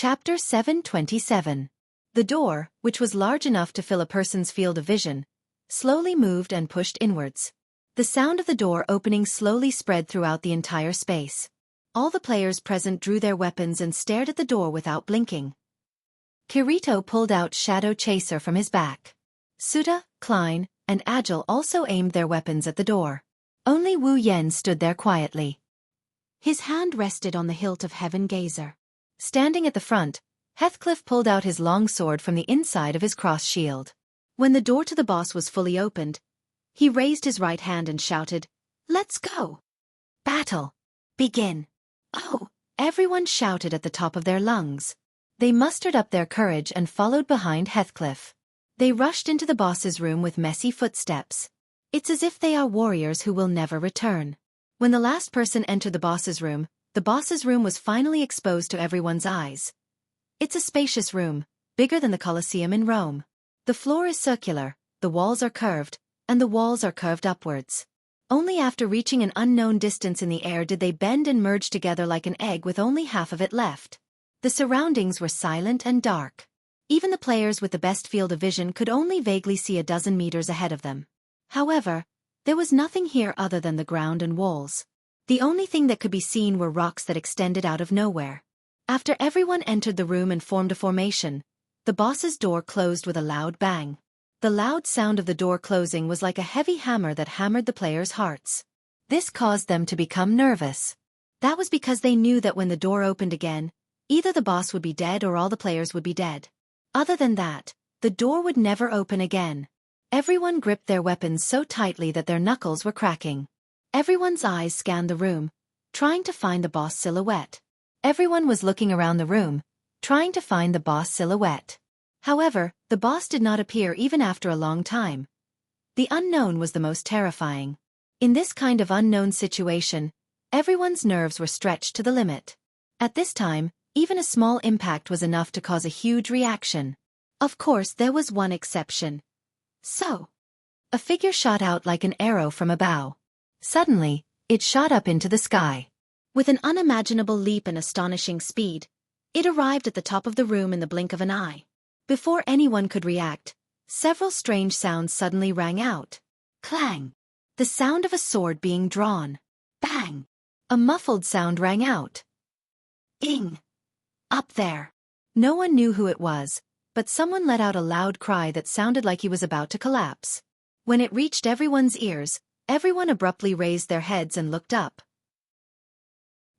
Chapter 727. The door, which was large enough to fill a person's field of vision, slowly moved and pushed inwards. The sound of the door opening slowly spread throughout the entire space. All the players present drew their weapons and stared at the door without blinking. Kirito pulled out Shadow Chaser from his back. Suda, Klein, and Agile also aimed their weapons at the door. Only Wu Yen stood there quietly. His hand rested on the hilt of Heaven Gazer. Standing at the front, Heathcliff pulled out his long sword from the inside of his cross shield. When the door to the boss was fully opened, he raised his right hand and shouted, "Let's go! Battle! Begin!" Oh! Everyone shouted at the top of their lungs. They mustered up their courage and followed behind Heathcliff. They rushed into the boss's room with messy footsteps. It's as if they are warriors who will never return. When the last person entered the boss's room was finally exposed to everyone's eyes. It's a spacious room, bigger than the Colosseum in Rome. The floor is circular, the walls are curved, and the walls are curved upwards. Only after reaching an unknown distance in the air did they bend and merge together like an egg with only half of it left. The surroundings were silent and dark. Even the players with the best field of vision could only vaguely see a dozen meters ahead of them. However, there was nothing here other than the ground and walls. The only thing that could be seen were rocks that extended out of nowhere. After everyone entered the room and formed a formation, the boss's door closed with a loud bang. The loud sound of the door closing was like a heavy hammer that hammered the players' hearts. This caused them to become nervous. That was because they knew that when the door opened again, either the boss would be dead or all the players would be dead. Other than that, the door would never open again. Everyone gripped their weapons so tightly that their knuckles were cracking. Everyone's eyes scanned the room, trying to find the boss silhouette. Everyone was looking around the room, trying to find the boss silhouette. However, the boss did not appear even after a long time. The unknown was the most terrifying. In this kind of unknown situation, everyone's nerves were stretched to the limit. At this time, even a small impact was enough to cause a huge reaction. Of course, there was one exception. So, a figure shot out like an arrow from a bow. Suddenly, it shot up into the sky. With an unimaginable leap and astonishing speed, it arrived at the top of the room in the blink of an eye. Before anyone could react, several strange sounds suddenly rang out. Clang! The sound of a sword being drawn. Bang! A muffled sound rang out. Ing! Up there! No one knew who it was, but someone let out a loud cry that sounded like he was about to collapse. When it reached everyone's ears, everyone abruptly raised their heads and looked up.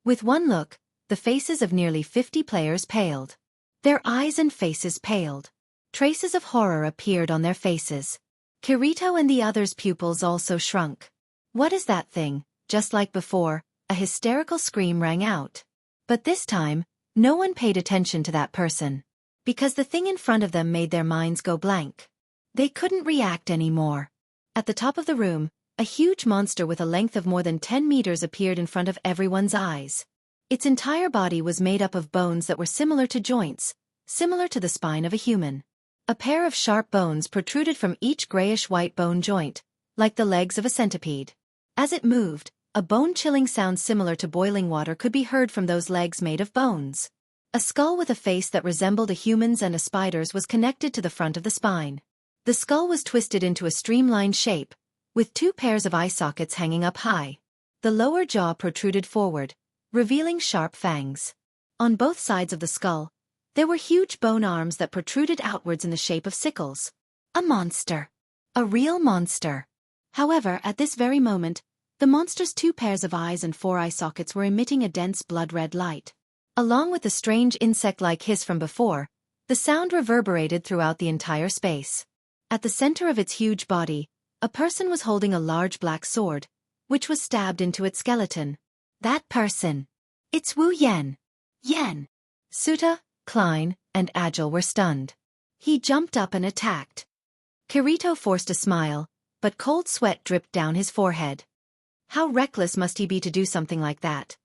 With one look, the faces of nearly 50 players paled. Their eyes and faces paled. Traces of horror appeared on their faces. Kirito and the others' pupils also shrunk. What is that thing? Just like before, a hysterical scream rang out. But this time, no one paid attention to that person. Because the thing in front of them made their minds go blank. They couldn't react anymore. At the top of the room, a huge monster with a length of more than 10 meters appeared in front of everyone's eyes. Its entire body was made up of bones that were similar to joints, similar to the spine of a human. A pair of sharp bones protruded from each grayish-white bone joint, like the legs of a centipede. As it moved, a bone-chilling sound similar to boiling water could be heard from those legs made of bones. A skull with a face that resembled a human's and a spider's was connected to the front of the spine. The skull was twisted into a streamlined shape, with 2 pairs of eye sockets hanging up high. The lower jaw protruded forward, revealing sharp fangs. On both sides of the skull, there were huge bone arms that protruded outwards in the shape of sickles. A monster. A real monster. However, at this very moment, the monster's 2 pairs of eyes and 4 eye sockets were emitting a dense blood-red light. Along with the strange insect-like hiss from before, the sound reverberated throughout the entire space. At the center of its huge body, a person was holding a large black sword, which was stabbed into its skeleton. That person. It's Wu Yen. Yen. Suta, Klein, and Agile were stunned. He jumped up and attacked. Kirito forced a smile, but cold sweat dripped down his forehead. How reckless must he be to do something like that?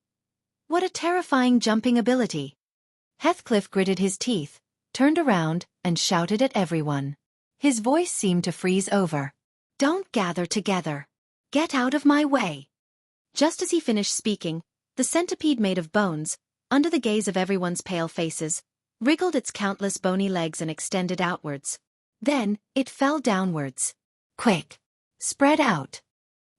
What a terrifying jumping ability. Heathcliff gritted his teeth, turned around, and shouted at everyone. His voice seemed to freeze over. Don't gather together. Get out of my way. Just as he finished speaking, the centipede made of bones, under the gaze of everyone's pale faces, wriggled its countless bony legs and extended outwards. Then, it fell downwards. Quick! Spread out!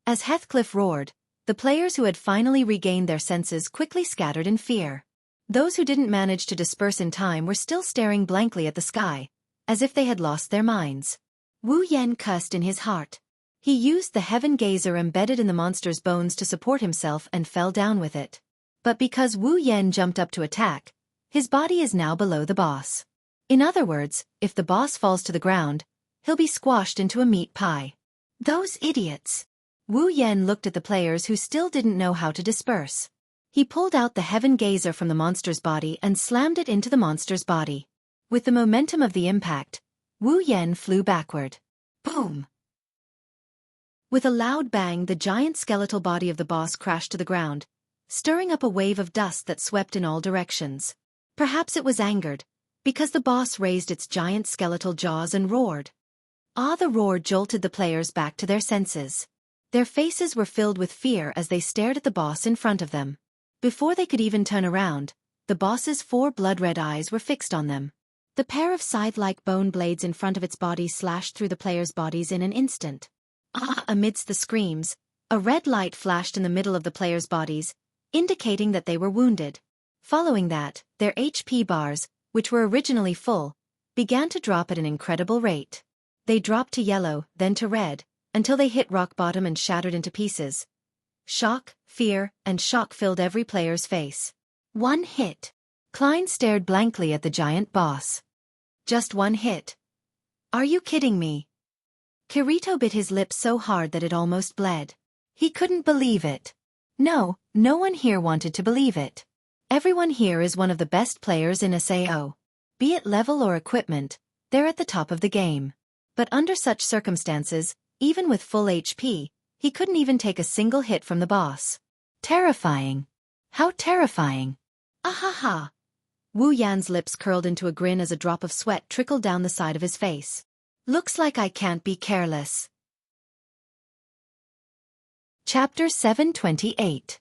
As Heathcliff roared, the players who had finally regained their senses quickly scattered in fear. Those who didn't manage to disperse in time were still staring blankly at the sky, as if they had lost their minds. Wu Yen cursed in his heart. He used the heaven gazer embedded in the monster's bones to support himself and fell down with it. But because Wu Yen jumped up to attack, his body is now below the boss. In other words, if the boss falls to the ground, he'll be squashed into a meat pie. Those idiots! Wu Yen looked at the players who still didn't know how to disperse. He pulled out the heaven gazer from the monster's body and slammed it into the monster's body. With the momentum of the impact, Wu Yen flew backward. Boom! With a loud bang, the giant skeletal body of the boss crashed to the ground, stirring up a wave of dust that swept in all directions. Perhaps it was angered, because the boss raised its giant skeletal jaws and roared. The roar jolted the players back to their senses. Their faces were filled with fear as they stared at the boss in front of them. Before they could even turn around, the boss's 4 blood-red eyes were fixed on them. The pair of scythe-like bone blades in front of its body slashed through the players' bodies in an instant. Amidst the screams, a red light flashed in the middle of the players' bodies, indicating that they were wounded. Following that, their HP bars, which were originally full, began to drop at an incredible rate. They dropped to yellow, then to red, until they hit rock bottom and shattered into pieces. Shock, fear, and shock filled every player's face. One hit. Klein stared blankly at the giant boss. Just one hit. Are you kidding me? Kirito bit his lip so hard that it almost bled. He couldn't believe it. No, no one here wanted to believe it. Everyone here is one of the best players in SAO. Be it level or equipment, they're at the top of the game. But under such circumstances, even with full HP, he couldn't even take a single hit from the boss. Terrifying. How terrifying. Ahaha. Wu Yan's lips curled into a grin as a drop of sweat trickled down the side of his face. Looks like I can't be careless. Chapter 728.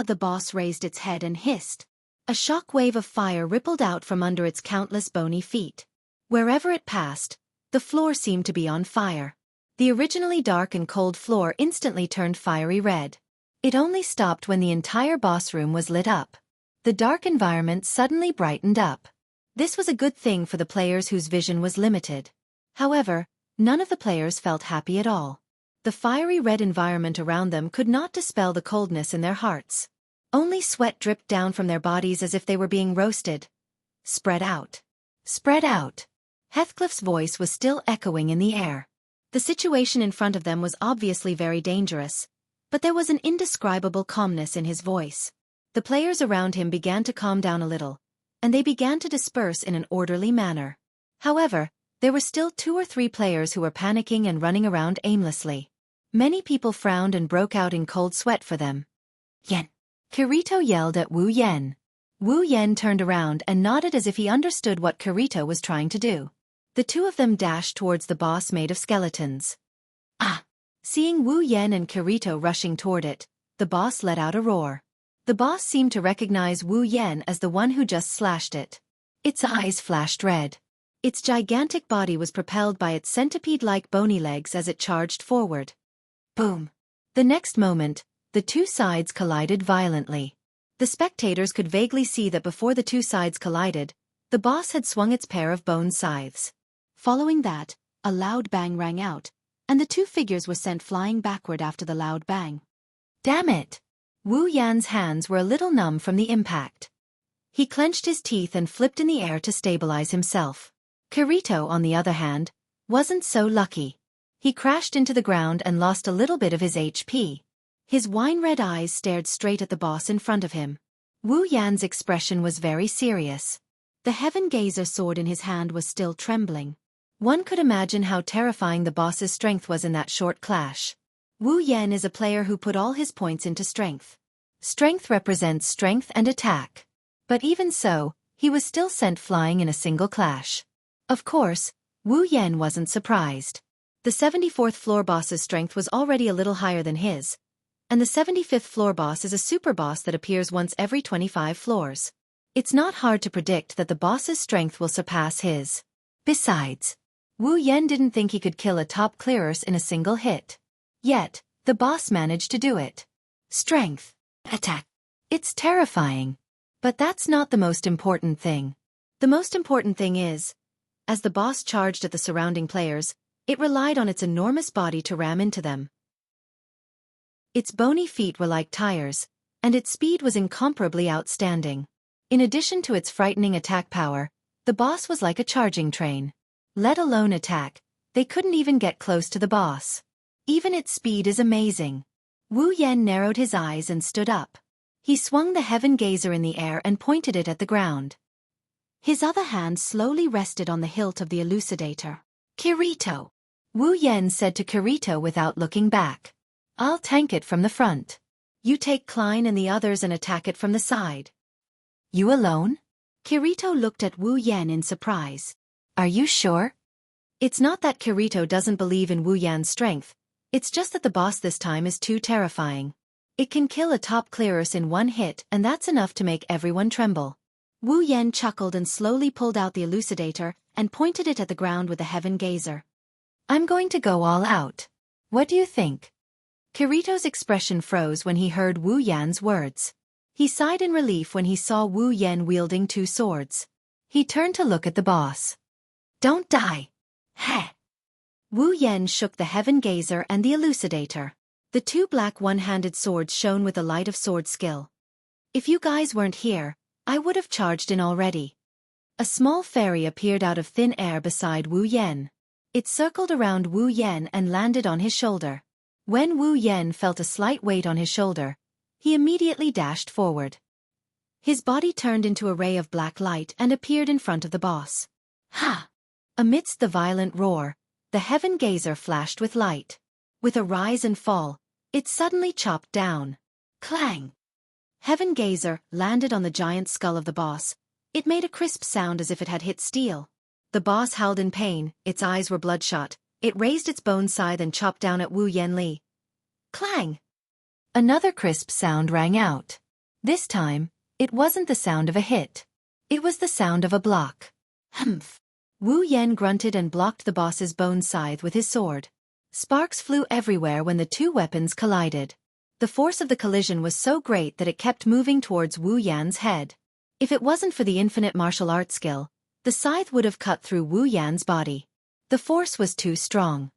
The boss raised its head and hissed. A shock wave of fire rippled out from under its countless bony feet. Wherever it passed, the floor seemed to be on fire. The originally dark and cold floor instantly turned fiery red. It only stopped when the entire boss room was lit up. The dark environment suddenly brightened up. This was a good thing for the players whose vision was limited. However, none of the players felt happy at all. The fiery red environment around them could not dispel the coldness in their hearts. Only sweat dripped down from their bodies as if they were being roasted. Spread out. Spread out. Heathcliff's voice was still echoing in the air. The situation in front of them was obviously very dangerous, but there was an indescribable calmness in his voice. The players around him began to calm down a little, and they began to disperse in an orderly manner. However, there were still 2 or 3 players who were panicking and running around aimlessly. Many people frowned and broke out in cold sweat for them. Yen! Kirito yelled at Wu Yen. Wu Yen turned around and nodded as if he understood what Kirito was trying to do. The 2 of them dashed towards the boss made of skeletons. Seeing Wu Yen and Kirito rushing toward it, the boss let out a roar. The boss seemed to recognize Wu Yen as the one who just slashed it. Its eyes flashed red. Its gigantic body was propelled by its centipede-like bony legs as it charged forward. Boom! The next moment, the 2 sides collided violently. The spectators could vaguely see that before the 2 sides collided, the boss had swung its pair of bone scythes. Following that, a loud bang rang out, and the 2 figures were sent flying backward after the loud bang. Damn it! Wu Yan's hands were a little numb from the impact. He clenched his teeth and flipped in the air to stabilize himself. Kirito, on the other hand, wasn't so lucky. He crashed into the ground and lost a little bit of his HP. His wine-red eyes stared straight at the boss in front of him. Wu Yan's expression was very serious. The Heaven Gazer sword in his hand was still trembling. One could imagine how terrifying the boss's strength was in that short clash. Wu Yan is a player who put all his points into strength. Strength represents strength and attack. But even so, he was still sent flying in a single clash. Of course, Wu Yan wasn't surprised. The 74th floor boss's strength was already a little higher than his, and the 75th floor boss is a super boss that appears once every 25 floors. It's not hard to predict that the boss's strength will surpass his. Besides, Wu Yan didn't think he could kill a top clearers in a single hit. Yet, the boss managed to do it. Strength. Attack. It's terrifying. But that's not the most important thing. The most important thing is, as the boss charged at the surrounding players, it relied on its enormous body to ram into them. Its bony feet were like tires, and its speed was incomparably outstanding. In addition to its frightening attack power, the boss was like a charging train. Let alone attack, they couldn't even get close to the boss. Even its speed is amazing. Wu Yan narrowed his eyes and stood up. He swung the heaven gazer in the air and pointed it at the ground. His other hand slowly rested on the hilt of the elucidator. Kirito. Wu Yan said to Kirito without looking back. I'll tank it from the front. You take Klein and the others and attack it from the side. You alone? Kirito looked at Wu Yan in surprise. Are you sure? It's not that Kirito doesn't believe in Wu Yan's strength. It's just that the boss this time is too terrifying. It can kill a top clearers in one hit, and that's enough to make everyone tremble. Wu Yan chuckled and slowly pulled out the elucidator and pointed it at the ground with the heaven gazer. I'm going to go all out. What do you think? Kirito's expression froze when he heard Wu Yan's words. He sighed in relief when he saw Wu Yan wielding two swords. He turned to look at the boss. Don't die. Heh. Wu Yan shook the heaven gazer and the elucidator. The two black one-handed swords shone with the light of sword skill. If you guys weren't here, I would have charged in already. A small fairy appeared out of thin air beside Wu Yan. It circled around Wu Yan and landed on his shoulder. When Wu Yan felt a slight weight on his shoulder, he immediately dashed forward. His body turned into a ray of black light and appeared in front of the boss. Ha! Amidst the violent roar, the heaven gazer flashed with light. With a rise and fall, it suddenly chopped down. Clang! Heaven gazer landed on the giant skull of the boss. It made a crisp sound as if it had hit steel. The boss howled in pain, its eyes were bloodshot. It raised its bone scythe and chopped down at Wu Yanli. Clang! Another crisp sound rang out. This time, it wasn't the sound of a hit. It was the sound of a block. Humph! Wu Yan grunted and blocked the boss's bone scythe with his sword. Sparks flew everywhere when the two weapons collided. The force of the collision was so great that it kept moving towards Wu Yan's head. If it wasn't for the infinite martial art skill, the scythe would have cut through Wu Yan's body. The force was too strong.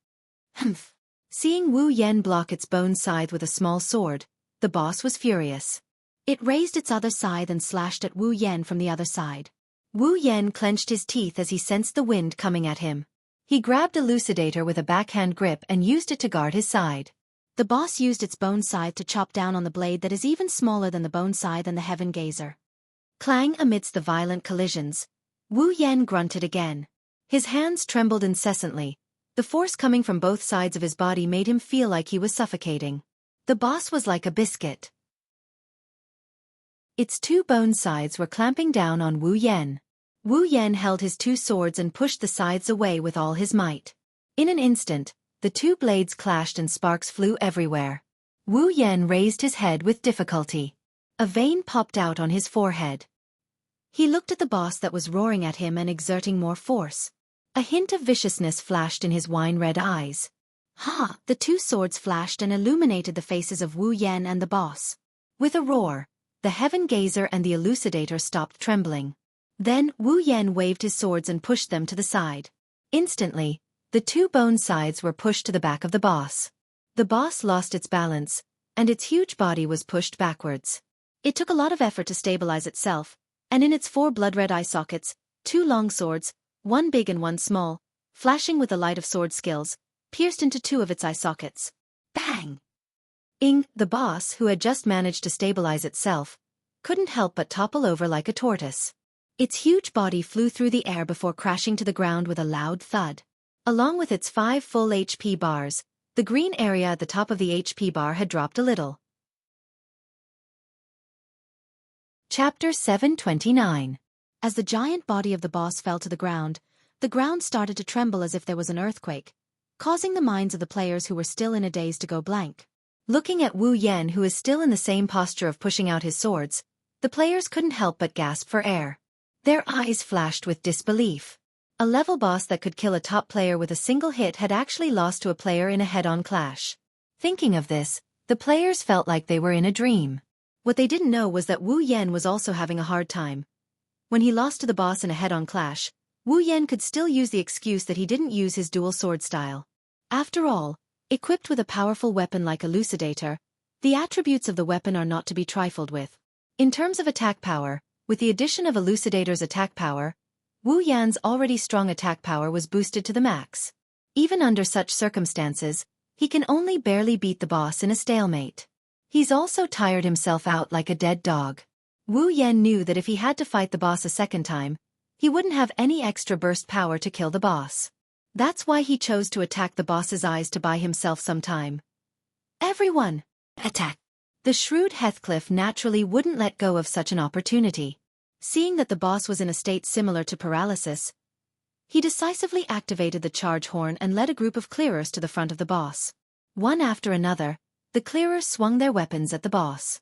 Humph! Seeing Wu Yan block its bone scythe with a small sword, the boss was furious. It raised its other scythe and slashed at Wu Yan from the other side. Wu Yan clenched his teeth as he sensed the wind coming at him. He grabbed Elucidator with a backhand grip and used it to guard his side. The boss used its bone scythe to chop down on the blade that is even smaller than the bone scythe and the heaven gazer. Clang amidst the violent collisions. Wu Yan grunted again. His hands trembled incessantly. The force coming from both sides of his body made him feel like he was suffocating. The boss was like a biscuit. Its two bone scythes were clamping down on Wu Yan. Wu Yan held his two swords and pushed the scythes away with all his might. In an instant, the two blades clashed and sparks flew everywhere. Wu Yan raised his head with difficulty. A vein popped out on his forehead. He looked at the boss that was roaring at him and exerting more force. A hint of viciousness flashed in his wine-red eyes. Ha! The two swords flashed and illuminated the faces of Wu Yan and the boss. With a roar, the heaven gazer and the elucidator stopped trembling. Then Wu Yan waved his swords and pushed them to the side. Instantly, the two bone scythes were pushed to the back of the boss. The boss lost its balance, and its huge body was pushed backwards. It took a lot of effort to stabilize itself, and in its four blood-red eye sockets, two long swords, one big and one small, flashing with the light of sword skills, pierced into two of its eye sockets. Bang! The boss, who had just managed to stabilize itself, couldn't help but topple over like a tortoise. Its huge body flew through the air before crashing to the ground with a loud thud. Along with its 5 full HP bars, the green area at the top of the HP bar had dropped a little. Chapter 729. As the giant body of the boss fell to the ground started to tremble as if there was an earthquake, causing the minds of the players who were still in a daze to go blank. Looking at Wu Yan, who is still in the same posture of pushing out his swords, The players couldn't help but gasp for air. Their eyes flashed with disbelief. A level boss that could kill a top player with a single hit had actually lost to a player in a head-on clash. Thinking of this, the players felt like they were in a dream. What they didn't know was that Wu Yan was also having a hard time. When he lost to the boss in a head-on clash, Wu Yan could still use the excuse that he didn't use his dual sword style. After all, equipped with a powerful weapon like Elucidator, the attributes of the weapon are not to be trifled with. In terms of attack power, with the addition of Elucidator's attack power, Wu Yan's already strong attack power was boosted to the max. Even under such circumstances, he can only barely beat the boss in a stalemate. He's also tired himself out like a dead dog. Wu Yan knew that if he had to fight the boss a second time, he wouldn't have any extra burst power to kill the boss. That's why he chose to attack the boss's eyes to buy himself some time. Everyone, attack! The shrewd Heathcliff naturally wouldn't let go of such an opportunity. Seeing that the boss was in a state similar to paralysis, he decisively activated the charge horn and led a group of clearers to the front of the boss. One after another, the clearers swung their weapons at the boss.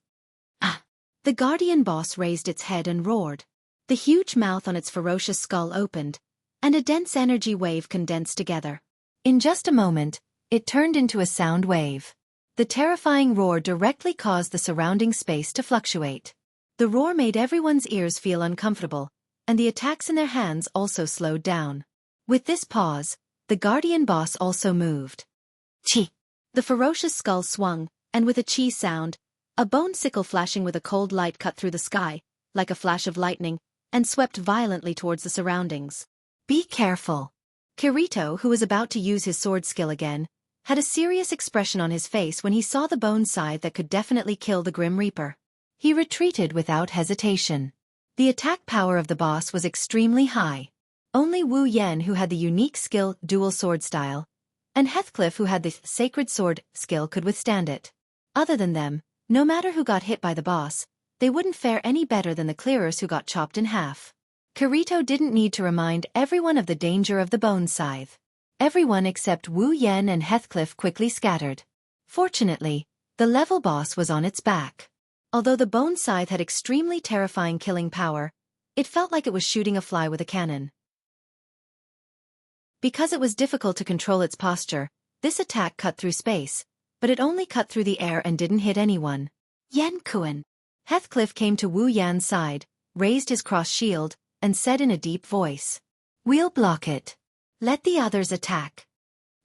Ah! The guardian boss raised its head and roared. The huge mouth on its ferocious skull opened, and a dense energy wave condensed together. In just a moment, it turned into a sound wave. The terrifying roar directly caused the surrounding space to fluctuate. The roar made everyone's ears feel uncomfortable, and the attacks in their hands also slowed down. With this pause, the guardian boss also moved. Chi! The ferocious skull swung, and with a chi sound, a bone sickle flashing with a cold light cut through the sky, like a flash of lightning, and swept violently towards the surroundings. Be careful! Kirito, who was about to use his sword skill again, had a serious expression on his face when he saw the bone scythe that could definitely kill the Grim Reaper. He retreated without hesitation. The attack power of the boss was extremely high. Only Wu Yan, who had the unique skill dual sword style, and Heathcliff, who had the sacred sword skill, could withstand it. Other than them, no matter who got hit by the boss, they wouldn't fare any better than the clearers who got chopped in half. Kirito didn't need to remind everyone of the danger of the bone scythe. Everyone except Wu Yan and Heathcliff quickly scattered. Fortunately, the level boss was on its back. Although the bone scythe had extremely terrifying killing power, it felt like it was shooting a fly with a cannon. Because it was difficult to control its posture, this attack cut through space, but it only cut through the air and didn't hit anyone. Yan-kun! Heathcliff came to Wu Yan's side, raised his cross shield, and said in a deep voice, "We'll block it. Let the others attack."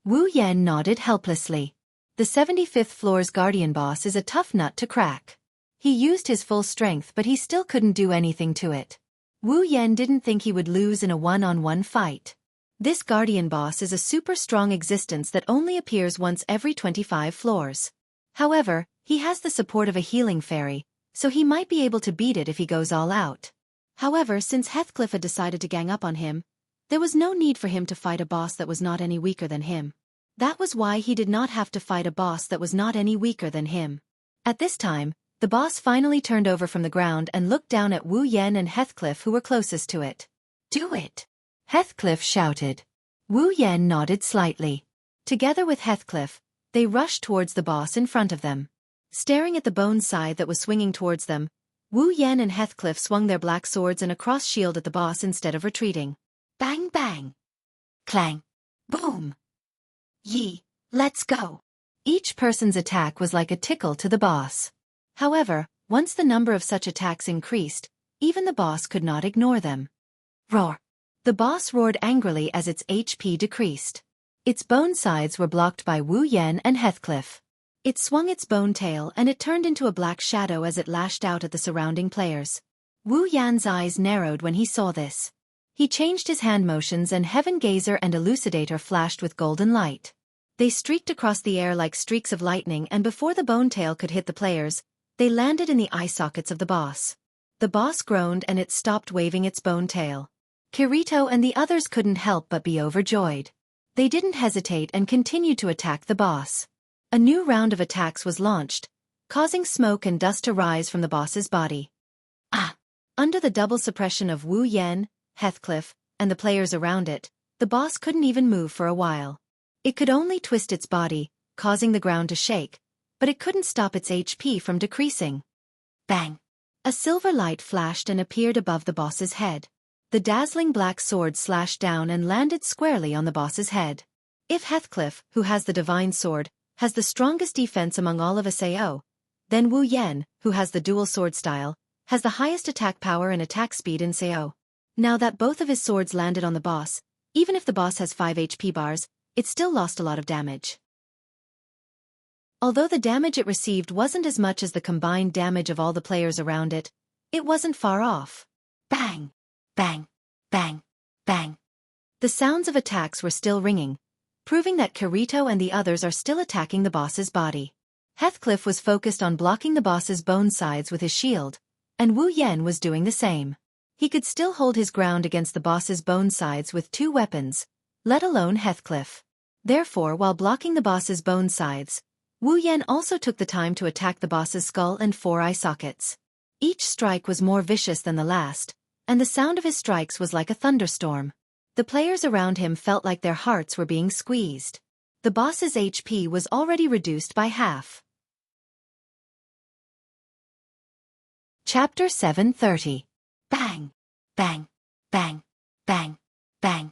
Wu Yan nodded helplessly. The 75th floor's guardian boss is a tough nut to crack. He used his full strength, but he still couldn't do anything to it. Wu Yan didn't think he would lose in a one-on-one fight. This guardian boss is a super strong existence that only appears once every 25 floors. However, he has the support of a healing fairy, so he might be able to beat it if he goes all out. However, since Heathcliff had decided to gang up on him, there was no need for him to fight a boss that was not any weaker than him. That was why he did not have to fight a boss that was not any weaker than him. At this time, the boss finally turned over from the ground and looked down at Wu Yan and Heathcliff, who were closest to it. "Do it!" Heathcliff shouted. Wu Yan nodded slightly. Together with Heathcliff, they rushed towards the boss in front of them. Staring at the bone scythe that was swinging towards them, Wu Yan and Heathcliff swung their black swords and a cross shield at the boss instead of retreating. Bang bang! Clang! Boom! Yee! Let's go! Each person's attack was like a tickle to the boss. However, once the number of such attacks increased, even the boss could not ignore them. Roar! The boss roared angrily as its HP decreased. Its bone sides were blocked by Wu Yan and Heathcliff. It swung its bone tail and it turned into a black shadow as it lashed out at the surrounding players. Wu Yan's eyes narrowed when he saw this. He changed his hand motions and Heaven Gazer and Elucidator flashed with golden light. They streaked across the air like streaks of lightning, and before the bone tail could hit the players, they landed in the eye sockets of the boss. The boss groaned and it stopped waving its bone tail. Kirito and the others couldn't help but be overjoyed. They didn't hesitate and continued to attack the boss. A new round of attacks was launched, causing smoke and dust to rise from the boss's body. Ah! Under the double suppression of Wu Yan, Heathcliff, and the players around it, the boss couldn't even move for a while. It could only twist its body, causing the ground to shake, but it couldn't stop its HP from decreasing. Bang! A silver light flashed and appeared above the boss's head. The dazzling black sword slashed down and landed squarely on the boss's head. If Heathcliff, who has the divine sword, has the strongest defense among all of Sao, then Wu Yan, who has the dual sword style, has the highest attack power and attack speed in Sao. Now that both of his swords landed on the boss, even if the boss has 5 HP bars, it still lost a lot of damage. Although the damage it received wasn't as much as the combined damage of all the players around it, it wasn't far off. Bang! Bang! Bang! Bang! The sounds of attacks were still ringing, proving that Kirito and the others are still attacking the boss's body. Heathcliff was focused on blocking the boss's bone sides with his shield, and Wu Yan was doing the same. He could still hold his ground against the boss's bone sides with 2 weapons, let alone Heathcliff. Therefore, while blocking the boss's bone sides, Wu Yan also took the time to attack the boss's skull and 4 eye sockets. Each strike was more vicious than the last, and the sound of his strikes was like a thunderstorm. The players around him felt like their hearts were being squeezed. The boss's HP was already reduced by half. Chapter 730. Bang! Bang! Bang! Bang! Bang!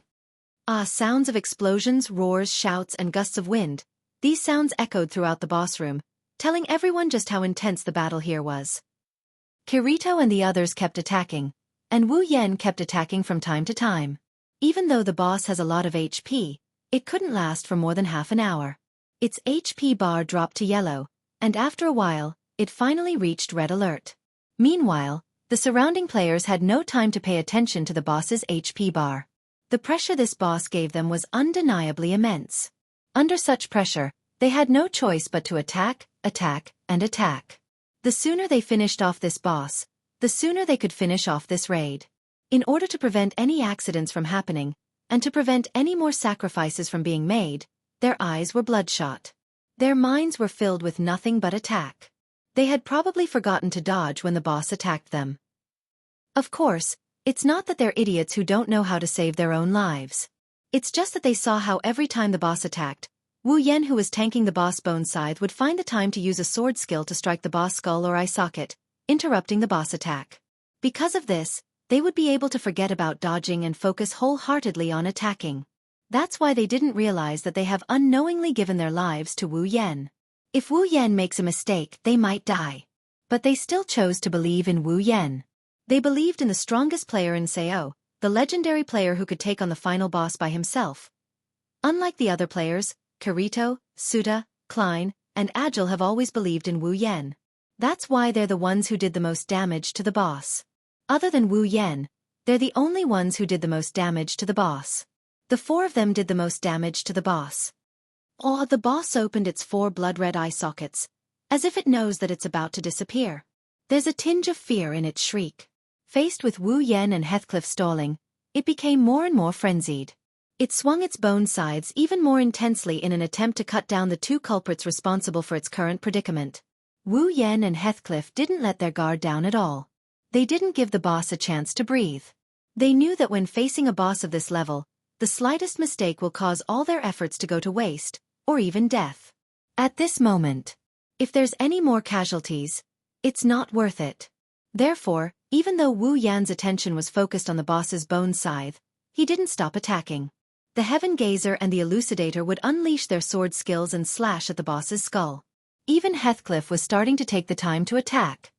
Sounds of explosions, roars, shouts, and gusts of wind. These sounds echoed throughout the boss room, telling everyone just how intense the battle here was. Kirito and the others kept attacking, and Wu Yan kept attacking from time to time. Even though the boss has a lot of HP, it couldn't last for more than half an hour. Its HP bar dropped to yellow, and after a while, it finally reached red alert. Meanwhile, the surrounding players had no time to pay attention to the boss's HP bar. The pressure this boss gave them was undeniably immense. Under such pressure, they had no choice but to attack, attack, and attack. The sooner they finished off this boss, the sooner they could finish off this raid. In order to prevent any accidents from happening, and to prevent any more sacrifices from being made, their eyes were bloodshot. Their minds were filled with nothing but attack. They had probably forgotten to dodge when the boss attacked them. Of course, it's not that they're idiots who don't know how to save their own lives. It's just that they saw how every time the boss attacked, Wu Yan, who was tanking the boss bone scythe, would find the time to use a sword skill to strike the boss skull or eye socket, interrupting the boss attack. Because of this, they would be able to forget about dodging and focus wholeheartedly on attacking. That's why they didn't realize that they have unknowingly given their lives to Wu Yan. If Wu Yan makes a mistake, they might die. But they still chose to believe in Wu Yan. They believed in the strongest player in Sao, the legendary player who could take on the final boss by himself. Unlike the other players, Kirito, Suda, Klein, and Agile have always believed in Wu Yan. That's why they're the ones who did the most damage to the boss. Other than Wu Yan, they're the only ones who did the most damage to the boss. The 4 of them did the most damage to the boss. The boss opened its 4 blood-red eye sockets, as if it knows that it's about to disappear. There's a tinge of fear in its shriek. Faced with Wu Yan and Heathcliff stalling, it became more and more frenzied. It swung its bone sides even more intensely in an attempt to cut down the 2 culprits responsible for its current predicament. Wu Yan and Heathcliff didn't let their guard down at all. They didn't give the boss a chance to breathe. They knew that when facing a boss of this level, the slightest mistake will cause all their efforts to go to waste, or even death. At this moment, if there's any more casualties, it's not worth it. Therefore, even though Wu Yan's attention was focused on the boss's bone scythe, he didn't stop attacking. The Heaven Gazer and the Elucidator would unleash their sword skills and slash at the boss's skull. Even Heathcliff was starting to take the time to attack.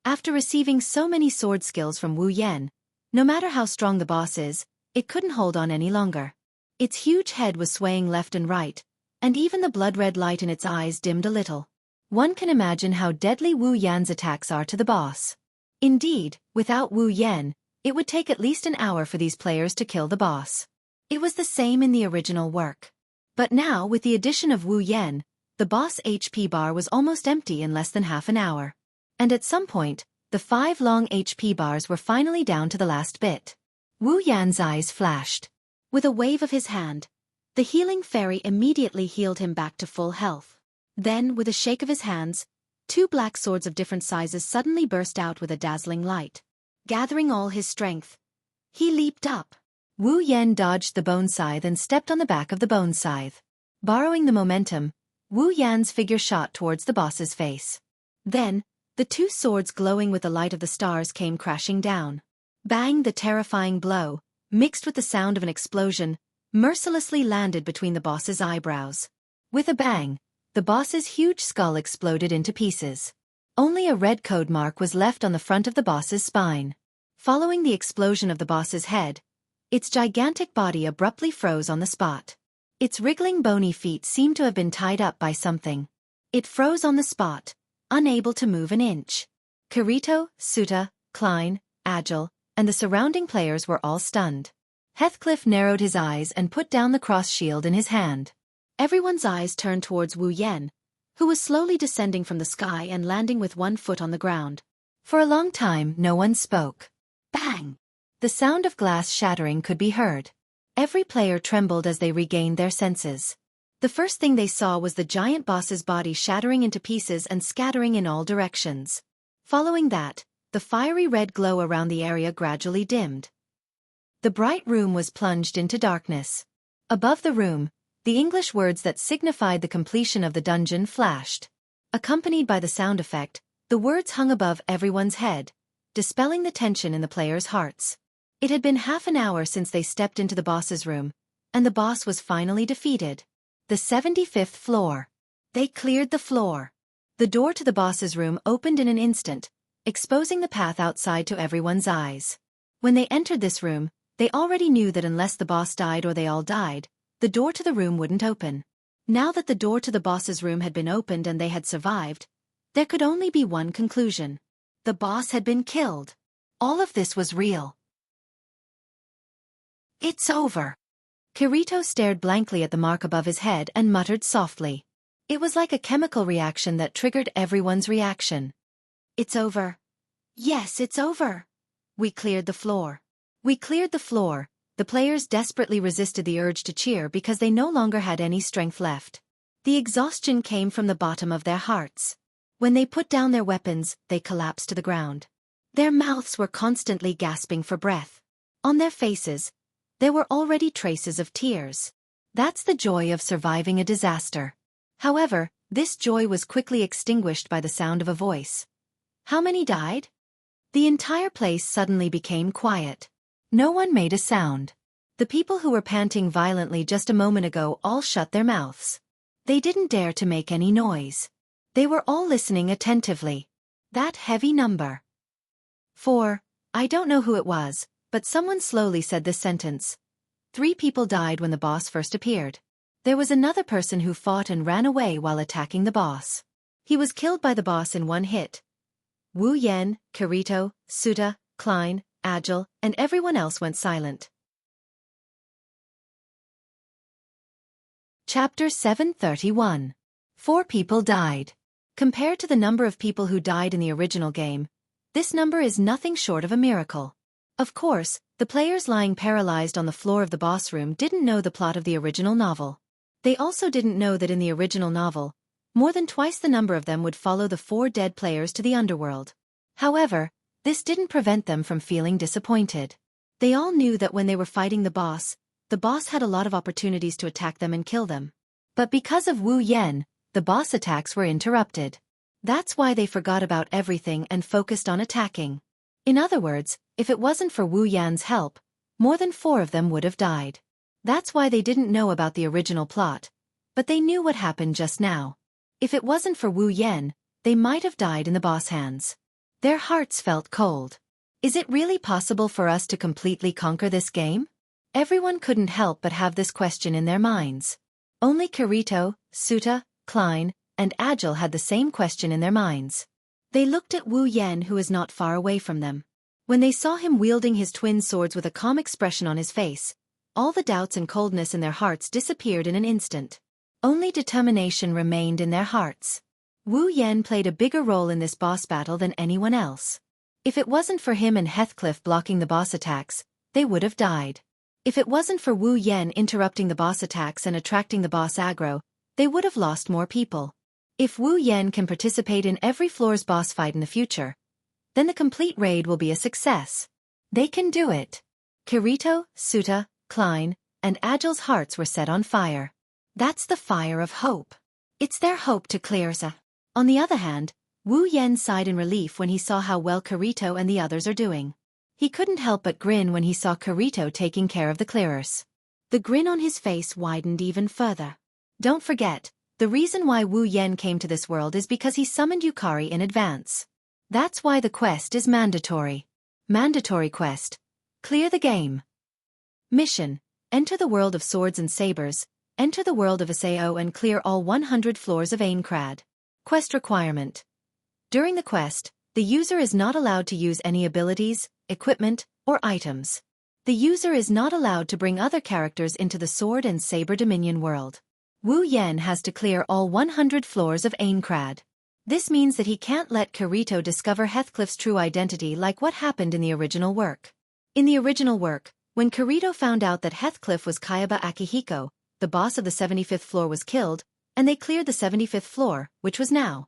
After receiving so many sword skills from Wu Yan, no matter how strong the boss is, it couldn't hold on any longer. Its huge head was swaying left and right, and even the blood-red light in its eyes dimmed a little. One can imagine how deadly Wu Yan's attacks are to the boss. Indeed, without Wu Yan, it would take at least an hour for these players to kill the boss. It was the same in the original work. But now, with the addition of Wu Yan, the boss HP bar was almost empty in less than half an hour. And at some point, the 5 long HP bars were finally down to the last bit. Wu Yan's eyes flashed. With a wave of his hand, the healing fairy immediately healed him back to full health. Then, with a shake of his hands, 2 black swords of different sizes suddenly burst out with a dazzling light. Gathering all his strength, he leaped up. Wu Yan dodged the bone scythe and stepped on the back of the bone scythe. Borrowing the momentum, Wu Yan's figure shot towards the boss's face. Then, The two swords glowing with the light of the stars came crashing down. Bang! The terrifying blow, mixed with the sound of an explosion, mercilessly landed between the boss's eyebrows. With a bang, the boss's huge skull exploded into pieces. Only a red code mark was left on the front of the boss's spine. Following the explosion of the boss's head, its gigantic body abruptly froze on the spot. Its wriggling bony feet seemed to have been tied up by something. It froze on the spot, unable to move an inch. Kirito, Suta, Klein, Agile, and the surrounding players were all stunned. Heathcliff narrowed his eyes and put down the cross shield in his hand. Everyone's eyes turned towards Wu Yen, who was slowly descending from the sky and landing with one foot on the ground. For a long time, no one spoke. Bang! The sound of glass shattering could be heard. Every player trembled as they regained their senses. The first thing they saw was the giant boss's body shattering into pieces and scattering in all directions. Following that, the fiery red glow around the area gradually dimmed. The bright room was plunged into darkness. Above the room, the English words that signified the completion of the dungeon flashed. Accompanied by the sound effect, the words hung above everyone's head, dispelling the tension in the players' hearts. It had been half an hour since they stepped into the boss's room, and the boss was finally defeated. The 75th floor. They cleared the floor. The door to the boss's room opened in an instant, exposing the path outside to everyone's eyes. When they entered this room, they already knew that unless the boss died or they all died, the door to the room wouldn't open. Now that the door to the boss's room had been opened and they had survived, there could only be one conclusion. The boss had been killed. All of this was real. It's over. Kirito stared blankly at the mark above his head and muttered softly. It was like a chemical reaction that triggered everyone's reaction. It's over. Yes, it's over. We cleared the floor. We cleared the floor. The players desperately resisted the urge to cheer because they no longer had any strength left. The exhaustion came from the bottom of their hearts. When they put down their weapons, they collapsed to the ground. Their mouths were constantly gasping for breath. On their faces, there were already traces of tears. That's the joy of surviving a disaster. However, this joy was quickly extinguished by the sound of a voice. How many died? The entire place suddenly became quiet. No one made a sound. The people who were panting violently just a moment ago all shut their mouths. They didn't dare to make any noise. They were all listening attentively. That heavy number. 4. I don't know who it was, but someone slowly said this sentence. 3 people died when the boss first appeared. There was another person who fought and ran away while attacking the boss. He was killed by the boss in one hit. Wu Yen, Kirito, Suta, Klein, Agile, and everyone else went silent. Chapter 731. 4 people died. Compared to the number of people who died in the original game, this number is nothing short of a miracle. Of course, the players lying paralyzed on the floor of the boss room didn't know the plot of the original novel. They also didn't know that in the original novel, more than twice the number of them would follow the 4 dead players to the underworld. However, this didn't prevent them from feeling disappointed. They all knew that when they were fighting the boss had a lot of opportunities to attack them and kill them. But because of Wu Yen, the boss attacks were interrupted. That's why they forgot about everything and focused on attacking. In other words, if it wasn't for Wu Yan's help, more than 4 of them would have died. That's why they didn't know about the original plot, but they knew what happened just now. If it wasn't for Wu Yen, they might have died in the boss hands. Their hearts felt cold. Is it really possible for us to completely conquer this game? Everyone couldn't help but have this question in their minds. Only Kirito, Suta, Klein, and Agile had the same question in their minds. They looked at Wu Yen, who was not far away from them. When they saw him wielding his twin swords with a calm expression on his face, all the doubts and coldness in their hearts disappeared in an instant. Only determination remained in their hearts. Wu Yen played a bigger role in this boss battle than anyone else. If it wasn't for him and Heathcliff blocking the boss attacks, they would have died. If it wasn't for Wu Yen interrupting the boss attacks and attracting the boss aggro, they would have lost more people. If Wu Yen can participate in every floor's boss fight in the future, then the complete raid will be a success. They can do it. Kirito, Suta, Klein, and Agile's hearts were set on fire. That's the fire of hope. It's their hope to clear Xianxia. On the other hand, Wu Yen sighed in relief when he saw how well Kirito and the others are doing. He couldn't help but grin when he saw Kirito taking care of the clearers. The grin on his face widened even further. Don't forget, the reason why Wu Yen came to this world is because he summoned Yukari in advance. That's why the quest is mandatory. Mandatory quest. Clear the game. Mission: enter the world of swords and sabers, enter the world of Sao and clear all 100 floors of Aincrad. Quest requirement: during the quest, the user is not allowed to use any abilities, equipment, or items. The user is not allowed to bring other characters into the sword and saber dominion world. Wu Yen has to clear all 100 floors of Aincrad. This means that he can't let Kirito discover Heathcliff's true identity like what happened in the original work. In the original work, when Kirito found out that Heathcliff was Kayaba Akihiko, the boss of the 75th floor, was killed, and they cleared the 75th floor, which was now.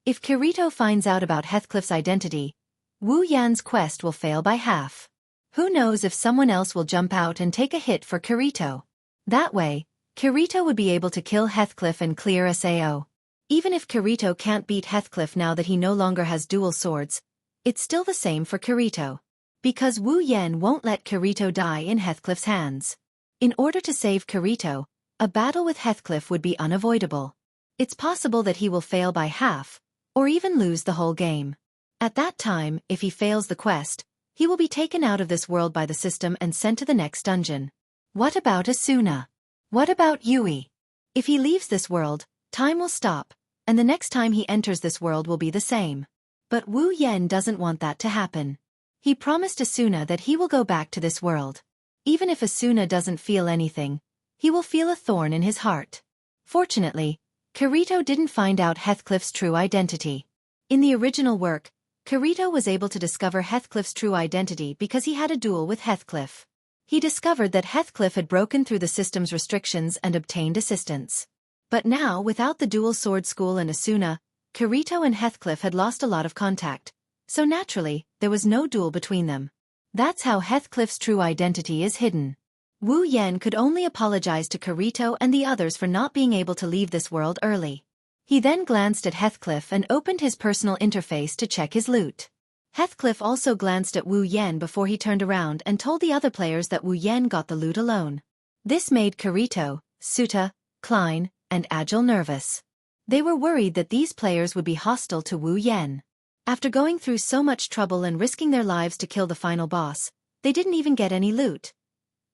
If Kirito finds out about Heathcliff's identity, Wu Yan's quest will fail by half. Who knows if someone else will jump out and take a hit for Kirito. That way, Kirito would be able to kill Heathcliff and clear Sao. Even if Kirito can't beat Heathcliff now that he no longer has dual swords, it's still the same for Kirito. Because Wu Yen won't let Kirito die in Heathcliff's hands. In order to save Kirito, a battle with Heathcliff would be unavoidable. It's possible that he will fail by half, or even lose the whole game. At that time, if he fails the quest, he will be taken out of this world by the system and sent to the next dungeon. What about Asuna? What about Yui? If he leaves this world, time will stop, and the next time he enters this world will be the same. But Wu Yen doesn't want that to happen. He promised Asuna that he will go back to this world. Even if Asuna doesn't feel anything, he will feel a thorn in his heart. Fortunately, Kirito didn't find out Heathcliff's true identity. In the original work, Kirito was able to discover Heathcliff's true identity because he had a duel with Heathcliff. He discovered that Heathcliff had broken through the system's restrictions and obtained assistance. But now, without the dual sword school and Asuna, Kirito and Heathcliff had lost a lot of contact, so naturally, there was no duel between them. That's how Heathcliff's true identity is hidden. Wu Yen could only apologize to Kirito and the others for not being able to leave this world early. He then glanced at Heathcliff and opened his personal interface to check his loot. Heathcliff also glanced at Wu Yen before he turned around and told the other players that Wu Yen got the loot alone. This made Kirito, Suta, Klein, and Agile nervous. They were worried that these players would be hostile to Wu Yen. After going through so much trouble and risking their lives to kill the final boss, they didn't even get any loot.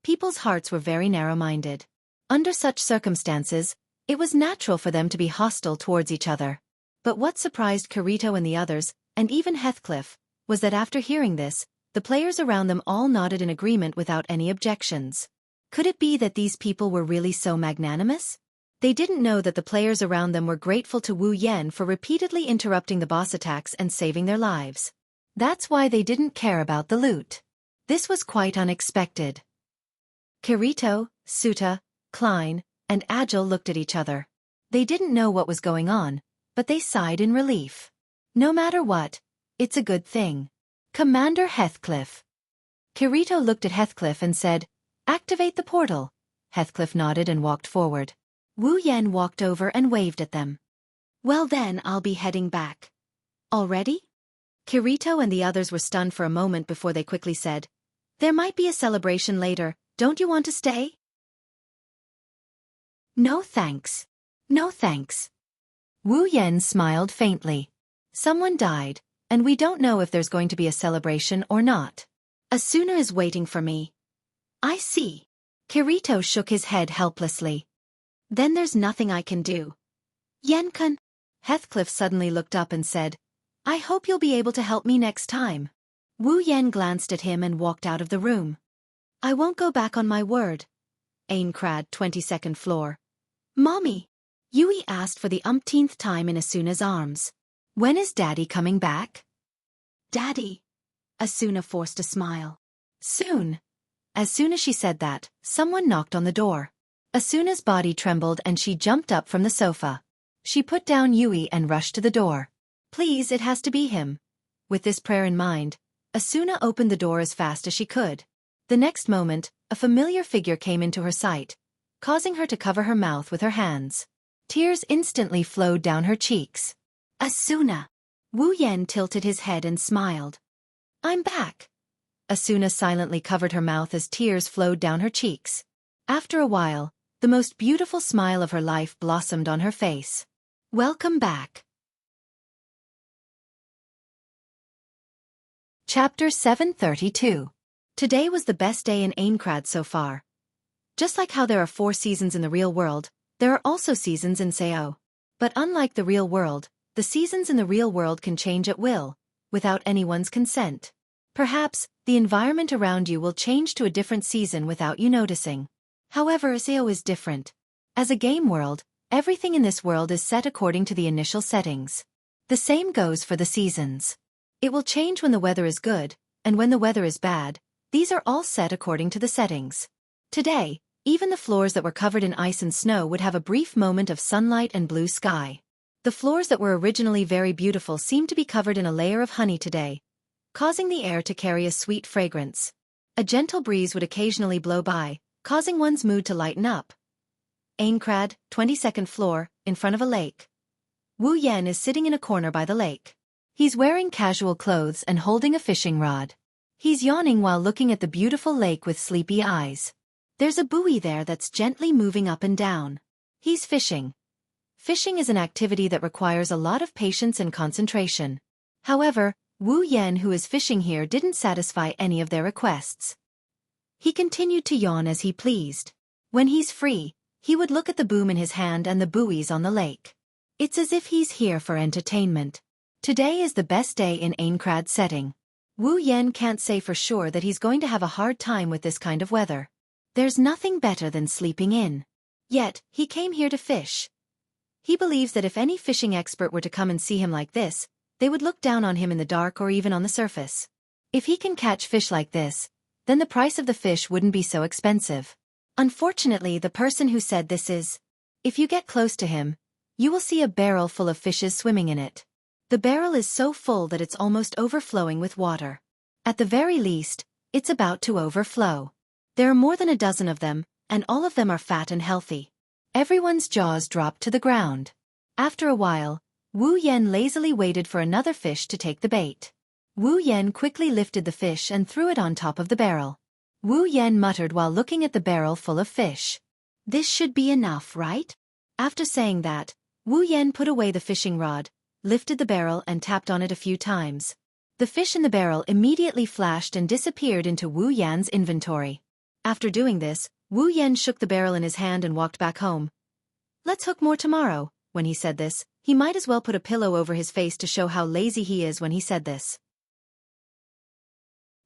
People's hearts were very narrow-minded. Under such circumstances, it was natural for them to be hostile towards each other. But what surprised Kirito and the others, and even Heathcliff, was that after hearing this, the players around them all nodded in agreement without any objections. Could it be that these people were really so magnanimous? They didn't know that the players around them were grateful to Wu Yen for repeatedly interrupting the boss attacks and saving their lives. That's why they didn't care about the loot. This was quite unexpected. Kirito, Suta, Klein, and Agile looked at each other. They didn't know what was going on, but they sighed in relief. No matter what, it's a good thing. Commander Heathcliff. Kirito looked at Heathcliff and said, "Activate the portal." Heathcliff nodded and walked forward. Wu Yen walked over and waved at them. "Well then, I'll be heading back." "Already?" Kirito and the others were stunned for a moment before they quickly said, "There might be a celebration later, don't you want to stay?" "No thanks. No thanks." Wu Yen smiled faintly. "Someone died, and we don't know if there's going to be a celebration or not. Asuna is waiting for me." "I see." Kirito shook his head helplessly. "Then there's nothing I can do." "Yen-kun." Heathcliff suddenly looked up and said, "I hope you'll be able to help me next time." Wu Yen glanced at him and walked out of the room. "I won't go back on my word." Aincrad, 22nd floor. "Mommy!" Yui asked for the umpteenth time in Asuna's arms. "When is Daddy coming back?" "Daddy." Asuna forced a smile. "Soon." As soon as she said that, someone knocked on the door. Asuna's body trembled and she jumped up from the sofa. She put down Yui and rushed to the door. "Please, it has to be him." With this prayer in mind, Asuna opened the door as fast as she could. The next moment, a familiar figure came into her sight, causing her to cover her mouth with her hands. Tears instantly flowed down her cheeks. Asuna. Wu Yan tilted his head and smiled. I'm back. Asuna silently covered her mouth as tears flowed down her cheeks. After a while, the most beautiful smile of her life blossomed on her face. Welcome back. Chapter 732. Today was the best day in Aincrad so far. Just like how there are 4 seasons in the real world, there are also seasons in Sao. But unlike the real world, the seasons in the real world can change at will, without anyone's consent. Perhaps, the environment around you will change to a different season without you noticing. However, Sao is different. As a game world, everything in this world is set according to the initial settings. The same goes for the seasons. It will change when the weather is good, and when the weather is bad. These are all set according to the settings. Today, even the floors that were covered in ice and snow would have a brief moment of sunlight and blue sky. The floors that were originally very beautiful seemed to be covered in a layer of honey today, causing the air to carry a sweet fragrance. A gentle breeze would occasionally blow by, causing one's mood to lighten up. Aincrad, 22nd floor, in front of a lake. Wu Yan is sitting in a corner by the lake. He's wearing casual clothes and holding a fishing rod. He's yawning while looking at the beautiful lake with sleepy eyes. There's a buoy there that's gently moving up and down. He's fishing. Fishing is an activity that requires a lot of patience and concentration. However, Wu Yan, who is fishing here, didn't satisfy any of their requests. He continued to yawn as he pleased. When he's free, he would look at the boom in his hand and the buoys on the lake. It's as if he's here for entertainment. Today is the best day in Aincrad setting. Wu Yan can't say for sure that he's going to have a hard time with this kind of weather. There's nothing better than sleeping in. Yet, he came here to fish. He believes that if any fishing expert were to come and see him like this, they would look down on him in the dark or even on the surface. If he can catch fish like this, then the price of the fish wouldn't be so expensive. Unfortunately, the person who said this is. If you get close to him, you will see a barrel full of fishes swimming in it. The barrel is so full that it's almost overflowing with water. At the very least, it's about to overflow. There are more than a dozen of them, and all of them are fat and healthy. Everyone's jaws dropped to the ground. After a while, Wu Yan lazily waited for another fish to take the bait. Wu Yan quickly lifted the fish and threw it on top of the barrel. Wu Yan muttered while looking at the barrel full of fish. This should be enough, right? After saying that, Wu Yan put away the fishing rod, lifted the barrel and tapped on it a few times. The fish in the barrel immediately flashed and disappeared into Wu Yan's inventory. After doing this, Wu Yan shook the barrel in his hand and walked back home. Let's hook more tomorrow. When he said this, he might as well put a pillow over his face to show how lazy he is when he said this.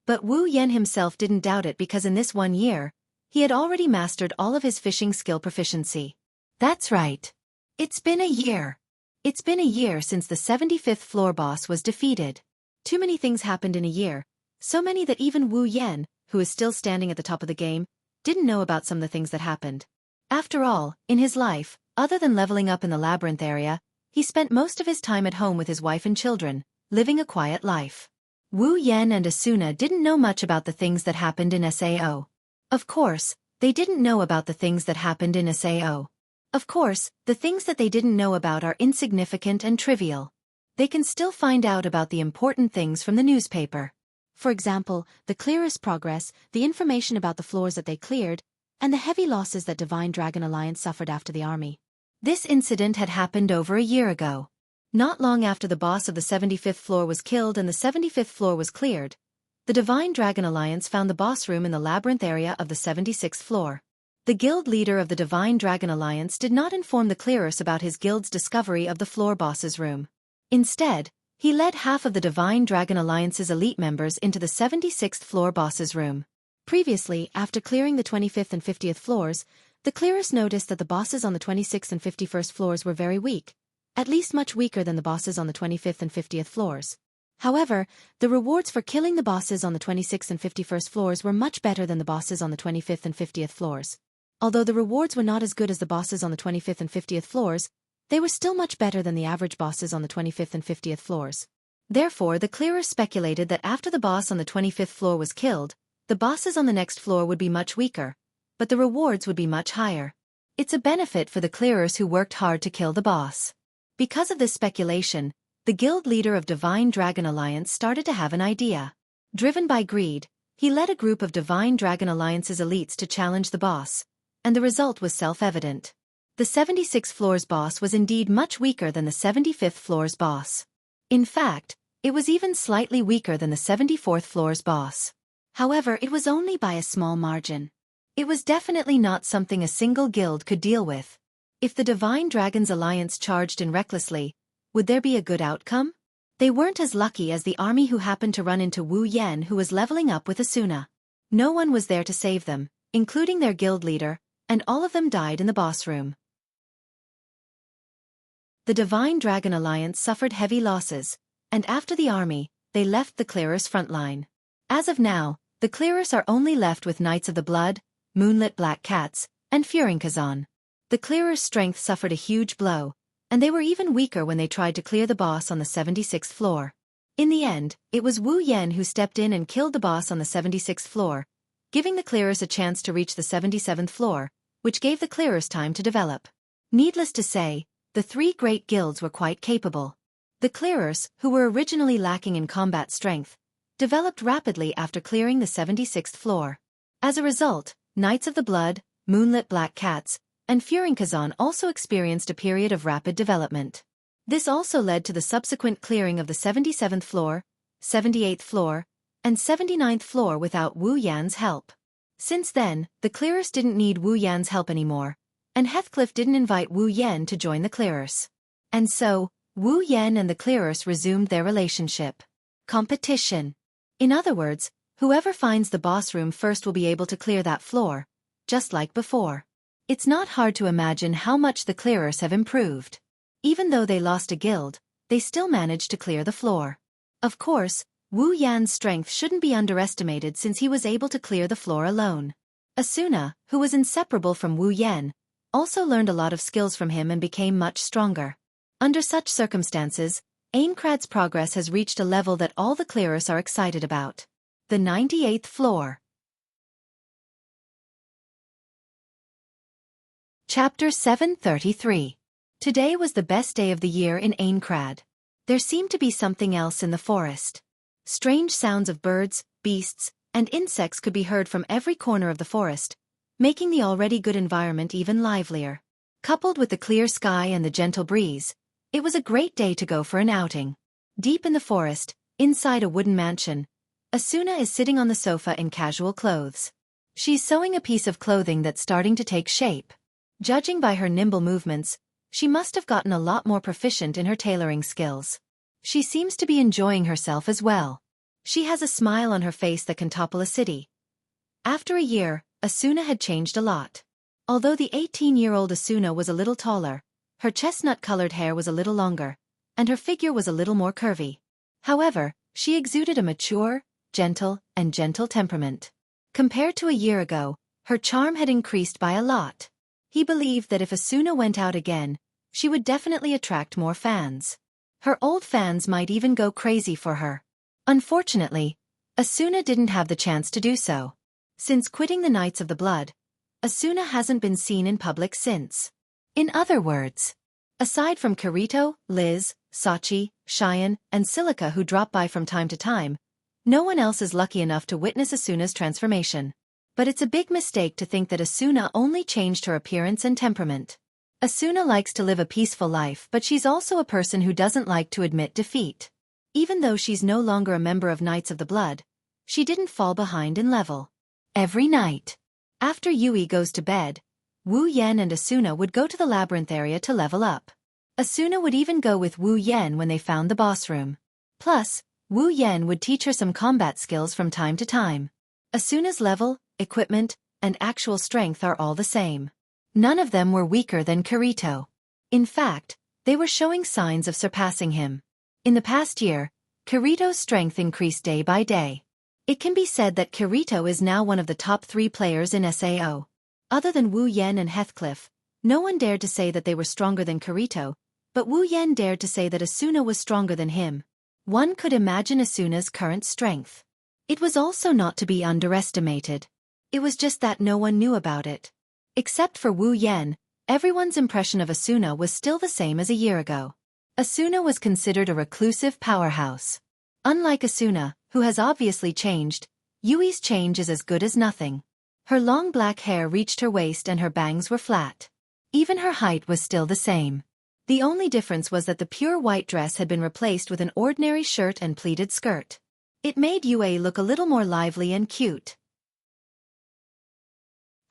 But Wu Yan himself didn't doubt it because in this 1 year, he had already mastered all of his fishing skill proficiency. That's right. It's been a year. It's been a year since the 75th floor boss was defeated. Too many things happened in a year, so many that even Wu Yan, who is still standing at the top of the game, didn't know about some of the things that happened. After all, in his life, other than leveling up in the labyrinth area, he spent most of his time at home with his wife and children, living a quiet life. Wu Yan and Asuna didn't know much about the things that happened in Sao. Of course, they didn't know about the things that happened in Sao. Of course, the things that they didn't know about are insignificant and trivial. They can still find out about the important things from the newspaper. For example, the clearest progress, the information about the floors that they cleared, and the heavy losses that Divine Dragon Alliance suffered after the army. This incident had happened over a year ago. Not long after the boss of the 75th floor was killed and the 75th floor was cleared, the Divine Dragon Alliance found the boss room in the labyrinth area of the 76th floor. The guild leader of the Divine Dragon Alliance did not inform the clearers about his guild's discovery of the floor boss's room. Instead, he led half of the Divine Dragon Alliance's elite members into the 76th floor boss's room. Previously, after clearing the 25th and 50th floors, the clearers noticed that the bosses on the 26th and 51st floors were very weak, at least much weaker than the bosses on the 25th and 50th floors. However, the rewards for killing the bosses on the 26th and 51st floors were much better than the bosses on the 25th and 50th floors. Although the rewards were not as good as the bosses on the 25th and 50th floors, they were still much better than the average bosses on the 25th and 50th floors. Therefore, the clearers speculated that after the boss on the 25th floor was killed, the bosses on the next floor would be much weaker, but the rewards would be much higher. It's a benefit for the clearers who worked hard to kill the boss. Because of this speculation, the guild leader of Divine Dragon Alliance started to have an idea. Driven by greed, he led a group of Divine Dragon Alliance's elites to challenge the boss, and the result was self-evident. The 76th floor's boss was indeed much weaker than the 75th floor's boss. In fact, it was even slightly weaker than the 74th floor's boss. However, it was only by a small margin. It was definitely not something a single guild could deal with. If the Divine Dragons Alliance charged in recklessly, would there be a good outcome? They weren't as lucky as the army who happened to run into Wu Yan, who was leveling up with Asuna. No one was there to save them, including their guild leader, and all of them died in the boss room. The Divine Dragon Alliance suffered heavy losses, and after the army, they left the clearers' front line. As of now, the clearers are only left with Knights of the Blood, Moonlit Black Cats, and Furinkazan. The clearers' strength suffered a huge blow, and they were even weaker when they tried to clear the boss on the 76th floor. In the end, it was Wu Yan who stepped in and killed the boss on the 76th floor, giving the clearers a chance to reach the 77th floor, which gave the clearers time to develop. Needless to say, the three great guilds were quite capable. The clearers, who were originally lacking in combat strength, developed rapidly after clearing the 76th floor. As a result, Knights of the Blood, Moonlit Black Cats, and Furinkazan also experienced a period of rapid development. This also led to the subsequent clearing of the 77th floor, 78th floor, and 79th floor without Wu Yan's help. Since then, the clearers didn't need Wu Yan's help anymore, and Heathcliff didn't invite Wu Yan to join the clearers. And so, Wu Yan and the clearers resumed their relationship. Competition. In other words, whoever finds the boss room first will be able to clear that floor, just like before. It's not hard to imagine how much the clearers have improved. Even though they lost a guild, they still managed to clear the floor. Of course, Wu Yan's strength shouldn't be underestimated since he was able to clear the floor alone. Asuna, who was inseparable from Wu Yan, also learned a lot of skills from him and became much stronger. Under such circumstances, Aincrad's progress has reached a level that all the clearers are excited about. The 98th floor. Chapter 733. Today was the best day of the year in Aincrad. There seemed to be something else in the forest. Strange sounds of birds, beasts, and insects could be heard from every corner of the forest, making the already good environment even livelier. Coupled with the clear sky and the gentle breeze, it was a great day to go for an outing. Deep in the forest, inside a wooden mansion, Asuna is sitting on the sofa in casual clothes. She's sewing a piece of clothing that's starting to take shape. Judging by her nimble movements, she must have gotten a lot more proficient in her tailoring skills. She seems to be enjoying herself as well. She has a smile on her face that can topple a city. After a year, Asuna had changed a lot. Although the 18-year-old Asuna was a little taller, her chestnut-colored hair was a little longer, and her figure was a little more curvy. However, she exuded a mature, gentle temperament. Compared to a year ago, her charm had increased by a lot. He believed that if Asuna went out again, she would definitely attract more fans. Her old fans might even go crazy for her. Unfortunately, Asuna didn't have the chance to do so. Since quitting the Knights of the Blood, Asuna hasn't been seen in public since. In other words, aside from Kirito, Liz, Sachi, Cheyenne, and Silica who drop by from time to time, no one else is lucky enough to witness Asuna's transformation. But it's a big mistake to think that Asuna only changed her appearance and temperament. Asuna likes to live a peaceful life, but she's also a person who doesn't like to admit defeat. Even though she's no longer a member of Knights of the Blood, she didn't fall behind in level. Every night, after Yui goes to bed, Wu Yan and Asuna would go to the labyrinth area to level up. Asuna would even go with Wu Yan when they found the boss room. Plus, Wu Yan would teach her some combat skills from time to time. Asuna's level, equipment, and actual strength are all the same. None of them were weaker than Kirito. In fact, they were showing signs of surpassing him. In the past year, Kirito's strength increased day by day. It can be said that Kirito is now one of the top 3 players in SAO. Other than Wu Yan and Heathcliff, no one dared to say that they were stronger than Kirito, but Wu Yan dared to say that Asuna was stronger than him. One could imagine Asuna's current strength. It was also not to be underestimated. It was just that no one knew about it. Except for Wu Yan, everyone's impression of Asuna was still the same as a year ago. Asuna was considered a reclusive powerhouse. Unlike Asuna, who has obviously changed, Yui's change is as good as nothing. Her long black hair reached her waist and her bangs were flat. Even her height was still the same. The only difference was that the pure white dress had been replaced with an ordinary shirt and pleated skirt. It made Yui look a little more lively and cute.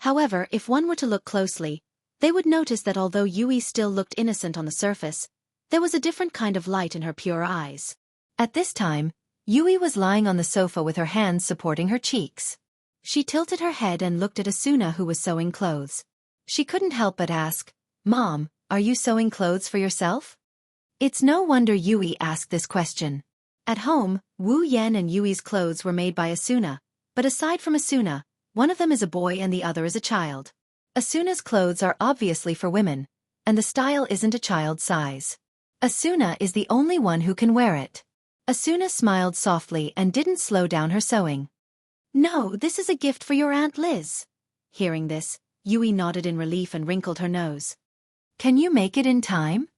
However, if one were to look closely, they would notice that although Yui still looked innocent on the surface, there was a different kind of light in her pure eyes. At this time, Yui was lying on the sofa with her hands supporting her cheeks. She tilted her head and looked at Asuna, who was sewing clothes. She couldn't help but ask, "Mom, are you sewing clothes for yourself?" It's no wonder Yui asked this question. At home, Wu Yan and Yui's clothes were made by Asuna, but aside from Asuna, one of them is a boy and the other is a child. Asuna's clothes are obviously for women, and the style isn't a child's size. Asuna is the only one who can wear it. Asuna smiled softly and didn't slow down her sewing. "No, this is a gift for your Aunt Liz." Hearing this, Yui nodded in relief and wrinkled her nose. "Can you make it in time?"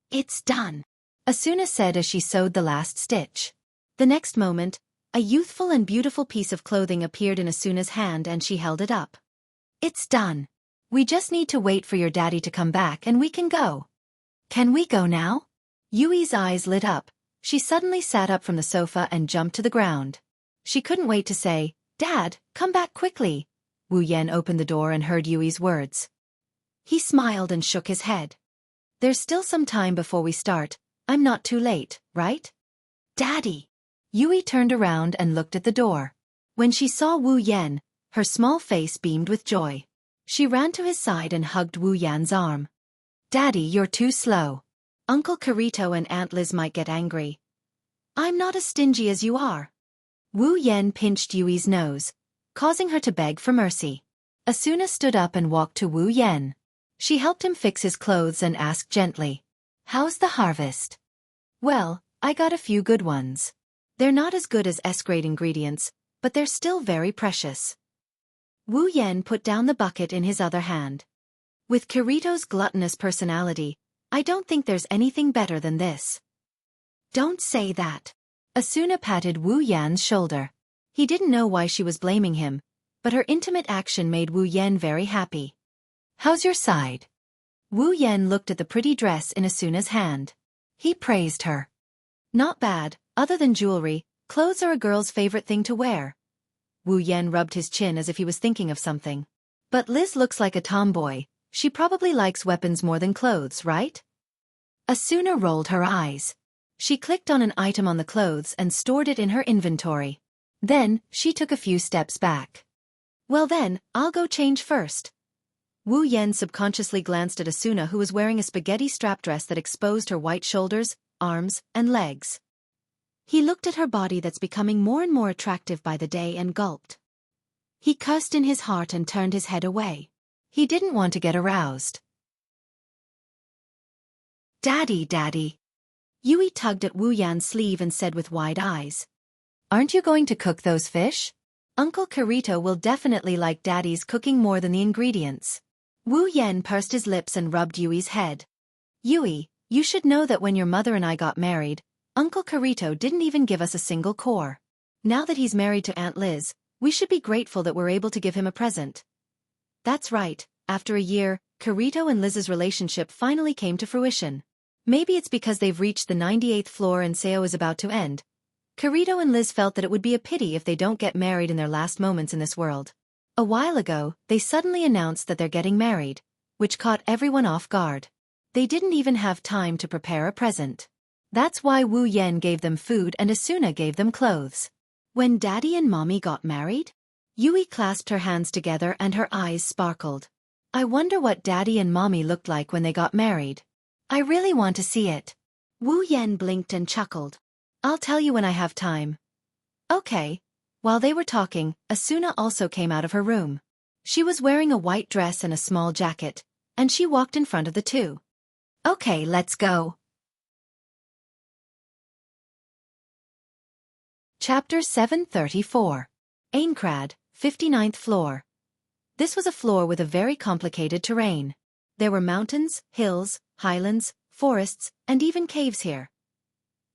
"It's done," Asuna said as she sewed the last stitch. The next moment, a youthful and beautiful piece of clothing appeared in Asuna's hand and she held it up. "It's done. We just need to wait for your daddy to come back and we can go." "Can we go now?" Yui's eyes lit up. She suddenly sat up from the sofa and jumped to the ground. She couldn't wait to say, "Dad, come back quickly." Wu Yan opened the door and heard Yui's words. He smiled and shook his head. "There's still some time before we start. I'm not too late, right?" "Daddy!" Yui turned around and looked at the door. When she saw Wu Yan, her small face beamed with joy. She ran to his side and hugged Wu Yan's arm. "Daddy, you're too slow. Uncle Kirito and Aunt Liz might get angry." "I'm not as stingy as you are." Wu Yan pinched Yui's nose, causing her to beg for mercy. Asuna stood up and walked to Wu Yan. She helped him fix his clothes and asked gently, "How's the harvest?" "Well, I got a few good ones. They're not as good as S-grade ingredients, but they're still very precious." Wu Yan put down the bucket in his other hand. "With Kirito's gluttonous personality, I don't think there's anything better than this." "Don't say that." Asuna patted Wu Yan's shoulder. He didn't know why she was blaming him, but her intimate action made Wu Yan very happy. "How's your side?" Wu Yan looked at the pretty dress in Asuna's hand. He praised her. "Not bad, other than jewelry, clothes are a girl's favorite thing to wear." Wu Yan rubbed his chin as if he was thinking of something. "But Liz looks like a tomboy. She probably likes weapons more than clothes, right?" Asuna rolled her eyes. She clicked on an item on the clothes and stored it in her inventory. Then, she took a few steps back. "Well then, I'll go change first." Wu Yan subconsciously glanced at Asuna, who was wearing a spaghetti strap dress that exposed her white shoulders, arms, and legs. He looked at her body that's becoming more and more attractive by the day and gulped. He cursed in his heart and turned his head away. He didn't want to get aroused. "Daddy, Daddy." Yui tugged at Wu Yan's sleeve and said with wide eyes, "Aren't you going to cook those fish? Uncle Kirito will definitely like Daddy's cooking more than the ingredients." Wu Yan pursed his lips and rubbed Yui's head. "Yui, you should know that when your mother and I got married, Uncle Kirito didn't even give us a single core. Now that he's married to Aunt Liz, we should be grateful that we're able to give him a present." That's right, after a year, Kirito and Liz's relationship finally came to fruition. Maybe it's because they've reached the 98th floor and Seo is about to end. Kirito and Liz felt that it would be a pity if they don't get married in their last moments in this world. A while ago, they suddenly announced that they're getting married, which caught everyone off guard. They didn't even have time to prepare a present. That's why Wu Yan gave them food and Asuna gave them clothes. When Daddy and Mommy got married? Yui clasped her hands together and her eyes sparkled. "I wonder what Daddy and Mommy looked like when they got married. I really want to see it." Wu Yan blinked and chuckled. "I'll tell you when I have time." "Okay." While they were talking, Asuna also came out of her room. She was wearing a white dress and a small jacket, and she walked in front of the two. "Okay, let's go." Chapter 734. Aincrad, 59th floor. This was a floor with a very complicated terrain. There were mountains, hills, highlands, forests, and even caves here.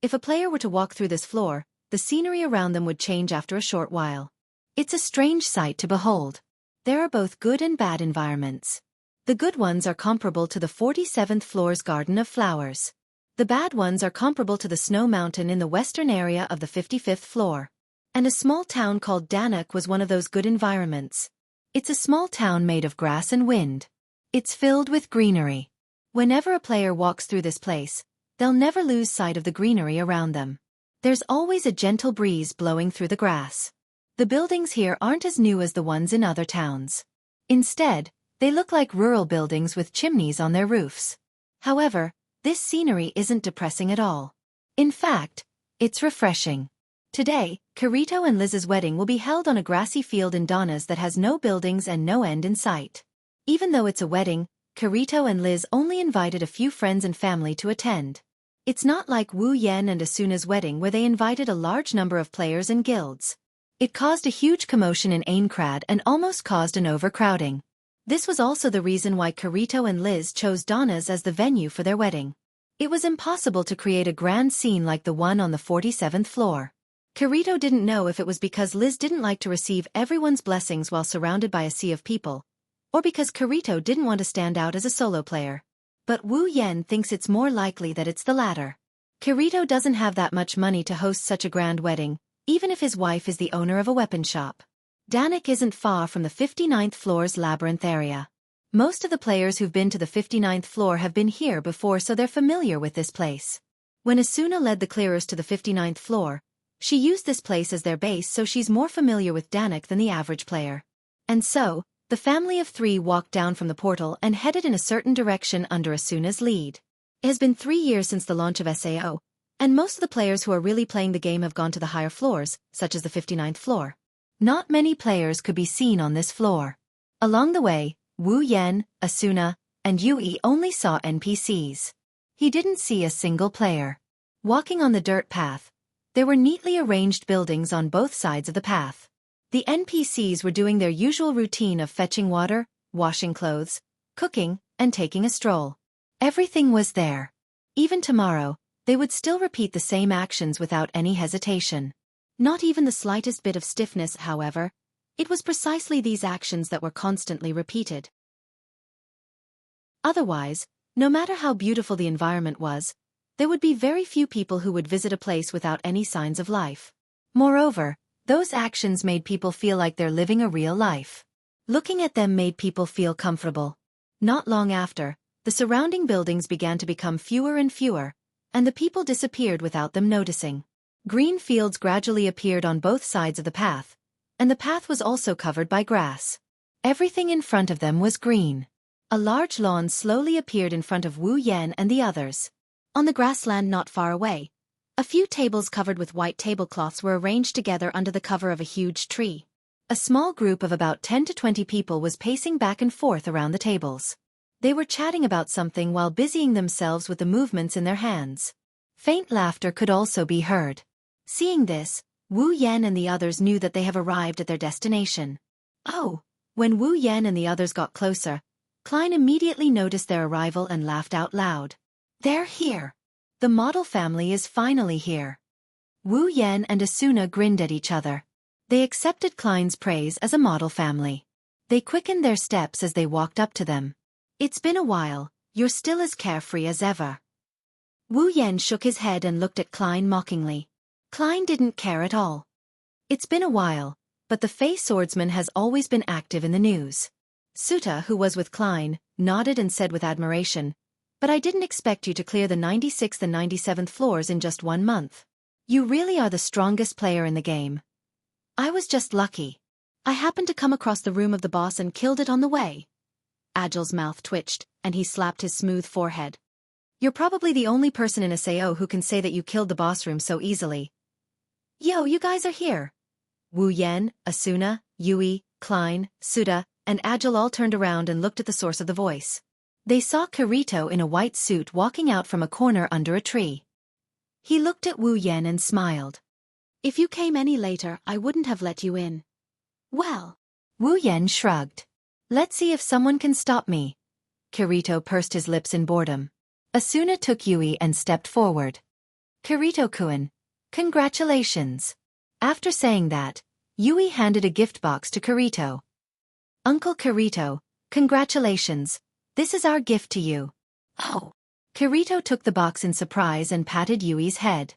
If a player were to walk through this floor, the scenery around them would change after a short while. It's a strange sight to behold. There are both good and bad environments. The good ones are comparable to the 47th floor's Garden of Flowers. The bad ones are comparable to the Snow Mountain in the western area of the 55th floor. And a small town called Danuk was one of those good environments. It's a small town made of grass and wind. It's filled with greenery. Whenever a player walks through this place, they'll never lose sight of the greenery around them. There's always a gentle breeze blowing through the grass. The buildings here aren't as new as the ones in other towns. Instead, they look like rural buildings with chimneys on their roofs. However, this scenery isn't depressing at all. In fact, it's refreshing. Today, Kirito and Liz's wedding will be held on a grassy field in Donna's that has no buildings and no end in sight. Even though it's a wedding, Kirito and Liz only invited a few friends and family to attend. It's not like Wu Yan and Asuna's wedding where they invited a large number of players and guilds. It caused a huge commotion in Aincrad and almost caused an overcrowding. This was also the reason why Kirito and Liz chose Donna's as the venue for their wedding. It was impossible to create a grand scene like the one on the 47th floor. Kirito didn't know if it was because Liz didn't like to receive everyone's blessings while surrounded by a sea of people, or because Kirito didn't want to stand out as a solo player. But Wu Yan thinks it's more likely that it's the latter. Kirito doesn't have that much money to host such a grand wedding, even if his wife is the owner of a weapon shop. Danuk isn't far from the 59th floor's labyrinth area. Most of the players who've been to the 59th floor have been here before, so they're familiar with this place. When Asuna led the clearers to the 59th floor, she used this place as their base, so she's more familiar with Danuk than the average player. And so, the family of three walked down from the portal and headed in a certain direction under Asuna's lead. It has been 3 years since the launch of SAO, and most of the players who are really playing the game have gone to the higher floors, such as the 59th floor. Not many players could be seen on this floor. Along the way, Wu Yan, Asuna, and Yui only saw NPCs. He didn't see a single player. Walking on the dirt path, there were neatly arranged buildings on both sides of the path. The NPCs were doing their usual routine of fetching water, washing clothes, cooking, and taking a stroll. Everything was there. Even tomorrow, they would still repeat the same actions without any hesitation. Not even the slightest bit of stiffness, however. It was precisely these actions that were constantly repeated. Otherwise, no matter how beautiful the environment was, there would be very few people who would visit a place without any signs of life. Moreover, those actions made people feel like they're living a real life. Looking at them made people feel comfortable. Not long after, the surrounding buildings began to become fewer and fewer, and the people disappeared without them noticing. Green fields gradually appeared on both sides of the path, and the path was also covered by grass. Everything in front of them was green. A large lawn slowly appeared in front of Wu Yan and the others. On the grassland not far away, a few tables covered with white tablecloths were arranged together under the cover of a huge tree. A small group of about 10 to 20 people was pacing back and forth around the tables. They were chatting about something while busying themselves with the movements in their hands. Faint laughter could also be heard. Seeing this, Wu Yan and the others knew that they have arrived at their destination. Oh! When Wu Yan and the others got closer, Klein immediately noticed their arrival and laughed out loud. They're here! The model family is finally here. Wu Yan and Asuna grinned at each other. They accepted Klein's praise as a model family. They quickened their steps as they walked up to them. It's been a while, you're still as carefree as ever. Wu Yan shook his head and looked at Klein mockingly. Klein didn't care at all. It's been a while, but the Fey swordsman has always been active in the news. Suta, who was with Klein, nodded and said with admiration, "But I didn't expect you to clear the 96th and 97th floors in just 1 month. You really are the strongest player in the game." "I was just lucky. I happened to come across the room of the boss and killed it on the way." Agile's mouth twitched, and he slapped his smooth forehead. "You're probably the only person in SAO who can say that you killed the boss room so easily." "Yo, you guys are here." Wu Yan, Asuna, Yui, Klein, Suda, and Agile all turned around and looked at the source of the voice. They saw Kirito in a white suit walking out from a corner under a tree. He looked at Wu Yan and smiled. "If you came any later, I wouldn't have let you in." "Well." Wu Yan shrugged. "Let's see if someone can stop me." Kirito pursed his lips in boredom. Asuna took Yui and stepped forward. Kirito-kun, congratulations. After saying that, Yui handed a gift box to Kirito. Uncle Kirito, congratulations. This is our gift to you. Oh. Kirito took the box in surprise and patted Yui's head.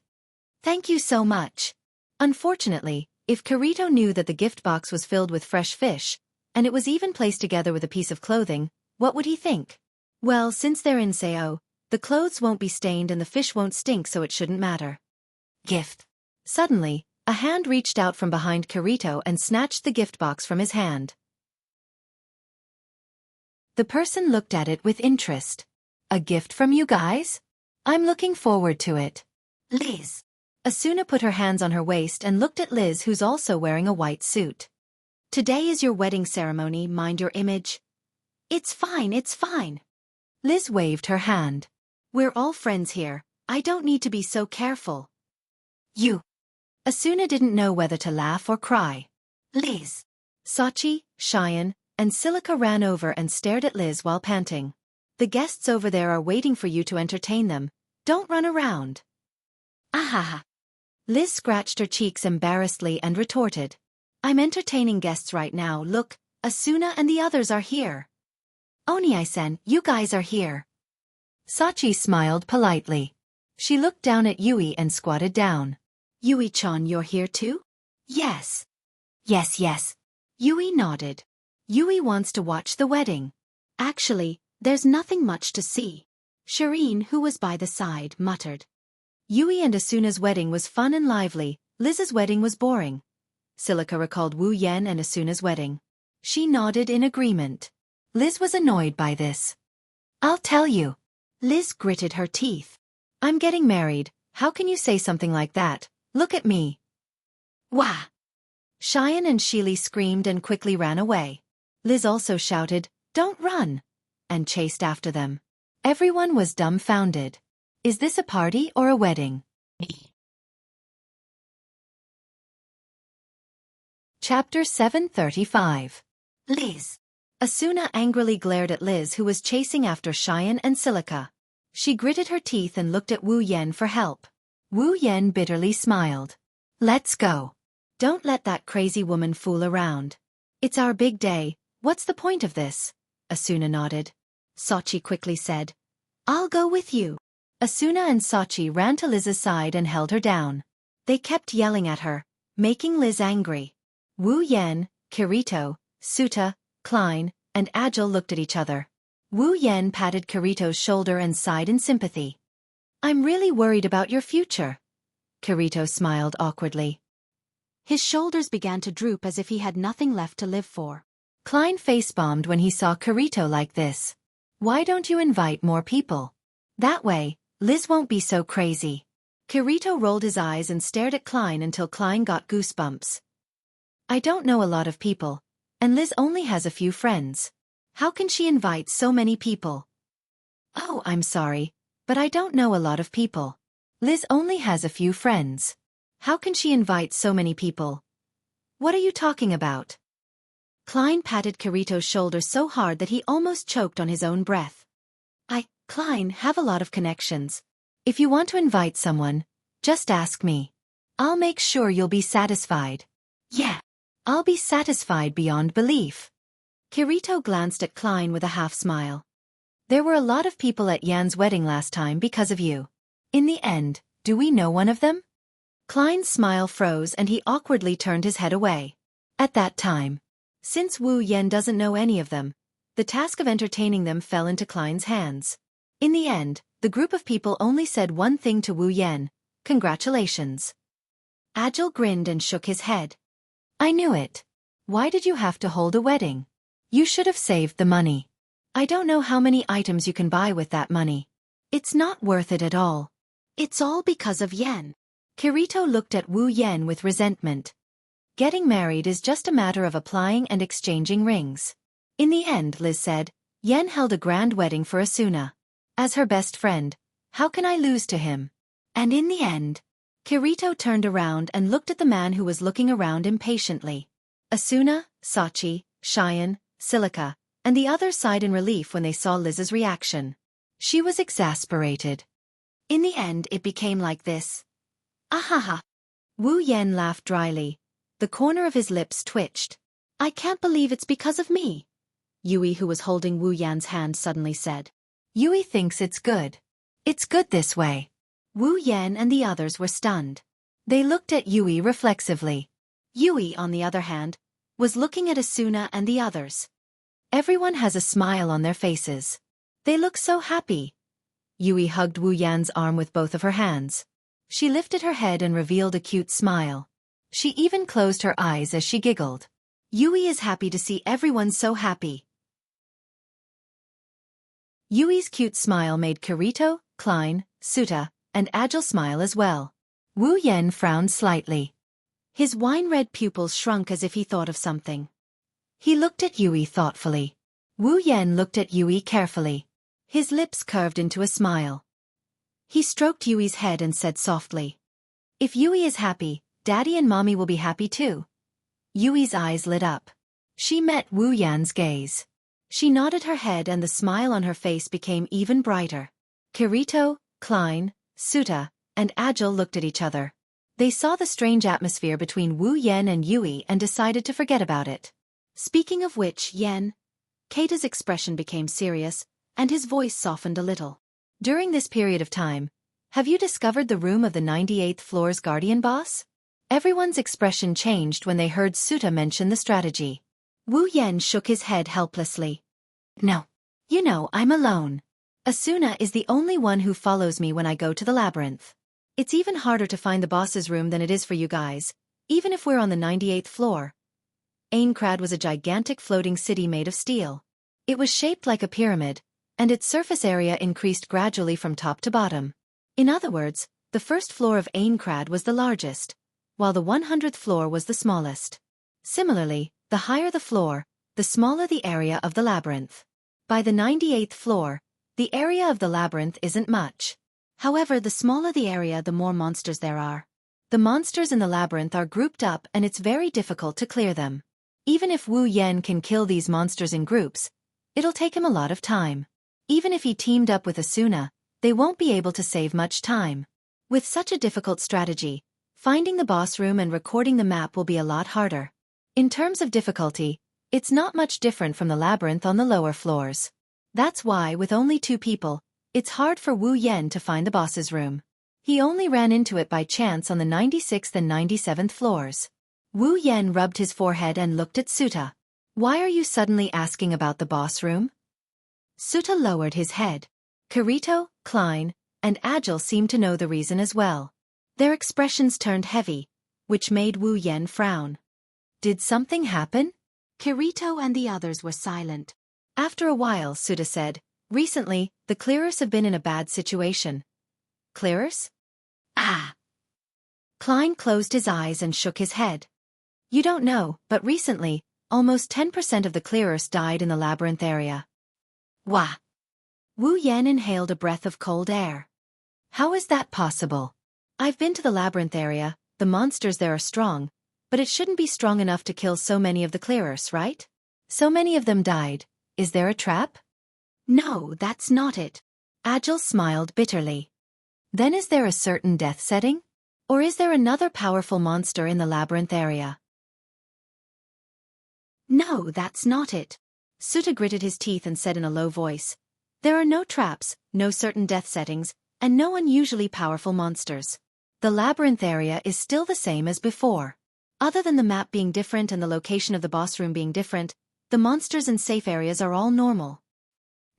Thank you so much. Unfortunately, if Kirito knew that the gift box was filled with fresh fish, and it was even placed together with a piece of clothing, what would he think? Well, since they're in Sao, the clothes won't be stained and the fish won't stink, so it shouldn't matter. Gift. Suddenly, a hand reached out from behind Kirito and snatched the gift box from his hand. The person looked at it with interest. A gift from you guys? I'm looking forward to it. Liz. Asuna put her hands on her waist and looked at Liz, who's also wearing a white suit. Today is your wedding ceremony, mind your image. It's fine, it's fine. Liz waved her hand. We're all friends here, I don't need to be so careful. You. Asuna didn't know whether to laugh or cry. Liz. Sachi, Xian, and Silica ran over and stared at Liz while panting. The guests over there are waiting for you to entertain them. Don't run around. Ahaha. Liz scratched her cheeks embarrassedly and retorted. I'm entertaining guests right now, look, Asuna and the others are here. Oni-san, you guys are here. Sachi smiled politely. She looked down at Yui and squatted down. Yui-chan, you're here too? Yes. Yes. Yui nodded. Yui wants to watch the wedding. Actually, there's nothing much to see. Shireen, who was by the side, muttered. Yui and Asuna's wedding was fun and lively, Liz's wedding was boring. Silica recalled Wu Yen and Asuna's wedding. She nodded in agreement. Liz was annoyed by this. I'll tell you. Liz gritted her teeth. I'm getting married, how can you say something like that? Look at me. Wah! Xian and Shili screamed and quickly ran away. Liz also shouted, Don't run! And chased after them. Everyone was dumbfounded. Is this a party or a wedding? Chapter 735. Liz. Asuna angrily glared at Liz, who was chasing after Xian and Silica. She gritted her teeth and looked at Wu Yen for help. Wu Yen bitterly smiled. Let's go. Don't let that crazy woman fool around. It's our big day, what's the point of this? Asuna nodded. Sachi quickly said. I'll go with you. Asuna and Sachi ran to Liz's side and held her down. They kept yelling at her, making Liz angry. Wu Yen, Kirito, Suta, Klein, and Agile looked at each other. Wu Yen patted Kirito's shoulder and sighed in sympathy. I'm really worried about your future. Kirito smiled awkwardly. His shoulders began to droop as if he had nothing left to live for. Klein face-bombed when he saw Kirito like this. Why don't you invite more people? That way, Liz won't be so crazy. Kirito rolled his eyes and stared at Klein until Klein got goosebumps. I don't know a lot of people, and Liz only has a few friends. How can she invite so many people? Oh, I'm sorry, but I don't know a lot of people. Liz only has a few friends. How can she invite so many people? What are you talking about? Klein patted Kirito's shoulder so hard that he almost choked on his own breath. Klein, have a lot of connections. If you want to invite someone, just ask me. I'll make sure you'll be satisfied. Yeah. I'll be satisfied beyond belief. Kirito glanced at Klein with a half-smile. There were a lot of people at Yan's wedding last time because of you. In the end, do we know one of them? Klein's smile froze and he awkwardly turned his head away. At that time, since Wu Yen doesn't know any of them, the task of entertaining them fell into Klein's hands. In the end, the group of people only said one thing to Wu Yen, congratulations. Agile grinned and shook his head. I knew it. Why did you have to hold a wedding? You should have saved the money. I don't know how many items you can buy with that money. It's not worth it at all. It's all because of Yen. Kirito looked at Wu Yen with resentment. Getting married is just a matter of applying and exchanging rings. In the end, Liz said, Yen held a grand wedding for Asuna. As her best friend, how can I lose to him? And in the end, Kirito turned around and looked at the man who was looking around impatiently. Asuna, Sachi, Xian, Silica, and the others sighed in relief when they saw Liz's reaction. She was exasperated. In the end it became like this. Ahaha. Wu Yan laughed dryly. The corner of his lips twitched. I can't believe it's because of me. Yui, who was holding Wu Yan's hand, suddenly said. Yui thinks it's good. It's good this way. Wu Yan and the others were stunned. They looked at Yui reflexively. Yui, on the other hand, was looking at Asuna and the others. Everyone has a smile on their faces. They look so happy. Yui hugged Wu Yan's arm with both of her hands. She lifted her head and revealed a cute smile. She even closed her eyes as she giggled. Yui is happy to see everyone so happy. Yui's cute smile made Kirito, Klein, Suta, and Agile smile as well. Wu Yan frowned slightly. His wine-red pupils shrunk as if he thought of something. He looked at Yui thoughtfully. Wu Yan looked at Yui carefully. His lips curved into a smile. He stroked Yui's head and said softly, If Yui is happy, Daddy and Mommy will be happy too. Yui's eyes lit up. She met Wu Yan's gaze. She nodded her head and the smile on her face became even brighter. Kirito, Klein, Suta, and Agile looked at each other. They saw the strange atmosphere between Wu Yan and Yui and decided to forget about it. Speaking of which, Yan, Keita's expression became serious, and his voice softened a little. During this period of time, have you discovered the room of the 98th floor's guardian boss? Everyone's expression changed when they heard Suta mention the strategy. Wu Yan shook his head helplessly. No. You know, I'm alone. Asuna is the only one who follows me when I go to the labyrinth. It's even harder to find the boss's room than it is for you guys, even if we're on the 98th floor. Aincrad was a gigantic floating city made of steel. It was shaped like a pyramid, and its surface area increased gradually from top to bottom. In other words, the first floor of Aincrad was the largest, while the 100th floor was the smallest. Similarly, the higher the floor, the smaller the area of the labyrinth. By the 98th floor, the area of the labyrinth isn't much. However, the smaller the area, the more monsters there are. The monsters in the labyrinth are grouped up and it's very difficult to clear them. Even if Wu Yan can kill these monsters in groups, it'll take him a lot of time. Even if he teamed up with Asuna, they won't be able to save much time. With such a difficult strategy, finding the boss room and recording the map will be a lot harder. In terms of difficulty, it's not much different from the labyrinth on the lower floors. That's why, with only 2 people, it's hard for Wu Yan to find the boss's room. He only ran into it by chance on the 96th and 97th floors. Wu Yan rubbed his forehead and looked at Suta. Why are you suddenly asking about the boss room? Suta lowered his head. Kirito, Klein, and Agile seemed to know the reason as well. Their expressions turned heavy, which made Wu Yan frown. Did something happen? Kirito and the others were silent. After a while, Suta said, Recently, the clearers have been in a bad situation. Clearers? Ah! Klein closed his eyes and shook his head. You don't know, but recently, almost 10% of the clearers died in the labyrinth area. Wah! Wu Yan inhaled a breath of cold air. How is that possible? I've been to the labyrinth area, the monsters there are strong, but it shouldn't be strong enough to kill so many of the clearers, right? So many of them died. Is there a trap? No, that's not it. Agile smiled bitterly. Then is there a certain death setting? Or is there another powerful monster in the labyrinth area? No, that's not it. Suta gritted his teeth and said in a low voice, There are no traps, no certain death settings, and no unusually powerful monsters. The labyrinth area is still the same as before. Other than the map being different and the location of the boss room being different, the monsters and safe areas are all normal.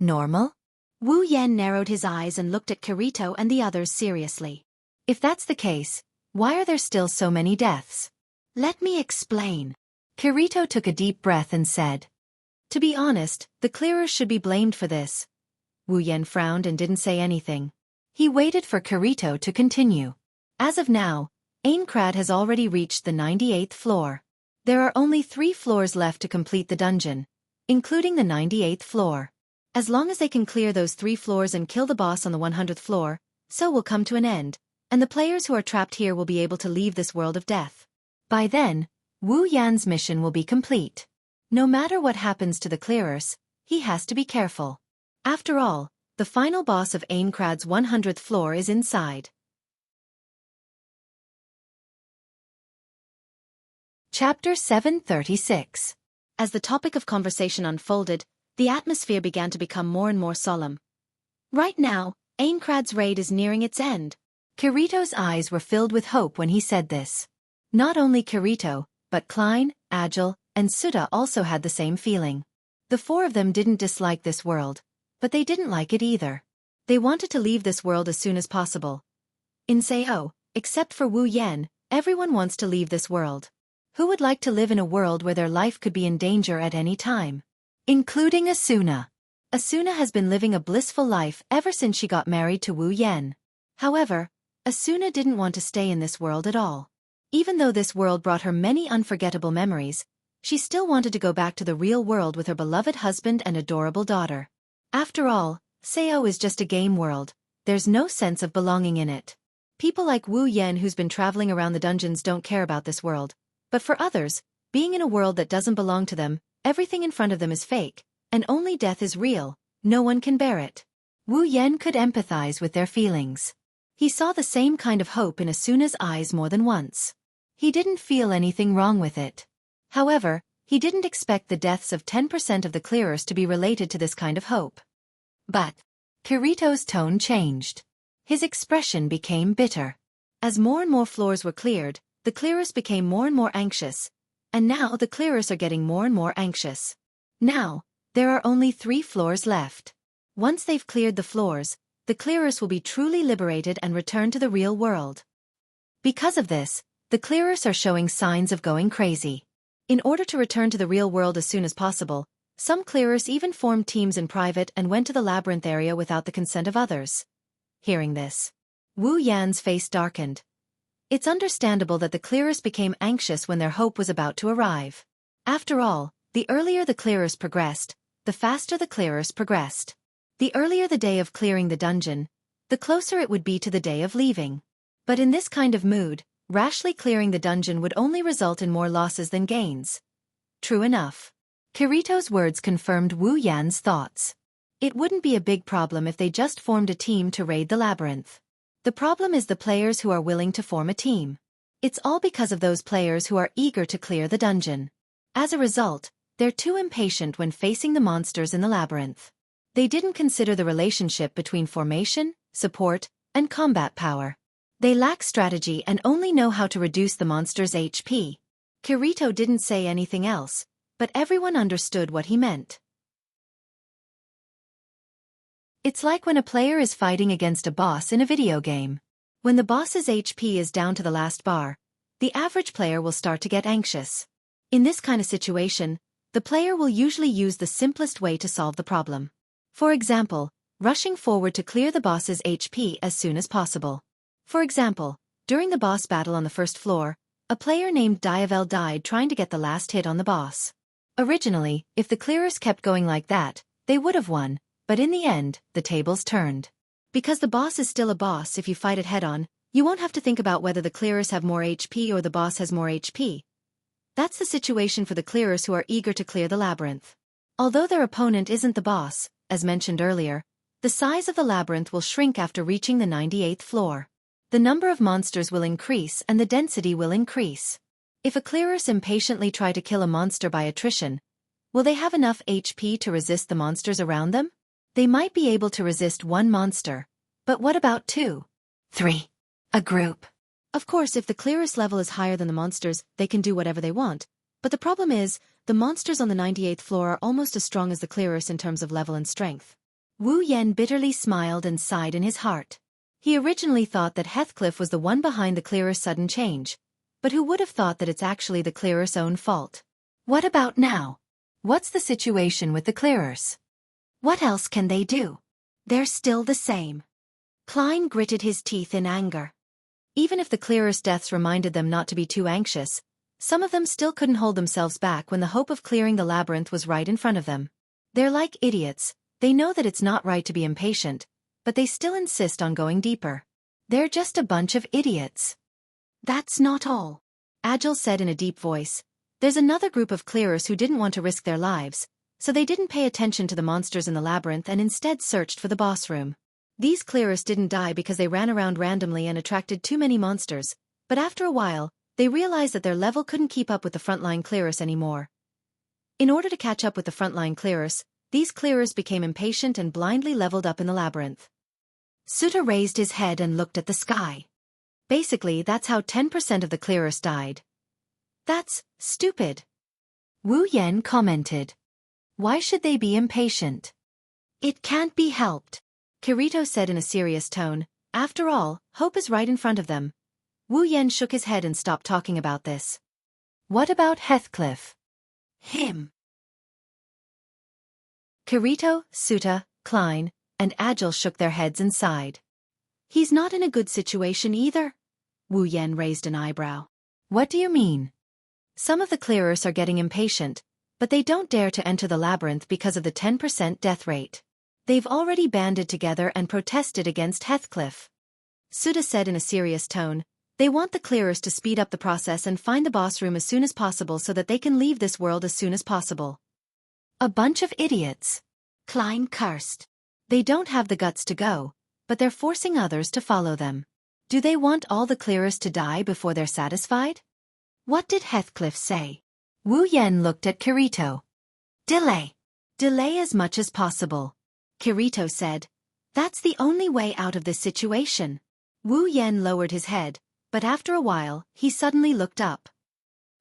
Normal? Wu Yan narrowed his eyes and looked at Kirito and the others seriously. If that's the case, why are there still so many deaths? Let me explain. Kirito took a deep breath and said, To be honest, the clearers should be blamed for this. Wu Yan frowned and didn't say anything. He waited for Kirito to continue. As of now, Aincrad has already reached the 98th floor. There are only 3 floors left to complete the dungeon, including the 98th floor. As long as they can clear those 3 floors and kill the boss on the 100th floor, so will come to an end, and the players who are trapped here will be able to leave this world of death. By then, Wu Yan's mission will be complete. No matter what happens to the clearers, He has to be careful. After all, the final boss of Aincrad's 100th floor is inside. Chapter 736. As the topic of conversation unfolded, the atmosphere began to become more and more solemn. Right now, Aincrad's raid is nearing its end. Kirito's eyes were filled with hope when he said this. Not only Kirito, but Klein, Agile, and Suda also had the same feeling. The four of them didn't dislike this world, but they didn't like it either. They wanted to leave this world as soon as possible. In Sao, except for Wu Yan, everyone wants to leave this world. Who would like to live in a world where their life could be in danger at any time? Including Asuna. Asuna has been living a blissful life ever since she got married to Wu Yan. However, Asuna didn't want to stay in this world at all. Even though this world brought her many unforgettable memories, she still wanted to go back to the real world with her beloved husband and adorable daughter. After all, Sao is just a game world. There's no sense of belonging in it. People like Wu Yan who's been traveling around the dungeons don't care about this world. But for others, being in a world that doesn't belong to them, everything in front of them is fake, and only death is real, no one can bear it. Wu Yan could empathize with their feelings. He saw the same kind of hope in Asuna's eyes more than once. He didn't feel anything wrong with it. However, he didn't expect the deaths of 10% of the clearers to be related to this kind of hope. But Kirito's tone changed. His expression became bitter. As more and more floors were cleared, the clearers became more and more anxious, and now the clearers are getting more and more anxious. Now, there are only 3 floors left. Once they've cleared the floors, the clearers will be truly liberated and return to the real world. Because of this, the clearers are showing signs of going crazy. In order to return to the real world as soon as possible, some clearers even formed teams in private and went to the labyrinth area without the consent of others. Hearing this, Wu Yan's face darkened. It's understandable that the clearers became anxious when their hope was about to arrive. After all, the earlier the clearers progressed, the faster the clearers progressed. The earlier the day of clearing the dungeon, the closer it would be to the day of leaving. But in this kind of mood, rashly clearing the dungeon would only result in more losses than gains. True enough. Kirito's words confirmed Wu Yan's thoughts. It wouldn't be a big problem if they just formed a team to raid the labyrinth. The problem is the players who are willing to form a team. It's all because of those players who are eager to clear the dungeon. As a result, they're too impatient when facing the monsters in the labyrinth. They didn't consider the relationship between formation, support, and combat power. They lack strategy and only know how to reduce the monster's HP. Kirito didn't say anything else, but everyone understood what he meant. It's like when a player is fighting against a boss in a video game. When the boss's HP is down to the last bar, the average player will start to get anxious. In this kind of situation, the player will usually use the simplest way to solve the problem. For example, rushing forward to clear the boss's HP as soon as possible. For example, during the boss battle on the first floor, a player named Diavel died trying to get the last hit on the boss. Originally, if the clearers kept going like that, they would have won. But in the end, the tables turned. Because the boss is still a boss if you fight it head-on, you won't have to think about whether the clearers have more HP or the boss has more HP. That's the situation for the clearers who are eager to clear the labyrinth. Although their opponent isn't the boss, as mentioned earlier, the size of the labyrinth will shrink after reaching the 98th floor. The number of monsters will increase and the density will increase. If a clearers impatiently try to kill a monster by attrition, will they have enough HP to resist the monsters around them? They might be able to resist 1 monster, but what about 2? 3. A group. Of course, if the clearest level is higher than the monsters, they can do whatever they want. But the problem is, the monsters on the 98th floor are almost as strong as the clearers in terms of level and strength. Wu Yan bitterly smiled and sighed in his heart. He originally thought that Heathcliff was the one behind the clearer's sudden change, but who would have thought that it's actually the clearer's own fault? What about now? What's the situation with the clearers? What else can they do? They're still the same. Klein gritted his teeth in anger. Even if the clearers' deaths reminded them not to be too anxious, some of them still couldn't hold themselves back when the hope of clearing the labyrinth was right in front of them. They're like idiots. They know that it's not right to be impatient, but they still insist on going deeper. They're just a bunch of idiots. That's not all. Agile said in a deep voice. There's another group of clearers who didn't want to risk their lives, so they didn't pay attention to the monsters in the labyrinth and instead searched for the boss room. These clearers didn't die because they ran around randomly and attracted too many monsters, but after a while, they realized that their level couldn't keep up with the frontline clearers anymore. In order to catch up with the frontline clearers, these clearers became impatient and blindly leveled up in the labyrinth. Suta raised his head and looked at the sky. Basically, that's how 10% of the clearers died. That's stupid. Wu Yan commented. Why should they be impatient? It can't be helped, Kirito said in a serious tone. After all, hope is right in front of them. Wu Yan shook his head and stopped talking about this. What about Heathcliff? Him. Kirito, Suta, Klein, and Agile shook their heads and sighed. He's not in a good situation either. Wu Yan raised an eyebrow. What do you mean? Some of the clearers are getting impatient, but they don't dare to enter the labyrinth because of the 10% death rate. They've already banded together and protested against Heathcliff. Suta said in a serious tone, they want the clearers to speed up the process and find the boss room as soon as possible so that they can leave this world as soon as possible. A bunch of idiots. Klein cursed. They don't have the guts to go, but they're forcing others to follow them. Do they want all the clearers to die before they're satisfied? What did Heathcliff say? Wu Yan looked at Kirito. Delay. Delay as much as possible. Kirito said. That's the only way out of this situation. Wu Yan lowered his head, but after a while, he suddenly looked up.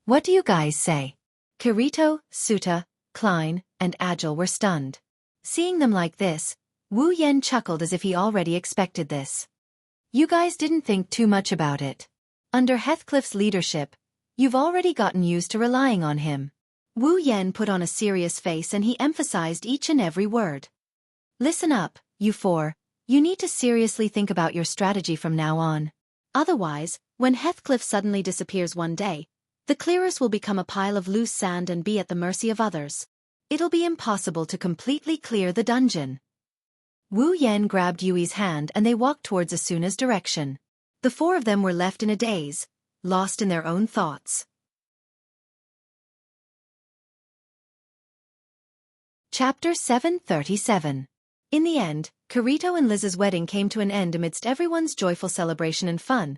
What do you guys say? Kirito, Suta, Klein, and Agile were stunned. Seeing them like this, Wu Yan chuckled as if he already expected this. You guys didn't think too much about it. Under Heathcliff's leadership, you've already gotten used to relying on him. Wu Yan put on a serious face and he emphasized each and every word. Listen up, you four. You need to seriously think about your strategy from now on. Otherwise, when Heathcliff suddenly disappears one day, the clearers will become a pile of loose sand and be at the mercy of others. It'll be impossible to completely clear the dungeon. Wu Yan grabbed Yui's hand and they walked towards Asuna's direction. The four of them were left in a daze, lost in their own thoughts. Chapter 737. In the end, Kirito and Liz's wedding came to an end amidst everyone's joyful celebration and fun.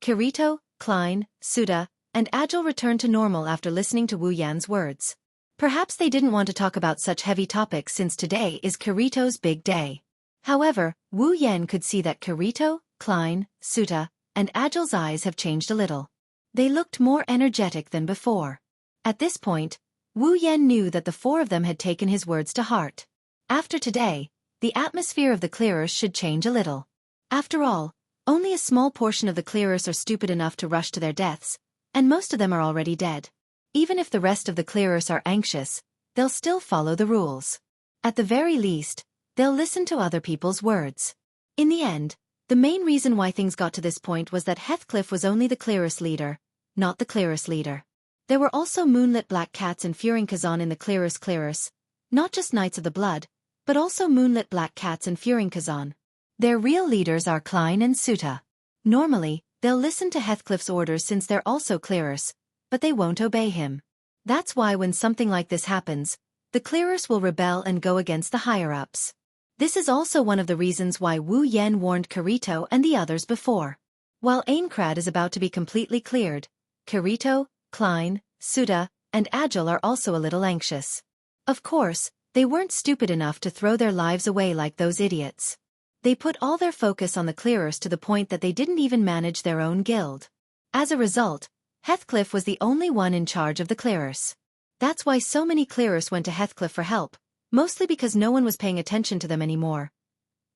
Kirito, Klein, Suta, and Agile returned to normal after listening to Wu Yan's words. Perhaps they didn't want to talk about such heavy topics since today is Kirito's big day. However, Wu Yan could see that Kirito, Klein, Suta, and Agile's eyes have changed a little. They looked more energetic than before. At this point, Wu Yan knew that the four of them had taken his words to heart. After today, the atmosphere of the clearers should change a little. After all, only a small portion of the clearers are stupid enough to rush to their deaths, and most of them are already dead. Even if the rest of the clearers are anxious, they'll still follow the rules. At the very least, they'll listen to other people's words. In the end, the main reason why things got to this point was that Heathcliff was only the clearest leader, not the clearest leader. There were also moonlit black cats and Furingkazan in the clearers, not just Knights of the Blood, but also moonlit black cats and Furingkazan. Their real leaders are Klein and Suta. Normally, they'll listen to Heathcliff's orders since they're also clearers, but they won't obey him. That's why when something like this happens, the clearers will rebel and go against the higher-ups. This is also one of the reasons why Wu Yan warned Kirito and the others before. While Aincrad is about to be completely cleared, Kirito, Klein, Suta, and Agile are also a little anxious. Of course, they weren't stupid enough to throw their lives away like those idiots. They put all their focus on the clearers to the point that they didn't even manage their own guild. As a result, Heathcliff was the only one in charge of the clearers. That's why so many clearers went to Heathcliff for help, mostly because no one was paying attention to them anymore.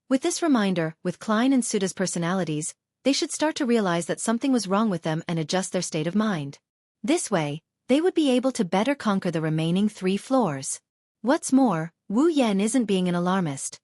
With this reminder, with Klein and Suta's personalities, they should start to realize that something was wrong with them and adjust their state of mind. This way, they would be able to better conquer the remaining 3 floors. What's more, Wu Yan isn't being an alarmist.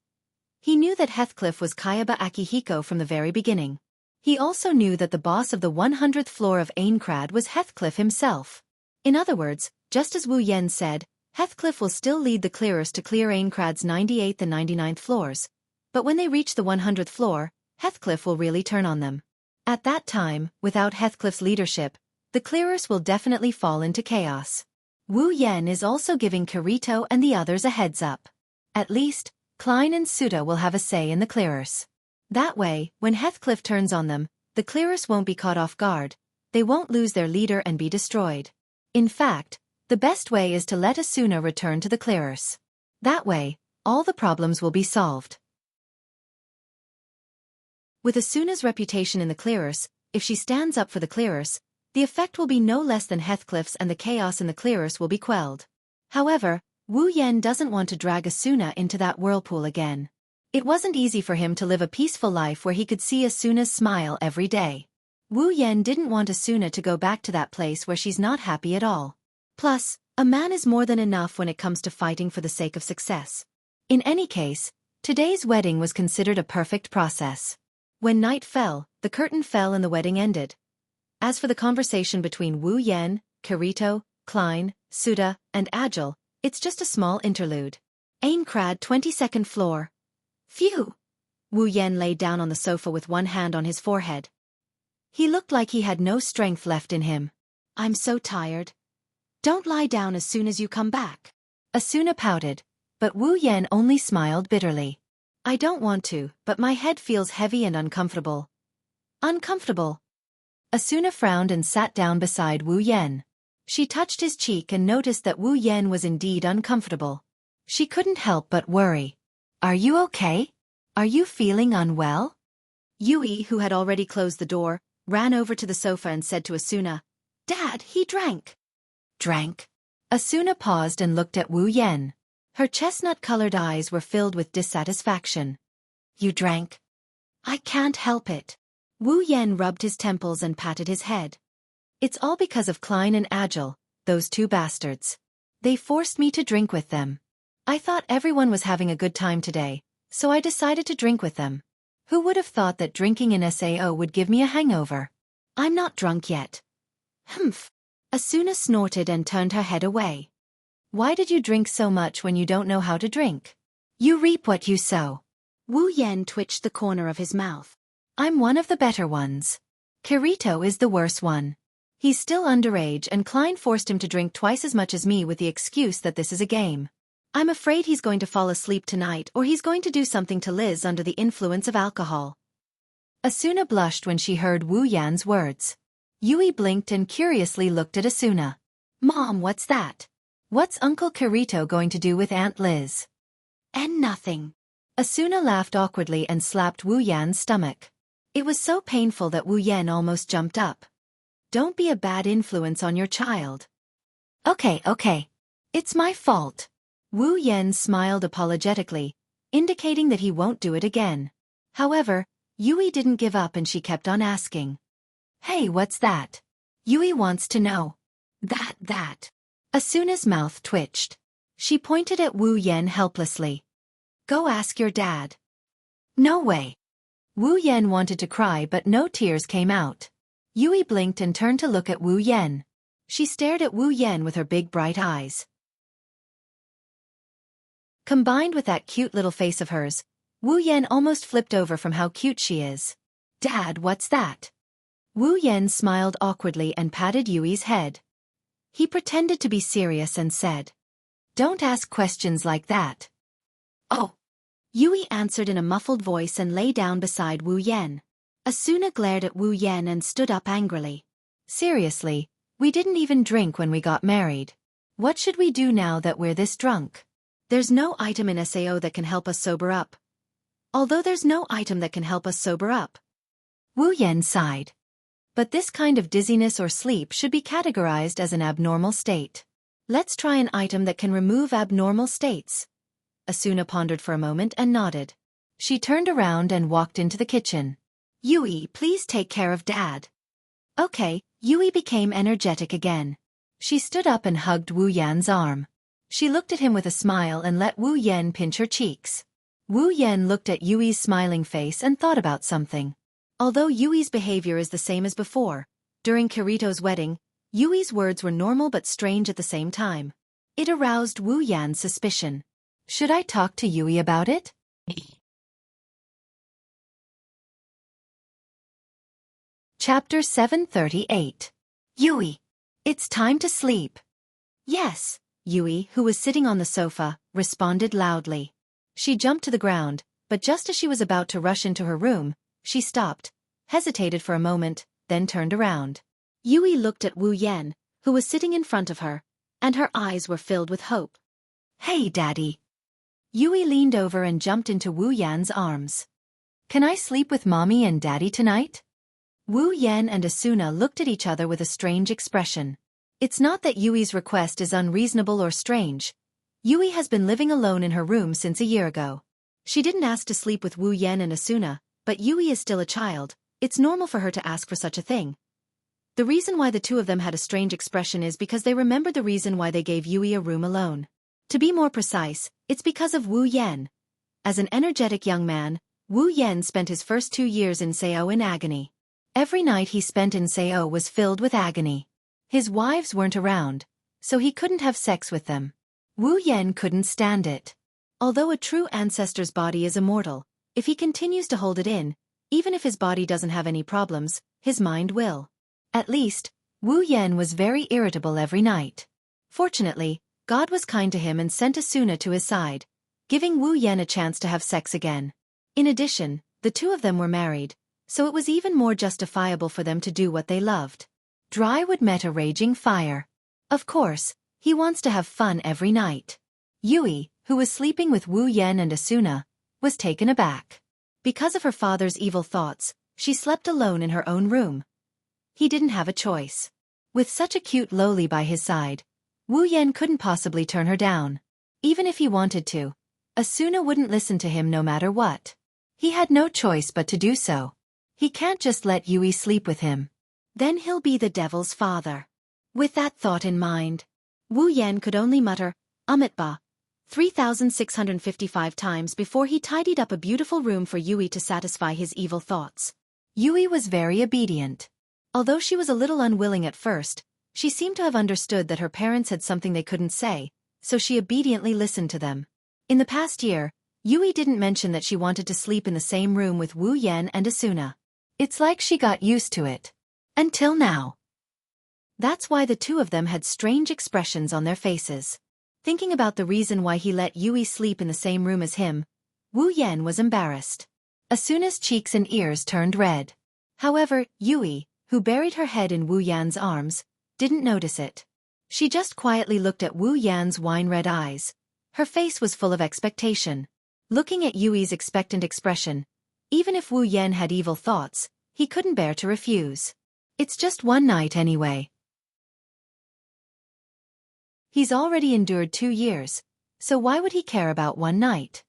He knew that Heathcliff was Kayaba Akihiko from the very beginning. He also knew that the boss of the 100th floor of Aincrad was Heathcliff himself. In other words, just as Wu Yan said, Heathcliff will still lead the clearers to clear Aincrad's 98th and 99th floors, but when they reach the 100th floor, Heathcliff will really turn on them. At that time, without Heathcliff's leadership, the clearers will definitely fall into chaos. Wu Yan is also giving Kirito and the others a heads up. At least, Klein and Suda will have a say in the clearers. That way, when Heathcliff turns on them, the clearers won't be caught off guard, they won't lose their leader and be destroyed. In fact, the best way is to let Asuna return to the clearers. That way, all the problems will be solved. With Asuna's reputation in the clearers, if she stands up for the clearers, the effect will be no less than Heathcliff's and the chaos in the clearers will be quelled. However, Wu Yan doesn't want to drag Asuna into that whirlpool again. It wasn't easy for him to live a peaceful life where he could see Asuna's smile every day. Wu Yan didn't want Asuna to go back to that place where she's not happy at all. Plus, a man is more than enough when it comes to fighting for the sake of success. In any case, today's wedding was considered a perfect process. When night fell, the curtain fell and the wedding ended. As for the conversation between Wu Yan, Kirito, Klein, Suda, and Agile, it's just a small interlude. Aincrad 22nd floor. Phew! Wu Yan lay down on the sofa with one hand on his forehead. He looked like he had no strength left in him. I'm so tired. Don't lie down as soon as you come back. Asuna pouted, but Wu Yan only smiled bitterly. I don't want to, but my head feels heavy and uncomfortable. Uncomfortable? Asuna frowned and sat down beside Wu Yan. She touched his cheek and noticed that Wu Yan was indeed uncomfortable. She couldn't help but worry. Are you okay? Are you feeling unwell? Yui, who had already closed the door, ran over to the sofa and said to Asuna, Dad, he drank. Drank? Asuna paused and looked at Wu Yan. Her chestnut-colored eyes were filled with dissatisfaction. You drank? I can't help it. Wu Yan rubbed his temples and patted his head. It's all because of Klein and Agile, those two bastards. They forced me to drink with them. I thought everyone was having a good time today, so I decided to drink with them. Who would have thought that drinking in SAO would give me a hangover? I'm not drunk yet. Humph. Asuna snorted and turned her head away. Why did you drink so much when you don't know how to drink? You reap what you sow. Wu Yan twitched the corner of his mouth. I'm one of the better ones. Kirito is the worse one. He's still underage and Klein forced him to drink twice as much as me with the excuse that this is a game. I'm afraid he's going to fall asleep tonight or he's going to do something to Liz under the influence of alcohol. Asuna blushed when she heard Wu Yan's words. Yui blinked and curiously looked at Asuna. Mom, what's that? What's Uncle Kirito going to do with Aunt Liz? And nothing. Asuna laughed awkwardly and slapped Wu Yan's stomach. It was so painful that Wu Yan almost jumped up. Don't be a bad influence on your child. Okay. It's my fault. Wu Yan smiled apologetically, indicating that he won't do it again. However, Yui didn't give up and she kept on asking. Hey, what's that? Yui wants to know. That. Asuna's mouth twitched. She pointed at Wu Yan helplessly. Go ask your dad. No way. Wu Yan wanted to cry but no tears came out. Yui blinked and turned to look at Wu Yan. She stared at Wu Yan with her big bright eyes. Combined with that cute little face of hers, Wu Yan almost flipped over from how cute she is. Dad, what's that? Wu Yan smiled awkwardly and patted Yui's head. He pretended to be serious and said, Don't ask questions like that. Oh. Yui answered in a muffled voice and lay down beside Wu Yan. Asuna glared at Wu Yan and stood up angrily. Seriously, we didn't even drink when we got married. What should we do now that we're this drunk? There's no item in SAO that can help us sober up. Although there's no item that can help us sober up. Wu Yan sighed. But this kind of dizziness or sleep should be categorized as an abnormal state. Let's try an item that can remove abnormal states. Asuna pondered for a moment and nodded. She turned around and walked into the kitchen. Yui, please take care of Dad. Okay, Yui became energetic again. She stood up and hugged Wu Yan's arm. She looked at him with a smile and let Wu Yan pinch her cheeks. Wu Yan looked at Yui's smiling face and thought about something. Although Yui's behavior is the same as before, during Kirito's wedding, Yui's words were normal but strange at the same time. It aroused Wu Yan's suspicion. Should I talk to Yui about it? Chapter 738. Yui. It's time to sleep. Yes, Yui, who was sitting on the sofa, responded loudly. She jumped to the ground, but just as she was about to rush into her room, she stopped, hesitated for a moment, then turned around. Yui looked at Wu Yan, who was sitting in front of her, and her eyes were filled with hope. Hey, Daddy. Yui leaned over and jumped into Wu Yan's arms. Can I sleep with Mommy and Daddy tonight? Wu Yan and Asuna looked at each other with a strange expression. It's not that Yui's request is unreasonable or strange. Yui has been living alone in her room since a year ago. She didn't ask to sleep with Wu Yan and Asuna, but Yui is still a child. It's normal for her to ask for such a thing. The reason why the two of them had a strange expression is because they remembered the reason why they gave Yui a room alone. To be more precise, it's because of Wu Yan. As an energetic young man, Wu Yan spent his first 2 years in Sao in agony. Every night he spent in Sao was filled with agony. His wives weren't around, so he couldn't have sex with them. Wu Yan couldn't stand it. Although a true ancestor's body is immortal, if he continues to hold it in, even if his body doesn't have any problems, his mind will. At least, Wu Yan was very irritable every night. Fortunately, God was kind to him and sent Asuna to his side, giving Wu Yan a chance to have sex again. In addition, the two of them were married, so it was even more justifiable for them to do what they loved. Drywood met a raging fire. Of course, he wants to have fun every night. Yui, who was sleeping with Wu Yan and Asuna, was taken aback. Because of her father's evil thoughts, she slept alone in her own room. He didn't have a choice. With such a cute loli by his side, Wu Yan couldn't possibly turn her down. Even if he wanted to, Asuna wouldn't listen to him no matter what. He had no choice but to do so. He can't just let Yui sleep with him. Then he'll be the devil's father. With that thought in mind, Wu Yan could only mutter, Amitba, 3,655 times before he tidied up a beautiful room for Yui to satisfy his evil thoughts. Yui was very obedient. Although she was a little unwilling at first, she seemed to have understood that her parents had something they couldn't say, so she obediently listened to them. In the past year, Yui didn't mention that she wanted to sleep in the same room with Wu Yan and Asuna. It's like she got used to it. Until now. That's why the two of them had strange expressions on their faces. Thinking about the reason why he let Yui sleep in the same room as him, Wu Yan was embarrassed. Asuna's cheeks and ears turned red. However, Yui, who buried her head in Wu Yan's arms, didn't notice it. She just quietly looked at Wu Yan's wine-red eyes. Her face was full of expectation. Looking at Yui's expectant expression, even if Wu Yan had evil thoughts, he couldn't bear to refuse. It's just one night anyway. He's already endured 2 years, so why would he care about one night?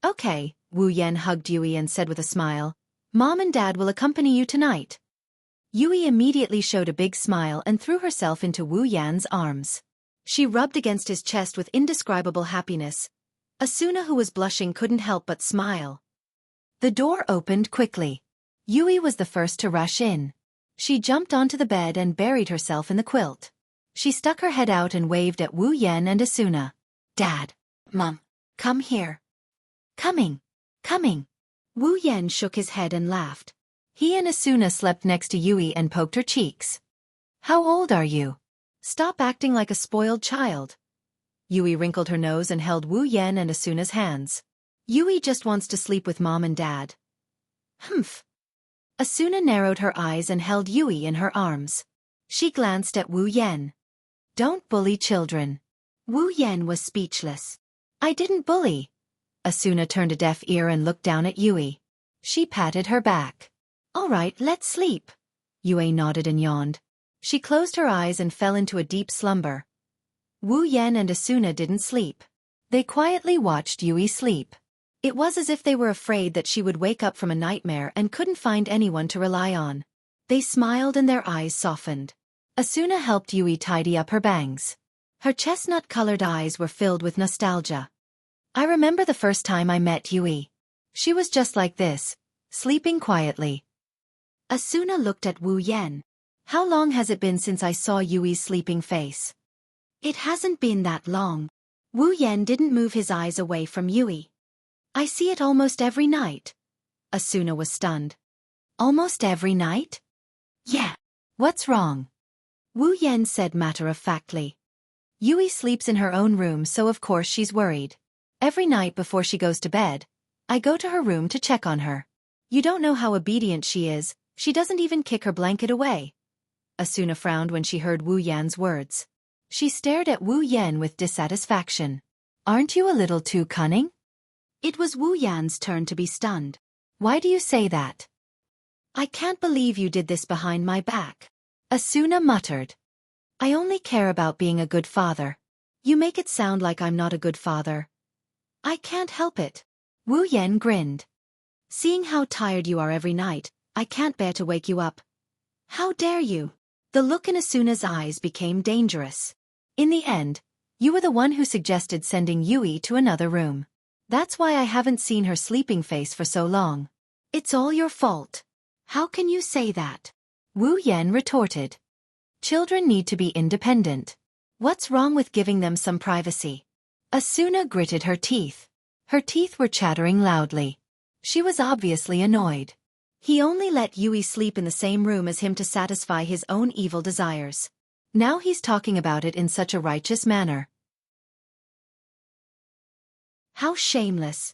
Okay, Wu Yan hugged Yui and said with a smile, Mom and Dad will accompany you tonight. Yui immediately showed a big smile and threw herself into Wu Yan's arms. She rubbed against his chest with indescribable happiness. Asuna, who was blushing, couldn't help but smile. The door opened quickly. Yui was the first to rush in. She jumped onto the bed and buried herself in the quilt. She stuck her head out and waved at Wu Yan and Asuna. Dad, Mom, come here. Coming. Wu Yan shook his head and laughed. He and Asuna slept next to Yui and poked her cheeks. How old are you? Stop acting like a spoiled child. Yui wrinkled her nose and held Wu Yan and Asuna's hands. Yui just wants to sleep with Mom and Dad. Humph. Asuna narrowed her eyes and held Yui in her arms. She glanced at Wu Yan. Don't bully children. Wu Yan was speechless. I didn't bully. Asuna turned a deaf ear and looked down at Yui. She patted her back. All right, let's sleep. Yui nodded and yawned. She closed her eyes and fell into a deep slumber. Wu Yan and Asuna didn't sleep. They quietly watched Yui sleep. It was as if they were afraid that she would wake up from a nightmare and couldn't find anyone to rely on. They smiled and their eyes softened. Asuna helped Yui tidy up her bangs. Her chestnut-colored eyes were filled with nostalgia. I remember the first time I met Yui. She was just like this, sleeping quietly. Asuna looked at Wu Yan. How long has it been since I saw Yui's sleeping face? It hasn't been that long. Wu Yan didn't move his eyes away from Yui. I see it almost every night. Asuna was stunned. Almost every night? Yeah. What's wrong? Wu Yan said matter-of-factly. Yui sleeps in her own room, so of course she's worried. Every night before she goes to bed, I go to her room to check on her. You don't know how obedient she is, she doesn't even kick her blanket away. Asuna frowned when she heard Wu Yan's words. She stared at Wu Yan with dissatisfaction. Aren't you a little too cunning? It was Wu Yan's turn to be stunned. Why do you say that? I can't believe you did this behind my back. Asuna muttered. I only care about being a good father. You make it sound like I'm not a good father. I can't help it. Wu Yan grinned. Seeing how tired you are every night, I can't bear to wake you up. How dare you? The look in Asuna's eyes became dangerous. In the end, you were the one who suggested sending Yui to another room. That's why I haven't seen her sleeping face for so long. It's all your fault. How can you say that? Wu Yan retorted. Children need to be independent. What's wrong with giving them some privacy? Asuna gritted her teeth. Her teeth were chattering loudly. She was obviously annoyed. He only let Yui sleep in the same room as him to satisfy his own evil desires. Now he's talking about it in such a righteous manner. How shameless.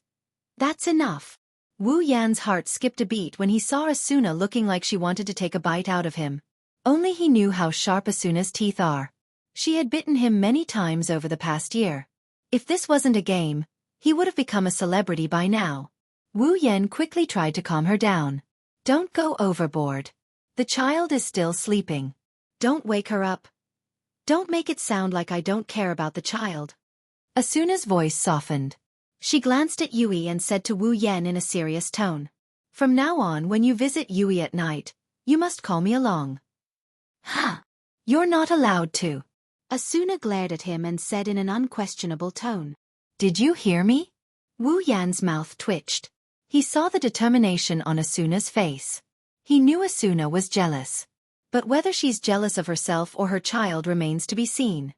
That's enough. Wu Yan's heart skipped a beat when he saw Asuna looking like she wanted to take a bite out of him. Only he knew how sharp Asuna's teeth are. She had bitten him many times over the past year. If this wasn't a game, he would have become a celebrity by now. Wu Yan quickly tried to calm her down. Don't go overboard. The child is still sleeping. Don't wake her up. Don't make it sound like I don't care about the child. Asuna's voice softened. She glanced at Yui and said to Wu Yan in a serious tone. From now on, when you visit Yui at night, you must call me along. Huh. You're not allowed to. Asuna glared at him and said in an unquestionable tone. Did you hear me? Wu Yan's mouth twitched. He saw the determination on Asuna's face. He knew Asuna was jealous. But whether she's jealous of herself or her child remains to be seen.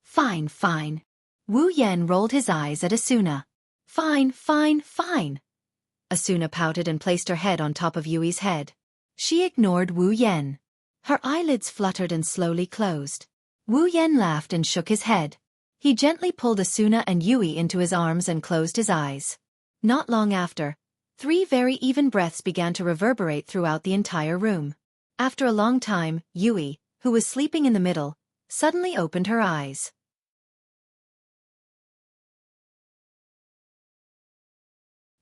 Fine, fine. Wu Yan rolled his eyes at Asuna. Fine, fine, fine. Asuna pouted and placed her head on top of Yui's head. She ignored Wu Yan. Her eyelids fluttered and slowly closed. Wu Yan laughed and shook his head. He gently pulled Asuna and Yui into his arms and closed his eyes. Not long after, 3 very even breaths began to reverberate throughout the entire room. After a long time, Yui, who was sleeping in the middle, suddenly opened her eyes.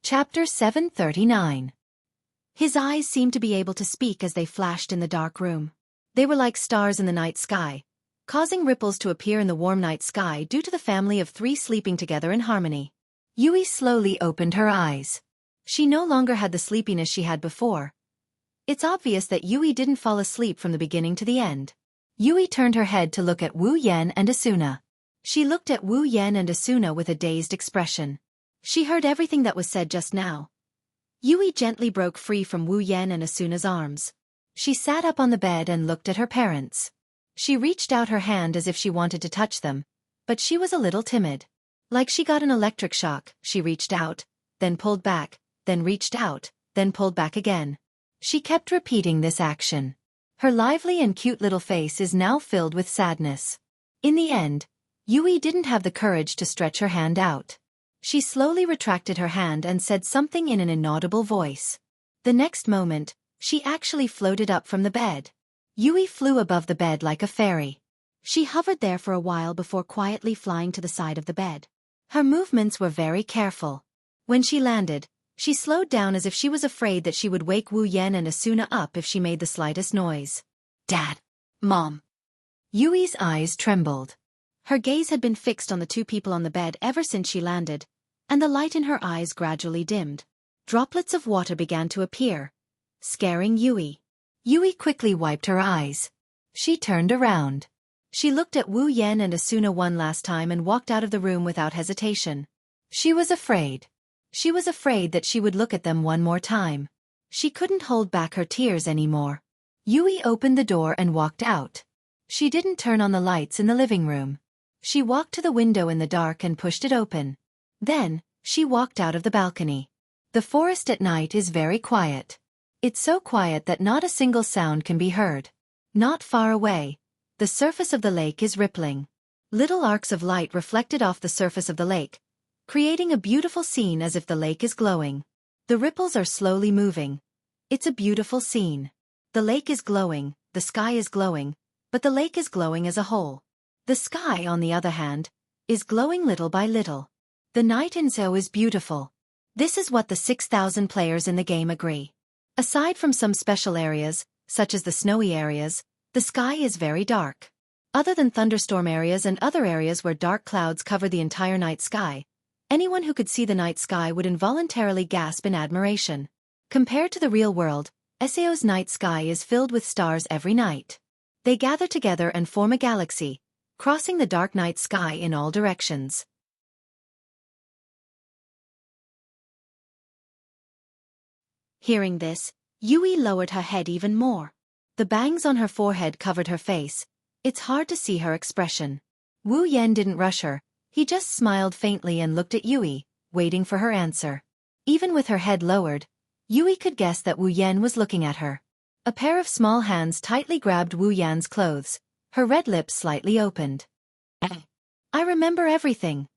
Chapter 739. His eyes seemed to be able to speak as they flashed in the dark room. They were like stars in the night sky, causing ripples to appear in the warm night sky due to the family of 3 sleeping together in harmony. Yui slowly opened her eyes. She no longer had the sleepiness she had before. It's obvious that Yui didn't fall asleep from the beginning to the end. Yui turned her head to look at Wu Yan and Asuna. She looked at Wu Yan and Asuna with a dazed expression. She heard everything that was said just now. Yui gently broke free from Wu Yan and Asuna's arms. She sat up on the bed and looked at her parents. She reached out her hand as if she wanted to touch them, but she was a little timid. Like she got an electric shock, she reached out, then pulled back, then reached out, then pulled back again. She kept repeating this action. Her lively and cute little face is now filled with sadness. In the end, Yui didn't have the courage to stretch her hand out. She slowly retracted her hand and said something in an inaudible voice. The next moment, she actually floated up from the bed. Yui flew above the bed like a fairy. She hovered there for a while before quietly flying to the side of the bed. Her movements were very careful. When she landed, she slowed down as if she was afraid that she would wake Wu Yan and Asuna up if she made the slightest noise. Dad. Mom. Yui's eyes trembled. Her gaze had been fixed on the 2 people on the bed ever since she landed, and the light in her eyes gradually dimmed. Droplets of water began to appear, scaring Yui. Yui quickly wiped her eyes. She turned around. She looked at Wu Yan and Asuna one last time and walked out of the room without hesitation. She was afraid. She was afraid that she would look at them one more time. She couldn't hold back her tears anymore. Yui opened the door and walked out. She didn't turn on the lights in the living room. She walked to the window in the dark and pushed it open. Then, she walked out of the balcony. The forest at night is very quiet. It's so quiet that not a single sound can be heard. Not far away, the surface of the lake is rippling. Little arcs of light reflected off the surface of the lake, creating a beautiful scene as if the lake is glowing. The ripples are slowly moving. It's a beautiful scene. The lake is glowing, the sky is glowing, but the lake is glowing as a whole. The sky, on the other hand, is glowing little by little. The night in Zhou is beautiful. This is what the 6,000 players in the game agree. Aside from some special areas, such as the snowy areas, the sky is very dark. Other than thunderstorm areas and other areas where dark clouds cover the entire night sky, anyone who could see the night sky would involuntarily gasp in admiration. Compared to the real world, Sao's night sky is filled with stars every night. They gather together and form a galaxy, crossing the dark night sky in all directions. Hearing this, Yui lowered her head even more. The bangs on her forehead covered her face. It's hard to see her expression. Wu Yan didn't rush her, he just smiled faintly and looked at Yui, waiting for her answer. Even with her head lowered, Yui could guess that Wu Yan was looking at her. A pair of small hands tightly grabbed Wu Yan's clothes, her red lips slightly opened. I remember everything.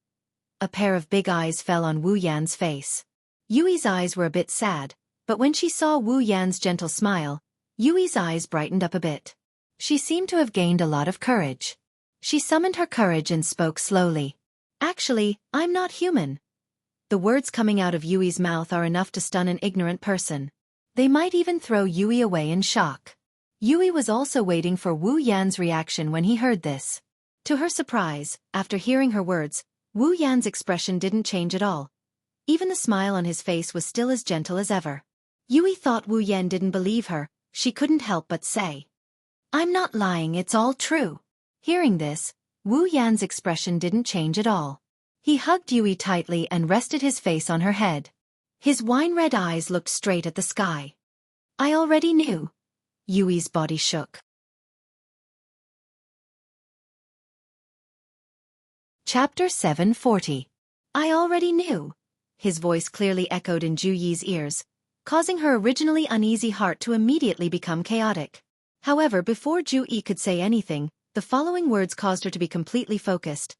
A pair of big eyes fell on Wu Yan's face. Yui's eyes were a bit sad, but when she saw Wu Yan's gentle smile, Yui's eyes brightened up a bit. She seemed to have gained a lot of courage. She summoned her courage and spoke slowly. Actually, I'm not human. The words coming out of Yui's mouth are enough to stun an ignorant person. They might even throw Yui away in shock. Yui was also waiting for Wu Yan's reaction when he heard this. To her surprise, after hearing her words, Wu Yan's expression didn't change at all. Even the smile on his face was still as gentle as ever. Yui thought Wu Yan didn't believe her. She couldn't help but say, I'm not lying, it's all true. Hearing this, Wu Yan's expression didn't change at all. He hugged Yui tightly and rested his face on her head. His wine-red eyes looked straight at the sky. I already knew. Yui's body shook. Chapter 740. I already knew. His voice clearly echoed in Ju Yi's ears, causing her originally uneasy heart to immediately become chaotic. However, before Ju Yi could say anything, the following words caused her to be completely focused.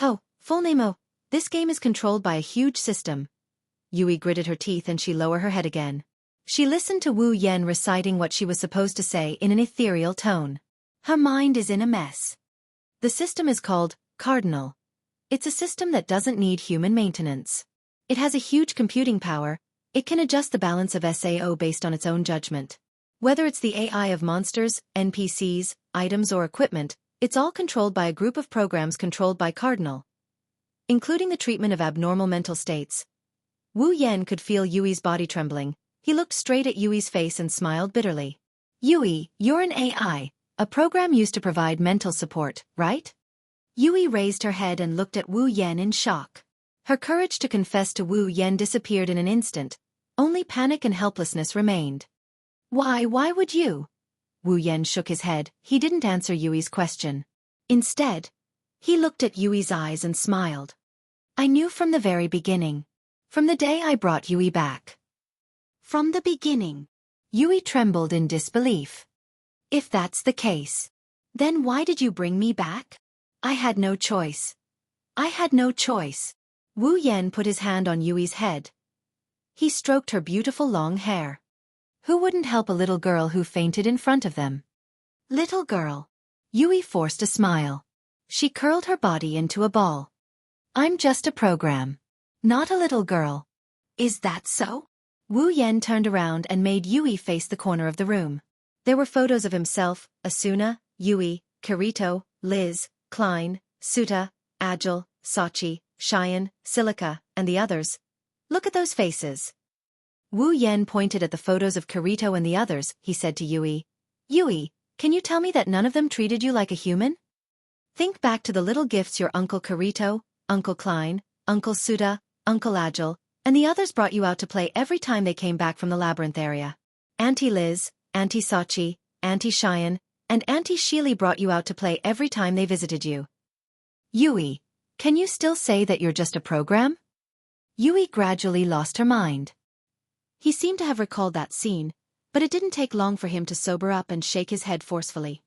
Oh, full name oh, this game is controlled by a huge system. Yui gritted her teeth and she lowered her head again. She listened to Wu Yan reciting what she was supposed to say in an ethereal tone. Her mind is in a mess. The system is called Cardinal. It's a system that doesn't need human maintenance. It has a huge computing power. It can adjust the balance of SAO based on its own judgment. Whether it's the AI of monsters, NPCs, items or equipment, it's all controlled by a group of programs controlled by Cardinal, including the treatment of abnormal mental states. Wu Yan could feel Yui's body trembling. He looked straight at Yui's face and smiled bitterly. Yui, you're an AI, a program used to provide mental support, right? Yui raised her head and looked at Wu Yan in shock. Her courage to confess to Wu Yan disappeared in an instant. Only panic and helplessness remained. Why would you? Wu Yan shook his head. He didn't answer Yui's question. Instead, he looked at Yui's eyes and smiled. I knew from the very beginning. From the day I brought Yui back. From the beginning. Yui trembled in disbelief. If that's the case, then why did you bring me back? I had no choice. I had no choice. Wu Yan put his hand on Yui's head. He stroked her beautiful long hair. Who wouldn't help a little girl who fainted in front of them? Little girl. Yui forced a smile. She curled her body into a ball. I'm just a program. Not a little girl. Is that so? Wu Yan turned around and made Yui face the corner of the room. There were photos of himself, Asuna, Yui, Kirito, Liz, Klein, Suta, Agile, Sachi, Xian, Silica, and the others. Look at those faces. Wu Yan pointed at the photos of Kirito and the others. He said to Yui, Yui, can you tell me that none of them treated you like a human? Think back to the little gifts your Uncle Kirito, Uncle Klein, Uncle Suda, Uncle Agile, and the others brought you out to play every time they came back from the labyrinth area. Auntie Liz, Auntie Sachi, Auntie Xian, and Auntie Sheely brought you out to play every time they visited you. Yui, can you still say that you're just a program? Yui gradually lost her mind. He seemed to have recalled that scene, but it didn't take long for him to sober up and shake his head forcefully.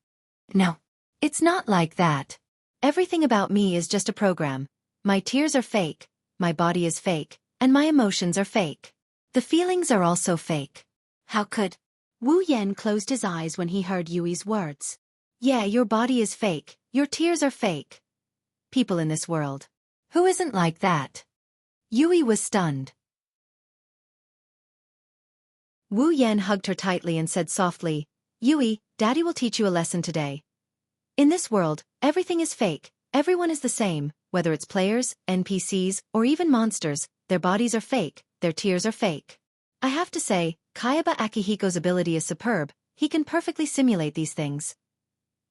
No, it's not like that. Everything about me is just a program. My tears are fake, my body is fake, and my emotions are fake. The feelings are also fake. How could? Wu Yan closed his eyes when he heard Yui's words. Yeah, your body is fake, your tears are fake. People in this world. Who isn't like that? Yui was stunned. Wu Yan hugged her tightly and said softly, Yui, Daddy will teach you a lesson today. In this world, everything is fake, everyone is the same, whether it's players, NPCs, or even monsters, their bodies are fake, their tears are fake. I have to say, Kayaba Akihiko's ability is superb, he can perfectly simulate these things.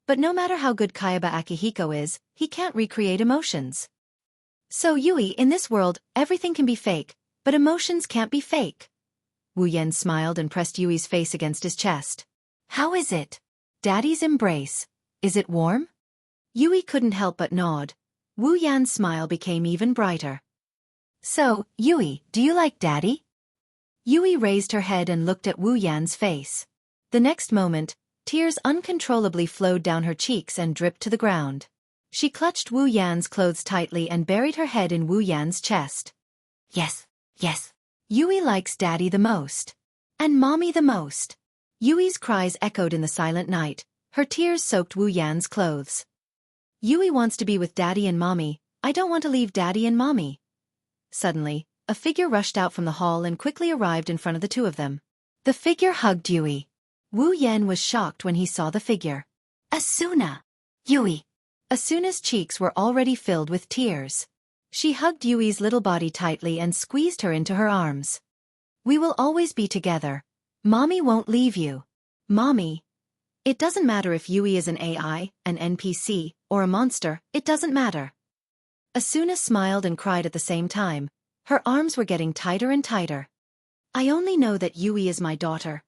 But no matter how good Kayaba Akihiko is, he can't recreate emotions. So Yui, in this world, everything can be fake, but emotions can't be fake. Wu Yan smiled and pressed Yui's face against his chest. How is it? Daddy's embrace. Is it warm? Yui couldn't help but nod. Wu Yan's smile became even brighter. So, Yui, do you like Daddy? Yui raised her head and looked at Wu Yan's face. The next moment, tears uncontrollably flowed down her cheeks and dripped to the ground. She clutched Wu Yan's clothes tightly and buried her head in Wu Yan's chest. Yes, yes. Yui likes Daddy the most. And Mommy the most. Yui's cries echoed in the silent night. Her tears soaked Wu Yan's clothes. Yui wants to be with Daddy and Mommy. I don't want to leave Daddy and Mommy. Suddenly, a figure rushed out from the hall and quickly arrived in front of the two of them. The figure hugged Yui. Wu Yan was shocked when he saw the figure. Asuna! Yui! Asuna's cheeks were already filled with tears. She hugged Yui's little body tightly and squeezed her into her arms. We will always be together. Mommy won't leave you. Mommy. It doesn't matter if Yui is an AI, an NPC, or a monster, it doesn't matter. Asuna smiled and cried at the same time. Her arms were getting tighter and tighter. I only know that Yui is my daughter.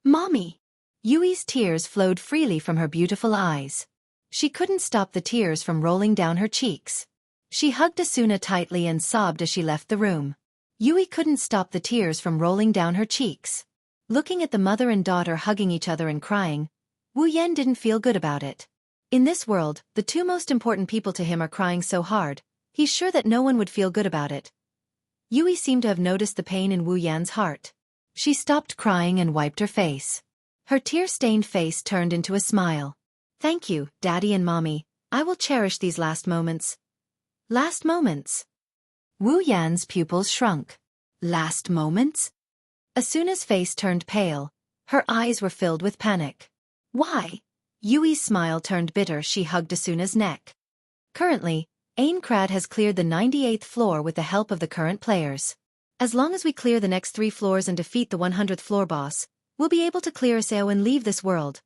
Mommy! Yui's tears flowed freely from her beautiful eyes. She couldn't stop the tears from rolling down her cheeks. She hugged Asuna tightly and sobbed as she left the room. Yui couldn't stop the tears from rolling down her cheeks. Looking at the mother and daughter hugging each other and crying, Wu Yan didn't feel good about it. In this world, the two most important people to him are crying so hard, he's sure that no one would feel good about it. Yui seemed to have noticed the pain in Wu Yan's heart. She stopped crying and wiped her face. Her tear-stained face turned into a smile. Thank you, Daddy and Mommy. I will cherish these last moments. Last moments. Wu Yan's pupils shrunk. Last moments? Asuna's face turned pale. Her eyes were filled with panic. Why? Yui's smile turned bitter. She hugged Asuna's neck. Currently, Aincrad has cleared the 98th floor with the help of the current players. As long as we clear the next 3 floors and defeat the 100th floor boss, we'll be able to clear Sao and leave this world.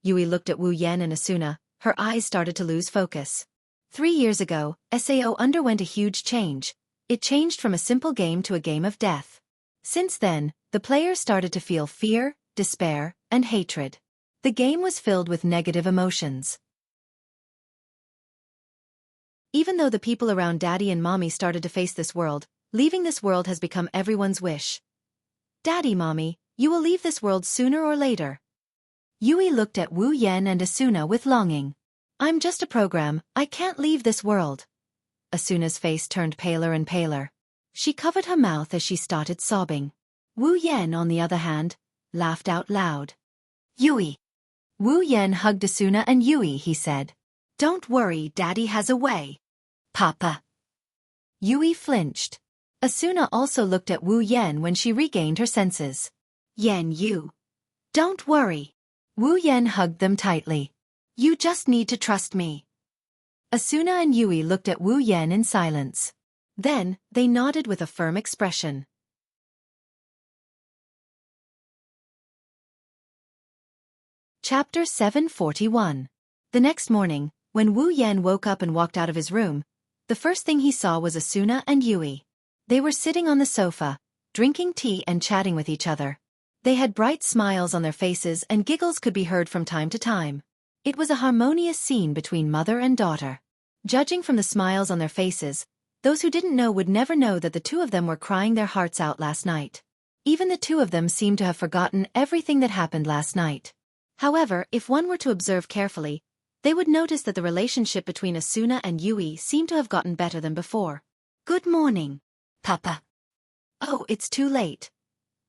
Yui looked at Wu Yan and Asuna. Her eyes started to lose focus. 3 years ago, Sao underwent a huge change. It changed from a simple game to a game of death. Since then, the players started to feel fear, despair, and hatred. The game was filled with negative emotions. Even though the people around Daddy and Mommy started to face this world, leaving this world has become everyone's wish. Daddy, Mommy, you will leave this world sooner or later. Yui looked at Wu Yan and Asuna with longing. I'm just a program, I can't leave this world. Asuna's face turned paler and paler. She covered her mouth as she started sobbing. Wu Yan, on the other hand, laughed out loud. Yui. Wu Yan hugged Asuna and Yui, he said. Don't worry, Daddy has a way. Papa. Yui flinched. Asuna also looked at Wu Yan when she regained her senses. Yan, you. Don't worry. Wu Yan hugged them tightly. You just need to trust me. Asuna and Yui looked at Wu Yan in silence. Then, they nodded with a firm expression. Chapter 741. The next morning, when Wu Yan woke up and walked out of his room, the first thing he saw was Asuna and Yui. They were sitting on the sofa, drinking tea and chatting with each other. They had bright smiles on their faces and giggles could be heard from time to time. It was a harmonious scene between mother and daughter. Judging from the smiles on their faces, those who didn't know would never know that the two of them were crying their hearts out last night. Even the two of them seemed to have forgotten everything that happened last night. However, if one were to observe carefully, they would notice that the relationship between Asuna and Yui seemed to have gotten better than before. Good morning, Papa. Oh, it's too late.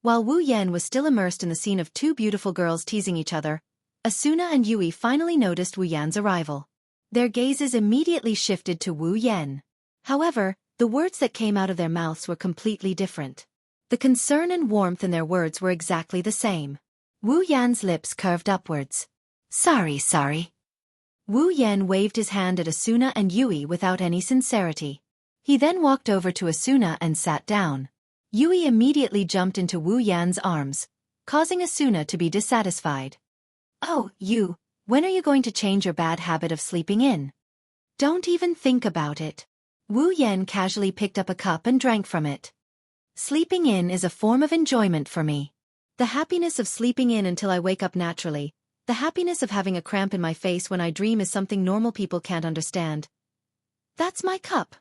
While Wu Yan was still immersed in the scene of two beautiful girls teasing each other, Asuna and Yui finally noticed Wu Yan's arrival. Their gazes immediately shifted to Wu Yan. However, the words that came out of their mouths were completely different. The concern and warmth in their words were exactly the same. Wu Yan's lips curved upwards. Sorry. Wu Yan waved his hand at Asuna and Yui without any sincerity. He then walked over to Asuna and sat down. Yui immediately jumped into Wu Yan's arms, causing Asuna to be dissatisfied. Oh, you, when are you going to change your bad habit of sleeping in? Don't even think about it. Wu Yan casually picked up a cup and drank from it. Sleeping in is a form of enjoyment for me. The happiness of sleeping in until I wake up naturally, the happiness of having a cramp in my face when I dream is something normal people can't understand. That's my cup.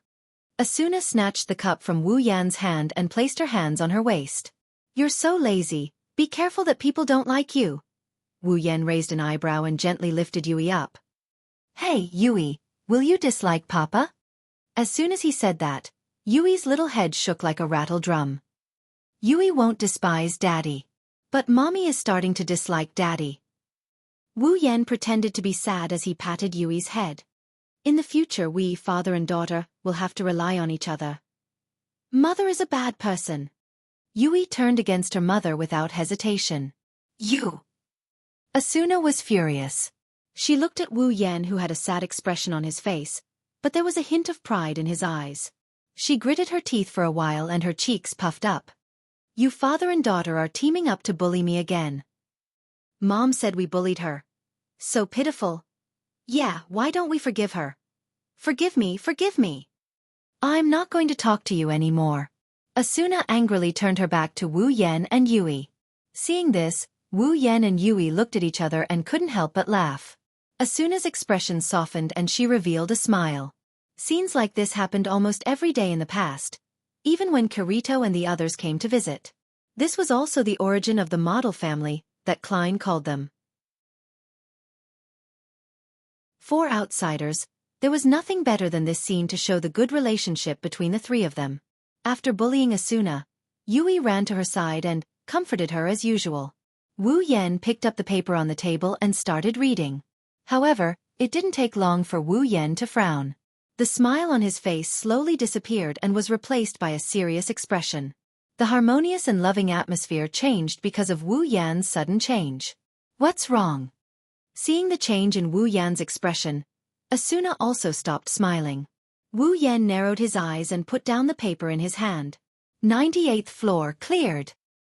Asuna snatched the cup from Wu Yan's hand and placed her hands on her waist. You're so lazy, be careful that people don't like you. Wu Yan raised an eyebrow and gently lifted Yui up. Hey, Yui, will you dislike Papa? As soon as he said that, Yui's little head shook like a rattle drum. Yui won't despise Daddy. But Mommy is starting to dislike Daddy. Wu Yan pretended to be sad as he patted Yui's head. In the future we, father and daughter, will have to rely on each other. Mother is a bad person. Yui turned against her mother without hesitation. You! Asuna was furious. She looked at Wu Yan, who had a sad expression on his face, but there was a hint of pride in his eyes. She gritted her teeth for a while and her cheeks puffed up. You father and daughter are teaming up to bully me again. Mom said we bullied her. So pitiful. Yeah, why don't we forgive her? Forgive me. I'm not going to talk to you anymore. Asuna angrily turned her back to Wu Yan and Yui. Seeing this, Wu Yan and Yui looked at each other and couldn't help but laugh. Asuna's expression softened and she revealed a smile. Scenes like this happened almost every day in the past, even when Kirito and the others came to visit. This was also the origin of the model family that Klein called them. For outsiders, there was nothing better than this scene to show the good relationship between the three of them. After bullying Asuna, Yui ran to her side and comforted her as usual. Wu Yan picked up the paper on the table and started reading. However, it didn't take long for Wu Yan to frown. The smile on his face slowly disappeared and was replaced by a serious expression. The harmonious and loving atmosphere changed because of Wu Yan's sudden change. What's wrong? Seeing the change in Wu Yan's expression, Asuna also stopped smiling. Wu Yan narrowed his eyes and put down the paper in his hand. 98th floor cleared.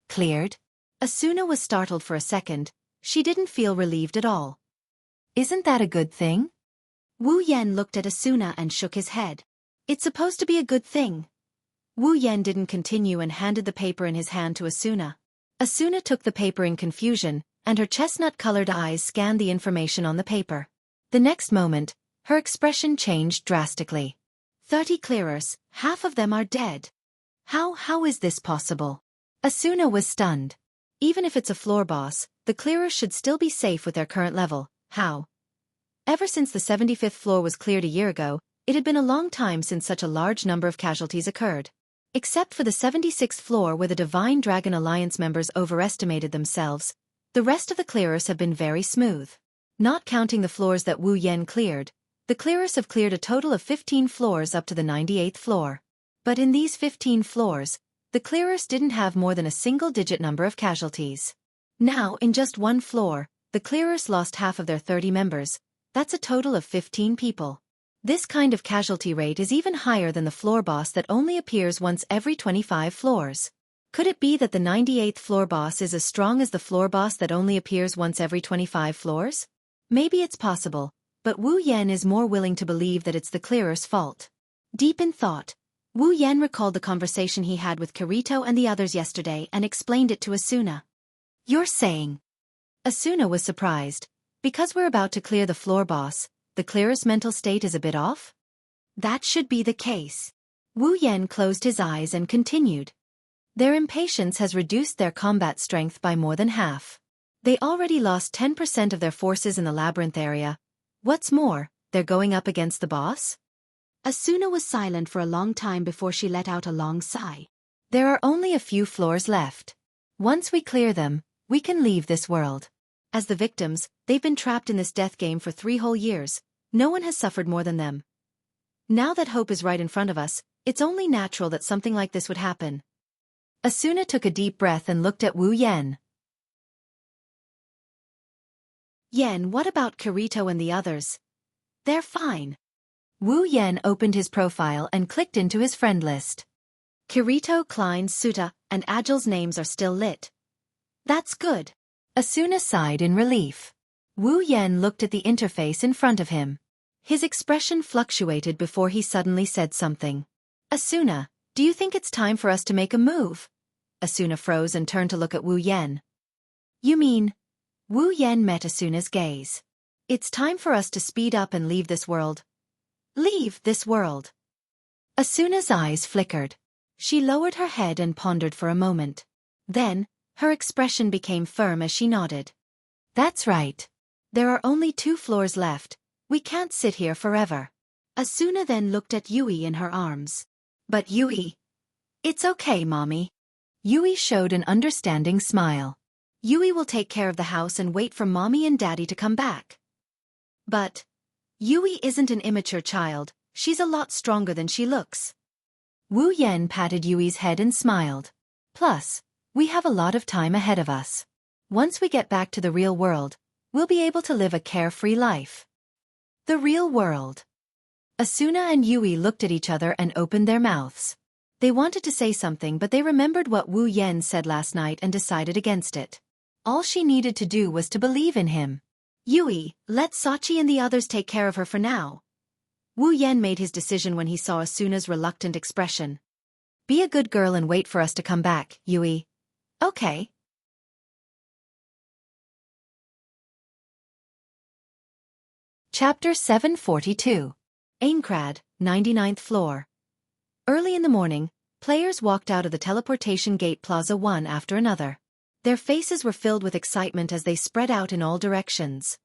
Cleared? Asuna was startled for a second. She didn't feel relieved at all. Isn't that a good thing? Wu Yan looked at Asuna and shook his head. It's supposed to be a good thing. Wu Yan didn't continue and handed the paper in his hand to Asuna. Asuna took the paper in confusion, and her chestnut-colored eyes scanned the information on the paper. The next moment, her expression changed drastically. 30 clearers, half of them are dead. How is this possible? Asuna was stunned. Even if it's a floor boss, the clearers should still be safe with their current level. How? Ever since the 75th floor was cleared a year ago, it had been a long time since such a large number of casualties occurred. Except for the 76th floor where the Divine Dragon Alliance members overestimated themselves, the rest of the clearers have been very smooth. Not counting the floors that Wu Yan cleared, the clearers have cleared a total of 15 floors up to the 98th floor. But in these 15 floors, the clearers didn't have more than a single-digit number of casualties. Now, in just one floor, the clearers lost half of their 30 members. That's a total of 15 people. This kind of casualty rate is even higher than the floor boss that only appears once every 25 floors. Could it be that the 98th floor boss is as strong as the floor boss that only appears once every 25 floors? Maybe it's possible, but Wu Yan is more willing to believe that it's the clearer's fault. Deep in thought, Wu Yan recalled the conversation he had with Kirito and the others yesterday and explained it to Asuna. You're saying? Asuna was surprised. Because we're about to clear the floor boss, the clearer's mental state is a bit off? That should be the case. Wu Yan closed his eyes and continued. Their impatience has reduced their combat strength by more than half. They already lost 10% of their forces in the labyrinth area, What's more, they're going up against the boss? Asuna was silent for a long time before she let out a long sigh. There are only a few floors left. Once we clear them, we can leave this world. As the victims, they've been trapped in this death game for 3 whole years. No one has suffered more than them. Now that hope is right in front of us, it's only natural that something like this would happen. Asuna took a deep breath and looked at Wu Yen. Yen, what about Kirito and the others? They're fine. Wu Yen opened his profile and clicked into his friend list. Kirito, Klein, Suta, and Agile's names are still lit. That's good. Asuna sighed in relief. Wu Yen looked at the interface in front of him. His expression fluctuated before he suddenly said something. Asuna, do you think it's time for us to make a move? Asuna froze and turned to look at Wu Yen. You mean? Wu Yen met Asuna's gaze. It's time for us to speed up and leave this world. Leave this world. Asuna's eyes flickered. She lowered her head and pondered for a moment. Then, her expression became firm as she nodded. That's right. There are only 2 floors left. We can't sit here forever. Asuna then looked at Yui in her arms. But Yui. It's okay, Mommy. Yui showed an understanding smile. Yui will take care of the house and wait for Mommy and Daddy to come back. But Yui isn't an immature child, she's a lot stronger than she looks. Wu Yen patted Yui's head and smiled. Plus, we have a lot of time ahead of us. Once we get back to the real world, we'll be able to live a carefree life. The real world. Asuna and Yui looked at each other and opened their mouths. They wanted to say something, but they remembered what Wu Yen said last night and decided against it. All she needed to do was to believe in him. Yui, let Sachi and the others take care of her for now. Wu Yen made his decision when he saw Asuna's reluctant expression. Be a good girl and wait for us to come back, Yui. Okay. Chapter 742. Aincrad, 99th floor. Early in the morning, players walked out of the teleportation gate plaza one after another. Their faces were filled with excitement as they spread out in all directions.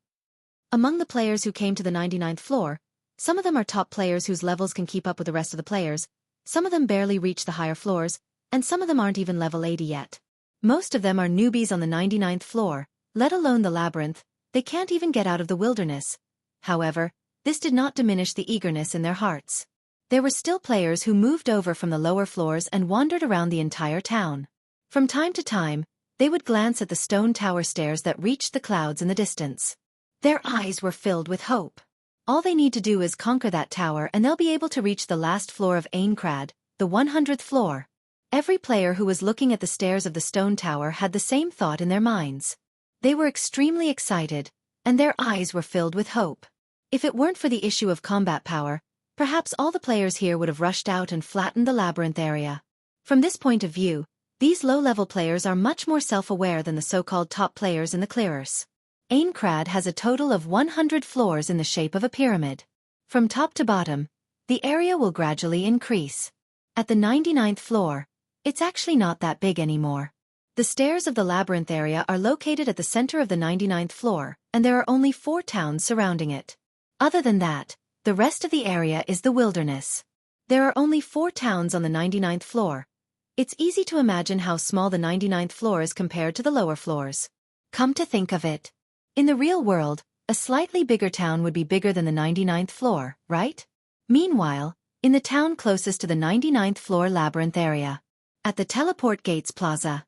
Among the players who came to the 99th floor, some of them are top players whose levels can keep up with the rest of the players, some of them barely reach the higher floors, and some of them aren't even level 80 yet. Most of them are newbies on the 99th floor, let alone the labyrinth. They can't even get out of the wilderness. However, this did not diminish the eagerness in their hearts. There were still players who moved over from the lower floors and wandered around the entire town. From time to time, they would glance at the stone tower stairs that reached the clouds in the distance. Their eyes were filled with hope. All they need to do is conquer that tower and they'll be able to reach the last floor of Aincrad, the 100th floor. Every player who was looking at the stairs of the stone tower had the same thought in their minds. They were extremely excited, and their eyes were filled with hope. If it weren't for the issue of combat power, perhaps all the players here would have rushed out and flattened the labyrinth area. From this point of view, these low-level players are much more self-aware than the so-called top players in the clearers. Aincrad has a total of 100 floors in the shape of a pyramid. From top to bottom, the area will gradually increase. At the 99th floor, it's actually not that big anymore. The stairs of the labyrinth area are located at the center of the 99th floor, and there are only 4 towns surrounding it. Other than that, the rest of the area is the wilderness. There are only 4 towns on the 99th floor. It's easy to imagine how small the 99th floor is compared to the lower floors. Come to think of it, in the real world, a slightly bigger town would be bigger than the 99th floor, right? Meanwhile, in the town closest to the 99th floor labyrinth area, at the Teleport Gates Plaza.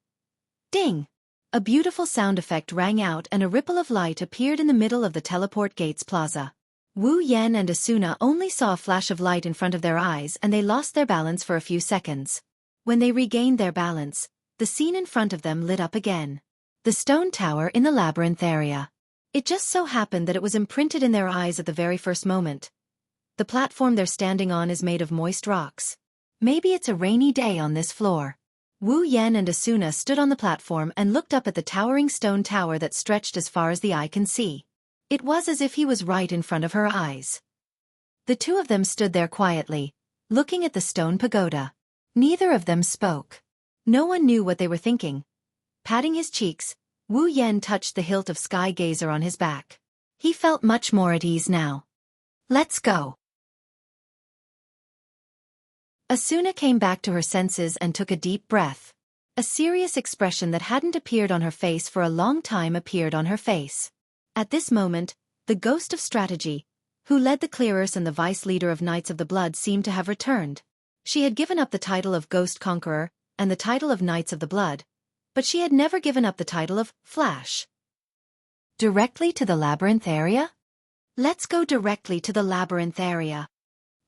Ding! A beautiful sound effect rang out and a ripple of light appeared in the middle of the Teleport Gates Plaza. Wu Yen and Asuna only saw a flash of light in front of their eyes and they lost their balance for a few seconds. When they regained their balance, the scene in front of them lit up again. The stone tower in the labyrinth area. It just so happened that it was imprinted in their eyes at the very first moment. The platform they're standing on is made of moist rocks. Maybe it's a rainy day on this floor. Wu Yen and Asuna stood on the platform and looked up at the towering stone tower that stretched as far as the eye can see. It was as if he was right in front of her eyes. The two of them stood there quietly, looking at the stone pagoda. Neither of them spoke. No one knew what they were thinking. Patting his cheeks, Wu Yen touched the hilt of Sky Gazer on his back. He felt much more at ease now. Let's go. Asuna came back to her senses and took a deep breath. A serious expression that hadn't appeared on her face for a long time appeared on her face. At this moment, the ghost of strategy, who led the clearers and the vice leader of Knights of the Blood, seemed to have returned. She had given up the title of Ghost Conqueror and the title of Knights of the Blood, but she had never given up the title of Flash. Directly to the labyrinth area? Let's go directly to the labyrinth area.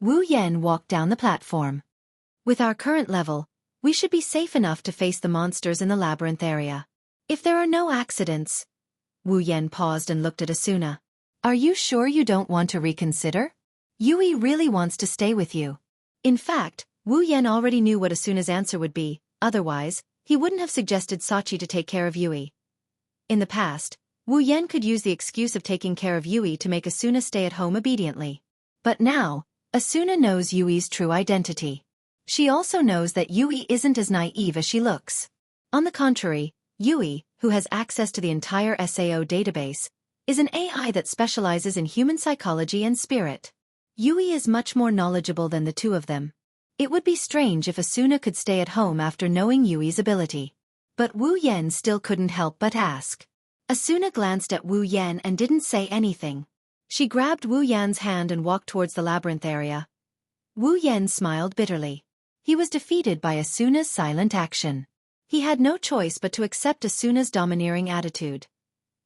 Wu Yan walked down the platform. With our current level, we should be safe enough to face the monsters in the labyrinth area. If there are no accidents. Wu Yan paused and looked at Asuna. Are you sure you don't want to reconsider? Yui really wants to stay with you. In fact, Wu Yan already knew what Asuna's answer would be, otherwise, he wouldn't have suggested Sachi to take care of Yui. In the past, Wu Yan could use the excuse of taking care of Yui to make Asuna stay at home obediently. But now, Asuna knows Yui's true identity. She also knows that Yui isn't as naive as she looks. On the contrary, Yui, who has access to the entire SAO database, is an AI that specializes in human psychology and spirit. Yui is much more knowledgeable than the two of them. It would be strange if Asuna could stay at home after knowing Yui's ability. But Wu Yan still couldn't help but ask. Asuna glanced at Wu Yan and didn't say anything. She grabbed Wu Yan's hand and walked towards the labyrinth area. Wu Yan smiled bitterly. He was defeated by Asuna's silent action. He had no choice but to accept Asuna's domineering attitude.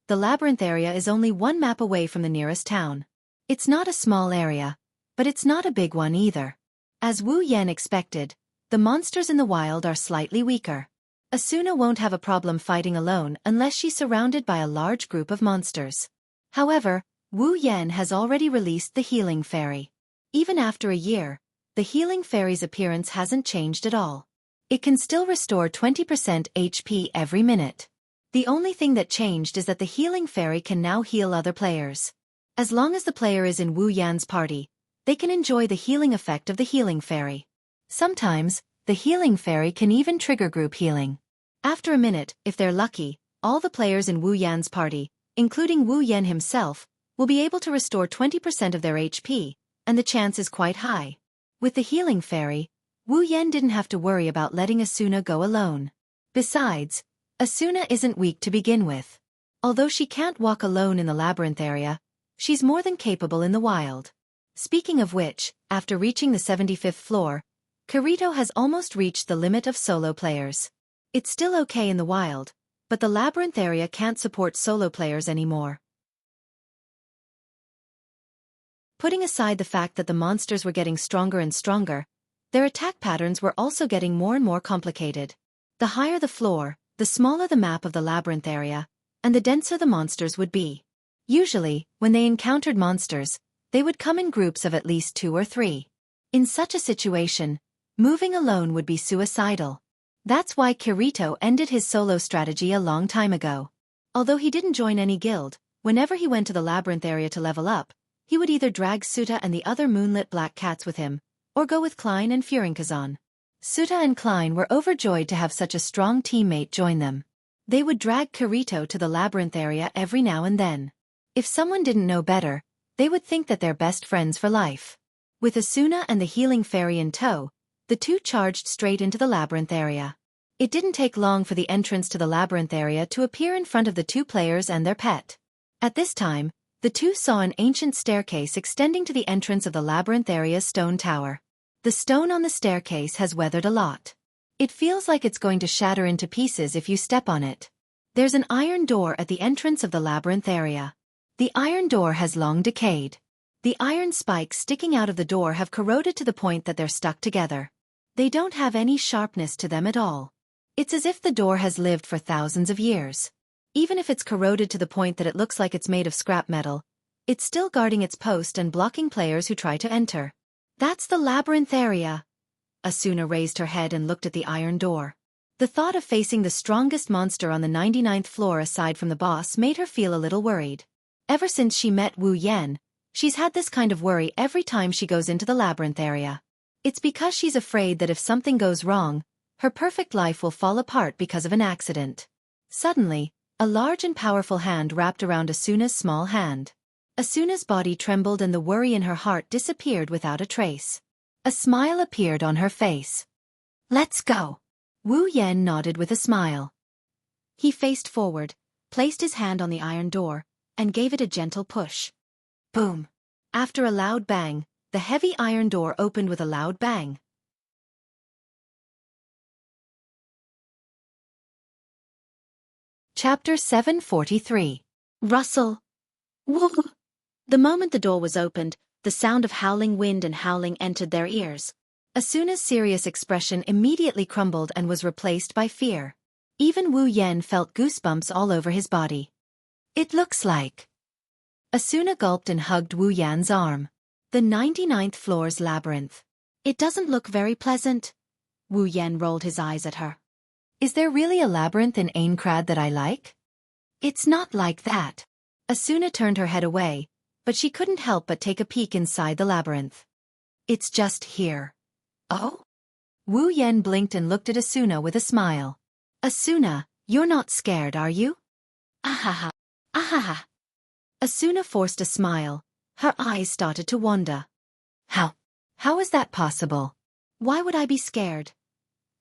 The labyrinth area is only one map away from the nearest town. It's not a small area, but it's not a big one either. As Wu Yan expected, the monsters in the wild are slightly weaker. Asuna won't have a problem fighting alone unless she's surrounded by a large group of monsters. However, Wu Yan has already released the healing fairy. Even after a year, the healing fairy's appearance hasn't changed at all. It can still restore 20% HP every minute. The only thing that changed is that the healing fairy can now heal other players. As long as the player is in Wu Yan's party, they can enjoy the healing effect of the healing fairy. Sometimes, the healing fairy can even trigger group healing. After a minute, if they're lucky, all the players in Wu Yan's party, including Wu Yan himself, will be able to restore 20% of their HP, and the chance is quite high. With the healing fairy, Wu Yan didn't have to worry about letting Asuna go alone. Besides, Asuna isn't weak to begin with. Although she can't walk alone in the labyrinth area, she's more than capable in the wild. Speaking of which, after reaching the 75th floor, Kirito has almost reached the limit of solo players. It's still okay in the wild, but the labyrinth area can't support solo players anymore. Putting aside the fact that the monsters were getting stronger and stronger, their attack patterns were also getting more and more complicated. The higher the floor, the smaller the map of the labyrinth area, and the denser the monsters would be. Usually, when they encountered monsters, they would come in groups of at least 2 or 3. In such a situation, moving alone would be suicidal. That's why Kirito ended his solo strategy a long time ago. Although he didn't join any guild, whenever he went to the labyrinth area to level up, he would either drag Suta and the other moonlit black cats with him, or go with Klein and Furinkazan. Suta and Klein were overjoyed to have such a strong teammate join them. They would drag Kirito to the labyrinth area every now and then. If someone didn't know better, they would think that they're best friends for life. With Asuna and the healing fairy in tow, the two charged straight into the labyrinth area. It didn't take long for the entrance to the labyrinth area to appear in front of the two players and their pet. At this time, the two saw an ancient staircase extending to the entrance of the labyrinth area's stone tower. The stone on the staircase has weathered a lot. It feels like it's going to shatter into pieces if you step on it. There's an iron door at the entrance of the labyrinth area. The iron door has long decayed. The iron spikes sticking out of the door have corroded to the point that they're stuck together. They don't have any sharpness to them at all. It's as if the door has lived for thousands of years. Even if it's corroded to the point that it looks like it's made of scrap metal, it's still guarding its post and blocking players who try to enter. That's the labyrinth area. Asuna raised her head and looked at the iron door. The thought of facing the strongest monster on the 99th floor aside from the boss made her feel a little worried. Ever since she met Wu Yan, she's had this kind of worry every time she goes into the labyrinth area. It's because she's afraid that if something goes wrong, her perfect life will fall apart because of an accident. Suddenly, a large and powerful hand wrapped around Asuna's small hand. Asuna's body trembled and the worry in her heart disappeared without a trace. A smile appeared on her face. "Let's go." Wu Yan nodded with a smile. He faced forward, placed his hand on the iron door, and gave it a gentle push. Boom! After a loud bang, the heavy iron door opened with a loud bang. Chapter 743. Rustle. Woo! The moment the door was opened, the sound of howling wind and howling entered their ears. Asuna's serious expression immediately crumbled and was replaced by fear. Even Wu Yan felt goosebumps all over his body. "It looks like..." Asuna gulped and hugged Wu Yan's arm. "The 99th floor's labyrinth. It doesn't look very pleasant." Wu Yan rolled his eyes at her. "Is there really a labyrinth in Aincrad that I like?" "It's not like that." Asuna turned her head away, but she couldn't help but take a peek inside the labyrinth. "It's just here." "Oh?" Wu Yan blinked and looked at Asuna with a smile. "Asuna, you're not scared, are you?" "Ahaha. Ahaha." Asuna forced a smile. Her eyes started to wander. How is that possible? Why would I be scared?"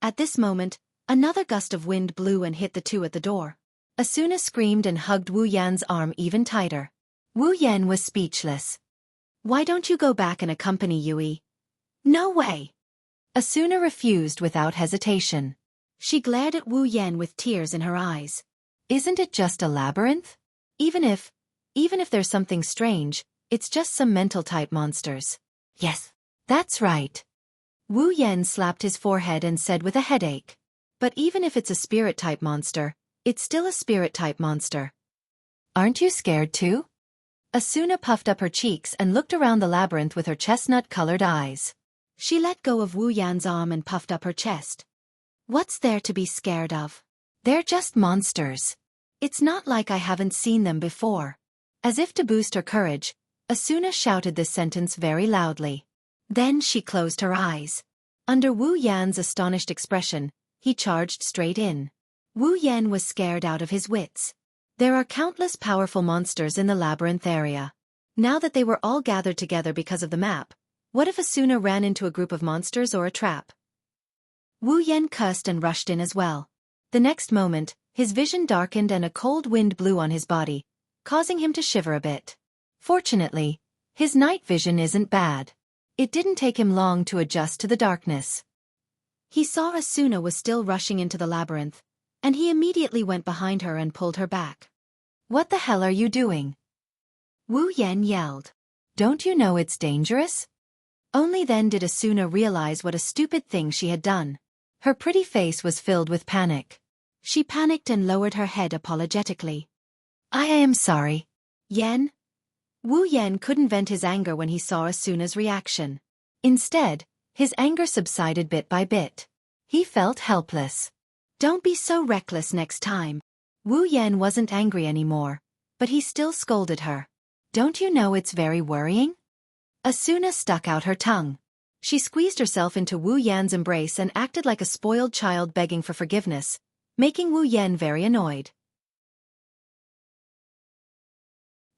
At this moment, another gust of wind blew and hit the two at the door. Asuna screamed and hugged Wu Yan's arm even tighter. Wu Yan was speechless. "Why don't you go back and accompany Yui?" "No way." Asuna refused without hesitation. She glared at Wu Yan with tears in her eyes. "Isn't it just a labyrinth? Even if there's something strange, it's just some mental-type monsters." "Yes, that's right." Wu Yan slapped his forehead and said with a headache. "But even if it's a spirit-type monster, it's still a spirit-type monster." "Aren't you scared too?" Asuna puffed up her cheeks and looked around the labyrinth with her chestnut-colored eyes. She let go of Wu Yan's arm and puffed up her chest. "What's there to be scared of? They're just monsters. It's not like I haven't seen them before." As if to boost her courage, Asuna shouted this sentence very loudly. Then she closed her eyes. Under Wu Yan's astonished expression, he charged straight in. Wu Yan was scared out of his wits. There are countless powerful monsters in the labyrinth area. Now that they were all gathered together because of the map, what if Asuna ran into a group of monsters or a trap? Wu Yan cursed and rushed in as well. The next moment, his vision darkened and a cold wind blew on his body, causing him to shiver a bit. Fortunately, his night vision isn't bad. It didn't take him long to adjust to the darkness. He saw Asuna was still rushing into the labyrinth, and he immediately went behind her and pulled her back. "What the hell are you doing?" Wu Yan yelled. "Don't you know it's dangerous?" Only then did Asuna realize what a stupid thing she had done. Her pretty face was filled with panic. She panicked and lowered her head apologetically. "I am sorry." "Yan?" Wu Yan couldn't vent his anger when he saw Asuna's reaction. Instead, his anger subsided bit by bit. He felt helpless. "Don't be so reckless next time." Wu Yan wasn't angry anymore, but he still scolded her. "Don't you know it's very worrying?" Asuna stuck out her tongue. She squeezed herself into Wu Yan's embrace and acted like a spoiled child begging for forgiveness, making Wu Yan very annoyed.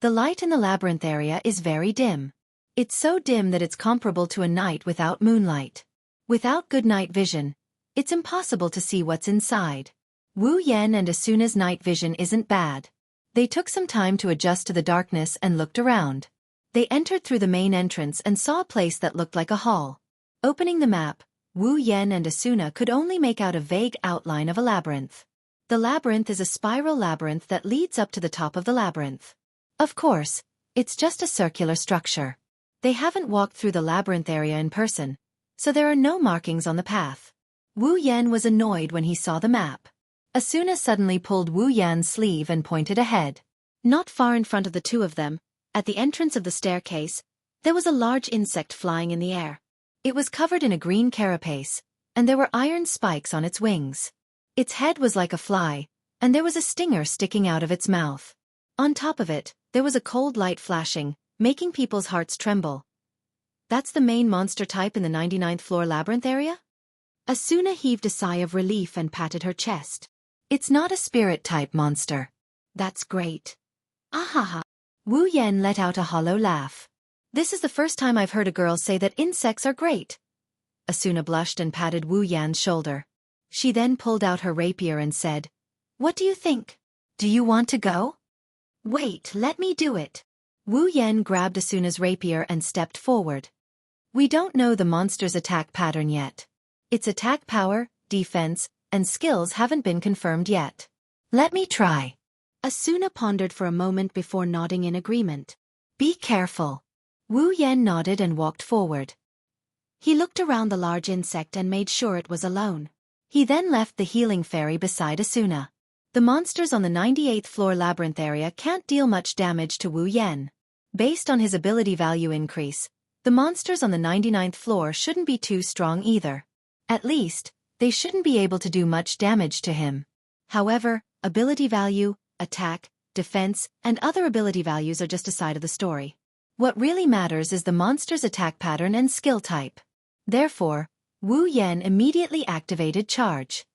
The light in the labyrinth area is very dim. It's so dim that it's comparable to a night without moonlight. Without good night vision, it's impossible to see what's inside. Wu Yan and Asuna's night vision isn't bad. They took some time to adjust to the darkness and looked around. They entered through the main entrance and saw a place that looked like a hall. Opening the map, Wu Yan and Asuna could only make out a vague outline of a labyrinth. The labyrinth is a spiral labyrinth that leads up to the top of the labyrinth. Of course, it's just a circular structure. They haven't walked through the labyrinth area in person, so there are no markings on the path. Wu Yan was annoyed when he saw the map. Asuna suddenly pulled Wu Yan's sleeve and pointed ahead. Not far in front of the two of them, at the entrance of the staircase, there was a large insect flying in the air. It was covered in a green carapace, and there were iron spikes on its wings. Its head was like a fly, and there was a stinger sticking out of its mouth. On top of it, there was a cold light flashing, making people's hearts tremble. That's the main monster type in the 99th floor labyrinth area? Asuna heaved a sigh of relief and patted her chest. It's not a spirit-type monster. That's great. Ahaha. Wu Yan let out a hollow laugh. This is the first time I've heard a girl say that insects are great. Asuna blushed and patted Wu Yan's shoulder. She then pulled out her rapier and said, "What do you think? Do you want to go?" "Wait, let me do it." Wu Yan grabbed Asuna's rapier and stepped forward. "We don't know the monster's attack pattern yet. Its attack power, defense, and skills haven't been confirmed yet. Let me try." Asuna pondered for a moment before nodding in agreement. "Be careful." Wu Yan nodded and walked forward. He looked around the large insect and made sure it was alone. He then left the healing fairy beside Asuna. The monsters on the 98th floor labyrinth area can't deal much damage to Wu Yan. Based on his ability value increase, the monsters on the 99th floor shouldn't be too strong either. At least, they shouldn't be able to do much damage to him. However, ability value, attack, defense, and other ability values are just a side of the story. What really matters is the monster's attack pattern and skill type. Therefore, Wu Yan immediately activated charge.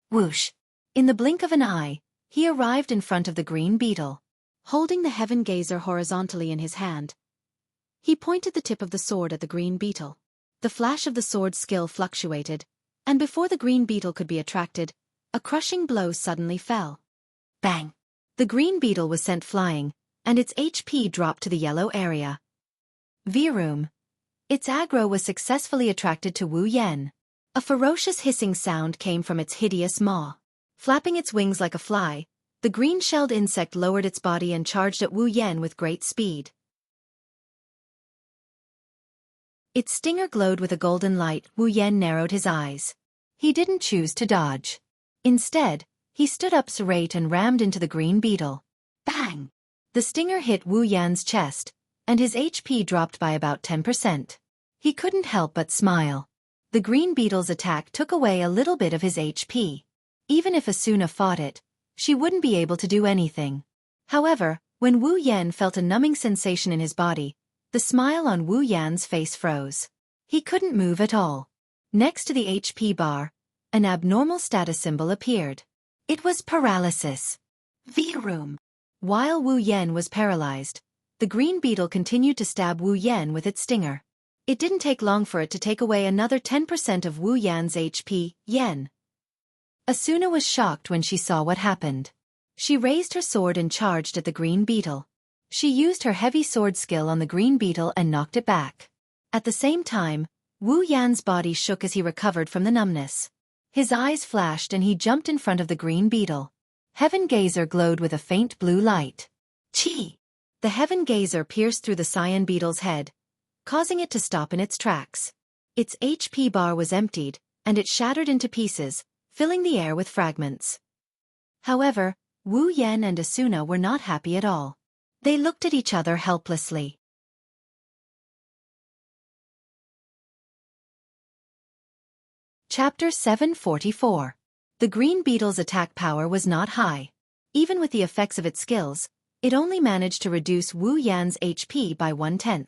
Whoosh! In the blink of an eye, he arrived in front of the green beetle. Holding the heaven gazer horizontally in his hand, he pointed the tip of the sword at the green beetle. The flash of the sword's skill fluctuated, and before the green beetle could be attracted, a crushing blow suddenly fell. Bang! The green beetle was sent flying, and its HP dropped to the yellow area. Vroom! Its aggro was successfully attracted to Wu Yan. A ferocious hissing sound came from its hideous maw. Flapping its wings like a fly, the green-shelled insect lowered its body and charged at Wu Yan with great speed. Its stinger glowed with a golden light. Wu Yan narrowed his eyes. He didn't choose to dodge. Instead, he stood up straight and rammed into the green beetle. Bang! The stinger hit Wu Yan's chest, and his HP dropped by about 10%. He couldn't help but smile. The green beetle's attack took away a little bit of his HP. Even if Asuna fought it, she wouldn't be able to do anything. However, when Wu Yan felt a numbing sensation in his body, the smile on Wu Yan's face froze. He couldn't move at all. Next to the HP bar, an abnormal status symbol appeared. It was paralysis. Vroom! While Wu Yan was paralyzed, the green beetle continued to stab Wu Yan with its stinger. It didn't take long for it to take away another 10% of Wu Yan's HP. Asuna was shocked when she saw what happened. She raised her sword and charged at the green beetle. She used her heavy sword skill on the green beetle and knocked it back. At the same time, Wu Yan's body shook as he recovered from the numbness. His eyes flashed and he jumped in front of the green beetle. Heaven Gazer glowed with a faint blue light. Chi! The Heaven Gazer pierced through the cyan beetle's head, causing it to stop in its tracks. Its HP bar was emptied, and it shattered into pieces, filling the air with fragments. However, Wu Yan and Asuna were not happy at all. They looked at each other helplessly. Chapter 744. The green beetle's attack power was not high. Even with the effects of its skills, it only managed to reduce Wu Yan's HP by 1/10.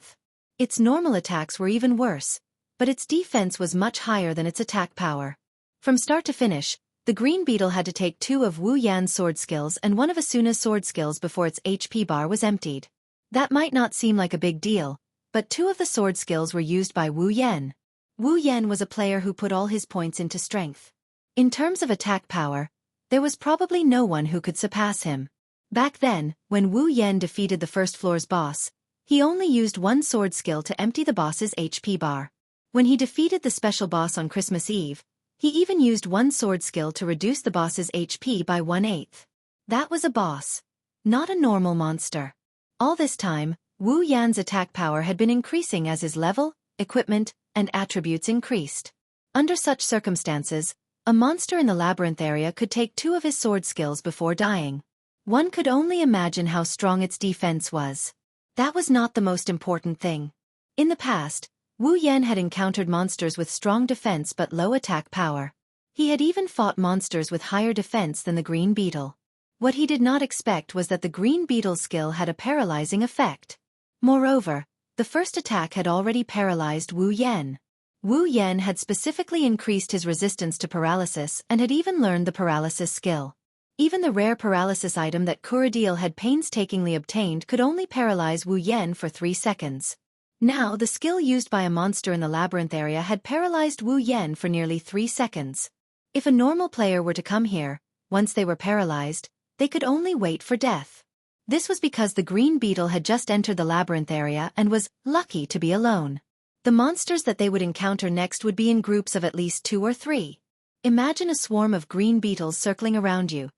Its normal attacks were even worse, but its defense was much higher than its attack power. From start to finish, the green beetle had to take 2 of Wu Yan's sword skills and 1 of Asuna's sword skills before its HP bar was emptied. That might not seem like a big deal, but 2 of the sword skills were used by Wu Yan. Wu Yan was a player who put all his points into strength. In terms of attack power, there was probably no one who could surpass him. Back then, when Wu Yan defeated the first floor's boss, he only used 1 sword skill to empty the boss's HP bar. When he defeated the special boss on Christmas Eve, he even used 1 sword skill to reduce the boss's HP by 1/8. That was a boss, not a normal monster. All this time, Wu Yan's attack power had been increasing as his level, equipment, and attributes increased. Under such circumstances, a monster in the labyrinth area could take 2 of his sword skills before dying. One could only imagine how strong its defense was. That was not the most important thing. In the past, Wu Yan had encountered monsters with strong defense but low attack power. He had even fought monsters with higher defense than the green beetle. What he did not expect was that the green beetle's skill had a paralyzing effect. Moreover, the first attack had already paralyzed Wu Yan. Wu Yan had specifically increased his resistance to paralysis and had even learned the paralysis skill. Even the rare paralysis item that Kuradil had painstakingly obtained could only paralyze Wu Yan for 3 seconds. Now the skill used by a monster in the labyrinth area had paralyzed Wu Yan for nearly 3 seconds. If a normal player were to come here, once they were paralyzed, they could only wait for death. This was because the green beetle had just entered the labyrinth area and was lucky to be alone. The monsters that they would encounter next would be in groups of at least 2 or 3. Imagine a swarm of green beetles circling around you,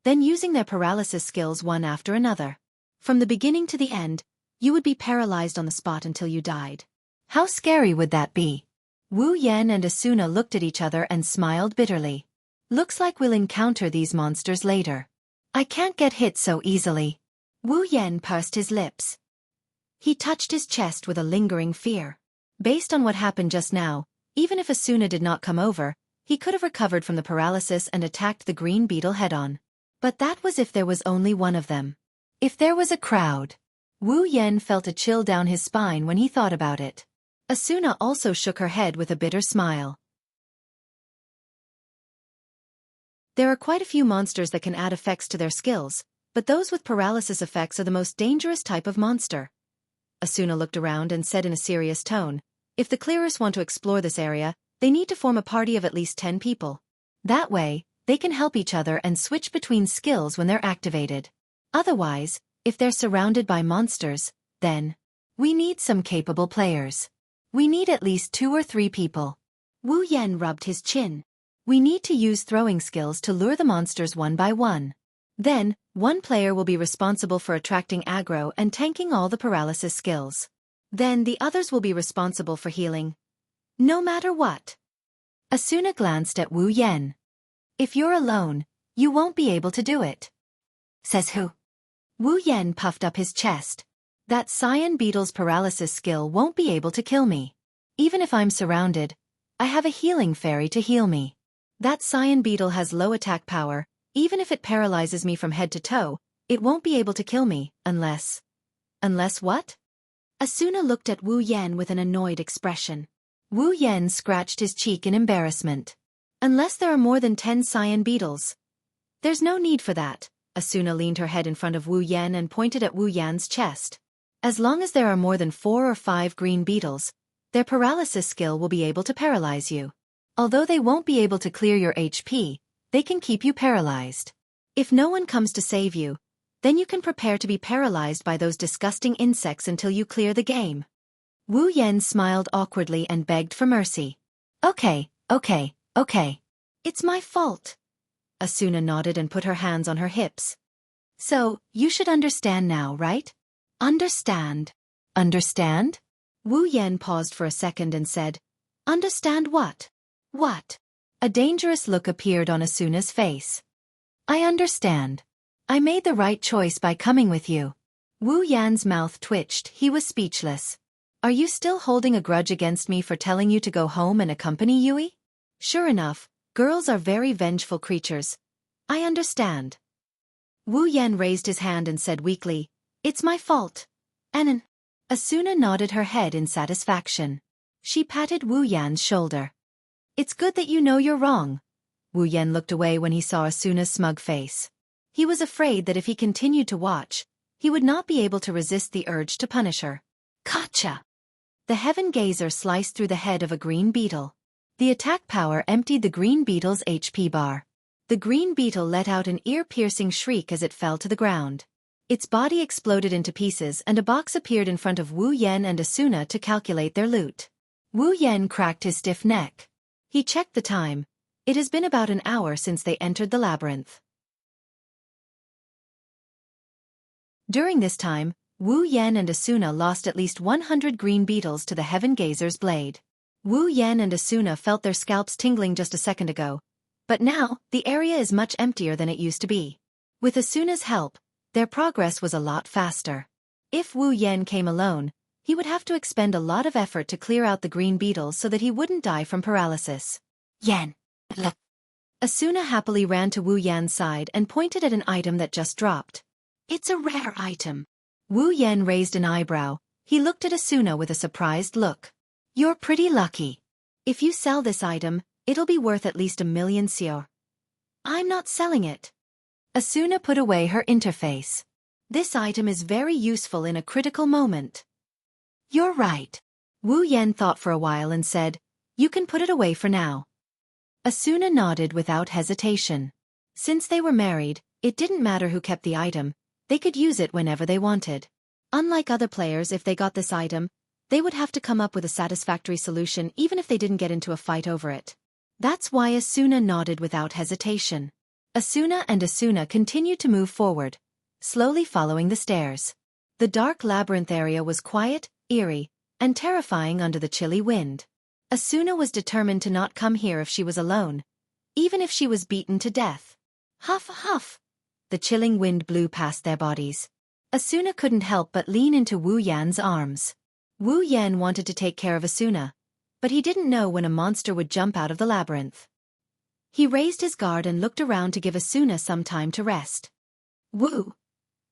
then using their paralysis skills one after another. From the beginning to the end, you would be paralyzed on the spot until you died. How scary would that be? Wu Yan and Asuna looked at each other and smiled bitterly. Looks like we'll encounter these monsters later. I can't get hit so easily. Wu Yan pursed his lips. He touched his chest with a lingering fear. Based on what happened just now, even if Asuna did not come over, he could have recovered from the paralysis and attacked the green beetle head-on. But that was if there was only one of them. If there was a crowd. Wu Yan felt a chill down his spine when he thought about it. Asuna also shook her head with a bitter smile. There are quite a few monsters that can add effects to their skills, but those with paralysis effects are the most dangerous type of monster. Asuna looked around and said in a serious tone, if the clearers want to explore this area, they need to form a party of at least 10 people. That way, they can help each other and switch between skills when they're activated. Otherwise, if they're surrounded by monsters, then we need some capable players. We need at least 2 or 3 people. Wu Yan rubbed his chin. We need to use throwing skills to lure the monsters one by one. Then, one player will be responsible for attracting aggro and tanking all the paralysis skills. Then the others will be responsible for healing. No matter what. Asuna glanced at Wu Yan. If you're alone, you won't be able to do it. Says who? Wu Yan puffed up his chest. That cyan beetle's paralysis skill won't be able to kill me. Even if I'm surrounded, I have a healing fairy to heal me. That cyan beetle has low attack power. Even if it paralyzes me from head to toe, it won't be able to kill me, unless... Unless what? Asuna looked at Wu Yan with an annoyed expression. Wu Yan scratched his cheek in embarrassment. Unless there are more than 10 cyan beetles. There's no need for that. Asuna leaned her head in front of Wu Yan and pointed at Wu Yan's chest. As long as there are more than 4 or 5 green beetles, their paralysis skill will be able to paralyze you. Although they won't be able to clear your HP, they can keep you paralyzed. If no one comes to save you, then you can prepare to be paralyzed by those disgusting insects until you clear the game. Wu Yan smiled awkwardly and begged for mercy. Okay. It's my fault. Asuna nodded and put her hands on her hips. So, you should understand now, right? Understand. Understand? Wu Yan paused for a second and said, understand what? What? A dangerous look appeared on Asuna's face. I understand. I made the right choice by coming with you. Wu Yan's mouth twitched, he was speechless. Are you still holding a grudge against me for telling you to go home and accompany Yui? Sure enough, girls are very vengeful creatures. I understand. Wu Yan raised his hand and said weakly, it's my fault. Anan. Asuna nodded her head in satisfaction. She patted Wu Yan's shoulder. It's good that you know you're wrong. Wu Yan looked away when he saw Asuna's smug face. He was afraid that if he continued to watch, he would not be able to resist the urge to punish her. Gotcha! The heaven gazer sliced through the head of a green beetle. The attack power emptied the green beetle's HP bar. The green beetle let out an ear-piercing shriek as it fell to the ground. Its body exploded into pieces and a box appeared in front of Wu Yan and Asuna to calculate their loot. Wu Yan cracked his stiff neck. He checked the time. It has been about an hour since they entered the labyrinth. During this time, Wu Yan and Asuna lost at least 100 green beetles to the Heaven Gazer's blade. Wu Yan and Asuna felt their scalps tingling just a second ago. But now, the area is much emptier than it used to be. With Asuna's help, their progress was a lot faster. If Wu Yan came alone, he would have to expend a lot of effort to clear out the green beetles so that he wouldn't die from paralysis. Yan, look. Asuna happily ran to Wu Yan's side and pointed at an item that just dropped. It's a rare item. Wu Yan raised an eyebrow. He looked at Asuna with a surprised look. You're pretty lucky. If you sell this item, it'll be worth at least 1 million sior. I'm not selling it. Asuna put away her interface. This item is very useful in a critical moment. You're right. Wu Yan thought for a while and said, you can put it away for now. Asuna nodded without hesitation. Since they were married, it didn't matter who kept the item, they could use it whenever they wanted. Unlike other players, if they got this item, they would have to come up with a satisfactory solution even if they didn't get into a fight over it. That's why Asuna nodded without hesitation. Asuna and Asuna continued to move forward, slowly following the stairs. The dark labyrinth area was quiet, eerie, and terrifying under the chilly wind. Asuna was determined to not come here if she was alone, even if she was beaten to death. Huff, huff. The chilling wind blew past their bodies. Asuna couldn't help but lean into Wu Yan's arms. Wu Yan wanted to take care of Asuna, but he didn't know when a monster would jump out of the labyrinth. He raised his guard and looked around to give Asuna some time to rest. Woo!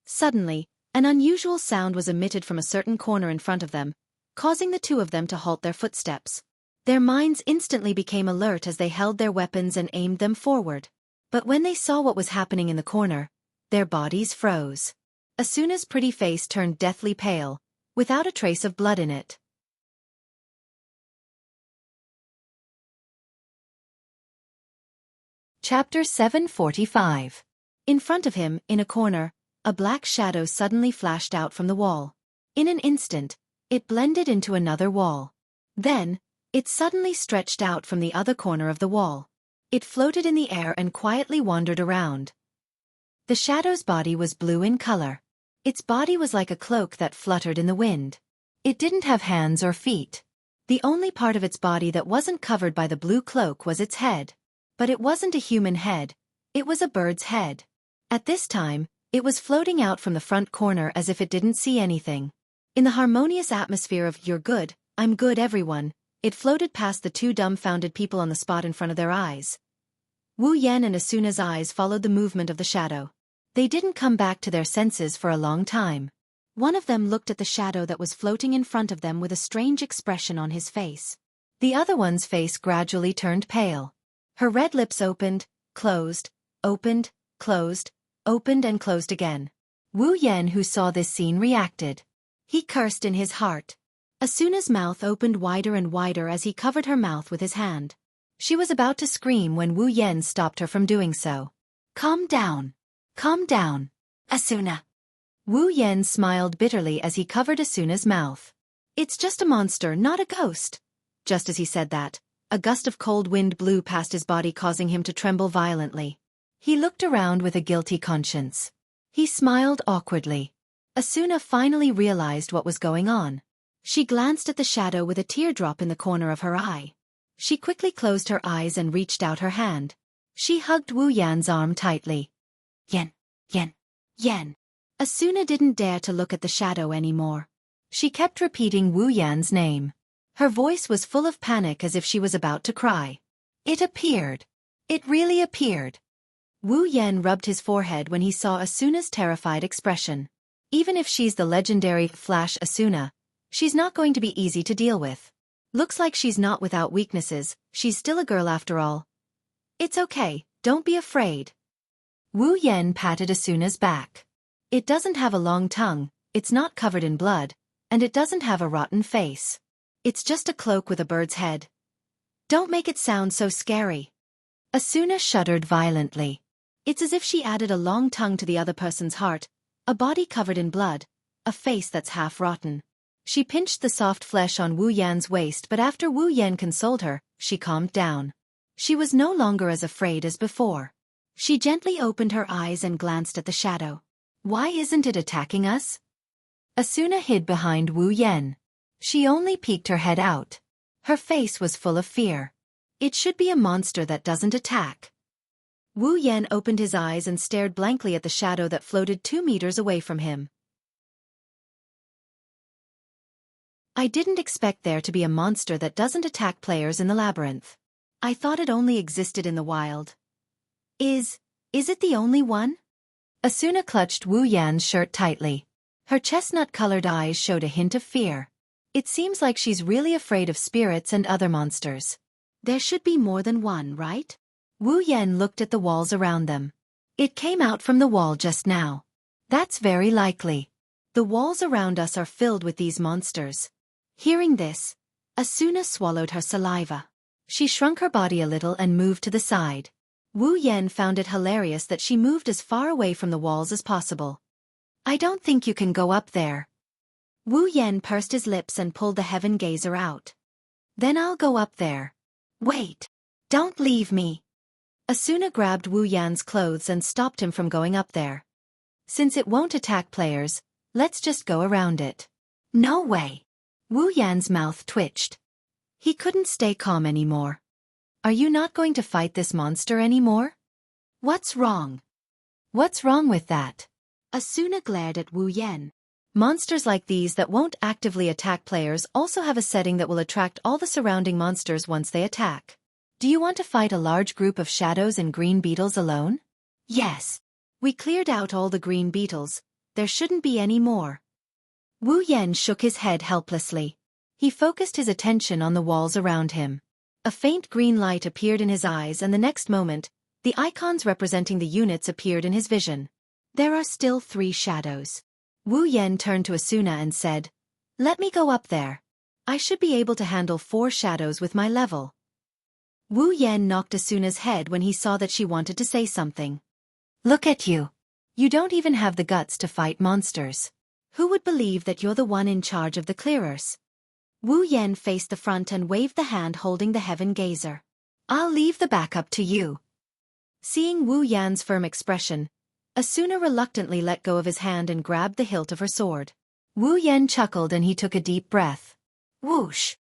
Suddenly, an unusual sound was emitted from a certain corner in front of them, causing the two of them to halt their footsteps. Their minds instantly became alert as they held their weapons and aimed them forward. But when they saw what was happening in the corner, their bodies froze. Asuna's pretty face turned deathly pale, without a trace of blood in it. Chapter 745. In front of him, in a corner, a black shadow suddenly flashed out from the wall. In an instant, it blended into another wall. Then, it suddenly stretched out from the other corner of the wall. It floated in the air and quietly wandered around. The shadow's body was blue in color. Its body was like a cloak that fluttered in the wind. It didn't have hands or feet. The only part of its body that wasn't covered by the blue cloak was its head. But it wasn't a human head, it was a bird's head. At this time, it was floating out from the front corner as if it didn't see anything. In the harmonious atmosphere of "You're good, I'm good everyone," it floated past the two dumbfounded people on the spot in front of their eyes. Wu Yan and Asuna's eyes followed the movement of the shadow. They didn't come back to their senses for a long time. One of them looked at the shadow that was floating in front of them with a strange expression on his face. The other one's face gradually turned pale. Her red lips opened, closed, opened, closed, opened and closed again. Wu Yan, who saw this scene, reacted. He cursed in his heart. Asuna's mouth opened wider and wider as he covered her mouth with his hand. She was about to scream when Wu Yan stopped her from doing so. Calm down. Calm down, Asuna. Wu Yan smiled bitterly as he covered Asuna's mouth. It's just a monster, not a ghost. Just as he said that, a gust of cold wind blew past his body, causing him to tremble violently. He looked around with a guilty conscience. He smiled awkwardly. Asuna finally realized what was going on. She glanced at the shadow with a teardrop in the corner of her eye. She quickly closed her eyes and reached out her hand. She hugged Wu Yan's arm tightly. Yen, yen, yen. Asuna didn't dare to look at the shadow anymore. She kept repeating Wu Yan's name. Her voice was full of panic as if she was about to cry. It appeared. It really appeared. Wu Yan rubbed his forehead when he saw Asuna's terrified expression. Even if she's the legendary Flash Asuna, she's not going to be easy to deal with. Looks like she's not without weaknesses, she's still a girl after all. It's okay, don't be afraid. Wu Yan patted Asuna's back. It doesn't have a long tongue, it's not covered in blood, and it doesn't have a rotten face. It's just a cloak with a bird's head. Don't make it sound so scary. Asuna shuddered violently. It's as if she added a long tongue to the other person's heart, a body covered in blood, a face that's half rotten. She pinched the soft flesh on Wu Yan's waist, but after Wu Yan consoled her, she calmed down. She was no longer as afraid as before. She gently opened her eyes and glanced at the shadow. Why isn't it attacking us? Asuna hid behind Wu Yan. She only peeked her head out. Her face was full of fear. It should be a monster that doesn't attack. Wu Yan opened his eyes and stared blankly at the shadow that floated 2 meters away from him. I didn't expect there to be a monster that doesn't attack players in the labyrinth. I thought it only existed in the wild. Is it the only one? Asuna clutched Wu Yan's shirt tightly. Her chestnut-colored eyes showed a hint of fear. It seems like she's really afraid of spirits and other monsters. There should be more than one, right? Wu Yan looked at the walls around them. It came out from the wall just now. That's very likely. The walls around us are filled with these monsters. Hearing this, Asuna swallowed her saliva. She shrunk her body a little and moved to the side. Wu Yan found it hilarious that she moved as far away from the walls as possible. I don't think you can go up there. Wu Yan pursed his lips and pulled the heaven gazer out. Then I'll go up there. Wait. Don't leave me. Asuna grabbed Wu Yan's clothes and stopped him from going up there. Since it won't attack players, let's just go around it. No way. Wu Yan's mouth twitched. He couldn't stay calm anymore. Are you not going to fight this monster anymore? What's wrong? What's wrong with that? Asuna glared at Wu Yan. Monsters like these that won't actively attack players also have a setting that will attract all the surrounding monsters once they attack. Do you want to fight a large group of shadows and green beetles alone? Yes. We cleared out all the green beetles. There shouldn't be any more. Wu Yan shook his head helplessly. He focused his attention on the walls around him. A faint green light appeared in his eyes, and the next moment, the icons representing the units appeared in his vision. There are still 3 shadows. Wu Yan turned to Asuna and said, "Let me go up there. I should be able to handle 4 shadows with my level." Wu Yan knocked Asuna's head when he saw that she wanted to say something. Look at you. You don't even have the guts to fight monsters. Who would believe that you're the one in charge of the clearers? Wu Yan faced the front and waved the hand holding the heaven gazer. I'll leave the back up to you. Seeing Wu Yan's firm expression, Asuna reluctantly let go of his hand and grabbed the hilt of her sword. Wu Yan chuckled and he took a deep breath. Whoosh!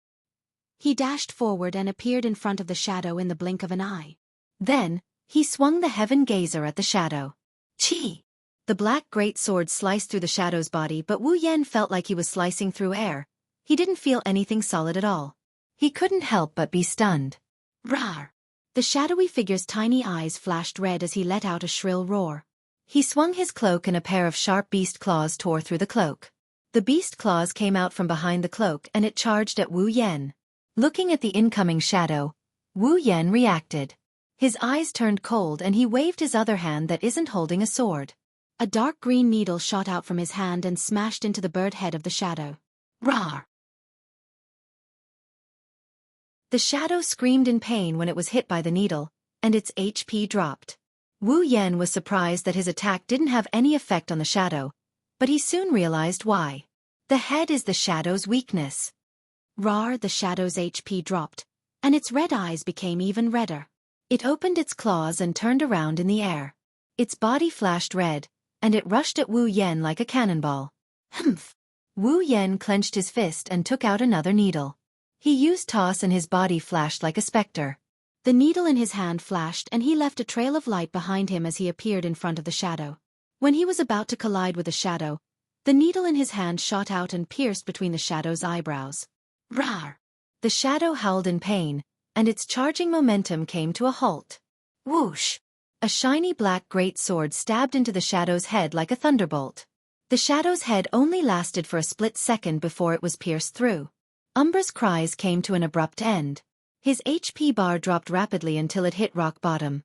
He dashed forward and appeared in front of the shadow in the blink of an eye. Then, he swung the heaven gazer at the shadow. Chi! The black great sword sliced through the shadow's body, but Wu Yan felt like he was slicing through air. He didn't feel anything solid at all. He couldn't help but be stunned. Rawr! The shadowy figure's tiny eyes flashed red as he let out a shrill roar. He swung his cloak and a pair of sharp beast claws tore through the cloak. The beast claws came out from behind the cloak and it charged at Wu Yan. Looking at the incoming shadow, Wu Yan reacted. His eyes turned cold and he waved his other hand that isn't holding a sword. A dark green needle shot out from his hand and smashed into the bird head of the shadow. Rawr! The shadow screamed in pain when it was hit by the needle, and its HP dropped. Wu Yan was surprised that his attack didn't have any effect on the shadow, but he soon realized why. The head is the shadow's weakness. Rawr! The shadow's HP dropped, and its red eyes became even redder. It opened its claws and turned around in the air. Its body flashed red, and it rushed at Wu Yan like a cannonball. Humph! Wu Yan clenched his fist and took out another needle. He used toss and his body flashed like a specter. The needle in his hand flashed and he left a trail of light behind him as he appeared in front of the shadow. When he was about to collide with the shadow, the needle in his hand shot out and pierced between the shadow's eyebrows. Rawr! The shadow howled in pain, and its charging momentum came to a halt. Whoosh! A shiny black great sword stabbed into the shadow's head like a thunderbolt. The shadow's head only lasted for a split second before it was pierced through. Umbra's cries came to an abrupt end. His HP bar dropped rapidly until it hit rock bottom.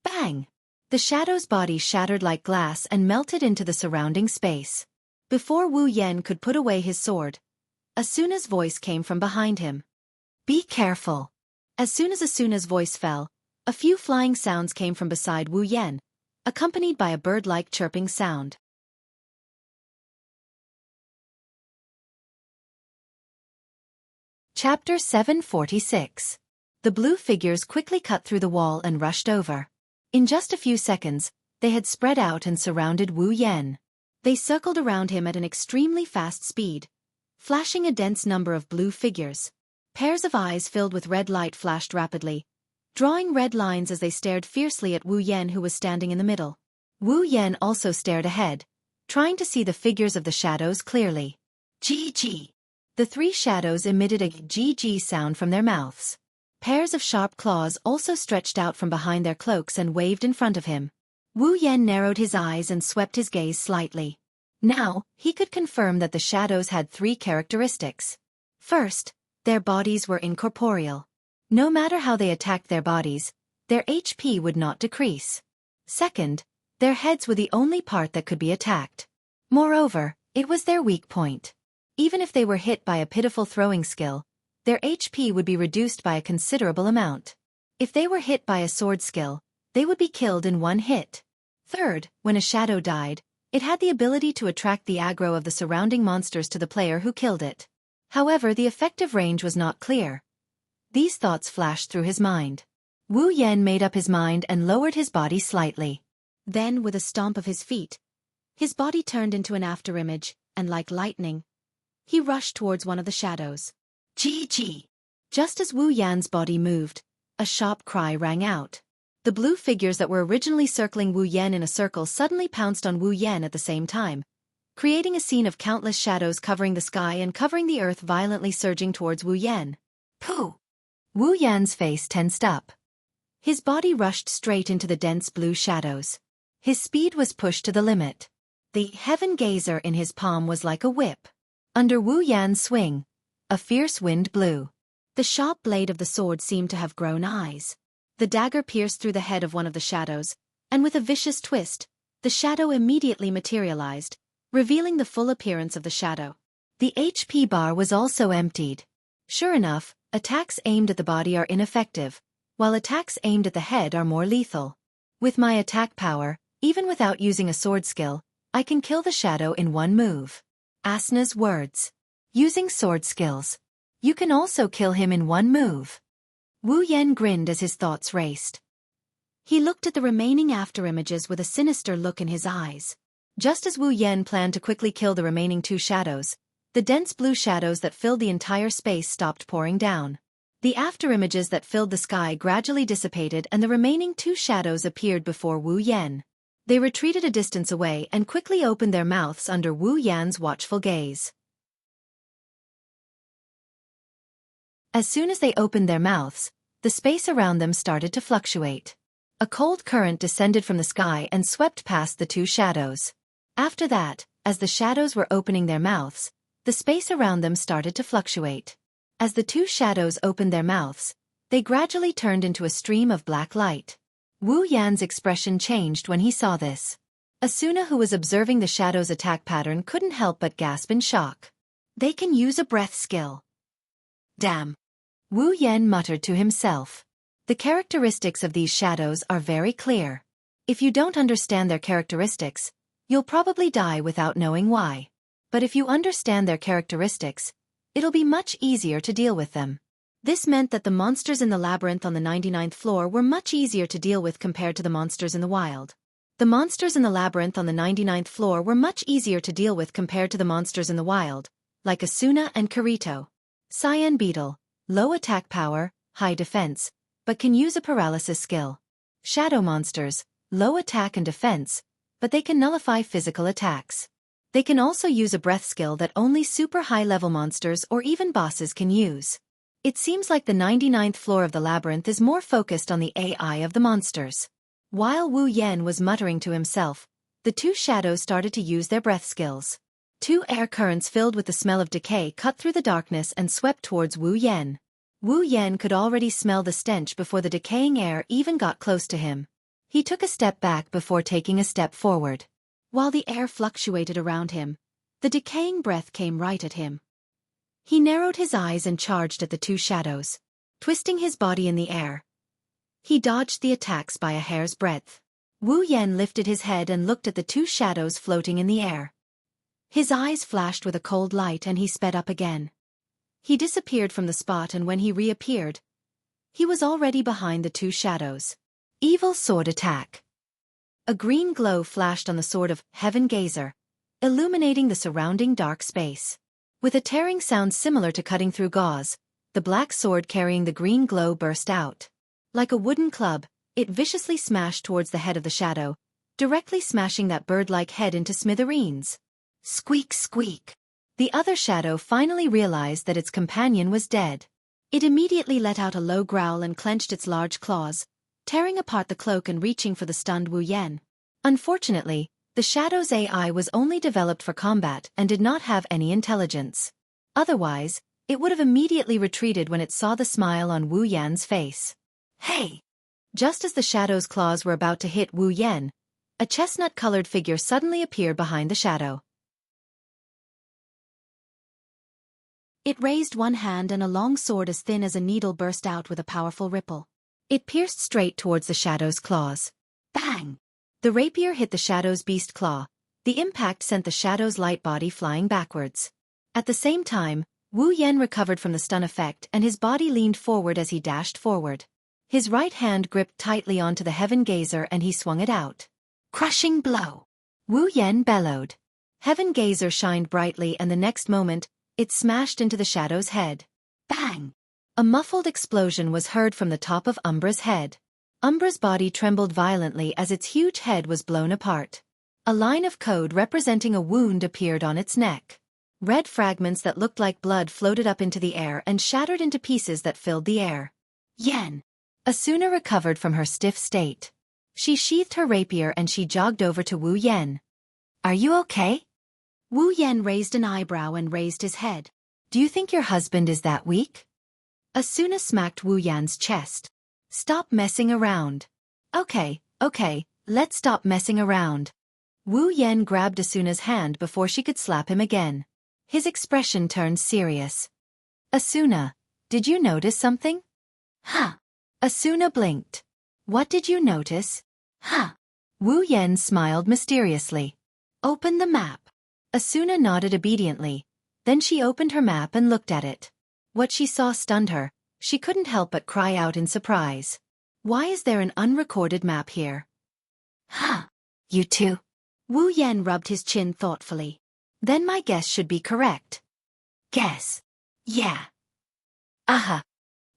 Bang! The shadow's body shattered like glass and melted into the surrounding space. Before Wu Yan could put away his sword, Asuna's voice came from behind him. Be careful. As soon as Asuna's voice fell, a few flying sounds came from beside Wu Yan, accompanied by a bird-like chirping sound. Chapter 746. The blue figures quickly cut through the wall and rushed over. In just a few seconds, they had spread out and surrounded Wu Yan. They circled around him at an extremely fast speed, flashing a dense number of blue figures. Pairs of eyes filled with red light flashed rapidly, drawing red lines as they stared fiercely at Wu Yan, who was standing in the middle. Wu Yan also stared ahead, trying to see the figures of the shadows clearly. GG! The 3 shadows emitted a GG sound from their mouths. Pairs of sharp claws also stretched out from behind their cloaks and waved in front of him. Wu Yan narrowed his eyes and swept his gaze slightly. Now, he could confirm that the shadows had 3 characteristics. First, their bodies were incorporeal. No matter how they attacked their bodies, their HP would not decrease. Second, Their heads were the only part that could be attacked. Moreover, it was their weak point. Even if they were hit by a pitiful throwing skill, their HP would be reduced by a considerable amount. If they were hit by a sword skill, they would be killed in one hit. Third, when a shadow died, it had the ability to attract the aggro of the surrounding monsters to the player who killed it. However, the effective range was not clear. These thoughts flashed through his mind. Wu Yan made up his mind and lowered his body slightly. Then, with a stomp of his feet, his body turned into an afterimage, and like lightning, he rushed towards one of the shadows. GG! Just as Wu Yan's body moved, a sharp cry rang out. The blue figures that were originally circling Wu Yan in a circle suddenly pounced on Wu Yan at the same time, creating a scene of countless shadows covering the sky and covering the earth, violently surging towards Wu Yan. Pooh! Wu Yan's face tensed up. His body rushed straight into the dense blue shadows. His speed was pushed to the limit. The heaven gazer in his palm was like a whip. Under Wu Yan's swing, a fierce wind blew. The sharp blade of the sword seemed to have grown eyes. The dagger pierced through the head of one of the shadows, and with a vicious twist, the shadow immediately materialized, revealing the full appearance of the shadow. The HP bar was also emptied. Sure enough, attacks aimed at the body are ineffective, while attacks aimed at the head are more lethal. With my attack power, even without using a sword skill, I can kill the shadow in one move. Asna's words. Using sword skills. You can also kill him in one move. Wu Yan grinned as his thoughts raced. He looked at the remaining afterimages with a sinister look in his eyes. Just as Wu Yan planned to quickly kill the remaining two shadows, the dense blue shadows that filled the entire space stopped pouring down. The afterimages that filled the sky gradually dissipated and the remaining two shadows appeared before Wu Yan. They retreated a distance away and quickly opened their mouths under Wu Yan's watchful gaze. As soon as they opened their mouths, the space around them started to fluctuate. A cold current descended from the sky and swept past the two shadows. After that, as the shadows were opening their mouths, the space around them started to fluctuate. As the two shadows opened their mouths, they gradually turned into a stream of black light. Wu Yan's expression changed when he saw this. Asuna, who was observing the shadow's attack pattern, couldn't help but gasp in shock. They can use a breath skill. Damn! Wu Yan muttered to himself. The characteristics of these shadows are very clear. If you don't understand their characteristics, you'll probably die without knowing why. But if you understand their characteristics, it'll be much easier to deal with them. This meant that the monsters in the labyrinth on the 99th floor were much easier to deal with compared to the monsters in the wild. The monsters in the labyrinth on the 99th floor were much easier to deal with compared to the monsters in the wild, like Asuna and Kirito. Cyan Beetle, low attack power, high defense, but can use a paralysis skill. Shadow monsters, low attack and defense, but they can nullify physical attacks. They can also use a breath skill that only super high-level monsters or even bosses can use. It seems like the 99th floor of the labyrinth is more focused on the AI of the monsters. While Wu Yan was muttering to himself, the two shadows started to use their breath skills. Two air currents filled with the smell of decay cut through the darkness and swept towards Wu Yan. Wu Yan could already smell the stench before the decaying air even got close to him. He took a step back before taking a step forward. While the air fluctuated around him, the decaying breath came right at him. He narrowed his eyes and charged at the two shadows. Twisting his body in the air, he dodged the attacks by a hair's breadth. Wu Yan lifted his head and looked at the two shadows floating in the air. His eyes flashed with a cold light and he sped up again. He disappeared from the spot, and when he reappeared, he was already behind the two shadows. Evil sword attack. A green glow flashed on the sword of Heaven Gazer, illuminating the surrounding dark space. With a tearing sound similar to cutting through gauze, the black sword carrying the green glow burst out. Like a wooden club, it viciously smashed towards the head of the shadow, directly smashing that bird-like head into smithereens. Squeak, squeak. The other shadow finally realized that its companion was dead. It immediately let out a low growl and clenched its large claws, tearing apart the cloak and reaching for the stunned Wu Yan. Unfortunately, the shadow's AI was only developed for combat and did not have any intelligence. Otherwise, it would have immediately retreated when it saw the smile on Wu Yan's face. Hey! Just as the shadow's claws were about to hit Wu Yan, A chestnut-colored figure suddenly appeared behind the shadow. It raised one hand and a long sword as thin as a needle burst out with a powerful ripple. It pierced straight towards the shadow's claws. Bang! The rapier hit the shadow's beast claw. The impact sent the shadow's light body flying backwards. At the same time, Wu Yan recovered from the stun effect and his body leaned forward as he dashed forward. His right hand gripped tightly onto the Heaven Gazer and he swung it out. Crushing blow! Wu Yan bellowed. Heaven Gazer shined brightly and the next moment, it smashed into the shadow's head. Bang! A muffled explosion was heard from the top of Umbra's head. Umbra's body trembled violently as its huge head was blown apart. A line of code representing a wound appeared on its neck. Red fragments that looked like blood floated up into the air and shattered into pieces that filled the air. Yen! Asuna recovered from her stiff state. She sheathed her rapier and she jogged over to Wu Yan. Are you okay? Wu Yan raised an eyebrow and raised his head. Do you think your husband is that weak? Asuna smacked Wu Yan's chest. Stop messing around. Okay, let's stop messing around. Wu Yan grabbed Asuna's hand before she could slap him again. His expression turned serious. Asuna, did you notice something? Huh. Asuna blinked. What did you notice? Huh. Wu Yan smiled mysteriously. Open the map. Asuna nodded obediently. Then she opened her map and looked at it. What she saw stunned her. She couldn't help but cry out in surprise. Why is there an unrecorded map here? Huh. You too? Wu Yan rubbed his chin thoughtfully. Then my guess should be correct. Guess? Yeah. Aha.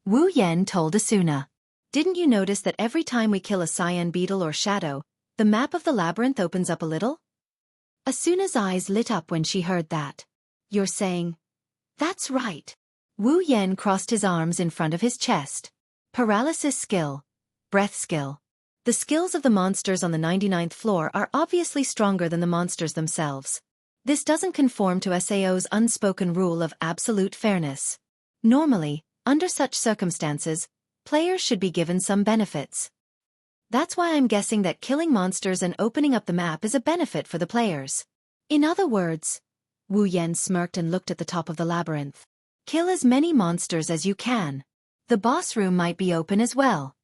Wu Yan told Asuna. Didn't you notice that every time we kill a cyan beetle or shadow, the map of the labyrinth opens up a little? Asuna's eyes lit up when she heard that. You're saying? That's right. Wu Yan crossed his arms in front of his chest. Paralysis skill. Breath skill. The skills of the monsters on the 99th floor are obviously stronger than the monsters themselves. This doesn't conform to SAO's unspoken rule of absolute fairness. Normally, under such circumstances, players should be given some benefits. That's why I'm guessing that killing monsters and opening up the map is a benefit for the players. In other words, Wu Yan smirked and looked at the top of the labyrinth. Kill as many monsters as you can. The boss room might be open as well.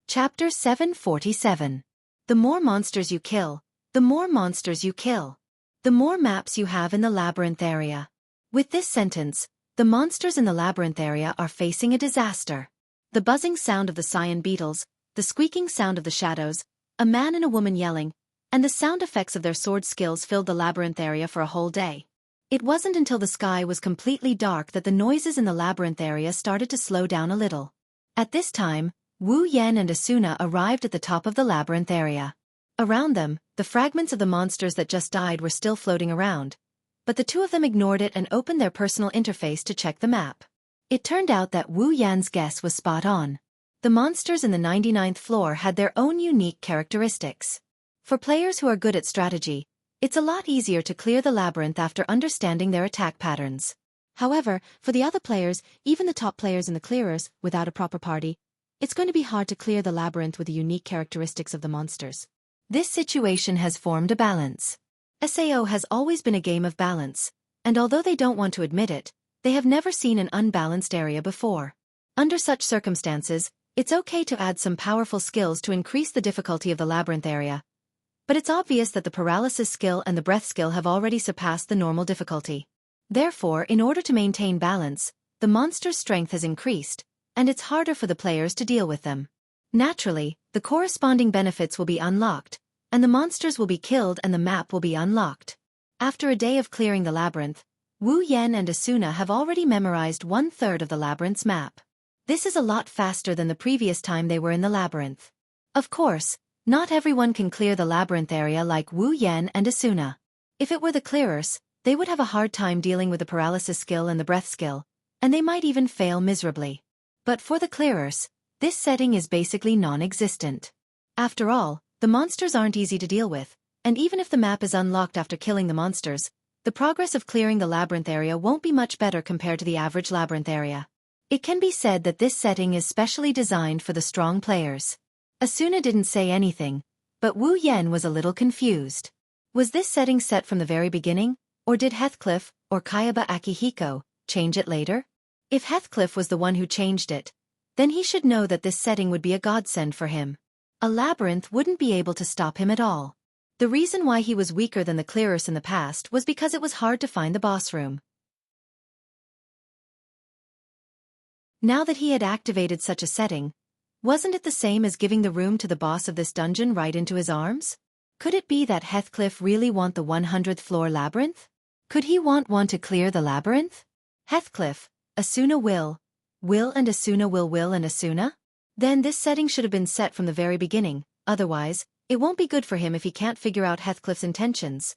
Chapter 747. The more monsters you kill, the more monsters you kill, the more maps you have in the labyrinth area. With this sentence, the monsters in the labyrinth area are facing a disaster. The buzzing sound of the cyan beetles, the squeaking sound of the shadows, a man and a woman yelling, and the sound effects of their sword skills filled the labyrinth area for a whole day. It wasn't until the sky was completely dark that the noises in the labyrinth area started to slow down a little. At this time, Wu Yan and Asuna arrived at the top of the labyrinth area. Around them, the fragments of the monsters that just died were still floating around, but the two of them ignored it and opened their personal interface to check the map. It turned out that Wu Yan's guess was spot on. The monsters in the 99th floor had their own unique characteristics. For players who are good at strategy, it's a lot easier to clear the labyrinth after understanding their attack patterns. However, for the other players, even the top players in the clearers, without a proper party, it's going to be hard to clear the labyrinth with the unique characteristics of the monsters. This situation has formed a balance. SAO has always been a game of balance, and although they don't want to admit it, they have never seen an unbalanced area before. Under such circumstances, it's okay to add some powerful skills to increase the difficulty of the labyrinth area. But it's obvious that the paralysis skill and the breath skill have already surpassed the normal difficulty. Therefore, in order to maintain balance, the monster's strength has increased, and it's harder for the players to deal with them. Naturally, the corresponding benefits will be unlocked, and the monsters will be killed and the map will be unlocked. After a day of clearing the labyrinth, Wu Yan and Asuna have already memorized 1/3 of the labyrinth's map. This is a lot faster than the previous time they were in the labyrinth. Of course, not everyone can clear the labyrinth area like Wu Yan and Asuna. If it were the clearers, they would have a hard time dealing with the paralysis skill and the breath skill, and they might even fail miserably. But for the clearers, this setting is basically non-existent. After all, the monsters aren't easy to deal with, and even if the map is unlocked after killing the monsters, the progress of clearing the labyrinth area won't be much better compared to the average labyrinth area. It can be said that this setting is specially designed for the strong players. Asuna didn't say anything, but Wu Yen was a little confused. Was this setting set from the very beginning, or did Heathcliff, or Kayaba Akihiko, change it later? If Heathcliff was the one who changed it, then he should know that this setting would be a godsend for him. A labyrinth wouldn't be able to stop him at all. The reason why he was weaker than the clearers in the past was because it was hard to find the boss room. Now that he had activated such a setting, wasn't it the same as giving the room to the boss of this dungeon right into his arms? Could it be that Heathcliff really want the 100th floor labyrinth? Could he want one to clear the labyrinth? Heathcliff, Asuna will and Asuna will and Asuna? Then this setting should have been set from the very beginning, otherwise, it won't be good for him if he can't figure out Heathcliff's intentions.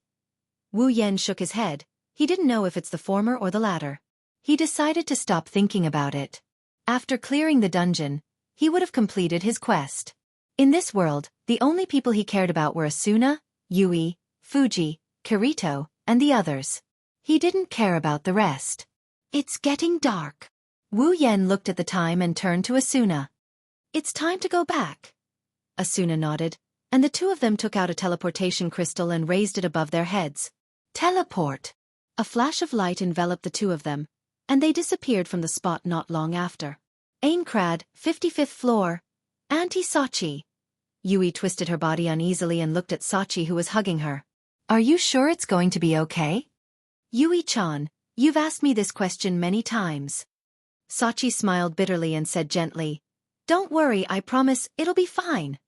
Wu Yen shook his head. He didn't know if it's the former or the latter. He decided to stop thinking about it. After clearing the dungeon, he would have completed his quest. In this world, the only people he cared about were Asuna, Yui, Fuji, Kirito, and the others. He didn't care about the rest. It's getting dark. Wu Yen looked at the time and turned to Asuna. It's time to go back. Asuna nodded, and the two of them took out a teleportation crystal and raised it above their heads. Teleport! A flash of light enveloped the two of them, and they disappeared from the spot not long after. Aincrad, 55th floor. Auntie Sachi. Yui twisted her body uneasily and looked at Sachi, who was hugging her. Are you sure it's going to be okay? Yui-chan, you've asked me this question many times. Sachi smiled bitterly and said gently, Don't worry, I promise, it'll be fine.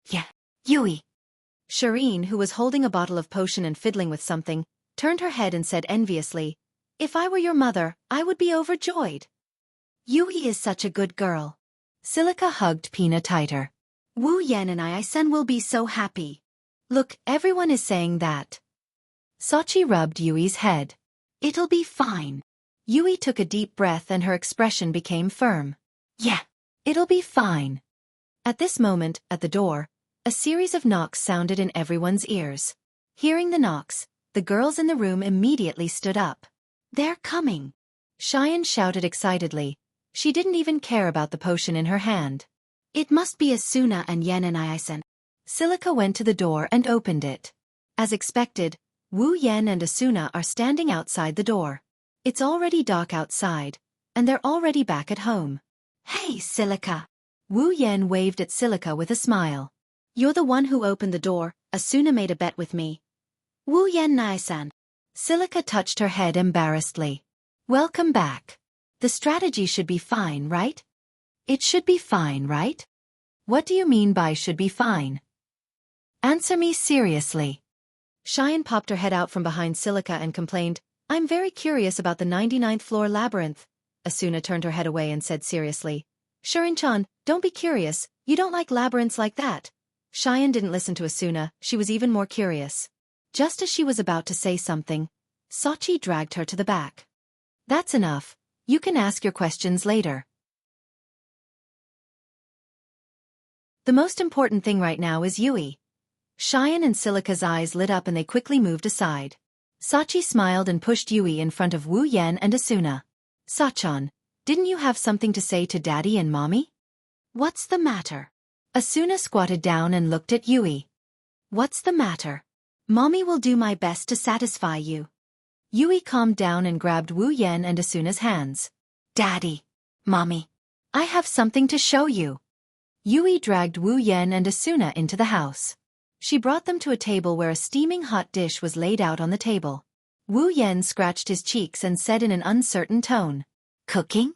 Yeah, Yui. Shireen, who was holding a bottle of potion and fiddling with something, turned her head and said enviously, If I were your mother, I would be overjoyed. Yui is such a good girl. Silica hugged Pina tighter. Wu Yen and I-san will be so happy. Look, everyone is saying that. Sachi rubbed Yui's head. It'll be fine. Yui took a deep breath and her expression became firm. Yeah, it'll be fine. At this moment, at the door, a series of knocks sounded in everyone's ears. Hearing the knocks, the girls in the room immediately stood up. They're coming. Cheyenne shouted excitedly. She didn't even care about the potion in her hand. It must be Asuna and Yen and I-san. Silica went to the door and opened it. As expected, Wu Yen and Asuna are standing outside the door. It's already dark outside, and they're already back at home. Hey, Silica. Wu Yen waved at Silica with a smile. You're the one who opened the door. Asuna made a bet with me. Wu Yen Nai-san. Silica touched her head embarrassedly. Welcome back. The strategy should be fine, right? It should be fine, right? What do you mean by should be fine? Answer me seriously. Cheyenne popped her head out from behind Silica and complained, I'm very curious about the 99th floor labyrinth. Asuna turned her head away and said seriously, Shirin-chan, don't be curious, you don't like labyrinths like that. Cheyenne didn't listen to Asuna, she was even more curious. Just as she was about to say something, Sachi dragged her to the back. That's enough, you can ask your questions later. The most important thing right now is Yui. Cheyenne and Silica's eyes lit up and they quickly moved aside. Sachi smiled and pushed Yui in front of Wu Yen and Asuna. Sachan, didn't you have something to say to Daddy and Mommy? What's the matter? Asuna squatted down and looked at Yui. What's the matter? Mommy will do my best to satisfy you. Yui calmed down and grabbed Wu Yen and Asuna's hands. Daddy, Mommy, I have something to show you. Yui dragged Wu Yen and Asuna into the house. She brought them to a table where a steaming hot dish was laid out on the table. Wu Yen scratched his cheeks and said in an uncertain tone, Cooking?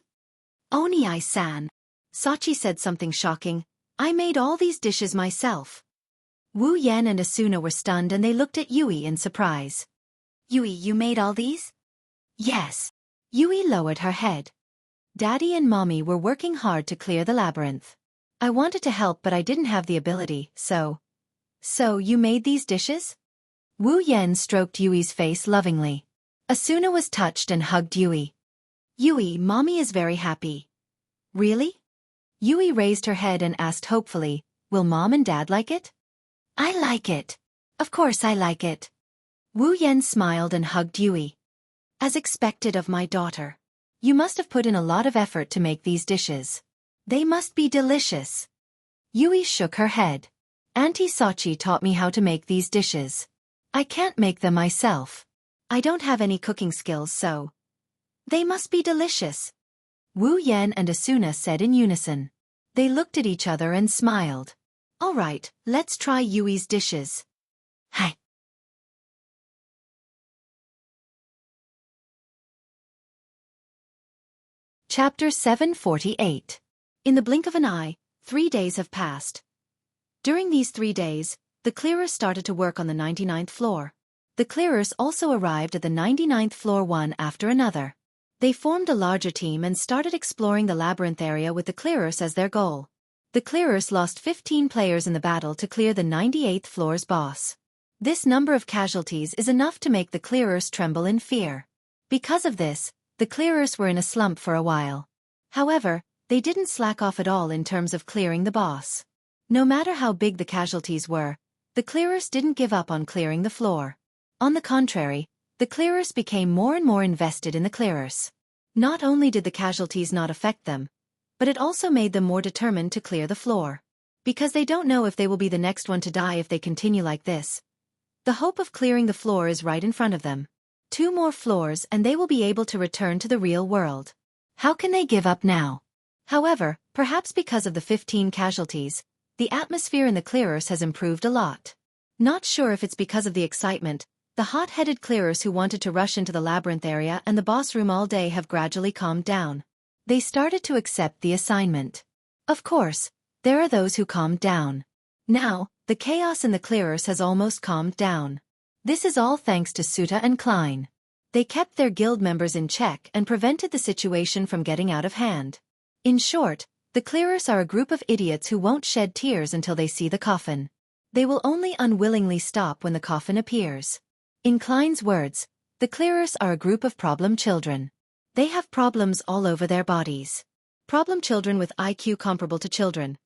Oni-san. Sachi said something shocking. I made all these dishes myself. Wu Yen and Asuna were stunned and they looked at Yui in surprise. Yui, you made all these? Yes. Yui lowered her head. Daddy and Mommy were working hard to clear the labyrinth. I wanted to help but I didn't have the ability, so you made these dishes? Wu Yen stroked Yui's face lovingly. Asuna was touched and hugged Yui. Yui, Mommy is very happy. Really? Yui raised her head and asked hopefully, will Mom and Dad like it? I like it. Of course I like it. Wu Yen smiled and hugged Yui. As expected of my daughter. You must have put in a lot of effort to make these dishes. They must be delicious. Yui shook her head. Auntie Sachi taught me how to make these dishes. I can't make them myself. I don't have any cooking skills, so they must be delicious. Wu Yan and Asuna said in unison. They looked at each other and smiled. All right, let's try Yui's dishes. Hi. Chapter 748. In the blink of an eye, 3 days have passed. During these 3 days, the clearers started to work on the 99th floor. The clearers also arrived at the 99th floor one after another. They formed a larger team and started exploring the labyrinth area with the clearers as their goal. The clearers lost 15 players in the battle to clear the 98th floor's boss. This number of casualties is enough to make the clearers tremble in fear. Because of this, the clearers were in a slump for a while. However, they didn't slack off at all in terms of clearing the boss. No matter how big the casualties were, the clearers didn't give up on clearing the floor. On the contrary, the clearers became more and more invested in the clearers. Not only did the casualties not affect them, but it also made them more determined to clear the floor. Because they don't know if they will be the next one to die if they continue like this. The hope of clearing the floor is right in front of them. 2 more floors and they will be able to return to the real world. How can they give up now? However, perhaps because of the 15 casualties, the atmosphere in the clearers has improved a lot. Not sure if it's because of the excitement, the hot-headed clearers who wanted to rush into the labyrinth area and the boss room all day have gradually calmed down. They started to accept the assignment. Of course, there are those who calmed down. Now, the chaos in the clearers has almost calmed down. This is all thanks to Suta and Klein. They kept their guild members in check and prevented the situation from getting out of hand. In short, the clearers are a group of idiots who won't shed tears until they see the coffin. They will only unwillingly stop when the coffin appears. In Klein's words, the clearers are a group of problem children. They have problems all over their bodies. Problem children with IQ comparable to children.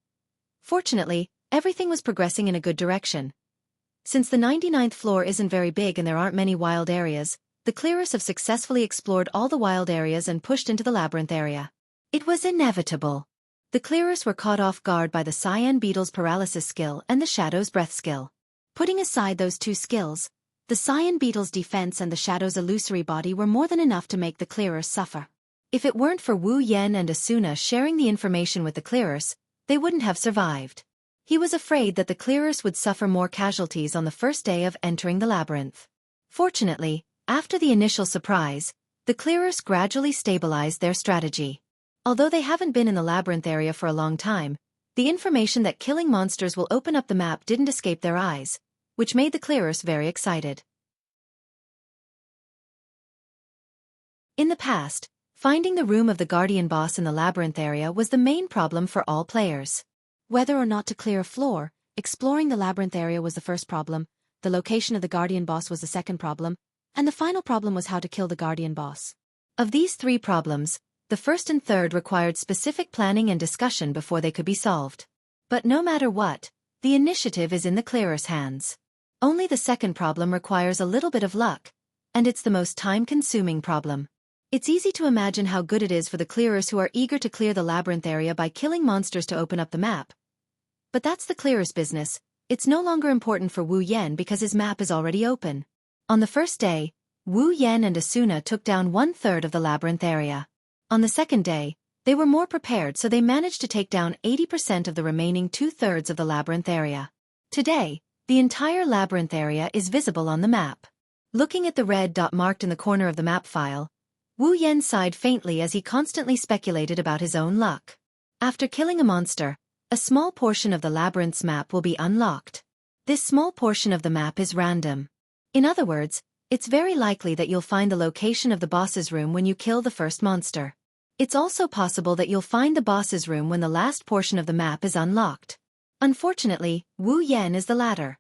Fortunately, everything was progressing in a good direction. Since the 99th floor isn't very big and there aren't many wild areas, the clearers have successfully explored all the wild areas and pushed into the labyrinth area. It was inevitable. The clearers were caught off guard by the cyan beetle's paralysis skill and the shadow's breath skill. Putting aside those 2 skills, the cyan beetle's defense and the shadow's illusory body were more than enough to make the clearers suffer. If it weren't for Wu Yan and Asuna sharing the information with the clearers, they wouldn't have survived. He was afraid that the clearers would suffer more casualties on the first day of entering the labyrinth. Fortunately, after the initial surprise, the clearers gradually stabilized their strategy. Although they haven't been in the labyrinth area for a long time, the information that killing monsters will open up the map didn't escape their eyes, which made the clearers very excited. In the past, finding the room of the guardian boss in the labyrinth area was the main problem for all players. Whether or not to clear a floor, exploring the labyrinth area was the first problem, the location of the guardian boss was the second problem, and the final problem was how to kill the guardian boss. Of these 3 problems, the first and third required specific planning and discussion before they could be solved. But no matter what, the initiative is in the clearers' hands. Only the second problem requires a little bit of luck, and it's the most time-consuming problem. It's easy to imagine how good it is for the clearers who are eager to clear the labyrinth area by killing monsters to open up the map. But that's the clearers' business. It's no longer important for Wu Yan because his map is already open. On the first day, Wu Yan and Asuna took down 1/3 of the labyrinth area. On the second day, they were more prepared so they managed to take down 80% of the remaining 2/3 of the labyrinth area. Today, the entire labyrinth area is visible on the map. Looking at the red dot marked in the corner of the map file, Wu Yan sighed faintly as he constantly speculated about his own luck. After killing a monster, a small portion of the labyrinth's map will be unlocked. This small portion of the map is random. In other words, it's very likely that you'll find the location of the boss's room when you kill the first monster. It's also possible that you'll find the boss's room when the last portion of the map is unlocked. Unfortunately, Wu Yan is the latter.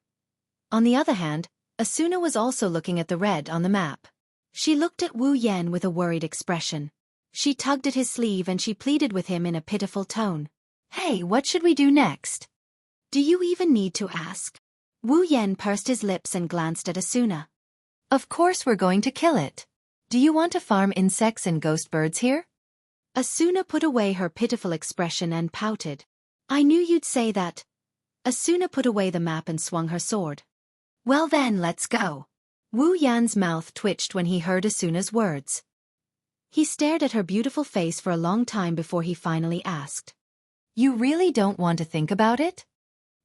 On the other hand, Asuna was also looking at the red on the map. She looked at Wu Yan with a worried expression. She tugged at his sleeve and she pleaded with him in a pitiful tone. Hey, what should we do next? Do you even need to ask? Wu Yan pursed his lips and glanced at Asuna. Of course we're going to kill it. Do you want to farm insects and ghost birds here? Asuna put away her pitiful expression and pouted. I knew you'd say that. Asuna put away the map and swung her sword. Well then, let's go. Wu Yan's mouth twitched when he heard Asuna's words. He stared at her beautiful face for a long time before he finally asked. You really don't want to think about it?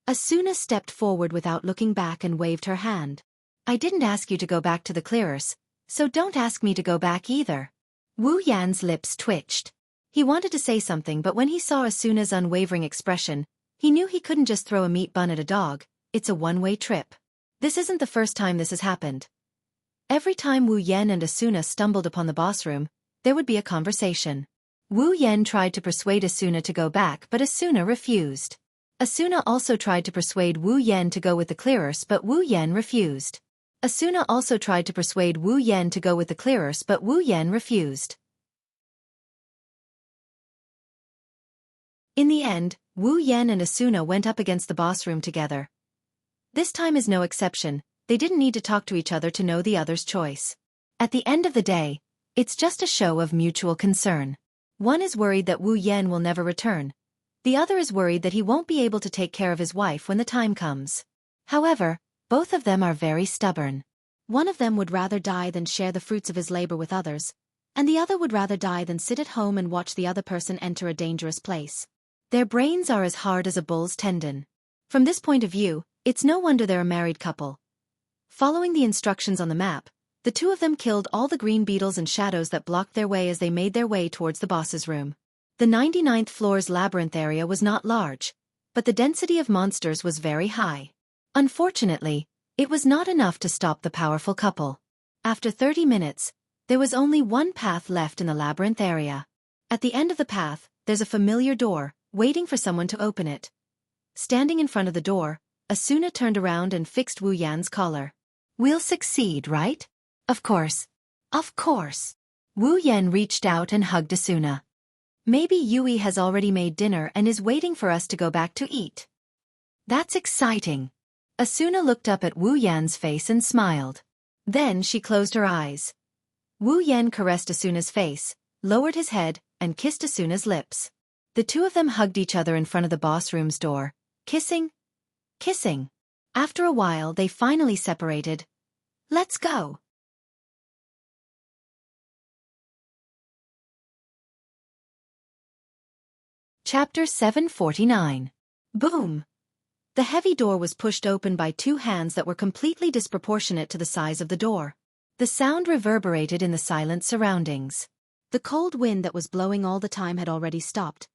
Asuna stepped forward without looking back and waved her hand. I didn't ask you to go back to the clearers, so don't ask me to go back either. Wu Yan's lips twitched. He wanted to say something, but when he saw Asuna's unwavering expression, he knew he couldn't just throw a meat bun at a dog. It's a one-way trip. This isn't the first time this has happened. Every time Wu Yan and Asuna stumbled upon the boss room, there would be a conversation. Wu Yan tried to persuade Asuna to go back, but Asuna refused. Asuna also tried to persuade Wu Yan to go with the clearers, but Wu Yan refused. Asuna also tried to persuade Wu Yan to go with the clearers, but Wu Yan refused. In the end, Wu Yan and Asuna went up against the boss room together. This time is no exception. They didn't need to talk to each other to know the other's choice. At the end of the day, it's just a show of mutual concern. One is worried that Wu Yan will never return. The other is worried that he won't be able to take care of his wife when the time comes. However, both of them are very stubborn. One of them would rather die than share the fruits of his labor with others, and the other would rather die than sit at home and watch the other person enter a dangerous place. Their brains are as hard as a bull's tendon. From this point of view, it's no wonder they're a married couple. Following the instructions on the map, the two of them killed all the green beetles and shadows that blocked their way as they made their way towards the boss's room. The 99th floor's labyrinth area was not large, but the density of monsters was very high. Unfortunately, it was not enough to stop the powerful couple. After 30 minutes, there was only one path left in the labyrinth area. At the end of the path, there's a familiar door, waiting for someone to open it. Standing in front of the door, Asuna turned around and fixed Wu Yan's collar. We'll succeed, right? Of course. Of course. Wu Yan reached out and hugged Asuna. Maybe Yui has already made dinner and is waiting for us to go back to eat. That's exciting. Asuna looked up at Wu Yan's face and smiled. Then she closed her eyes. Wu Yan caressed Asuna's face, lowered his head, and kissed Asuna's lips. The two of them hugged each other in front of the boss room's door, kissing. After a while they finally separated. Let's go. Chapter 749. Boom! The heavy door was pushed open by two hands that were completely disproportionate to the size of the door. The sound reverberated in the silent surroundings. The cold wind that was blowing all the time had already stopped,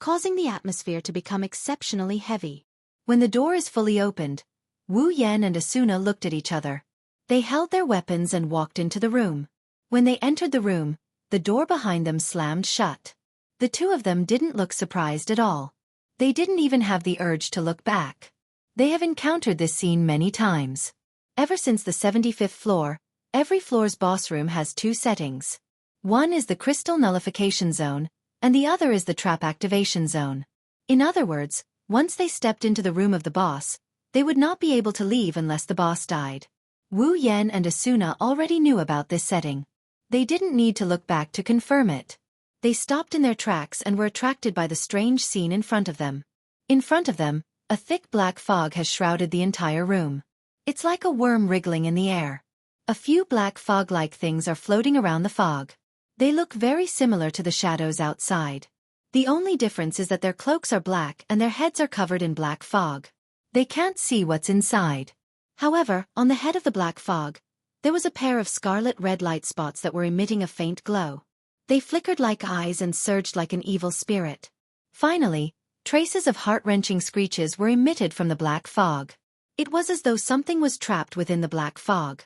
causing the atmosphere to become exceptionally heavy. When the door is fully opened, Wu Yan and Asuna looked at each other. They held their weapons and walked into the room. When they entered the room, the door behind them slammed shut. The two of them didn't look surprised at all. They didn't even have the urge to look back. They have encountered this scene many times. Ever since the 75th floor, every floor's boss room has two settings. One is the crystal nullification zone, and the other is the trap activation zone. In other words, once they stepped into the room of the boss, they would not be able to leave unless the boss died. Wu Yan and Asuna already knew about this setting. They didn't need to look back to confirm it. They stopped in their tracks and were attracted by the strange scene in front of them. In front of them, a thick black fog has shrouded the entire room. It's like a worm wriggling in the air. A few black fog-like things are floating around the fog. They look very similar to the shadows outside. The only difference is that their cloaks are black and their heads are covered in black fog. They can't see what's inside. However, on the head of the black fog, there was a pair of scarlet red light spots that were emitting a faint glow. They flickered like eyes and surged like an evil spirit. Finally, traces of heart-wrenching screeches were emitted from the black fog. It was as though something was trapped within the black fog.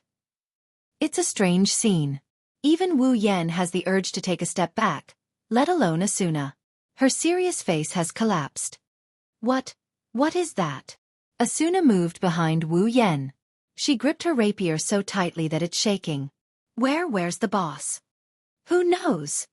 It's a strange scene. Even Wu Yan has the urge to take a step back, let alone Asuna. Her serious face has collapsed. What is that? Asuna moved behind Wu Yan. She gripped her rapier so tightly that it's shaking. Where's the boss? Who knows?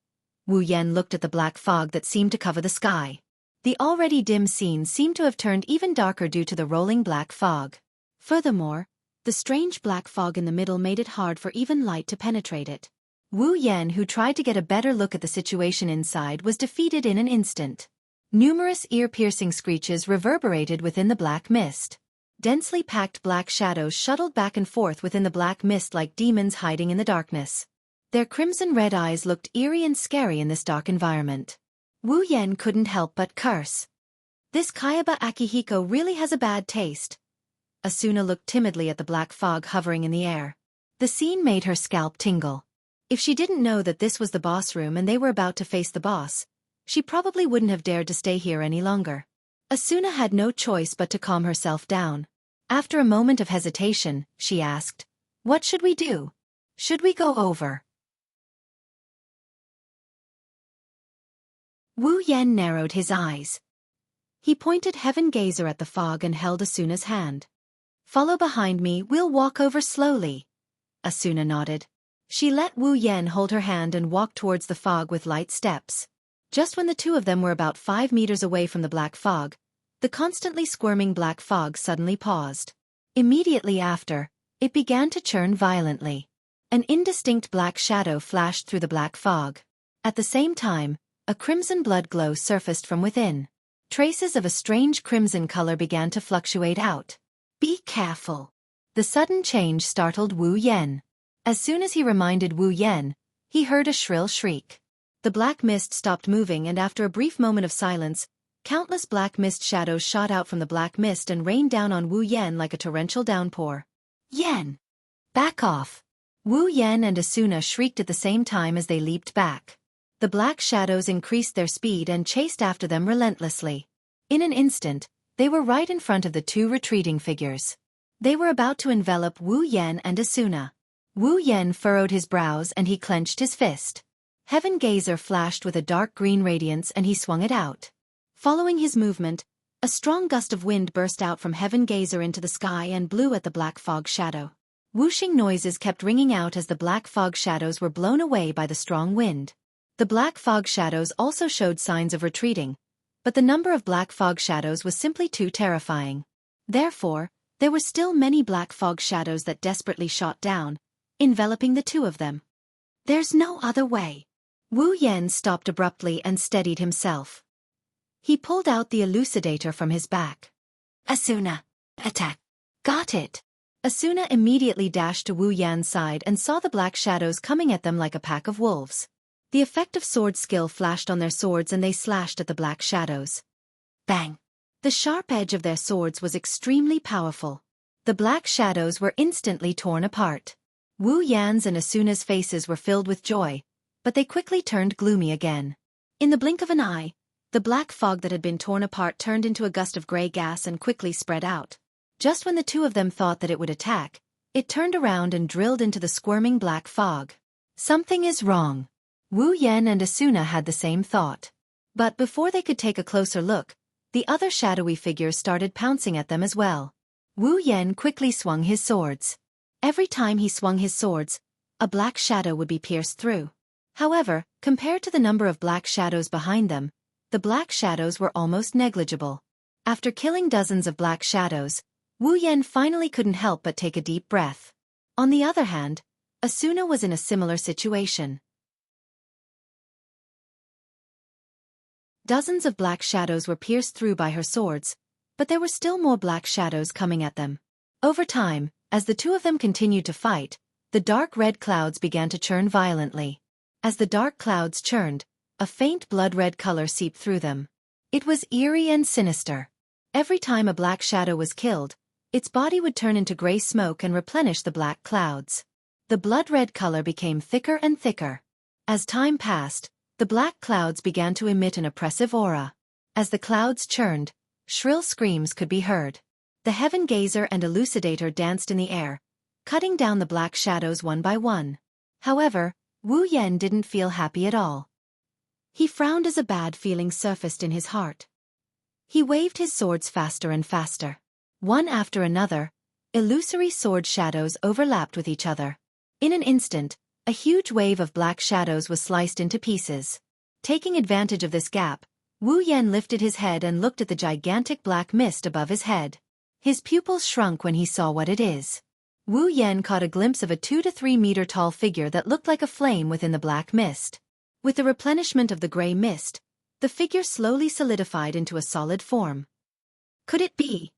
Wu Yan looked at the black fog that seemed to cover the sky. The already dim scene seemed to have turned even darker due to the rolling black fog. Furthermore, the strange black fog in the middle made it hard for even light to penetrate it. Wu Yan, who tried to get a better look at the situation inside, was defeated in an instant. Numerous ear-piercing screeches reverberated within the black mist. Densely packed black shadows shuttled back and forth within the black mist like demons hiding in the darkness. Their crimson-red eyes looked eerie and scary in this dark environment. Wu Yan couldn't help but curse. This Kayaba Akihiko really has a bad taste. Asuna looked timidly at the black fog hovering in the air. The scene made her scalp tingle. If she didn't know that this was the boss room and they were about to face the boss, she probably wouldn't have dared to stay here any longer. Asuna had no choice but to calm herself down. After a moment of hesitation, she asked, "What should we do? Should we go over?" Wu Yan narrowed his eyes. He pointed Heaven Gazer at the fog and held Asuna's hand. "Follow behind me, we'll walk over slowly." Asuna nodded. She let Wu Yan hold her hand and walked towards the fog with light steps. Just when the two of them were about 5 meters away from the black fog, the constantly squirming black fog suddenly paused. Immediately after, it began to churn violently. An indistinct black shadow flashed through the black fog. At the same time, a crimson blood glow surfaced from within. Traces of a strange crimson color began to fluctuate out. "Be careful." The sudden change startled Wu Yan. As soon as he reminded Wu Yan, he heard a shrill shriek. The black mist stopped moving, and after a brief moment of silence, countless black mist shadows shot out from the black mist and rained down on Wu Yan like a torrential downpour. "Yan! Back off!" Wu Yan and Asuna shrieked at the same time as they leaped back. The black shadows increased their speed and chased after them relentlessly. In an instant, they were right in front of the two retreating figures. They were about to envelop Wu Yan and Asuna. Wu Yan furrowed his brows and he clenched his fist. Heaven Gazer flashed with a dark green radiance and he swung it out. Following his movement, a strong gust of wind burst out from Heaven Gazer into the sky and blew at the black fog shadow. Whooshing noises kept ringing out as the black fog shadows were blown away by the strong wind. The black fog shadows also showed signs of retreating, but the number of black fog shadows was simply too terrifying. Therefore, there were still many black fog shadows that desperately shot down, enveloping the two of them. "There's no other way." Wu Yan stopped abruptly and steadied himself. He pulled out the elucidator from his back. "Asuna, attack." "Got it." Asuna immediately dashed to Wu Yan's side and saw the black shadows coming at them like a pack of wolves. The effect of sword skill flashed on their swords and they slashed at the black shadows. Bang! The sharp edge of their swords was extremely powerful. The black shadows were instantly torn apart. Wu Yan's and Asuna's faces were filled with joy, but they quickly turned gloomy again. In the blink of an eye, the black fog that had been torn apart turned into a gust of gray gas and quickly spread out. Just when the two of them thought that it would attack, it turned around and drilled into the squirming black fog. Something is wrong. Wu Yan and Asuna had the same thought. But before they could take a closer look, the other shadowy figures started pouncing at them as well. Wu Yan quickly swung his swords. Every time he swung his swords, a black shadow would be pierced through. However, compared to the number of black shadows behind them, the black shadows were almost negligible. After killing dozens of black shadows, Wu Yan finally couldn't help but take a deep breath. On the other hand, Asuna was in a similar situation. Dozens of black shadows were pierced through by her swords, but there were still more black shadows coming at them. Over time, as the two of them continued to fight, the dark red clouds began to churn violently. As the dark clouds churned, a faint blood-red color seeped through them. It was eerie and sinister. Every time a black shadow was killed, its body would turn into gray smoke and replenish the black clouds. The blood-red color became thicker and thicker. As time passed, the black clouds began to emit an oppressive aura. As the clouds churned, shrill screams could be heard. The Heaven Gazer and Elucidator danced in the air, cutting down the black shadows one by one. However, Wu Yan didn't feel happy at all. He frowned as a bad feeling surfaced in his heart. He waved his swords faster and faster. One after another, illusory sword shadows overlapped with each other. In an instant, a huge wave of black shadows was sliced into pieces. Taking advantage of this gap, Wu Yan lifted his head and looked at the gigantic black mist above his head. His pupils shrunk when he saw what it is. Wu Yan caught a glimpse of a 2 to 3 meter tall figure that looked like a flame within the black mist. With the replenishment of the gray mist, the figure slowly solidified into a solid form. Could it be?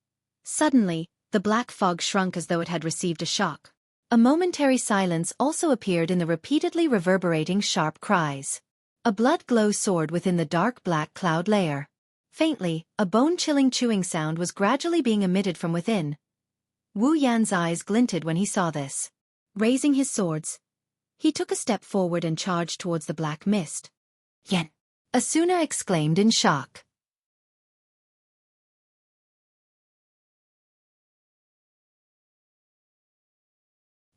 Suddenly, the black fog shrunk as though it had received a shock. A momentary silence also appeared in the repeatedly reverberating sharp cries. A blood glow soared within the dark black cloud layer. Faintly, a bone-chilling chewing sound was gradually being emitted from within. Wu Yan's eyes glinted when he saw this. Raising his swords, he took a step forward and charged towards the black mist. Yan! Asuna exclaimed in shock.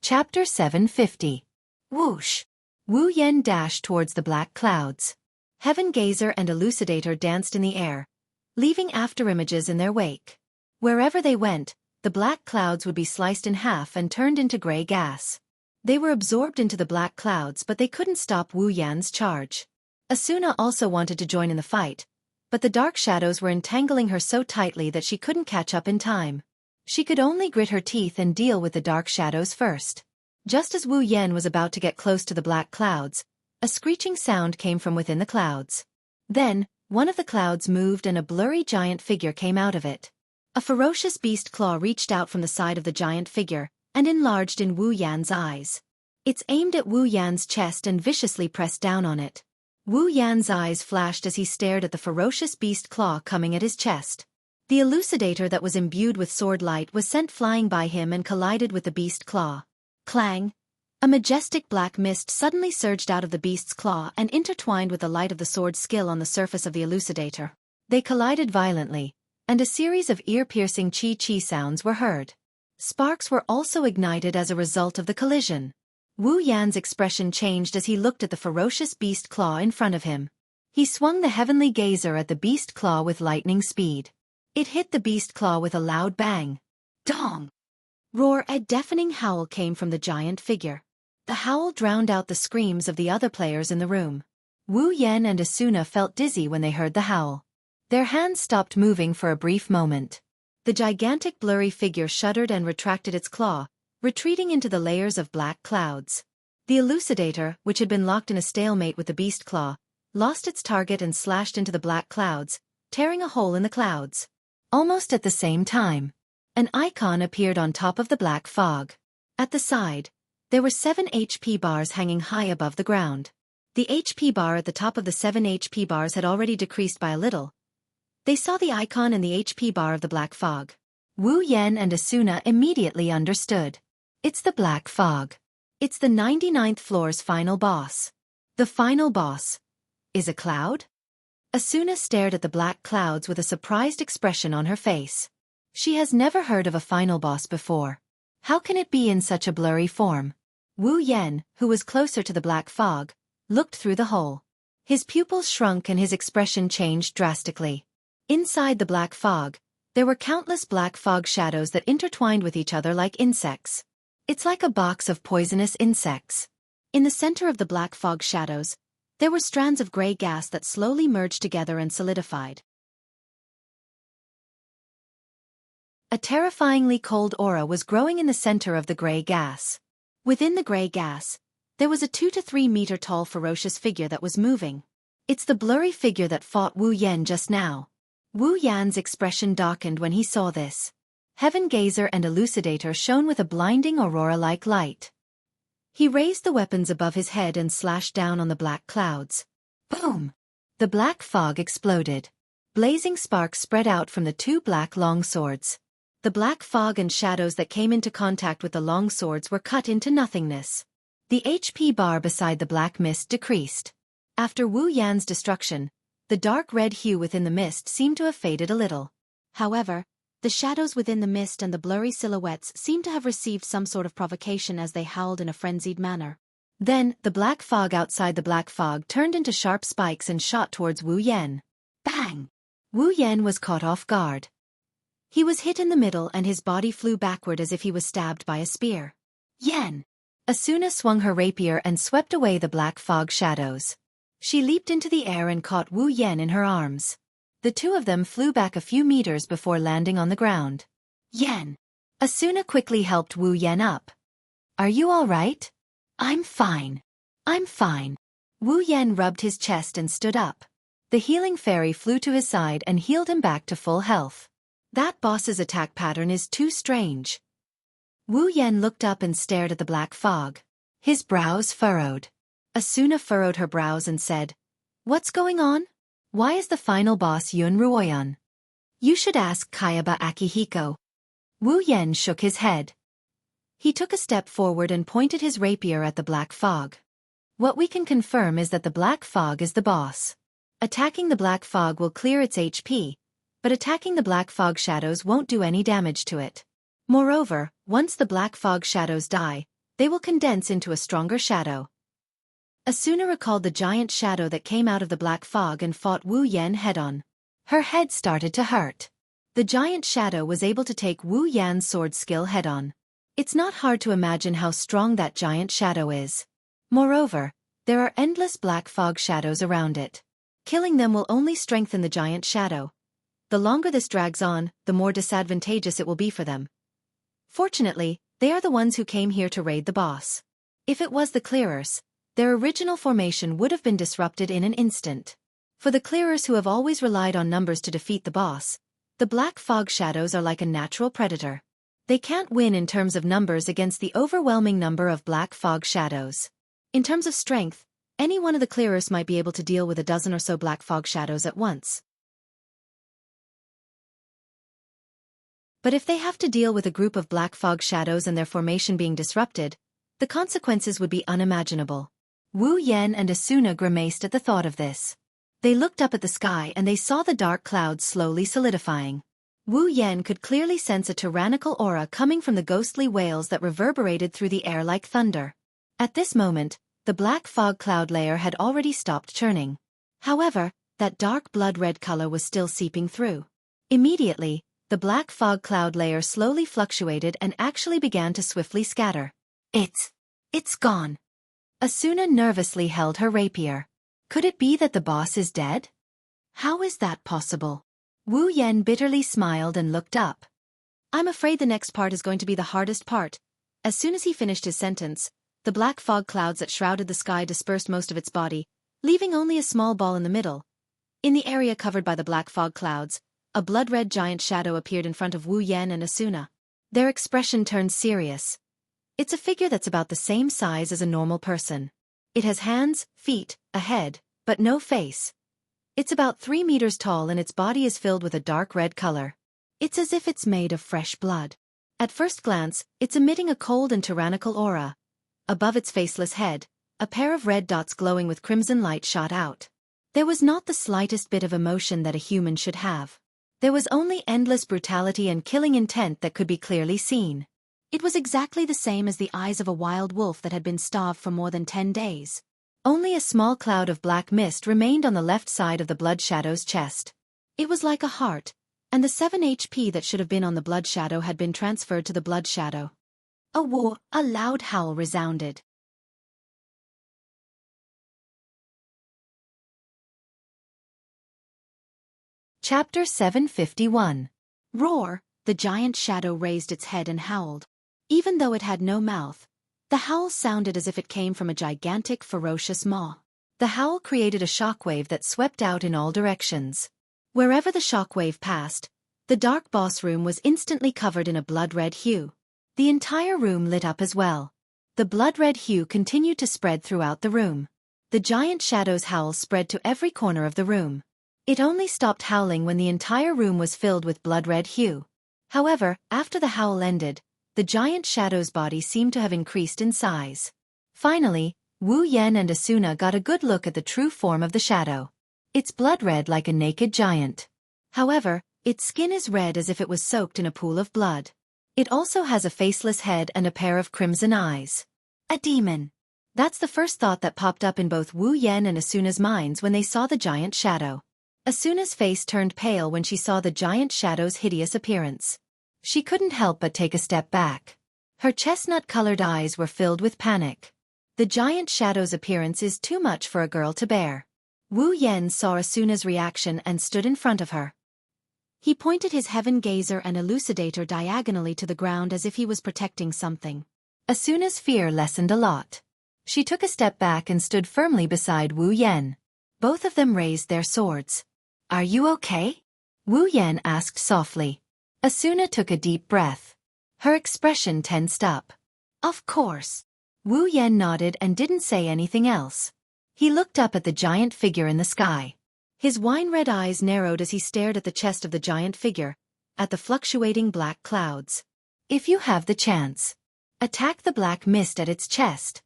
Chapter 750. Whoosh! Wu Yan dashed towards the black clouds. Heaven Gazer and Elucidator danced in the air, leaving afterimages in their wake. Wherever they went, the black clouds would be sliced in half and turned into gray gas. They were absorbed into the black clouds, but they couldn't stop Wu Yan's charge. Asuna also wanted to join in the fight, but the dark shadows were entangling her so tightly that she couldn't catch up in time. She could only grit her teeth and deal with the dark shadows first. Just as Wu Yan was about to get close to the black clouds, a screeching sound came from within the clouds. Then, one of the clouds moved and a blurry giant figure came out of it. A ferocious beast claw reached out from the side of the giant figure, and enlarged in Wu Yan's eyes. It's aimed at Wu Yan's chest and viciously pressed down on it. Wu Yan's eyes flashed as he stared at the ferocious beast claw coming at his chest. The elucidator that was imbued with sword light was sent flying by him and collided with the beast claw. Clang! A majestic black mist suddenly surged out of the beast's claw and intertwined with the light of the sword skill on the surface of the elucidator. They collided violently, and a series of ear-piercing chi-chi sounds were heard. Sparks were also ignited as a result of the collision. Wu Yan's expression changed as he looked at the ferocious beast claw in front of him. He swung the heavenly gazer at the beast claw with lightning speed. It hit the beast claw with a loud bang. Dong! Roar! A deafening howl came from the giant figure. The howl drowned out the screams of the other players in the room. Wu Yan and Asuna felt dizzy when they heard the howl. Their hands stopped moving for a brief moment. The gigantic blurry figure shuddered and retracted its claw, retreating into the layers of black clouds. The elucidator, which had been locked in a stalemate with the beast claw, lost its target and slashed into the black clouds, tearing a hole in the clouds. Almost at the same time, an icon appeared on top of the black fog. At the side, there were 7 HP bars hanging high above the ground. The HP bar at the top of the 7 HP bars had already decreased by a little. They saw the icon and the HP bar of the black fog. Wu Yan and Asuna immediately understood. It's the black fog. It's the 99th floor's final boss. The final boss is a cloud? Asuna stared at the black clouds with a surprised expression on her face. She has never heard of a final boss before. How can it be in such a blurry form? Wu Yan, who was closer to the black fog, looked through the hole. His pupils shrunk and his expression changed drastically. Inside the black fog, there were countless black fog shadows that intertwined with each other like insects. It's like a box of poisonous insects. In the center of the black fog shadows, there were strands of gray gas that slowly merged together and solidified. A terrifyingly cold aura was growing in the center of the gray gas. Within the gray gas, there was a 2 to 3 meter tall ferocious figure that was moving. It's the blurry figure that fought Wu Yan just now. Wu Yan's expression darkened when he saw this. Heaven Gazer and Elucidator shone with a blinding aurora-like light. He raised the weapons above his head and slashed down on the black clouds. Boom! The black fog exploded. Blazing sparks spread out from the 2 black longswords. The black fog and shadows that came into contact with the longswords were cut into nothingness. The HP bar beside the black mist decreased. After Wu Yan's destruction, the dark red hue within the mist seemed to have faded a little. However, the shadows within the mist and the blurry silhouettes seemed to have received some sort of provocation as they howled in a frenzied manner. Then, the black fog outside the black fog turned into sharp spikes and shot towards Wu Yan. Bang! Wu Yan was caught off guard. He was hit in the middle and his body flew backward as if he was stabbed by a spear. Yan! Asuna swung her rapier and swept away the black fog shadows. She leaped into the air and caught Wu Yan in her arms. The two of them flew back a few meters before landing on the ground. Yan! Asuna quickly helped Wu Yan up. Are you all right? I'm fine. I'm fine. Wu Yan rubbed his chest and stood up. The healing fairy flew to his side and healed him back to full health. That boss's attack pattern is too strange. Wu Yan looked up and stared at the black fog. His brows furrowed. Asuna furrowed her brows and said, "What's going on? Why is the final boss Yun Ruoyan? You should ask Kayaba Akihiko." Wu Yan shook his head. He took a step forward and pointed his rapier at the black fog. What we can confirm is that the black fog is the boss. Attacking the black fog will clear its HP, but attacking the black fog shadows won't do any damage to it. Moreover, once the black fog shadows die, they will condense into a stronger shadow. Asuna recalled the giant shadow that came out of the black fog and fought Wu Yan head-on. Her head started to hurt. The giant shadow was able to take Wu Yan's sword skill head-on. It's not hard to imagine how strong that giant shadow is. Moreover, there are endless black fog shadows around it. Killing them will only strengthen the giant shadow. The longer this drags on, the more disadvantageous it will be for them. Fortunately, they are the ones who came here to raid the boss. If it was the clearers, their original formation would have been disrupted in an instant. For the clearers who have always relied on numbers to defeat the boss, the black fog shadows are like a natural predator. They can't win in terms of numbers against the overwhelming number of black fog shadows. In terms of strength, any one of the clearers might be able to deal with a dozen or so black fog shadows at once. But if they have to deal with a group of black fog shadows and their formation being disrupted, the consequences would be unimaginable. Wu Yan and Asuna grimaced at the thought of this. They looked up at the sky and they saw the dark clouds slowly solidifying. Wu Yan could clearly sense a tyrannical aura coming from the ghostly wails that reverberated through the air like thunder. At this moment, the black fog cloud layer had already stopped churning. However, that dark blood-red color was still seeping through. Immediately, the black fog cloud layer slowly fluctuated and actually began to swiftly scatter. It's gone. Asuna nervously held her rapier. Could it be that the boss is dead? How is that possible? Wu Yan bitterly smiled and looked up. I'm afraid the next part is going to be the hardest part. As soon as he finished his sentence, the black fog clouds that shrouded the sky dispersed most of its body, leaving only a small ball in the middle. In the area covered by the black fog clouds, a blood-red giant shadow appeared in front of Wu Yan and Asuna. Their expression turned serious. It's a figure that's about the same size as a normal person. It has hands, feet, a head, but no face. It's about 3 meters tall and its body is filled with a dark red color. It's as if it's made of fresh blood. At first glance, it's emitting a cold and tyrannical aura. Above its faceless head, a pair of red dots glowing with crimson light shot out. There was not the slightest bit of emotion that a human should have. There was only endless brutality and killing intent that could be clearly seen. It was exactly the same as the eyes of a wild wolf that had been starved for more than 10 days. Only a small cloud of black mist remained on the left side of the blood shadow's chest. It was like a heart, and the 7 HP that should have been on the blood shadow had been transferred to the blood shadow. A loud howl resounded. Chapter 751. Roar. The giant shadow raised its head and howled. Even though it had no mouth, the howl sounded as if it came from a gigantic, ferocious maw. The howl created a shockwave that swept out in all directions. Wherever the shockwave passed, the dark boss room was instantly covered in a blood-red hue. The entire room lit up as well. The blood-red hue continued to spread throughout the room. The giant shadow's howl spread to every corner of the room. It only stopped howling when the entire room was filled with blood-red hue. However, after the howl ended, the giant shadow's body seemed to have increased in size. Finally, Wu Yan and Asuna got a good look at the true form of the shadow. It's blood-red like a naked giant. However, its skin is red as if it was soaked in a pool of blood. It also has a faceless head and a pair of crimson eyes. A demon. That's the first thought that popped up in both Wu Yan and Asuna's minds when they saw the giant shadow. Asuna's face turned pale when she saw the giant shadow's hideous appearance. She couldn't help but take a step back. Her chestnut-colored eyes were filled with panic. The giant shadow's appearance is too much for a girl to bear. Wu Yan saw Asuna's reaction and stood in front of her. He pointed his heaven gazer and elucidator diagonally to the ground as if he was protecting something. Asuna's fear lessened a lot. She took a step back and stood firmly beside Wu Yan. Both of them raised their swords. "Are you okay?" Wu Yan asked softly. Asuna took a deep breath. Her expression tensed up. "Of course." Wu Yan nodded and didn't say anything else. He looked up at the giant figure in the sky. His wine-red eyes narrowed as he stared at the chest of the giant figure, at the fluctuating black clouds. "If you have the chance, attack the black mist at its chest,"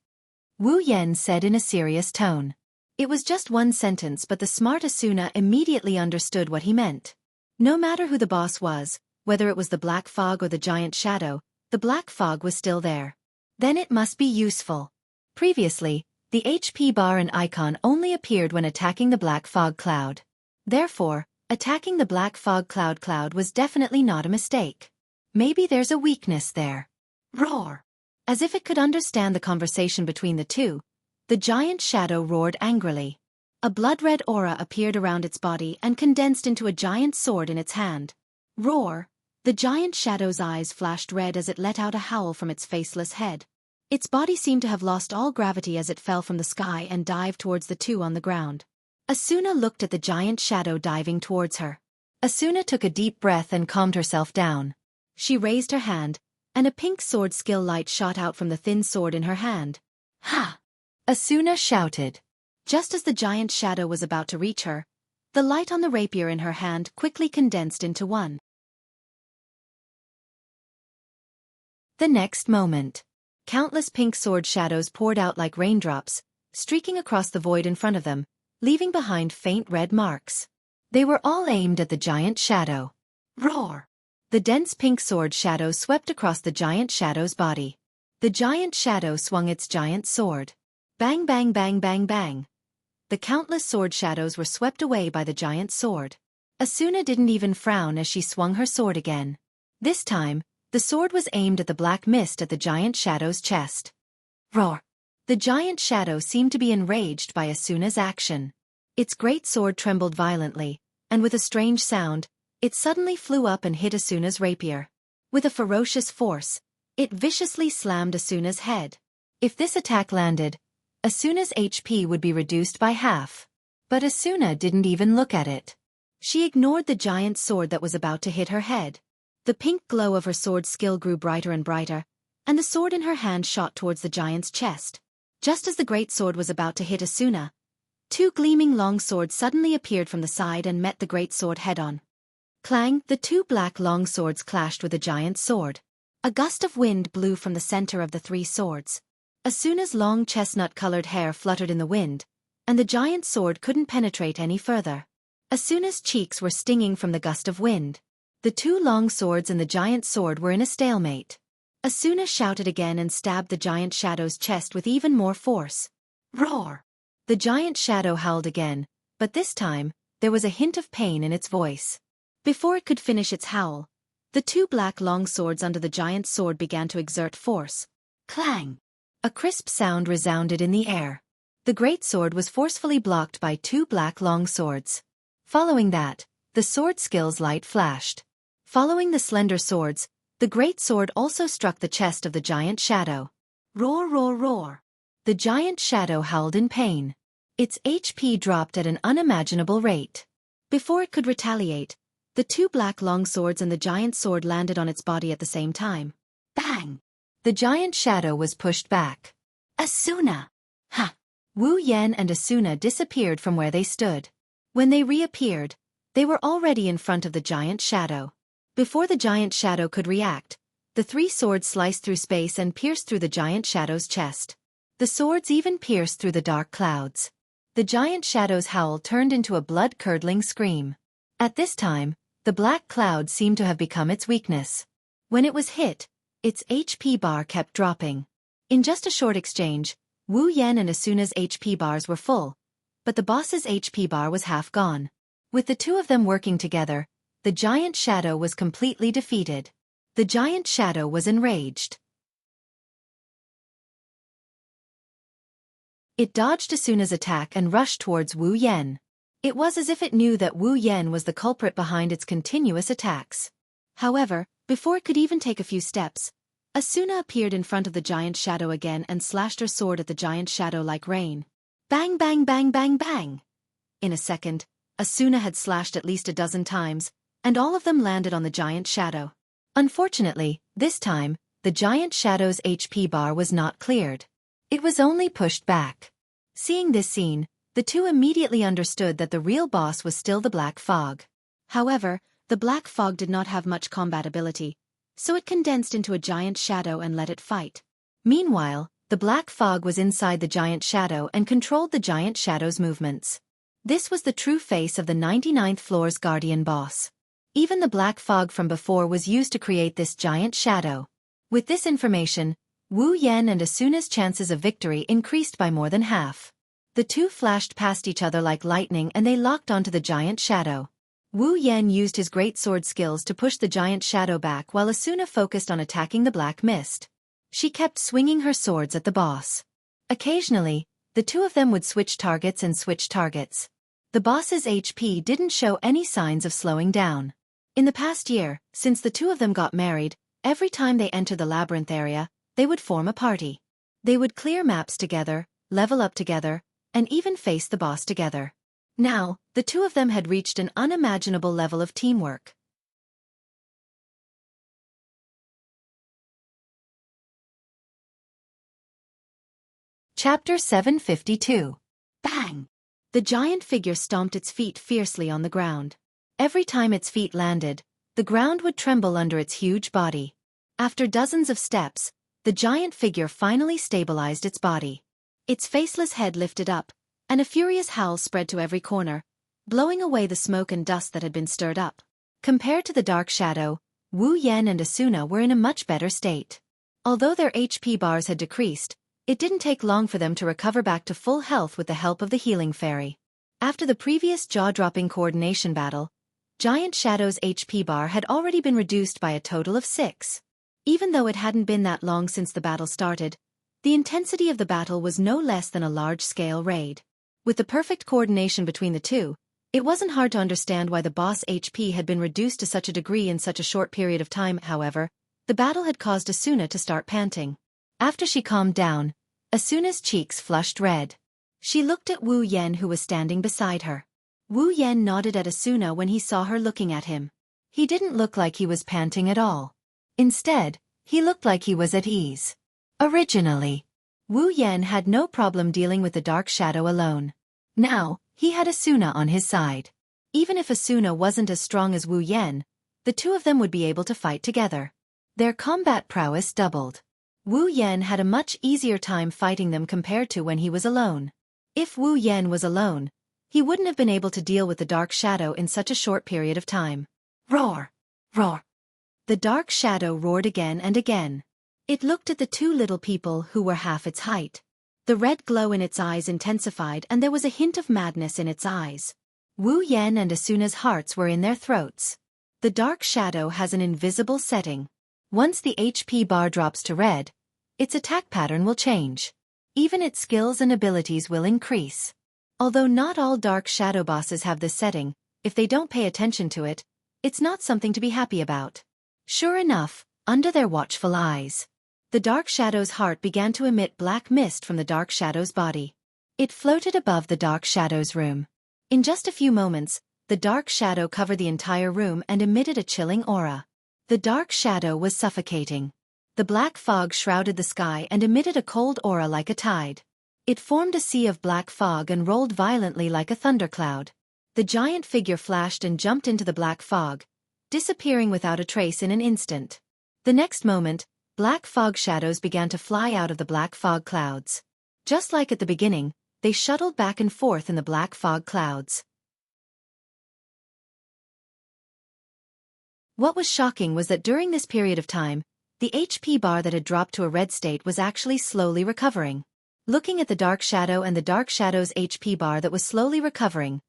Wu Yan said in a serious tone. It was just one sentence, but the smart Asuna immediately understood what he meant. No matter who the boss was, whether it was the black fog or the giant shadow, the black fog was still there. Then it must be useful. Previously, the HP bar and icon only appeared when attacking the black fog cloud. Therefore, attacking the black fog cloud was definitely not a mistake. Maybe there's a weakness there. Roar! As if it could understand the conversation between the two, the giant shadow roared angrily. A blood-red aura appeared around its body and condensed into a giant sword in its hand. Roar! The giant shadow's eyes flashed red as it let out a howl from its faceless head. Its body seemed to have lost all gravity as it fell from the sky and dived towards the two on the ground. Asuna looked at the giant shadow diving towards her. Asuna took a deep breath and calmed herself down. She raised her hand, and a pink sword skill light shot out from the thin sword in her hand. "Ha!" Asuna shouted. Just as the giant shadow was about to reach her, the light on the rapier in her hand quickly condensed into one. The next moment, countless pink sword shadows poured out like raindrops, streaking across the void in front of them, leaving behind faint red marks. They were all aimed at the giant shadow. Roar! The dense pink sword shadow swept across the giant shadow's body. The giant shadow swung its giant sword. Bang bang bang bang bang. The countless sword shadows were swept away by the giant sword. Asuna didn't even frown as she swung her sword again. This time, the sword was aimed at the black mist at the giant shadow's chest. Roar! The giant shadow seemed to be enraged by Asuna's action. Its great sword trembled violently, and with a strange sound, it suddenly flew up and hit Asuna's rapier. With a ferocious force, it viciously slammed Asuna's head. If this attack landed, Asuna's HP would be reduced by half. But Asuna didn't even look at it. She ignored the giant sword that was about to hit her head. The pink glow of her sword skill grew brighter and brighter, and the sword in her hand shot towards the giant's chest. Just as the great sword was about to hit Asuna, two gleaming long swords suddenly appeared from the side and met the great sword head-on. Clang! The two black long swords clashed with the giant's sword. A gust of wind blew from the center of the three swords. Asuna's long chestnut-colored hair fluttered in the wind, and the giant sword couldn't penetrate any further. Asuna's cheeks were stinging from the gust of wind. The two long swords and the giant sword were in a stalemate. Asuna shouted again and stabbed the giant shadow's chest with even more force. Roar! The giant shadow howled again, but this time, there was a hint of pain in its voice. Before it could finish its howl, the two black long swords under the giant's sword began to exert force. Clang! A crisp sound resounded in the air. The great sword was forcefully blocked by two black long swords. Following that, the sword skill's light flashed. Following the slender swords, the great sword also struck the chest of the giant shadow. Roar, roar, roar! The giant shadow howled in pain. Its HP dropped at an unimaginable rate. Before it could retaliate, the two black long swords and the giant sword landed on its body at the same time. Bang! The giant shadow was pushed back. Asuna! Ha! Wu Yan and Asuna disappeared from where they stood. When they reappeared, they were already in front of the giant shadow. Before the giant shadow could react, the three swords sliced through space and pierced through the giant shadow's chest. The swords even pierced through the dark clouds. The giant shadow's howl turned into a blood-curdling scream. At this time, the black cloud seemed to have become its weakness. When it was hit, its HP bar kept dropping. In just a short exchange, Wu Yan and Asuna's HP bars were full, but the boss's HP bar was half gone. With the two of them working together, the giant shadow was completely defeated. The giant shadow was enraged. It dodged Asuna's attack and rushed towards Wu Yan. It was as if it knew that Wu Yan was the culprit behind its continuous attacks. However, before it could even take a few steps, Asuna appeared in front of the giant shadow again and slashed her sword at the giant shadow like rain. Bang bang bang bang bang! In a second, Asuna had slashed at least a dozen times, and all of them landed on the giant shadow. Unfortunately, this time, the giant shadow's HP bar was not cleared. It was only pushed back. Seeing this scene, the two immediately understood that the real boss was still the Black Fog. However, the Black Fog did not have much combat ability, so it condensed into a giant shadow and let it fight. Meanwhile, the Black Fog was inside the giant shadow and controlled the giant shadow's movements. This was the true face of the 99th floor's guardian boss. Even the Black Fog from before was used to create this giant shadow. With this information, Wu Yan and Asuna's chances of victory increased by more than half. The two flashed past each other like lightning and they locked onto the giant shadow. Wu Yan used his great sword skills to push the giant shadow back while Asuna focused on attacking the black mist. She kept swinging her swords at the boss. Occasionally, the two of them would switch targets and switch targets. The boss's HP didn't show any signs of slowing down. In the past year, since the two of them got married, every time they entered the labyrinth area, they would form a party. They would clear maps together, level up together, and even face the boss together. Now, the two of them had reached an unimaginable level of teamwork. Chapter 752. Bang! The giant figure stomped its feet fiercely on the ground. Every time its feet landed, the ground would tremble under its huge body. After dozens of steps, the giant figure finally stabilized its body. Its faceless head lifted up, and a furious howl spread to every corner, blowing away the smoke and dust that had been stirred up. Compared to the dark shadow, Wu Yan and Asuna were in a much better state. Although their HP bars had decreased, it didn't take long for them to recover back to full health with the help of the healing fairy. After the previous jaw-dropping coordination battle, Giant Shadow's HP bar had already been reduced by a total of 6. Even though it hadn't been that long since the battle started, the intensity of the battle was no less than a large-scale raid. With the perfect coordination between the two, it wasn't hard to understand why the boss HP had been reduced to such a degree in such a short period of time. However, the battle had caused Asuna to start panting. After she calmed down, Asuna's cheeks flushed red. She looked at Wu Yan who was standing beside her. Wu Yan nodded at Asuna when he saw her looking at him. He didn't look like he was panting at all. Instead, he looked like he was at ease. Originally, Wu Yan had no problem dealing with the dark shadow alone. Now, he had Asuna on his side. Even if Asuna wasn't as strong as Wu Yan, the two of them would be able to fight together. Their combat prowess doubled. Wu Yan had a much easier time fighting them compared to when he was alone. If Wu Yan was alone, he wouldn't have been able to deal with the dark shadow in such a short period of time. Roar! Roar! The dark shadow roared again and again. It looked at the two little people who were half its height. The red glow in its eyes intensified and there was a hint of madness in its eyes. Wu Yan and Asuna's hearts were in their throats. The dark shadow has an invisible setting. Once the HP bar drops to red, its attack pattern will change. Even its skills and abilities will increase. Although not all dark shadow bosses have this setting, if they don't pay attention to it, it's not something to be happy about. Sure enough, under their watchful eyes, the dark shadow's heart began to emit black mist from the dark shadow's body. It floated above the dark shadow's room. In just a few moments, the dark shadow covered the entire room and emitted a chilling aura. The dark shadow was suffocating. The black fog shrouded the sky and emitted a cold aura like a tide. It formed a sea of black fog and rolled violently like a thundercloud. The giant figure flashed and jumped into the black fog, disappearing without a trace in an instant. The next moment, black fog shadows began to fly out of the black fog clouds. Just like at the beginning, they shuttled back and forth in the black fog clouds. What was shocking was that during this period of time, the HP bar that had dropped to a red state was actually slowly recovering. Looking at the dark shadow and the dark shadow's HP bar that was slowly recovering,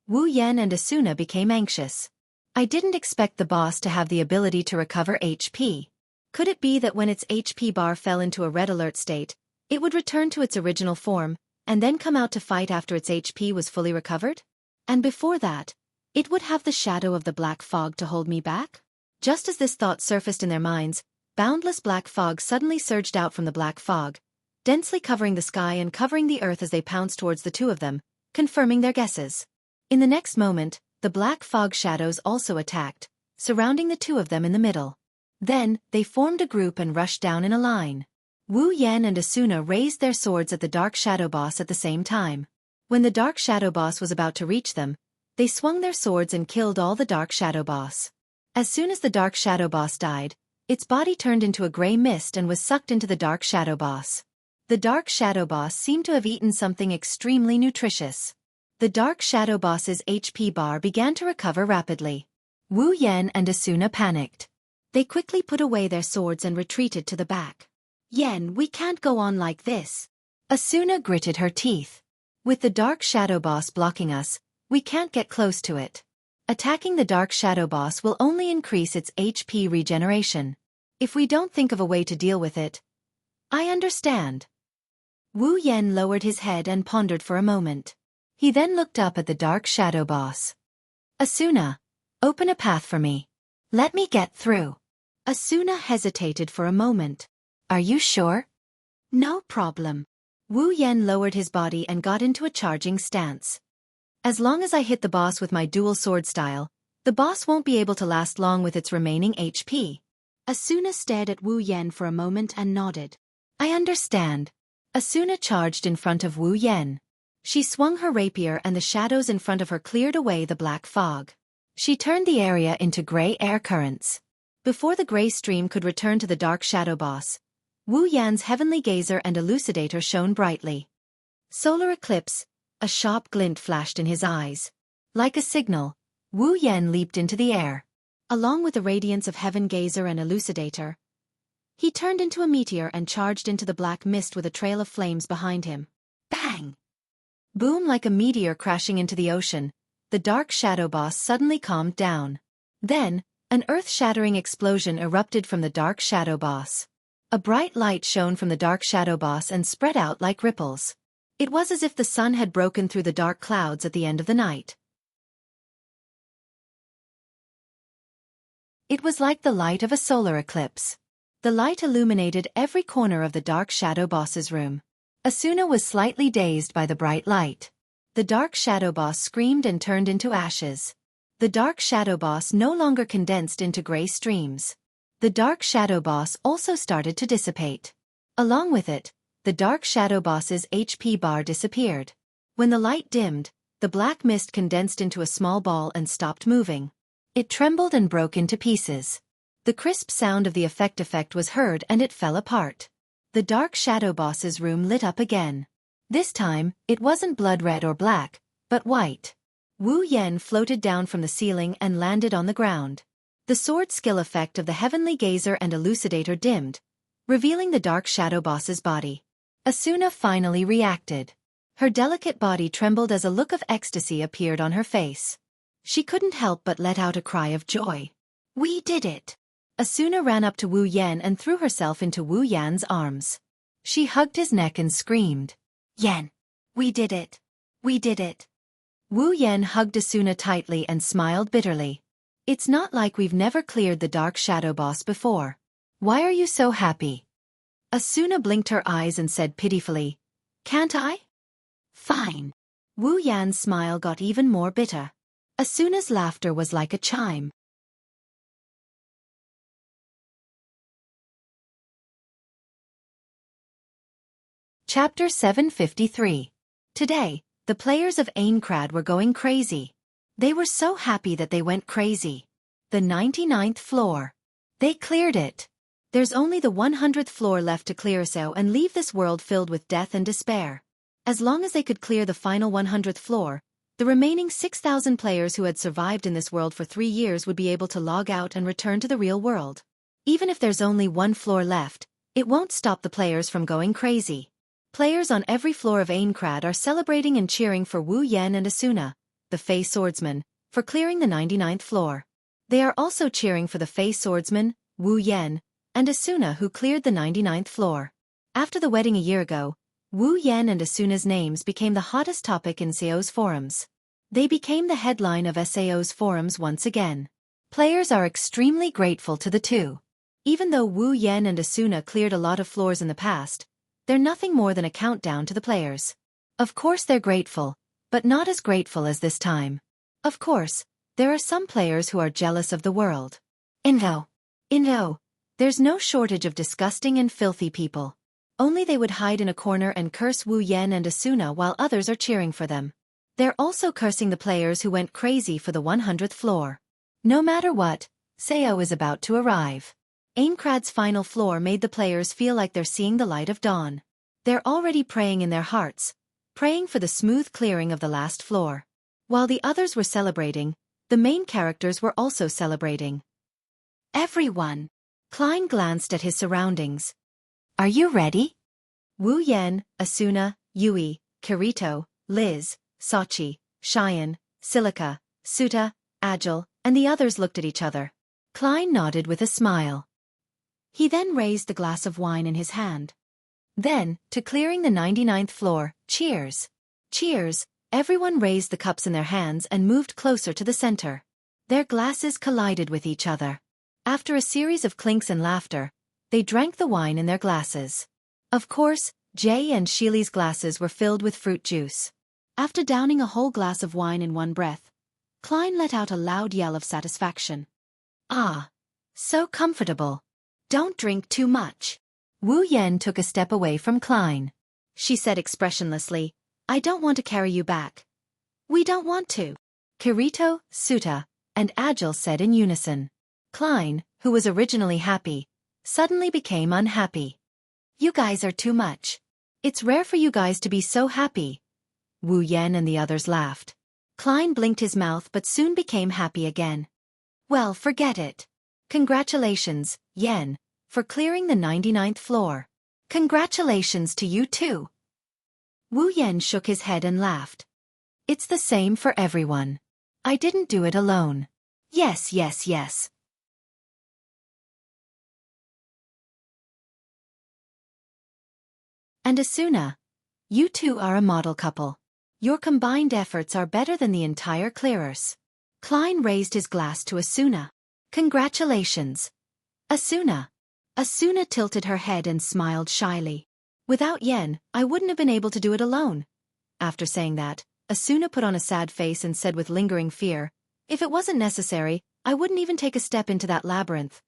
Wu Yan and Asuna became anxious. I didn't expect the boss to have the ability to recover HP. Could it be that when its HP bar fell into a red alert state, it would return to its original form, and then come out to fight after its HP was fully recovered? And before that, it would have the shadow of the black fog to hold me back? Just as this thought surfaced in their minds, boundless black fog suddenly surged out from the black fog, densely covering the sky and covering the earth as they pounced towards the two of them, confirming their guesses. In the next moment, the black fog shadows also attacked, surrounding the two of them in the middle. Then, they formed a group and rushed down in a line. Wu Yan and Asuna raised their swords at the Dark Shadow Boss at the same time. When the Dark Shadow Boss was about to reach them, they swung their swords and killed all the Dark Shadow Boss. As soon as the Dark Shadow Boss died, its body turned into a gray mist and was sucked into the Dark Shadow Boss. The Dark Shadow Boss seemed to have eaten something extremely nutritious. The Dark Shadow Boss's HP bar began to recover rapidly. Wu Yan and Asuna panicked. They quickly put away their swords and retreated to the back. Yen, we can't go on like this. Asuna gritted her teeth. With the Dark Shadow Boss blocking us, we can't get close to it. Attacking the Dark Shadow Boss will only increase its HP regeneration. If we don't think of a way to deal with it. I understand. Wu Yan lowered his head and pondered for a moment. He then looked up at the Dark Shadow Boss. Asuna, open a path for me. Let me get through. Asuna hesitated for a moment. Are you sure? No problem. Wu Yan lowered his body and got into a charging stance. As long as I hit the boss with my dual sword style, the boss won't be able to last long with its remaining HP. Asuna stared at Wu Yan for a moment and nodded. I understand. Asuna charged in front of Wu Yan. She swung her rapier and the shadows in front of her cleared away the black fog. She turned the area into gray air currents. Before the gray stream could return to the Dark Shadow Boss, Wu Yan's heavenly gazer and elucidator shone brightly. Solar eclipse, a sharp glint flashed in his eyes. Like a signal, Wu Yan leaped into the air. Along with the radiance of heaven gazer and elucidator, he turned into a meteor and charged into the black mist with a trail of flames behind him. Bang! Boom! Like a meteor crashing into the ocean, the Dark Shadow Boss suddenly calmed down. Then, an earth-shattering explosion erupted from the Dark Shadow Boss. A bright light shone from the Dark Shadow Boss and spread out like ripples. It was as if the sun had broken through the dark clouds at the end of the night. It was like the light of a solar eclipse. The light illuminated every corner of the Dark Shadow Boss's room. Asuna was slightly dazed by the bright light. The Dark Shadow Boss screamed and turned into ashes. The Dark Shadow Boss no longer condensed into gray streams. The Dark Shadow Boss also started to dissipate. Along with it, the Dark Shadow Boss's HP bar disappeared. When the light dimmed, the black mist condensed into a small ball and stopped moving. It trembled and broke into pieces. The crisp sound of the effect was heard and it fell apart. The Dark Shadow Boss's room lit up again. This time, it wasn't blood red or black, but white. Wu Yan floated down from the ceiling and landed on the ground. The sword skill effect of the heavenly gazer and elucidator dimmed, revealing the Dark Shadow Boss's body. Asuna finally reacted. Her delicate body trembled as a look of ecstasy appeared on her face. She couldn't help but let out a cry of joy. We did it! Asuna ran up to Wu Yan and threw herself into Wu Yan's arms. She hugged his neck and screamed. Yan! We did it! We did it! Wu Yan hugged Asuna tightly and smiled bitterly. It's not like we've never cleared the Dark Shadow Boss before. Why are you so happy? Asuna blinked her eyes and said pitifully, Can't I? Fine. Wu Yan's smile got even more bitter. Asuna's laughter was like a chime. Chapter 753. Today, the players of Aincrad were going crazy. They were so happy that they went crazy. The 99th floor. They cleared it. There's only the 100th floor left to clear so and leave this world filled with death and despair. As long as they could clear the final 100th floor, the remaining 6,000 players who had survived in this world for 3 years would be able to log out and return to the real world. Even if there's only one floor left, it won't stop the players from going crazy. Players on every floor of Aincrad are celebrating and cheering for Wu Yan and Asuna, the Fey swordsman, for clearing the 99th floor. They are also cheering for the Fey swordsman, Wu Yan, and Asuna who cleared the 99th floor. After the wedding a year ago, Wu Yan and Asuna's names became the hottest topic in Seo's forums. They became the headline of SAO's forums once again. Players are extremely grateful to the two. Even though Wu Yan and Asuna cleared a lot of floors in the past, they're nothing more than a countdown to the players. Of course they're grateful, but not as grateful as this time. Of course, there are some players who are jealous of the world. Inho, there's no shortage of disgusting and filthy people. Only they would hide in a corner and curse Wu Yan and Asuna while others are cheering for them. They're also cursing the players who went crazy for the 100th floor. No matter what, Sao is about to arrive. Aincrad's final floor made the players feel like they're seeing the light of dawn. They're already praying in their hearts, praying for the smooth clearing of the last floor. While the others were celebrating, the main characters were also celebrating. Everyone. Klein glanced at his surroundings. Are you ready? Wu Yan, Asuna, Yui, Kirito, Liz, Sachi, Xian, Silica, Suta, Agile, and the others looked at each other. Klein nodded with a smile. He then raised the glass of wine in his hand. Then, to clearing the 99th floor, cheers. Cheers, everyone raised the cups in their hands and moved closer to the center. Their glasses collided with each other. After a series of clinks and laughter, they drank the wine in their glasses. Of course, Jay and Sheely's glasses were filled with fruit juice. After downing a whole glass of wine in one breath, Klein let out a loud yell of satisfaction. Ah, so comfortable. Don't drink too much. Wu Yan took a step away from Klein. She said expressionlessly, I don't want to carry you back. We don't want to. Kirito, Suta, and Agile said in unison. Klein, who was originally happy, suddenly became unhappy. You guys are too much. It's rare for you guys to be so happy. Wu Yan and the others laughed. Klein blinked his mouth but soon became happy again. Well, forget it. Congratulations, Yan, for clearing the 99th floor. Congratulations to you too. Wu Yan shook his head and laughed. It's the same for everyone. I didn't do it alone. Yes. And Asuna, you two are a model couple. Your combined efforts are better than the entire clearers. Klein raised his glass to Asuna. Congratulations. Asuna. Asuna tilted her head and smiled shyly. Without Yen, I wouldn't have been able to do it alone. After saying that, Asuna put on a sad face and said with lingering fear, if it wasn't necessary, I wouldn't even take a step into that labyrinth.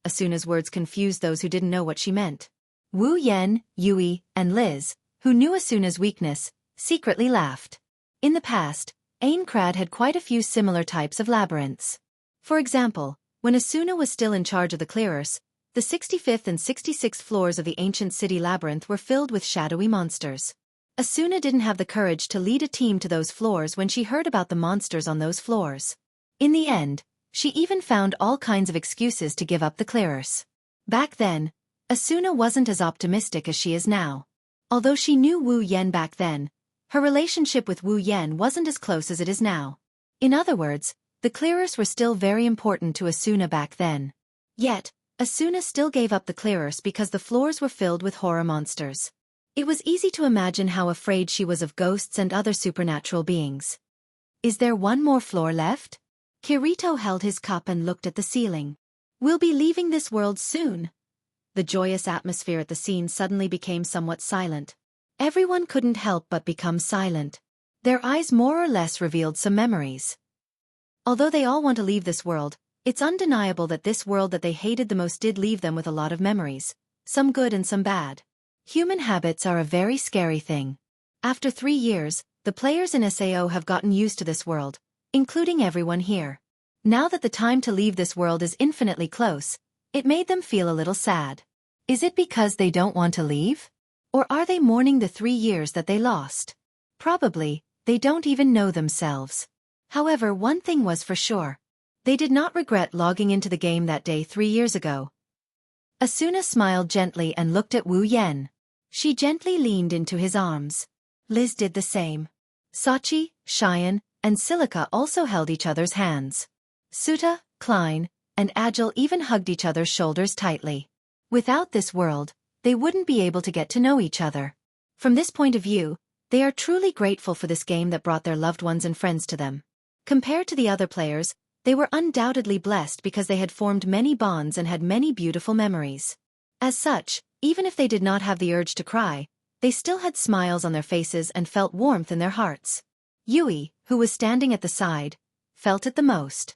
Asuna's words confused those who didn't know what she meant. Wu Yan, Yui, and Liz, who knew Asuna's weakness, secretly laughed. In the past, Aincrad had quite a few similar types of labyrinths. For example, when Asuna was still in charge of the clearers, the 65th and 66th floors of the ancient city labyrinth were filled with shadowy monsters. Asuna didn't have the courage to lead a team to those floors when she heard about the monsters on those floors. In the end, she even found all kinds of excuses to give up the clearers. Back then, Asuna wasn't as optimistic as she is now. Although she knew Wu Yan back then, her relationship with Wu Yan wasn't as close as it is now. In other words, the clearers were still very important to Asuna back then. Yet, Asuna still gave up the clearers because the floors were filled with horror monsters. It was easy to imagine how afraid she was of ghosts and other supernatural beings. Is there one more floor left? Kirito held his cup and looked at the ceiling. We'll be leaving this world soon. The joyous atmosphere at the scene suddenly became somewhat silent. Everyone couldn't help but become silent. Their eyes more or less revealed some memories. Although they all want to leave this world, it's undeniable that this world that they hated the most did leave them with a lot of memories, some good and some bad. Human habits are a very scary thing. After 3 years, the players in SAO have gotten used to this world, including everyone here. Now that the time to leave this world is infinitely close, it made them feel a little sad. Is it because they don't want to leave? Or are they mourning the 3 years that they lost? Probably, they don't even know themselves. However, one thing was for sure. They did not regret logging into the game that day 3 years ago. Asuna smiled gently and looked at Wu Yan. She gently leaned into his arms. Liz did the same. Sachi, Xian, and Silica also held each other's hands. Suta, Klein, and Agile even hugged each other's shoulders tightly. Without this world, they wouldn't be able to get to know each other. From this point of view, They are truly grateful for this game that brought their loved ones and friends to them. Compared to the other players, they were undoubtedly blessed because they had formed many bonds and had many beautiful memories. As such, even if they did not have the urge to cry, they still had smiles on their faces and felt warmth in their hearts. Yui, who was standing at the side, felt it the most.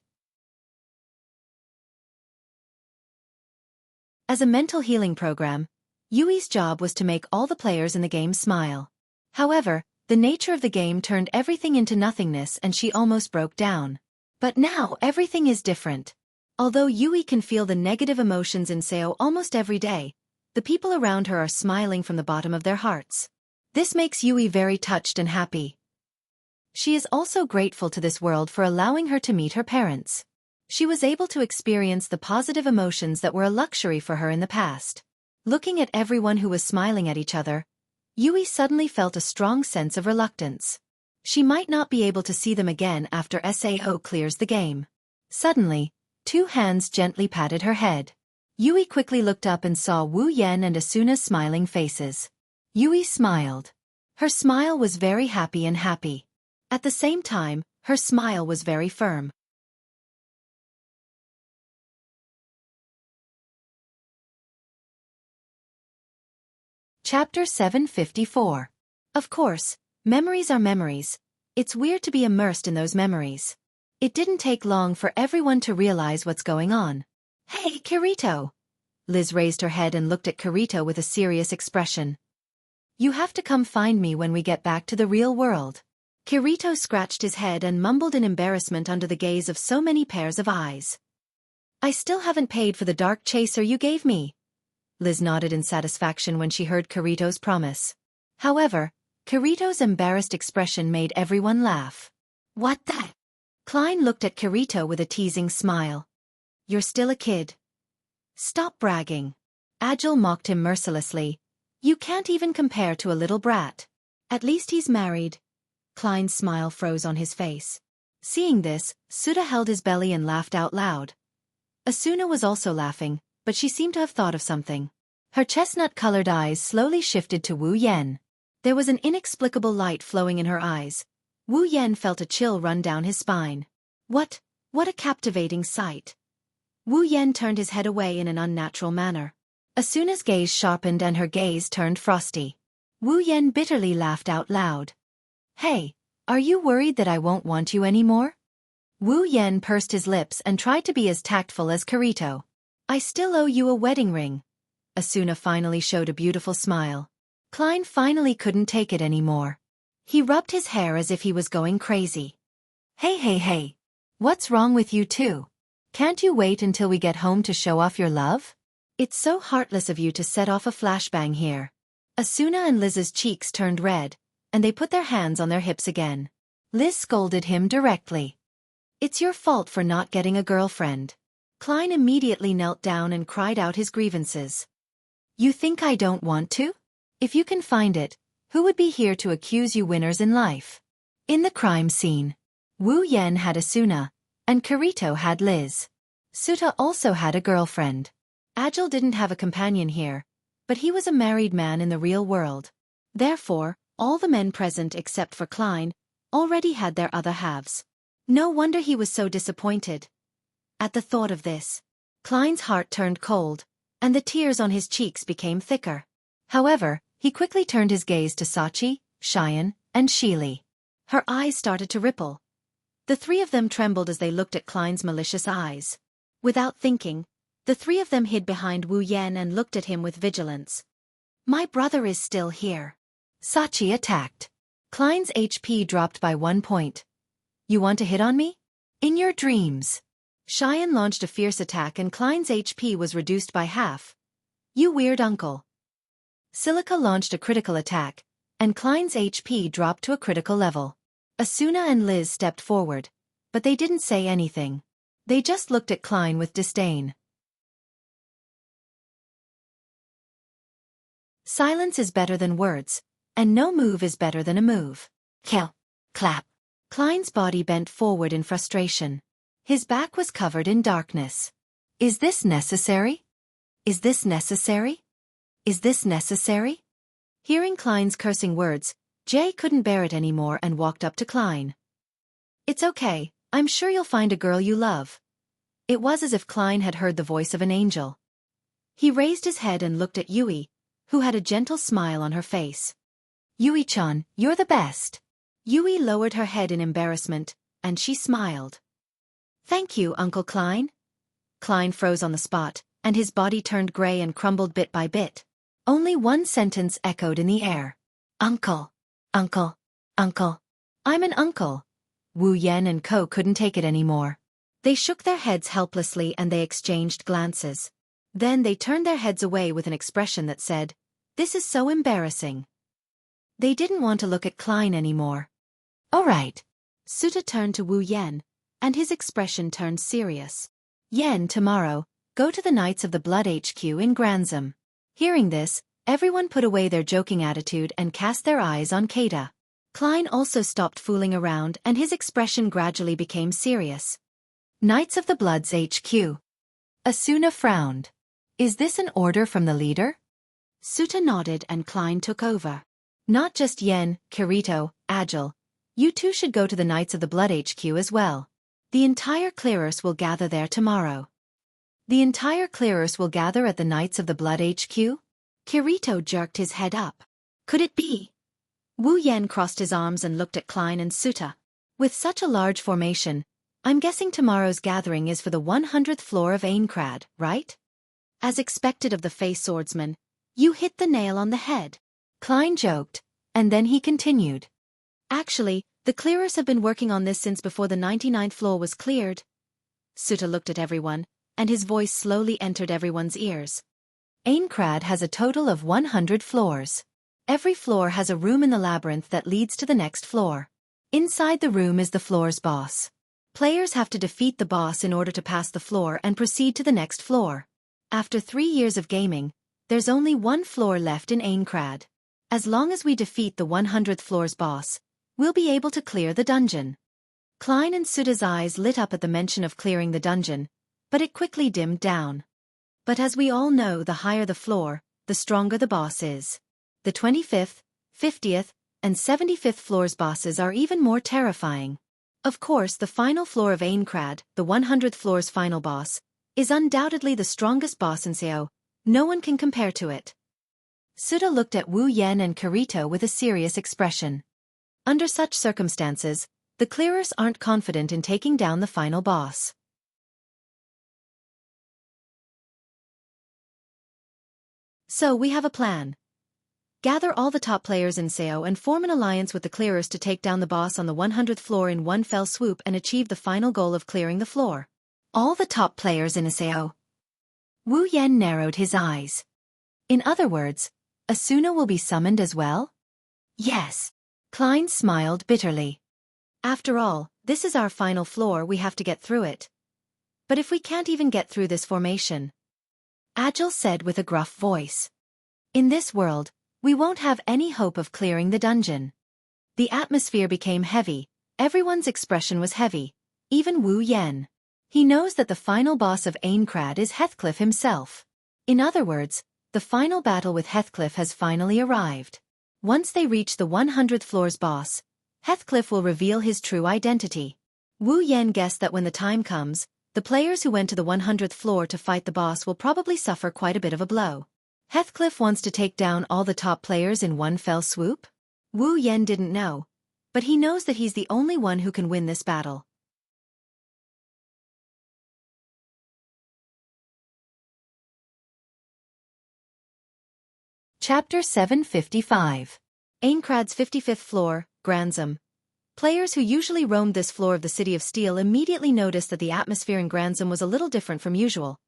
As a mental healing program, Yui's job was to make all the players in the game smile. However, the nature of the game turned everything into nothingness and she almost broke down. But now everything is different. Although Yui can feel the negative emotions in Seo almost every day, the people around her are smiling from the bottom of their hearts. This makes Yui very touched and happy. She is also grateful to this world for allowing her to meet her parents. She was able to experience the positive emotions that were a luxury for her in the past. Looking at everyone who was smiling at each other, Yui suddenly felt a strong sense of reluctance. She might not be able to see them again after Sao clears the game. Suddenly, 2 hands gently patted her head. Yui quickly looked up and saw Wu Yan and Asuna's smiling faces. Yui smiled. Her smile was very happy and happy. At the same time, her smile was very firm. Chapter 754. Of course, memories are memories. It's weird to be immersed in those memories. It didn't take long for everyone to realize what's going on. Hey, Kirito! Liz raised her head and looked at Kirito with a serious expression. You have to come find me when we get back to the real world. Kirito scratched his head and mumbled in embarrassment under the gaze of so many pairs of eyes. I still haven't paid for the dark chaser you gave me. Liz nodded in satisfaction when she heard Kirito's promise. However, Kirito's embarrassed expression made everyone laugh. What the? Klein looked at Kirito with a teasing smile. You're still a kid. Stop bragging. Agile mocked him mercilessly. You can't even compare to a little brat. At least he's married. Klein's smile froze on his face. Seeing this, Suda held his belly and laughed out loud. Asuna was also laughing, but she seemed to have thought of something. Her chestnut-colored eyes slowly shifted to Wu Yan. There was an inexplicable light flowing in her eyes. Wu Yan felt a chill run down his spine. What a captivating sight. Wu Yan turned his head away in an unnatural manner. Asuna's gaze sharpened and her gaze turned frosty. Wu Yan bitterly laughed out loud. Hey, are you worried that I won't want you anymore? Wu Yan pursed his lips and tried to be as tactful as Kirito. I still owe you a wedding ring. Asuna finally showed a beautiful smile. Klein finally couldn't take it anymore. He rubbed his hair as if he was going crazy. Hey. What's wrong with you two? Can't you wait until we get home to show off your love? It's so heartless of you to set off a flashbang here. Asuna and Liz's cheeks turned red, and they put their hands on their hips again. Liz scolded him directly. It's your fault for not getting a girlfriend. Klein immediately knelt down and cried out his grievances. You think I don't want to? If you can find it, who would be here to accuse you winners in life? In the crime scene, Wu Yan had Asuna, and Kirito had Liz. Suta also had a girlfriend. Agile didn't have a companion here, but he was a married man in the real world. Therefore, all the men present except for Klein already had their other halves. No wonder he was so disappointed. At the thought of this, Klein's heart turned cold, and the tears on his cheeks became thicker. However, he quickly turned his gaze to Sachi, Xian, and Shili. Her eyes started to ripple. The 3 of them trembled as they looked at Klein's malicious eyes. Without thinking, the 3 of them hid behind Wu Yan and looked at him with vigilance. My brother is still here. Sachi attacked. Klein's HP dropped by 1 point. You want to hit on me? In your dreams. Xian launched a fierce attack and Klein's HP was reduced by half. You weird uncle. Silica launched a critical attack, and Klein's HP dropped to a critical level. Asuna and Liz stepped forward, but they didn't say anything. They just looked at Klein with disdain. Silence is better than words, and no move is better than a move. Kill. Clap. Klein's body bent forward in frustration. His back was covered in darkness. Is this necessary? Is this necessary? Is this necessary? Hearing Klein's cursing words, Jay couldn't bear it anymore and walked up to Klein. "It's okay, I'm sure you'll find a girl you love." It was as if Klein had heard the voice of an angel. He raised his head and looked at Yui, who had a gentle smile on her face. "Yui-chan, you're the best." Yui lowered her head in embarrassment, and she smiled. "Thank you, Uncle Klein." Klein froze on the spot, and his body turned gray and crumbled bit by bit. Only one sentence echoed in the air. "Uncle, uncle, uncle. I'm an uncle." Wu Yan and Co couldn't take it anymore. They shook their heads helplessly and they exchanged glances. Then they turned their heads away with an expression that said, "This is so embarrassing." They didn't want to look at Klein anymore. "All right." Suta turned to Wu Yan, and his expression turned serious. "Yan, tomorrow, go to the Knights of the Blood HQ in Granzam." Hearing this, everyone put away their joking attitude and cast their eyes on Keita. Klein also stopped fooling around and his expression gradually became serious. "Knights of the Blood's HQ." Asuna frowned. "Is this an order from the leader?" Suta nodded and Klein took over. "Not just Yen, Kirito, Agile. You two should go to the Knights of the Blood HQ as well. The entire clearers will gather there tomorrow." "The entire clearers will gather at the Knights of the Blood HQ?" Kirito jerked his head up. "Could it be?" Wu Yen crossed his arms and looked at Klein and Suta. "With such a large formation, I'm guessing tomorrow's gathering is for the 100th floor of Aincrad, right?" "As expected of the Fey swordsman, you hit the nail on the head," Klein joked, and then he continued. "Actually, the clearers have been working on this since before the 99th floor was cleared." Suta looked at everyone, and his voice slowly entered everyone's ears. "Aincrad has a total of 100 floors. Every floor has a room in the labyrinth that leads to the next floor. Inside the room is the floor's boss. Players have to defeat the boss in order to pass the floor and proceed to the next floor. After 3 years of gaming, there's only one floor left in Aincrad. As long as we defeat the 100th floor's boss, we'll be able to clear the dungeon." Klein and Suta's eyes lit up at the mention of clearing the dungeon, but it quickly dimmed down. But as we all know, the higher the floor, the stronger the boss is. The 25th, 50th, and 75th floors' bosses are even more terrifying. Of course, the final floor of Aincrad, the 100th floor's final boss, is undoubtedly the strongest boss in Seo. No one can compare to it. Suta looked at Wu Yen and Kirito with a serious expression. Under such circumstances, the clearers aren't confident in taking down the final boss. "So we have a plan. Gather all the top players in Seo and form an alliance with the clearers to take down the boss on the 100th floor in one fell swoop and achieve the final goal of clearing the floor." "All the top players in Seo?" Wu Yen narrowed his eyes. "In other words, Asuna will be summoned as well?" "Yes." Klein smiled bitterly. "After all, this is our final floor, we have to get through it. But if we can't even get through this formation," Agile said with a gruff voice, "in this world, we won't have any hope of clearing the dungeon." The atmosphere became heavy, everyone's expression was heavy, even Wu Yen. He knows that the final boss of Aincrad is Heathcliff himself. In other words, the final battle with Heathcliff has finally arrived. Once they reach the 100th floor's boss, Heathcliff will reveal his true identity. Wu Yen guessed that when the time comes, the players who went to the 100th floor to fight the boss will probably suffer quite a bit of a blow. Heathcliff wants to take down all the top players in one fell swoop? Wu Yen didn't know, but he knows that he's the only one who can win this battle. Chapter 755. Aincrad's 55th floor, Granzam. Players who usually roamed this floor of the City of Steel immediately noticed that the atmosphere in Granzam was a little different from usual.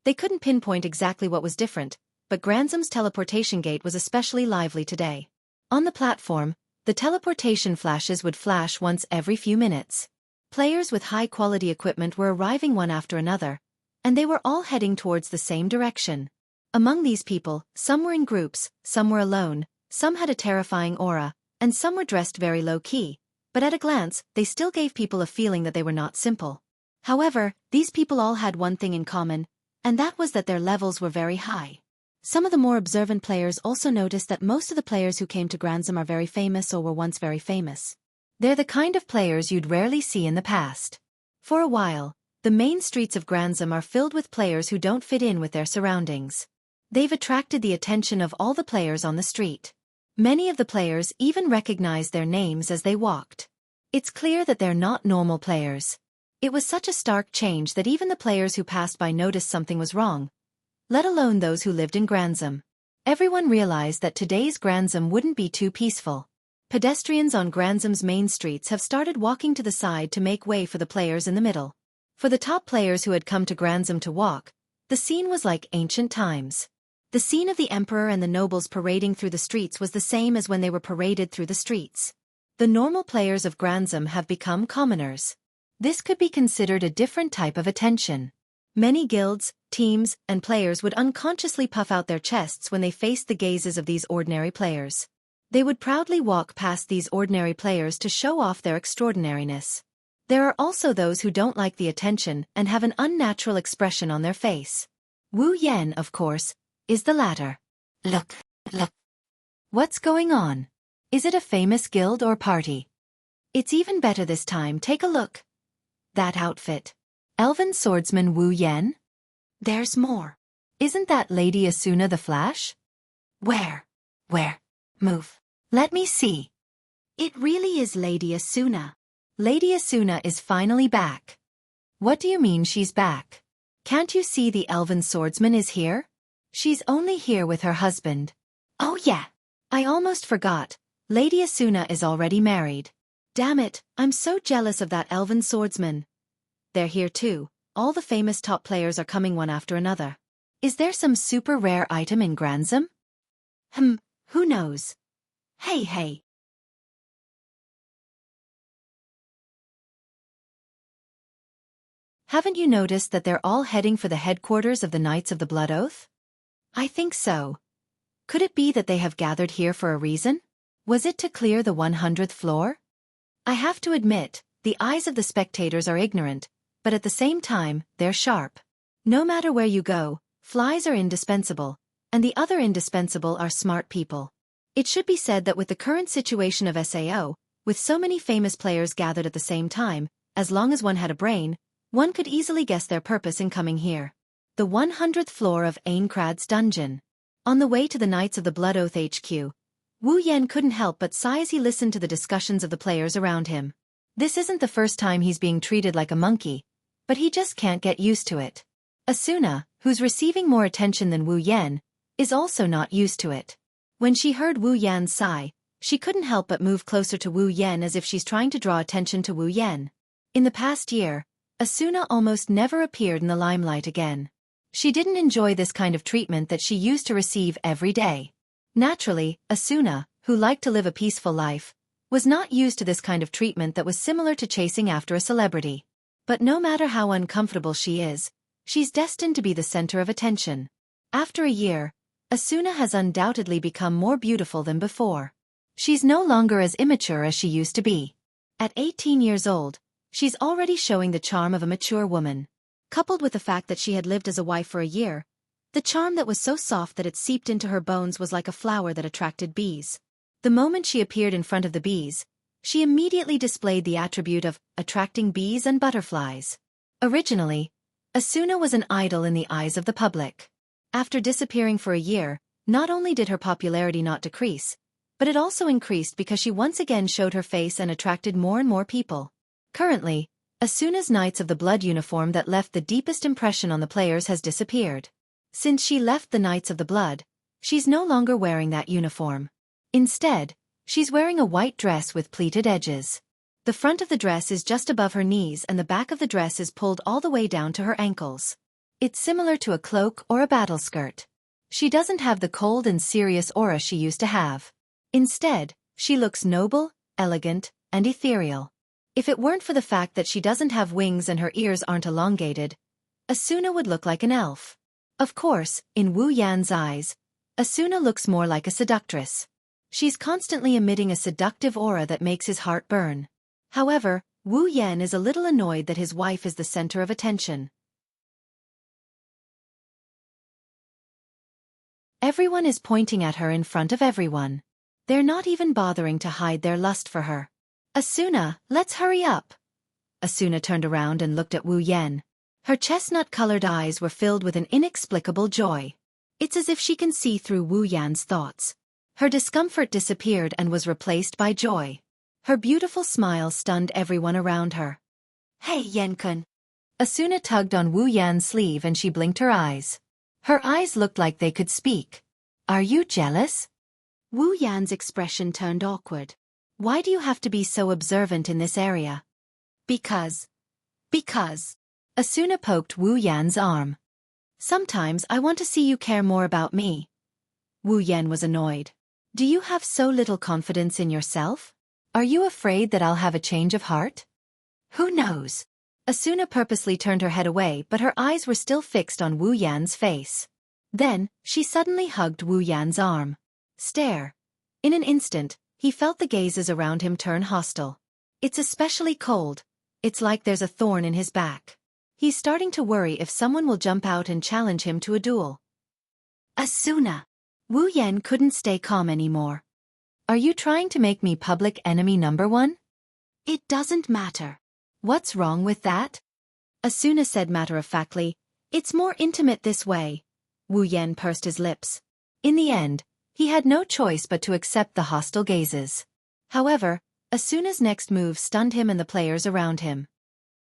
They couldn't pinpoint exactly what was different, but Granzam's teleportation gate was especially lively today. On the platform, the teleportation flashes would flash once every few minutes. Players with high-quality equipment were arriving one after another, and they were all heading towards the same direction. Among these people, some were in groups, some were alone, some had a terrifying aura, and some were dressed very low-key, but at a glance, they still gave people a feeling that they were not simple. However, these people all had one thing in common, and that was that their levels were very high. Some of the more observant players also noticed that most of the players who came to Granzam are very famous or were once very famous. They're the kind of players you'd rarely see in the past. For a while, the main streets of Granzam are filled with players who don't fit in with their surroundings. They've attracted the attention of all the players on the street. Many of the players even recognized their names as they walked. It's clear that they're not normal players. It was such a stark change that even the players who passed by noticed something was wrong, let alone those who lived in Granzam. Everyone realized that today's Granzam wouldn't be too peaceful. Pedestrians on Granzam's main streets have started walking to the side to make way for the players in the middle. For the top players who had come to Granzam to walk, the scene was like ancient times. The scene of the emperor and the nobles parading through the streets was the same as when they were paraded through the streets. The normal players of Granzam have become commoners. This could be considered a different type of attention. Many guilds, teams, and players would unconsciously puff out their chests when they faced the gazes of these ordinary players. They would proudly walk past these ordinary players to show off their extraordinariness. There are also those who don't like the attention and have an unnatural expression on their face. Wu Yan, of course, is the latter. Look. What's going on? Is it a famous guild or party? It's even better this time, take a look. That outfit. Elven swordsman Wu Yan? There's more. Isn't that Lady Asuna the Flash? Where? Move. Let me see. It really is Lady Asuna. Lady Asuna is finally back. What do you mean she's back? Can't you see the elven swordsman is here? She's only here with her husband. Oh yeah. I almost forgot. Lady Asuna is already married. Damn it, I'm so jealous of that elven swordsman. They're here too. All the famous top players are coming one after another. Is there some super rare item in Granzam? Who knows? Hey. Haven't you noticed that they're all heading for the headquarters of the Knights of the Blood Oath? I think so. Could it be that they have gathered here for a reason? Was it to clear the 100th floor? I have to admit, the eyes of the spectators are ignorant, but at the same time, they're sharp. No matter where you go, flies are indispensable, and the other indispensable are smart people. It should be said that with the current situation of SAO, with so many famous players gathered at the same time, as long as one had a brain, one could easily guess their purpose in coming here. The 100th floor of Aincrad's dungeon. On the way to the Knights of the Blood Oath HQ, Wu Yan couldn't help but sigh as he listened to the discussions of the players around him. This isn't the first time he's being treated like a monkey, but he just can't get used to it. Asuna, who's receiving more attention than Wu Yan, is also not used to it. When she heard Wu Yan's sigh, she couldn't help but move closer to Wu Yan as if she's trying to draw attention to Wu Yan. In the past year, Asuna almost never appeared in the limelight again. She didn't enjoy this kind of treatment that she used to receive every day. Naturally, Asuna, who liked to live a peaceful life, was not used to this kind of treatment that was similar to chasing after a celebrity. But no matter how uncomfortable she is, she's destined to be the center of attention. After a year, Asuna has undoubtedly become more beautiful than before. She's no longer as immature as she used to be. At 18 years old, she's already showing the charm of a mature woman. Coupled with the fact that she had lived as a wife for a year, the charm that was so soft that it seeped into her bones was like a flower that attracted bees. The moment she appeared in front of the bees, she immediately displayed the attribute of attracting bees and butterflies. Originally, Asuna was an idol in the eyes of the public. After disappearing for a year, not only did her popularity not decrease, but it also increased because she once again showed her face and attracted more and more people. Currently, Asuna's Knights of the Blood uniform that left the deepest impression on the players has disappeared. Since she left the Knights of the Blood, she's no longer wearing that uniform. Instead, she's wearing a white dress with pleated edges. The front of the dress is just above her knees and the back of the dress is pulled all the way down to her ankles. It's similar to a cloak or a battle skirt. She doesn't have the cold and serious aura she used to have. Instead, she looks noble, elegant, and ethereal. If it weren't for the fact that she doesn't have wings and her ears aren't elongated, Asuna would look like an elf. Of course, in Wu Yan's eyes, Asuna looks more like a seductress. She's constantly emitting a seductive aura that makes his heart burn. However, Wu Yan is a little annoyed that his wife is the center of attention. Everyone is pointing at her in front of everyone. They're not even bothering to hide their lust for her. Asuna, let's hurry up. Asuna turned around and looked at Wu Yan. Her chestnut-colored eyes were filled with an inexplicable joy. It's as if she can see through Wu Yan's thoughts. Her discomfort disappeared and was replaced by joy. Her beautiful smile stunned everyone around her. Hey, Yan-kun. Asuna tugged on Wu Yan's sleeve and she blinked her eyes. Her eyes looked like they could speak. Are you jealous? Wu Yan's expression turned awkward. Why do you have to be so observant in this area? Because. Asuna poked Wu Yan's arm. Sometimes I want to see you care more about me. Wu Yan was annoyed. Do you have so little confidence in yourself? Are you afraid that I'll have a change of heart? Who knows? Asuna purposely turned her head away, but her eyes were still fixed on Wu Yan's face. Then, she suddenly hugged Wu Yan's arm. Stare. In an instant, he felt the gazes around him turn hostile. It's especially cold. It's like there's a thorn in his back. He's starting to worry if someone will jump out and challenge him to a duel. Asuna. Wu Yan couldn't stay calm anymore. Are you trying to make me public enemy number one? It doesn't matter. What's wrong with that? Asuna said matter-of-factly, it's more intimate this way. Wu Yan pursed his lips. In the end, he had no choice but to accept the hostile gazes. However, Asuna's next move stunned him and the players around him.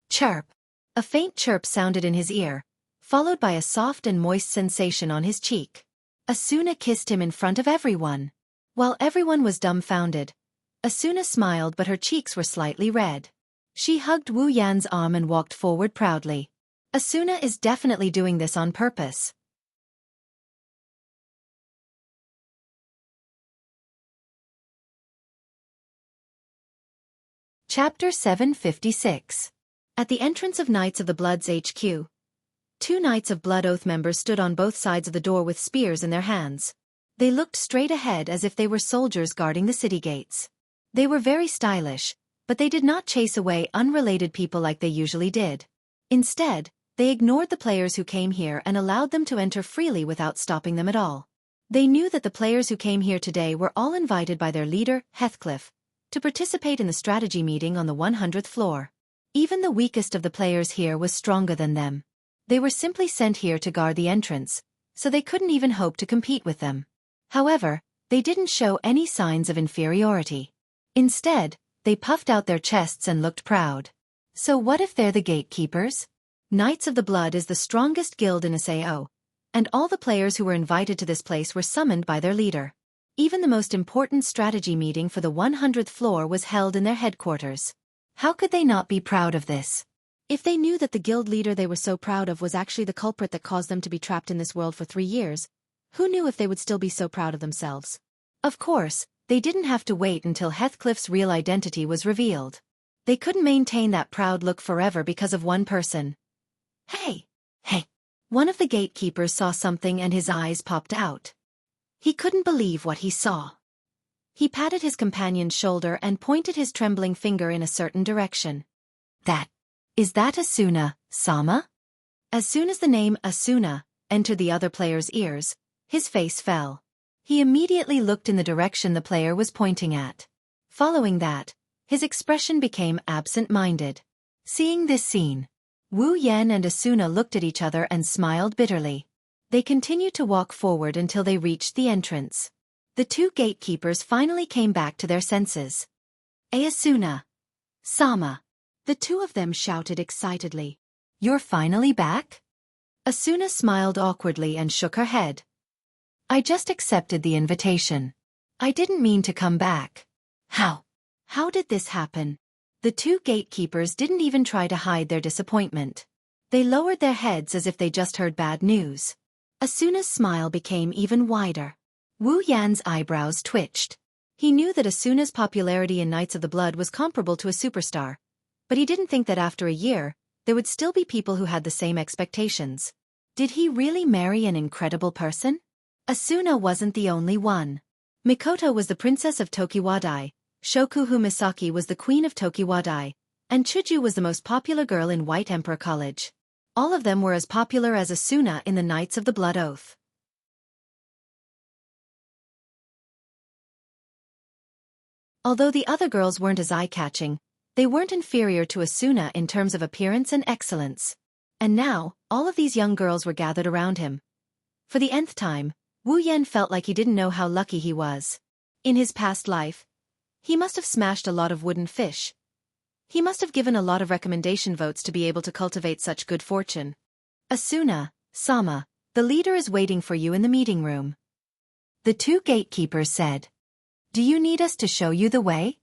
Chirp. A faint chirp sounded in his ear, followed by a soft and moist sensation on his cheek. Asuna kissed him in front of everyone. While everyone was dumbfounded, Asuna smiled but her cheeks were slightly red. She hugged Wu Yan's arm and walked forward proudly. Asuna is definitely doing this on purpose. Chapter 756. At the entrance of Knights of the Blood's HQ, 2 Knights of Blood Oath members stood on both sides of the door with spears in their hands. They looked straight ahead as if they were soldiers guarding the city gates. They were very stylish, but they did not chase away unrelated people like they usually did. Instead, they ignored the players who came here and allowed them to enter freely without stopping them at all. They knew that the players who came here today were all invited by their leader, Heathcliff, to participate in the strategy meeting on the 100th floor. Even the weakest of the players here was stronger than them. They were simply sent here to guard the entrance, so they couldn't even hope to compete with them. However, they didn't show any signs of inferiority. Instead, they puffed out their chests and looked proud. So what if they're the gatekeepers? Knights of the Blood is the strongest guild in Sao, and all the players who were invited to this place were summoned by their leader. Even the most important strategy meeting for the 100th floor was held in their headquarters. How could they not be proud of this? If they knew that the guild leader they were so proud of was actually the culprit that caused them to be trapped in this world for 3 years, who knew if they would still be so proud of themselves? Of course, they didn't have to wait until Heathcliff's real identity was revealed. They couldn't maintain that proud look forever because of one person. Hey! One of the gatekeepers saw something and his eyes popped out. He couldn't believe what he saw. He patted his companion's shoulder and pointed his trembling finger in a certain direction. Is that Asuna, Sama? As soon as the name Asuna entered the other player's ears, his face fell. He immediately looked in the direction the player was pointing at. Following that, his expression became absent-minded. Seeing this scene, Wu Yan and Asuna looked at each other and smiled bitterly. They continued to walk forward until they reached the entrance. The 2 gatekeepers finally came back to their senses. Asuna! Sama! The 2 of them shouted excitedly. You're finally back? Asuna smiled awkwardly and shook her head. I just accepted the invitation. I didn't mean to come back. How did this happen? The 2 gatekeepers didn't even try to hide their disappointment. They lowered their heads as if they just heard bad news. Asuna's smile became even wider. Wu Yan's eyebrows twitched. He knew that Asuna's popularity in Knights of the Blood was comparable to a superstar, but he didn't think that after a year, there would still be people who had the same expectations. Did he really marry an incredible person? Asuna wasn't the only one. Mikoto was the princess of Tokiwadai, Shokuhu Misaki was the queen of Tokiwadai, and Chuju was the most popular girl in White Emperor College. All of them were as popular as Asuna in the Knights of the Blood Oath. Although the other girls weren't as eye-catching, they weren't inferior to Asuna in terms of appearance and excellence. And now, all of these young girls were gathered around him. For the nth time, Wu Yan felt like he didn't know how lucky he was. In his past life, he must have smashed a lot of wooden fish. He must have given a lot of recommendation votes to be able to cultivate such good fortune. Asuna, Sama, the leader is waiting for you in the meeting room. The two gatekeepers said. Do you need us to show you the way?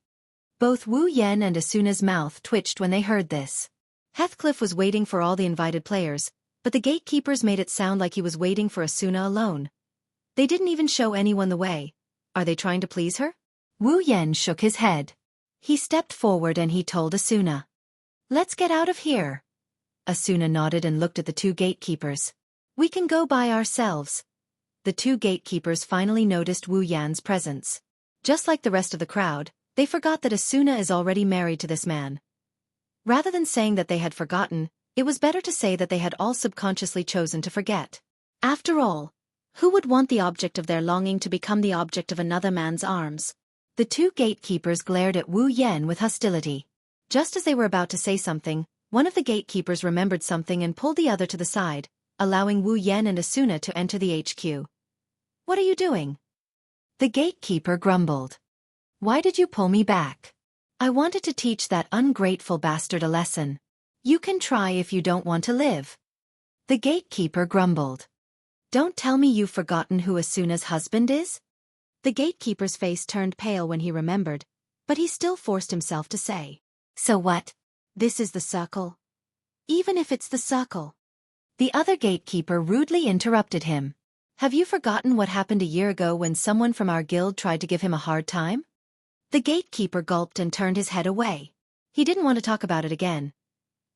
Both Wu Yan and Asuna's mouth twitched when they heard this. Heathcliff was waiting for all the invited players, but the gatekeepers made it sound like he was waiting for Asuna alone. They didn't even show anyone the way. Are they trying to please her? Wu Yan shook his head. He stepped forward and he told Asuna. Let's get out of here. Asuna nodded and looked at the two gatekeepers. We can go by ourselves. The two gatekeepers finally noticed Wu Yan's presence. Just like the rest of the crowd, they forgot that Asuna is already married to this man. Rather than saying that they had forgotten, it was better to say that they had all subconsciously chosen to forget. After all, who would want the object of their longing to become the object of another man's arms? The two gatekeepers glared at Wu Yan with hostility. Just as they were about to say something, one of the gatekeepers remembered something and pulled the other to the side, allowing Wu Yan and Asuna to enter the HQ. What are you doing? The gatekeeper grumbled. Why did you pull me back? I wanted to teach that ungrateful bastard a lesson. You can try if you don't want to live. The gatekeeper grumbled. Don't tell me you've forgotten who Asuna's husband is? The gatekeeper's face turned pale when he remembered, but he still forced himself to say. So what? This is the circle? Even if it's the circle. The other gatekeeper rudely interrupted him. Have you forgotten what happened a year ago when someone from our guild tried to give him a hard time? The gatekeeper gulped and turned his head away. He didn't want to talk about it again.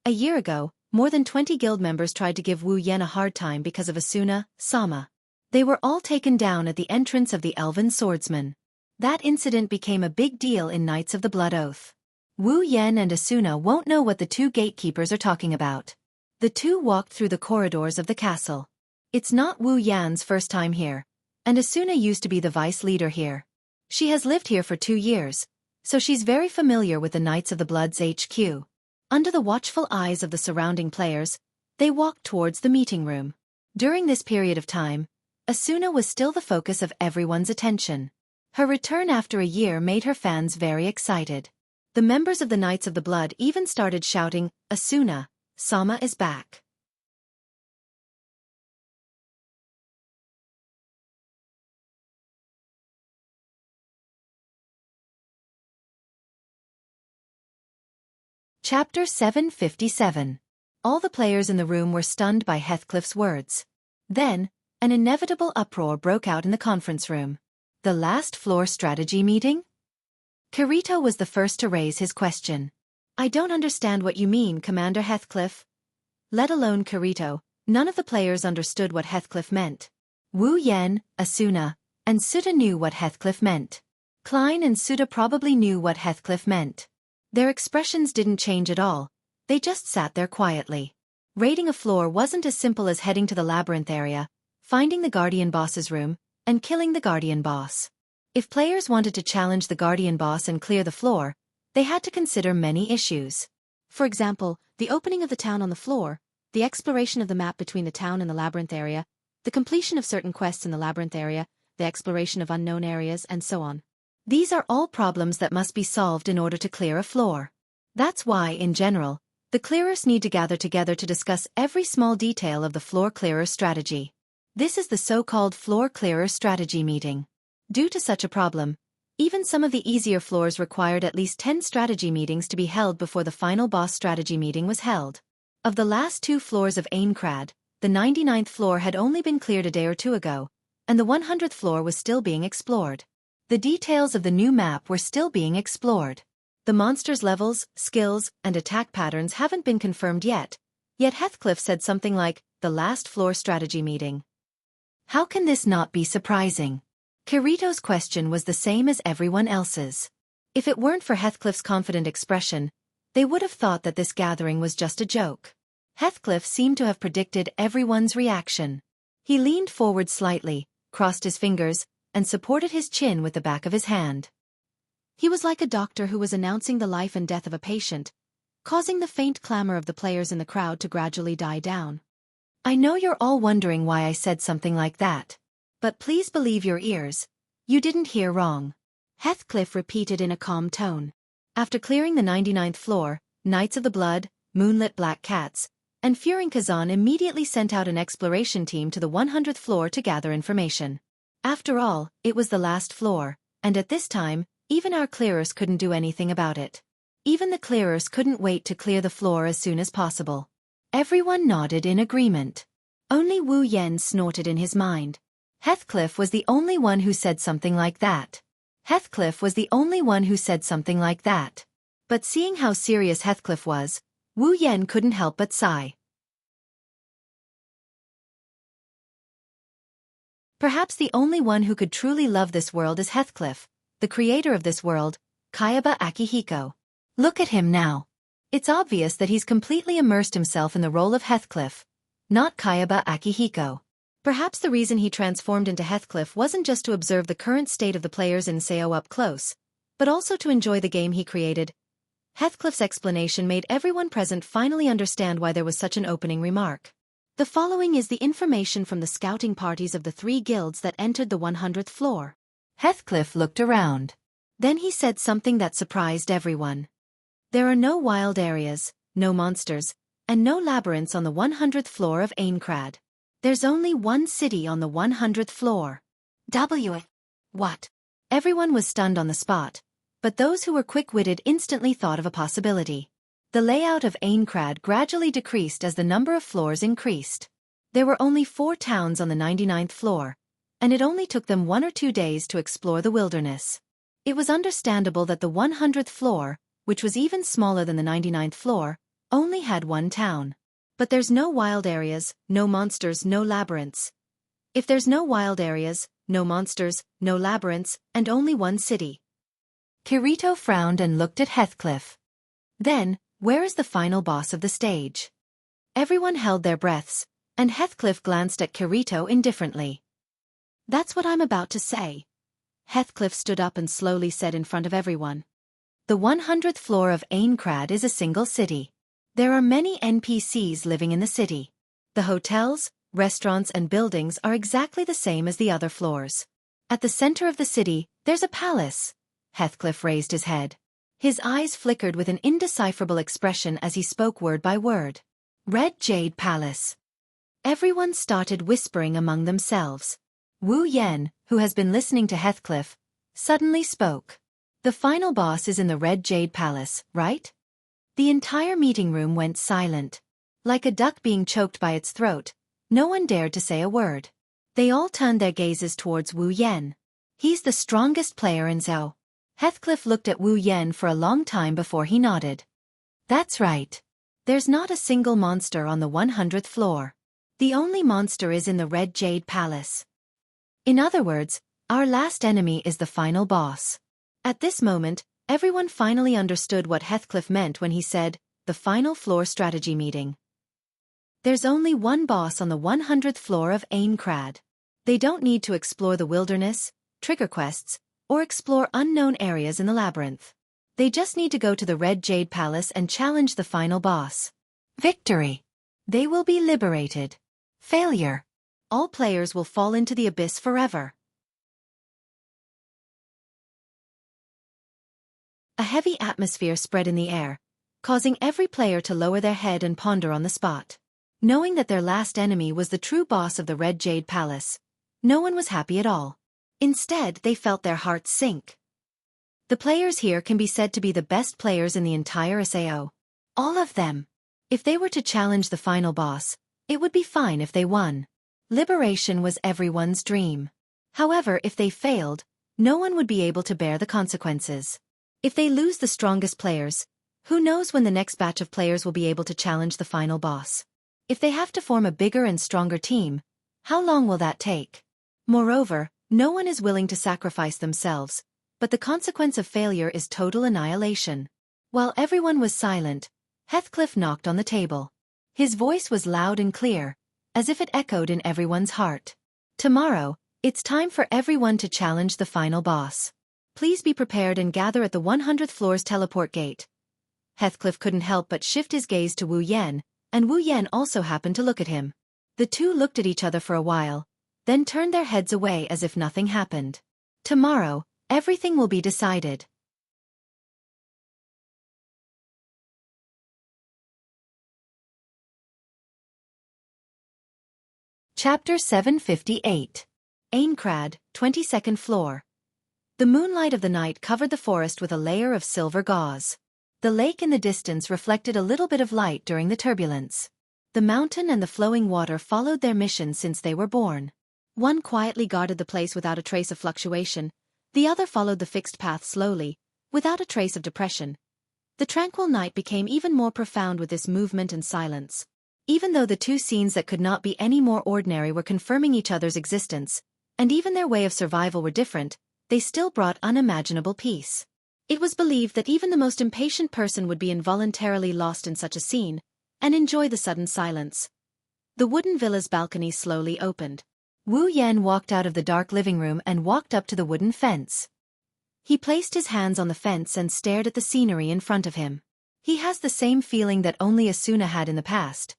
A year ago, more than 20 guild members tried to give Wu Yan a hard time because of Asuna, Sama. They were all taken down at the entrance of the elven swordsmen. That incident became a big deal in Knights of the Blood Oath. Wu Yan and Asuna won't know what the two gatekeepers are talking about. The two walked through the corridors of the castle. It's not Wu Yan's first time here, and Asuna used to be the vice leader here. She has lived here for 2 years, so she's very familiar with the Knights of the Blood's HQ. Under the watchful eyes of the surrounding players, they walked towards the meeting room. During this period of time, Asuna was still the focus of everyone's attention. Her return after a year made her fans very excited. The members of the Knights of the Blood even started shouting, Asuna, Sama is back. Chapter 757. All the players in the room were stunned by Heathcliff's words. Then, an inevitable uproar broke out in the conference room. The last floor strategy meeting? Kirito was the first to raise his question. I don't understand what you mean, Commander Heathcliff. Let alone Kirito, none of the players understood what Heathcliff meant. Wu Yan, Asuna, and Suda knew what Heathcliff meant. Klein and Suda probably knew what Heathcliff meant. Their expressions didn't change at all, they just sat there quietly. Raiding a floor wasn't as simple as heading to the labyrinth area, finding the Guardian Boss's room, and killing the Guardian Boss. If players wanted to challenge the Guardian Boss and clear the floor, they had to consider many issues. For example, the opening of the town on the floor, the exploration of the map between the town and the labyrinth area, the completion of certain quests in the labyrinth area, the exploration of unknown areas, and so on. These are all problems that must be solved in order to clear a floor. That's why, in general, the clearers need to gather together to discuss every small detail of the floor clearer strategy. This is the so-called floor clearer strategy meeting. Due to such a problem, even some of the easier floors required at least 10 strategy meetings to be held before the final boss strategy meeting was held. Of the last 2 floors of Aincrad, the 99th floor had only been cleared a day or 2 ago, and the 100th floor was still being explored. The details of the new map were still being explored. The monsters' levels, skills, and attack patterns haven't been confirmed yet Heathcliff said something like, the last floor strategy meeting. How can this not be surprising? Kirito's question was the same as everyone else's. If it weren't for Heathcliff's confident expression, they would have thought that this gathering was just a joke. Heathcliff seemed to have predicted everyone's reaction. He leaned forward slightly, crossed his fingers, and supported his chin with the back of his hand. He was like a doctor who was announcing the life and death of a patient, causing the faint clamor of the players in the crowd to gradually die down. I know you're all wondering why I said something like that. But please believe your ears. You didn't hear wrong. Heathcliff repeated in a calm tone. After clearing the 99th floor, Knights of the Blood, Moonlit Black Cats, and Furing Kazan immediately sent out an exploration team to the 100th floor to gather information. After all, it was the last floor, and at this time, even our clearers couldn't do anything about it. Even the clearers couldn't wait to clear the floor as soon as possible. Everyone nodded in agreement. Only Wu Yen snorted in his mind. Heathcliff was the only one who said something like that. Heathcliff was the only one who said something like that. But seeing how serious Heathcliff was, Wu Yen couldn't help but sigh. Perhaps the only one who could truly love this world is Heathcliff, the creator of this world, Kayaba Akihiko. Look at him now. It's obvious that he's completely immersed himself in the role of Heathcliff, not Kayaba Akihiko. Perhaps the reason he transformed into Heathcliff wasn't just to observe the current state of the players in SAO up close, but also to enjoy the game he created. Heathcliff's explanation made everyone present finally understand why there was such an opening remark. The following is the information from the scouting parties of the 3 guilds that entered the 100th floor. Heathcliff looked around. Then he said something that surprised everyone. There are no wild areas, no monsters, and no labyrinths on the 100th floor of Aincrad. There's only one city on the 100th floor. What? Everyone was stunned on the spot, but those who were quick-witted instantly thought of a possibility. The layout of Aincrad gradually decreased as the number of floors increased. There were only 4 towns on the 99th floor, and it only took them 1 or 2 days to explore the wilderness. It was understandable that the 100th floor, which was even smaller than the 99th floor, only had 1 town. But there's no wild areas, no monsters, no labyrinths. If there's no wild areas, no monsters, no labyrinths, and only 1 city. Kirito frowned and looked at Heathcliff. Then, where is the final boss of the stage? Everyone held their breaths, and Heathcliff glanced at Kirito indifferently. That's what I'm about to say. Heathcliff stood up and slowly said in front of everyone. The 100th floor of Aincrad is a single city. There are many NPCs living in the city. The hotels, restaurants and buildings are exactly the same as the other floors. At the center of the city, there's a palace. Heathcliff raised his head. His eyes flickered with an indecipherable expression as he spoke word by word. Red Jade Palace. Everyone started whispering among themselves. Wu Yen, who has been listening to Heathcliff, suddenly spoke. The final boss is in the Red Jade Palace, right? The entire meeting room went silent. Like a duck being choked by its throat, no one dared to say a word. They all turned their gazes towards Wu Yen. He's the strongest player in Zhou. Heathcliff looked at Wu Yen for a long time before he nodded. That's right. There's not a single monster on the 100th floor. The only monster is in the Red Jade Palace. In other words, our last enemy is the final boss. At this moment, everyone finally understood what Heathcliff meant when he said, the final floor strategy meeting. There's only one boss on the 100th floor of Aincrad. They don't need to explore the wilderness, trigger quests, or explore unknown areas in the labyrinth. They just need to go to the Red Jade Palace and challenge the final boss. Victory. They will be liberated. Failure. All players will fall into the abyss forever. A heavy atmosphere spread in the air, causing every player to lower their head and ponder on the spot. Knowing that their last enemy was the true boss of the Red Jade Palace, no one was happy at all. Instead, they felt their hearts sink. The players here can be said to be the best players in the entire SAO. All of them. If they were to challenge the final boss, it would be fine if they won. Liberation was everyone's dream. However, if they failed, no one would be able to bear the consequences. If they lose the strongest players, who knows when the next batch of players will be able to challenge the final boss? If they have to form a bigger and stronger team, how long will that take? Moreover, no one is willing to sacrifice themselves, but the consequence of failure is total annihilation. While everyone was silent, Heathcliff knocked on the table. His voice was loud and clear, as if it echoed in everyone's heart. Tomorrow, it's time for everyone to challenge the final boss. Please be prepared and gather at the 100th floor's teleport gate. Heathcliff couldn't help but shift his gaze to Wu Yen, and Wu Yen also happened to look at him. The two looked at each other for a while, then turned their heads away as if nothing happened. Tomorrow, everything will be decided. Chapter 758. Aincrad, 22nd floor. The moonlight of the night covered the forest with a layer of silver gauze. The lake in the distance reflected a little bit of light during the turbulence. The mountain and the flowing water followed their mission since they were born. One quietly guarded the place without a trace of fluctuation, the other followed the fixed path slowly, without a trace of depression. The tranquil night became even more profound with this movement and silence. Even though the two scenes that could not be any more ordinary were confirming each other's existence, and even their way of survival were different, they still brought unimaginable peace. It was believed that even the most impatient person would be involuntarily lost in such a scene, and enjoy the sudden silence. The wooden villa's balcony slowly opened. Wu Yen walked out of the dark living room and walked up to the wooden fence. He placed his hands on the fence and stared at the scenery in front of him. He has the same feeling that only Asuna had in the past.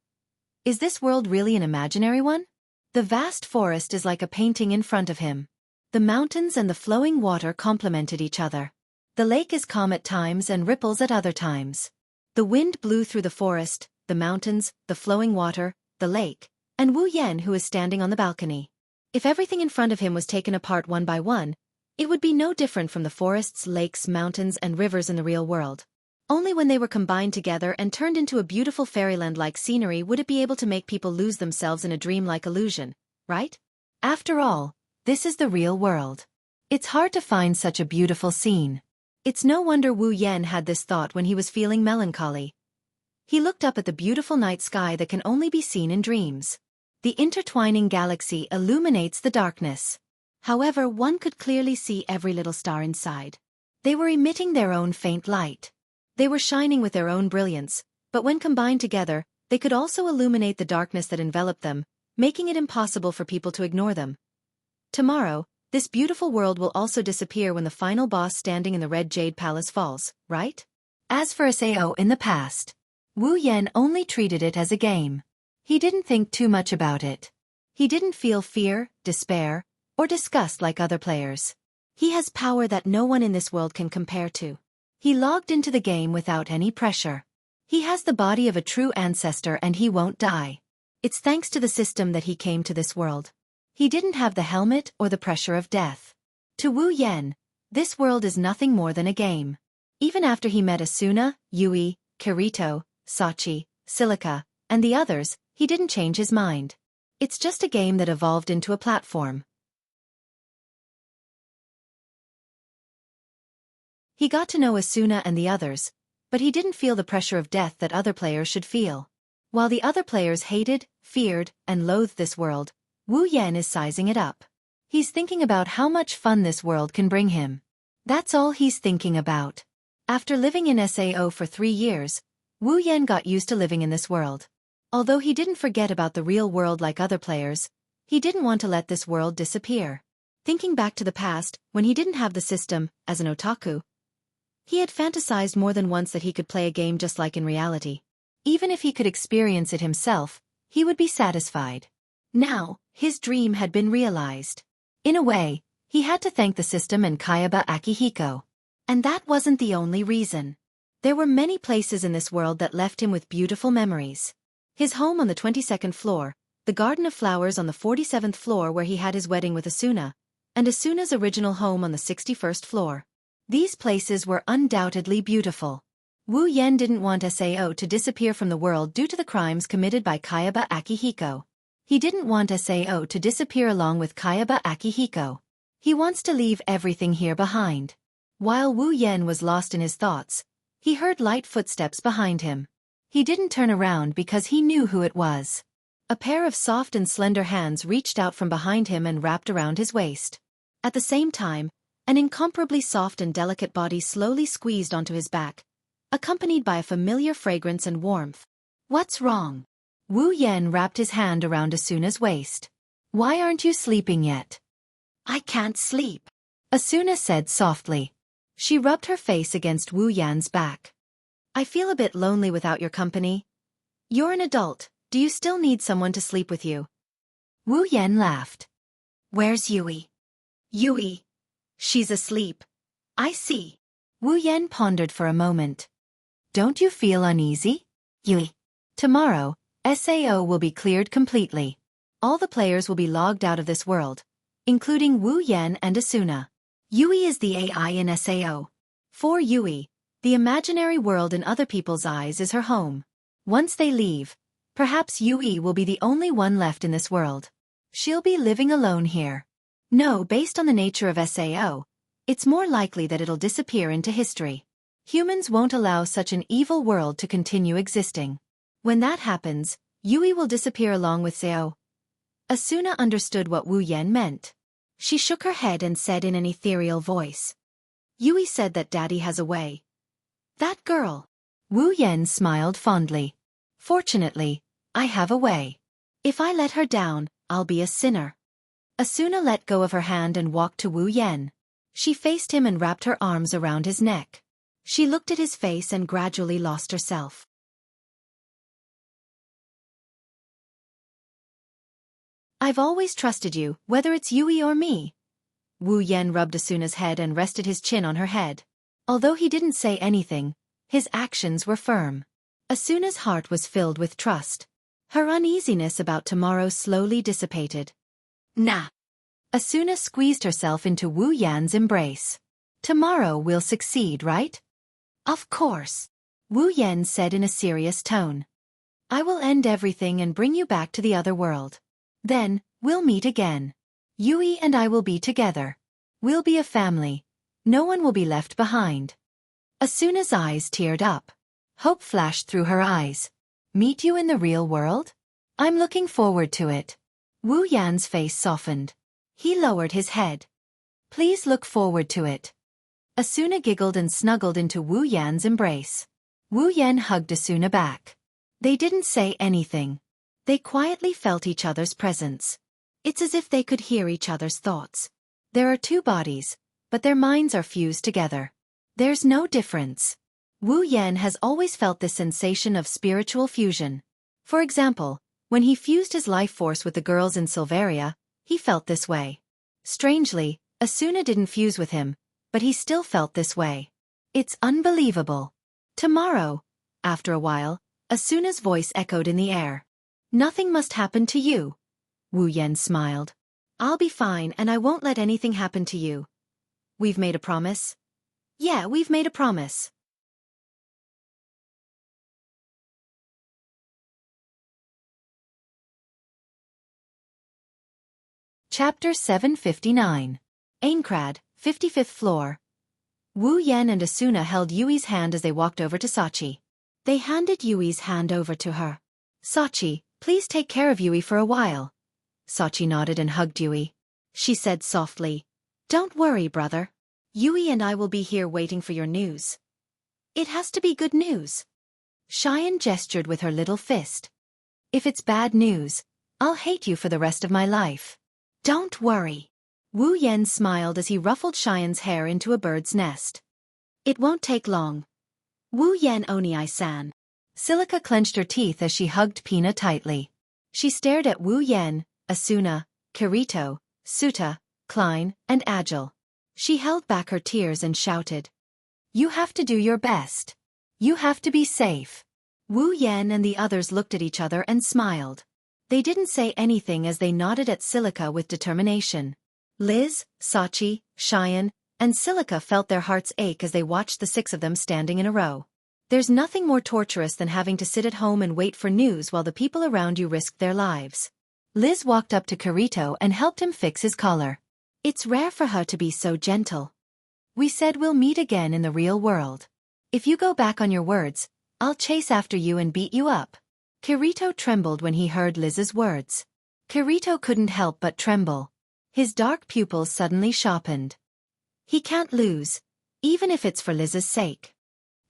Is this world really an imaginary one? The vast forest is like a painting in front of him. The mountains and the flowing water complemented each other. The lake is calm at times and ripples at other times. The wind blew through the forest, the mountains, the flowing water, the lake, and Wu Yen who is standing on the balcony. If everything in front of him was taken apart one by one, it would be no different from the forests, lakes, mountains, and rivers in the real world. Only when they were combined together and turned into a beautiful fairyland-like scenery would it be able to make people lose themselves in a dream-like illusion, right? After all, this is the real world. It's hard to find such a beautiful scene. It's no wonder Wu Yen had this thought when he was feeling melancholy. He looked up at the beautiful night sky that can only be seen in dreams. The intertwining galaxy illuminates the darkness. However, one could clearly see every little star inside. They were emitting their own faint light. They were shining with their own brilliance, but when combined together, they could also illuminate the darkness that enveloped them, making it impossible for people to ignore them. Tomorrow, this beautiful world will also disappear when the final boss standing in the Red Jade Palace falls, right? As for Sao in the past, Wu Yen only treated it as a game. He didn't think too much about it. He didn't feel fear, despair, or disgust like other players. He has power that no one in this world can compare to. He logged into the game without any pressure. He has the body of a true ancestor and he won't die. It's thanks to the system that he came to this world. He didn't have the helmet or the pressure of death. To Wu Yen, this world is nothing more than a game. Even after he met Asuna, Yui, Kirito, Sachi, Silica, and the others, he didn't change his mind. It's just a game that evolved into a platform. He got to know Asuna and the others, but he didn't feel the pressure of death that other players should feel. While the other players hated, feared, and loathed this world, Wu Yen is sizing it up. He's thinking about how much fun this world can bring him. That's all he's thinking about. After living in Sao for 3 years, Wu Yen got used to living in this world. Although he didn't forget about the real world like other players, he didn't want to let this world disappear. Thinking back to the past, when he didn't have the system, as an otaku, he had fantasized more than once that he could play a game just like in reality. Even if he could experience it himself, he would be satisfied. Now, his dream had been realized. In a way, he had to thank the system and Kayaba Akihiko. And that wasn't the only reason. There were many places in this world that left him with beautiful memories. His home on the 22nd floor, the Garden of Flowers on the 47th floor where he had his wedding with Asuna, and Asuna's original home on the 61st floor. These places were undoubtedly beautiful. Wu Yen didn't want Sao to disappear from the world due to the crimes committed by Kayaba Akihiko. He didn't want Sao to disappear along with Kayaba Akihiko. He wants to leave everything here behind. While Wu Yen was lost in his thoughts, he heard light footsteps behind him. He didn't turn around because he knew who it was. A pair of soft and slender hands reached out from behind him and wrapped around his waist. At the same time, an incomparably soft and delicate body slowly squeezed onto his back, accompanied by a familiar fragrance and warmth. What's wrong? Wu Yen wrapped his hand around Asuna's waist. Why aren't you sleeping yet? I can't sleep. Asuna said softly. She rubbed her face against Wu Yan's back. I feel a bit lonely without your company. You're an adult, do you still need someone to sleep with you? Wu Yan laughed. Where's Yui? Yui. She's asleep. I see. Wu Yan pondered for a moment. Don't you feel uneasy? Yui. Tomorrow, SAO will be cleared completely. All the players will be logged out of this world, including Wu Yan and Asuna. Yui is the AI in SAO. For Yui, the imaginary world in other people's eyes is her home. Once they leave, perhaps Yui will be the only one left in this world. She'll be living alone here. No, based on the nature of SAO, it's more likely that it'll disappear into history. Humans won't allow such an evil world to continue existing. When that happens, Yui will disappear along with SAO. Asuna understood what Wu Yan meant. She shook her head and said in an ethereal voice. Yui said that Daddy has a way. That girl. Wu Yan smiled fondly. Fortunately, I have a way. If I let her down, I'll be a sinner. Asuna let go of her hand and walked to Wu Yan. She faced him and wrapped her arms around his neck. She looked at his face and gradually lost herself. I've always trusted you, whether it's Yui or me. Wu Yan rubbed Asuna's head and rested his chin on her head. Although he didn't say anything, his actions were firm. Asuna's heart was filled with trust. Her uneasiness about tomorrow slowly dissipated. Nah. Asuna squeezed herself into Wu Yan's embrace. Tomorrow we'll succeed, right? Of course. Wu Yan said in a serious tone. I will end everything and bring you back to the other world. Then, we'll meet again. Yui and I will be together. We'll be a family. No one will be left behind. Asuna's eyes teared up. Hope flashed through her eyes. Meet you in the real world? I'm looking forward to it. Wu Yan's face softened. He lowered his head. Please look forward to it. Asuna giggled and snuggled into Wu Yan's embrace. Wu Yan hugged Asuna back. They didn't say anything. They quietly felt each other's presence. It's as if they could hear each other's thoughts. There are two bodies, but their minds are fused together. There's no difference. Wu Yan has always felt this sensation of spiritual fusion. For example, when he fused his life force with the girls in Silveria, he felt this way. Strangely, Asuna didn't fuse with him, but he still felt this way. It's unbelievable. Tomorrow, after a while, Asuna's voice echoed in the air. Nothing must happen to you. Wu Yan smiled. I'll be fine and I won't let anything happen to you. We've made a promise? Yeah, we've made a promise. Chapter 759. Aincrad, 55th floor. Wu Yan and Asuna held Yui's hand as they walked over to Sachi. They handed Yui's hand over to her. Sachi, please take care of Yui for a while. Sachi nodded and hugged Yui. She said softly, Don't worry, brother. Yui and I will be here waiting for your news. It has to be good news. Xian gestured with her little fist. If it's bad news, I'll hate you for the rest of my life. Don't worry. Wu Yan smiled as he ruffled Xian's hair into a bird's nest. It won't take long. Wu Yan Oni-san. Silica clenched her teeth as she hugged Pina tightly. She stared at Wu Yan, Asuna, Kirito, Suta, Klein, and Agile. She held back her tears and shouted. You have to do your best. You have to be safe. Wu Yan and the others looked at each other and smiled. They didn't say anything as they nodded at Silica with determination. Liz, Sachi, Xian, and Silica felt their hearts ache as they watched the six of them standing in a row. There's nothing more torturous than having to sit at home and wait for news while the people around you risk their lives. Liz walked up to Kirito and helped him fix his collar. It's rare for her to be so gentle. We said we'll meet again in the real world. If you go back on your words, I'll chase after you and beat you up. Kirito trembled when he heard Liz's words. Kirito couldn't help but tremble. His dark pupils suddenly sharpened. He can't lose, even if it's for Liz's sake.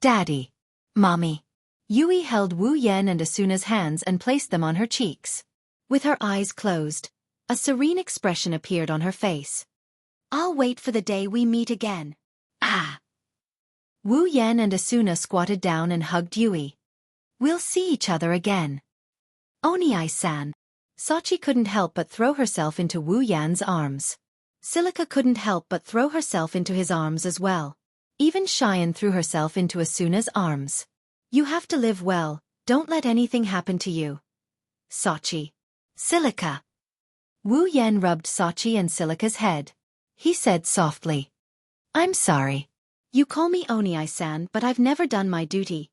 Daddy. Mommy. Yui held Wu Yan and Asuna's hands and placed them on her cheeks. With her eyes closed, a serene expression appeared on her face. I'll wait for the day we meet again. Ah! Wu Yan and Asuna squatted down and hugged Yui. We'll see each other again. Oni-san. Sachi couldn't help but throw herself into Wu Yan's arms. Silica couldn't help but throw herself into his arms as well. Even Xian threw herself into Asuna's arms. You have to live well, don't let anything happen to you. Sachi. Silica. Wu Yan rubbed Sachi and Silica's head. He said softly. I'm sorry. You call me Oni-san, but I've never done my duty.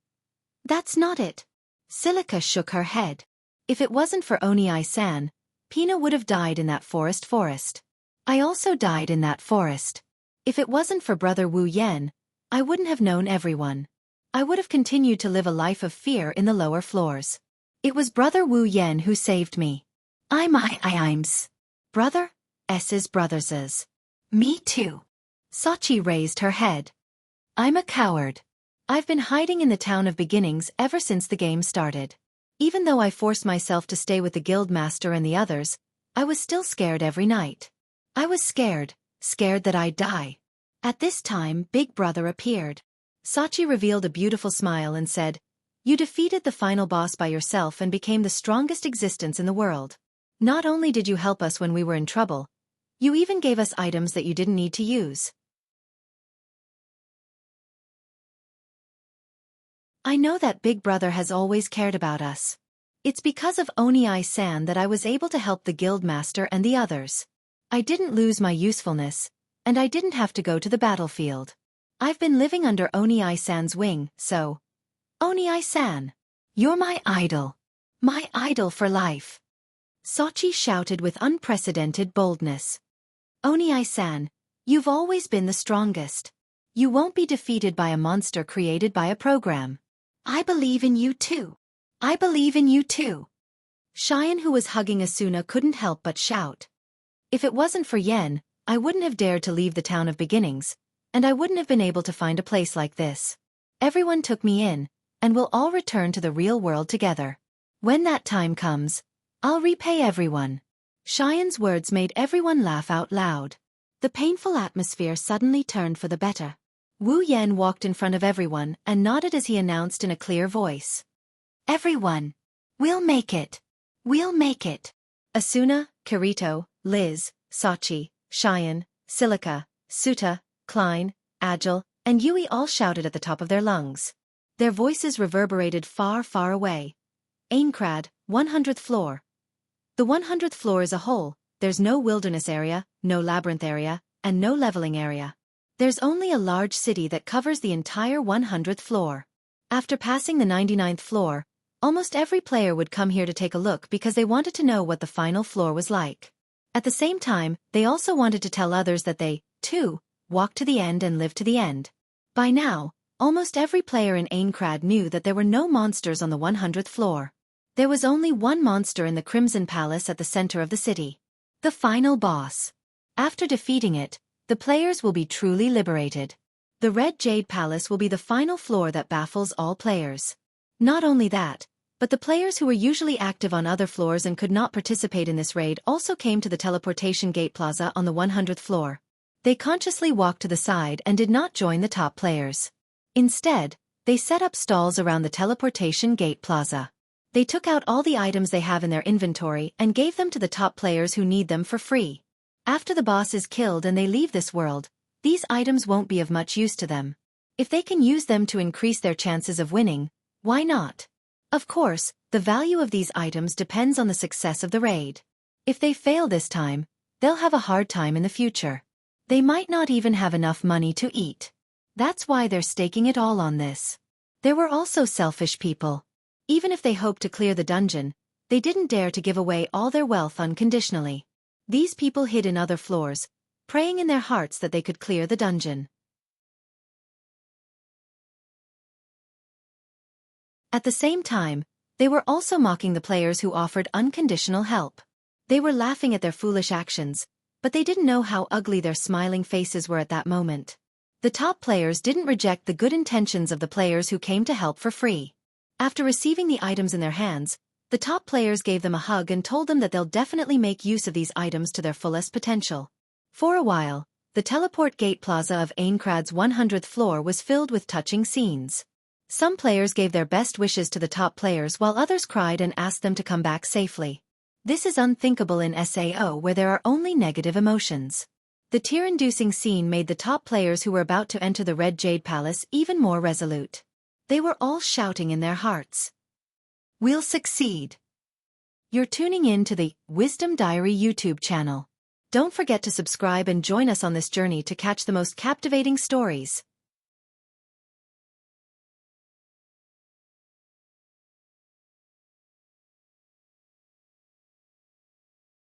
That's not it. Silica shook her head. If it wasn't for Oni-san, Pina would have died in that forest. I also died in that forest. If it wasn't for Brother Wu Yan, I wouldn't have known everyone. I would have continued to live a life of fear in the lower floors. It was Brother Wu Yan who saved me. I'm Brother? S's brothers's. Me too. Sachi raised her head. I'm a coward. I've been hiding in the town of beginnings ever since the game started. Even though I forced myself to stay with the guild master and the others, I was still scared every night. I was scared that I'd die. At this time, Big Brother appeared. Sachi revealed a beautiful smile and said, You defeated the final boss by yourself and became the strongest existence in the world. Not only did you help us when we were in trouble, you even gave us items that you didn't need to use. I know that Big Brother has always cared about us. It's because of Oni-san that I was able to help the guild master and the others. I didn't lose my usefulness, and I didn't have to go to the battlefield. I've been living under Oni-san's wing, so... Oni-san, you're my idol. My idol for life. Sachi shouted with unprecedented boldness. Oni-san, you've always been the strongest. You won't be defeated by a monster created by a program. I believe in you too. I believe in you too. Xian, who was hugging Asuna, couldn't help but shout. If it wasn't for Yen, I wouldn't have dared to leave the town of beginnings, and I wouldn't have been able to find a place like this. Everyone took me in, and we'll all return to the real world together. When that time comes, I'll repay everyone. Xian's words made everyone laugh out loud. The painful atmosphere suddenly turned for the better. Wu Yan walked in front of everyone and nodded as he announced in a clear voice. Everyone! We'll make it! We'll make it! Asuna, Kirito, Liz, Sachi, Xian, Silica, Suta, Klein, Agile, and Yui all shouted at the top of their lungs. Their voices reverberated far, far away. Aincrad, 100th floor. The 100th floor is a hole, there's no wilderness area, no labyrinth area, and no leveling area. There's only a large city that covers the entire 100th floor. After passing the 99th floor, almost every player would come here to take a look because they wanted to know what the final floor was like. At the same time, they also wanted to tell others that they, too, walked to the end and lived to the end. By now, almost every player in Aincrad knew that there were no monsters on the 100th floor. There was only one monster in the Crimson Palace at the center of the city. The final boss. After defeating it, the players will be truly liberated. The Red Jade Palace will be the final floor that baffles all players. Not only that, but the players who were usually active on other floors and could not participate in this raid also came to the Teleportation Gate Plaza on the 100th floor. They consciously walked to the side and did not join the top players. Instead, they set up stalls around the Teleportation Gate Plaza. They took out all the items they have in their inventory and gave them to the top players who need them for free. After the boss is killed and they leave this world, these items won't be of much use to them. If they can use them to increase their chances of winning, why not? Of course, the value of these items depends on the success of the raid. If they fail this time, they'll have a hard time in the future. They might not even have enough money to eat. That's why they're staking it all on this. There were also selfish people. Even if they hoped to clear the dungeon, they didn't dare to give away all their wealth unconditionally. These people hid in other floors, praying in their hearts that they could clear the dungeon. At the same time, they were also mocking the players who offered unconditional help. They were laughing at their foolish actions, but they didn't know how ugly their smiling faces were at that moment. The top players didn't reject the good intentions of the players who came to help for free. After receiving the items in their hands, the top players gave them a hug and told them that they'll definitely make use of these items to their fullest potential. For a while, The teleport gate plaza of Aincrad's 100th floor was filled with touching scenes. Some players gave their best wishes to the top players while others cried and asked them to come back safely. This is unthinkable in SAO where there are only negative emotions. The tear-inducing scene made the top players who were about to enter the Red Jade Palace even more resolute. They were all shouting in their hearts, "We'll succeed." You're tuning in to the Wisdom Diary YouTube channel. Don't forget to subscribe and join us on this journey to catch the most captivating stories.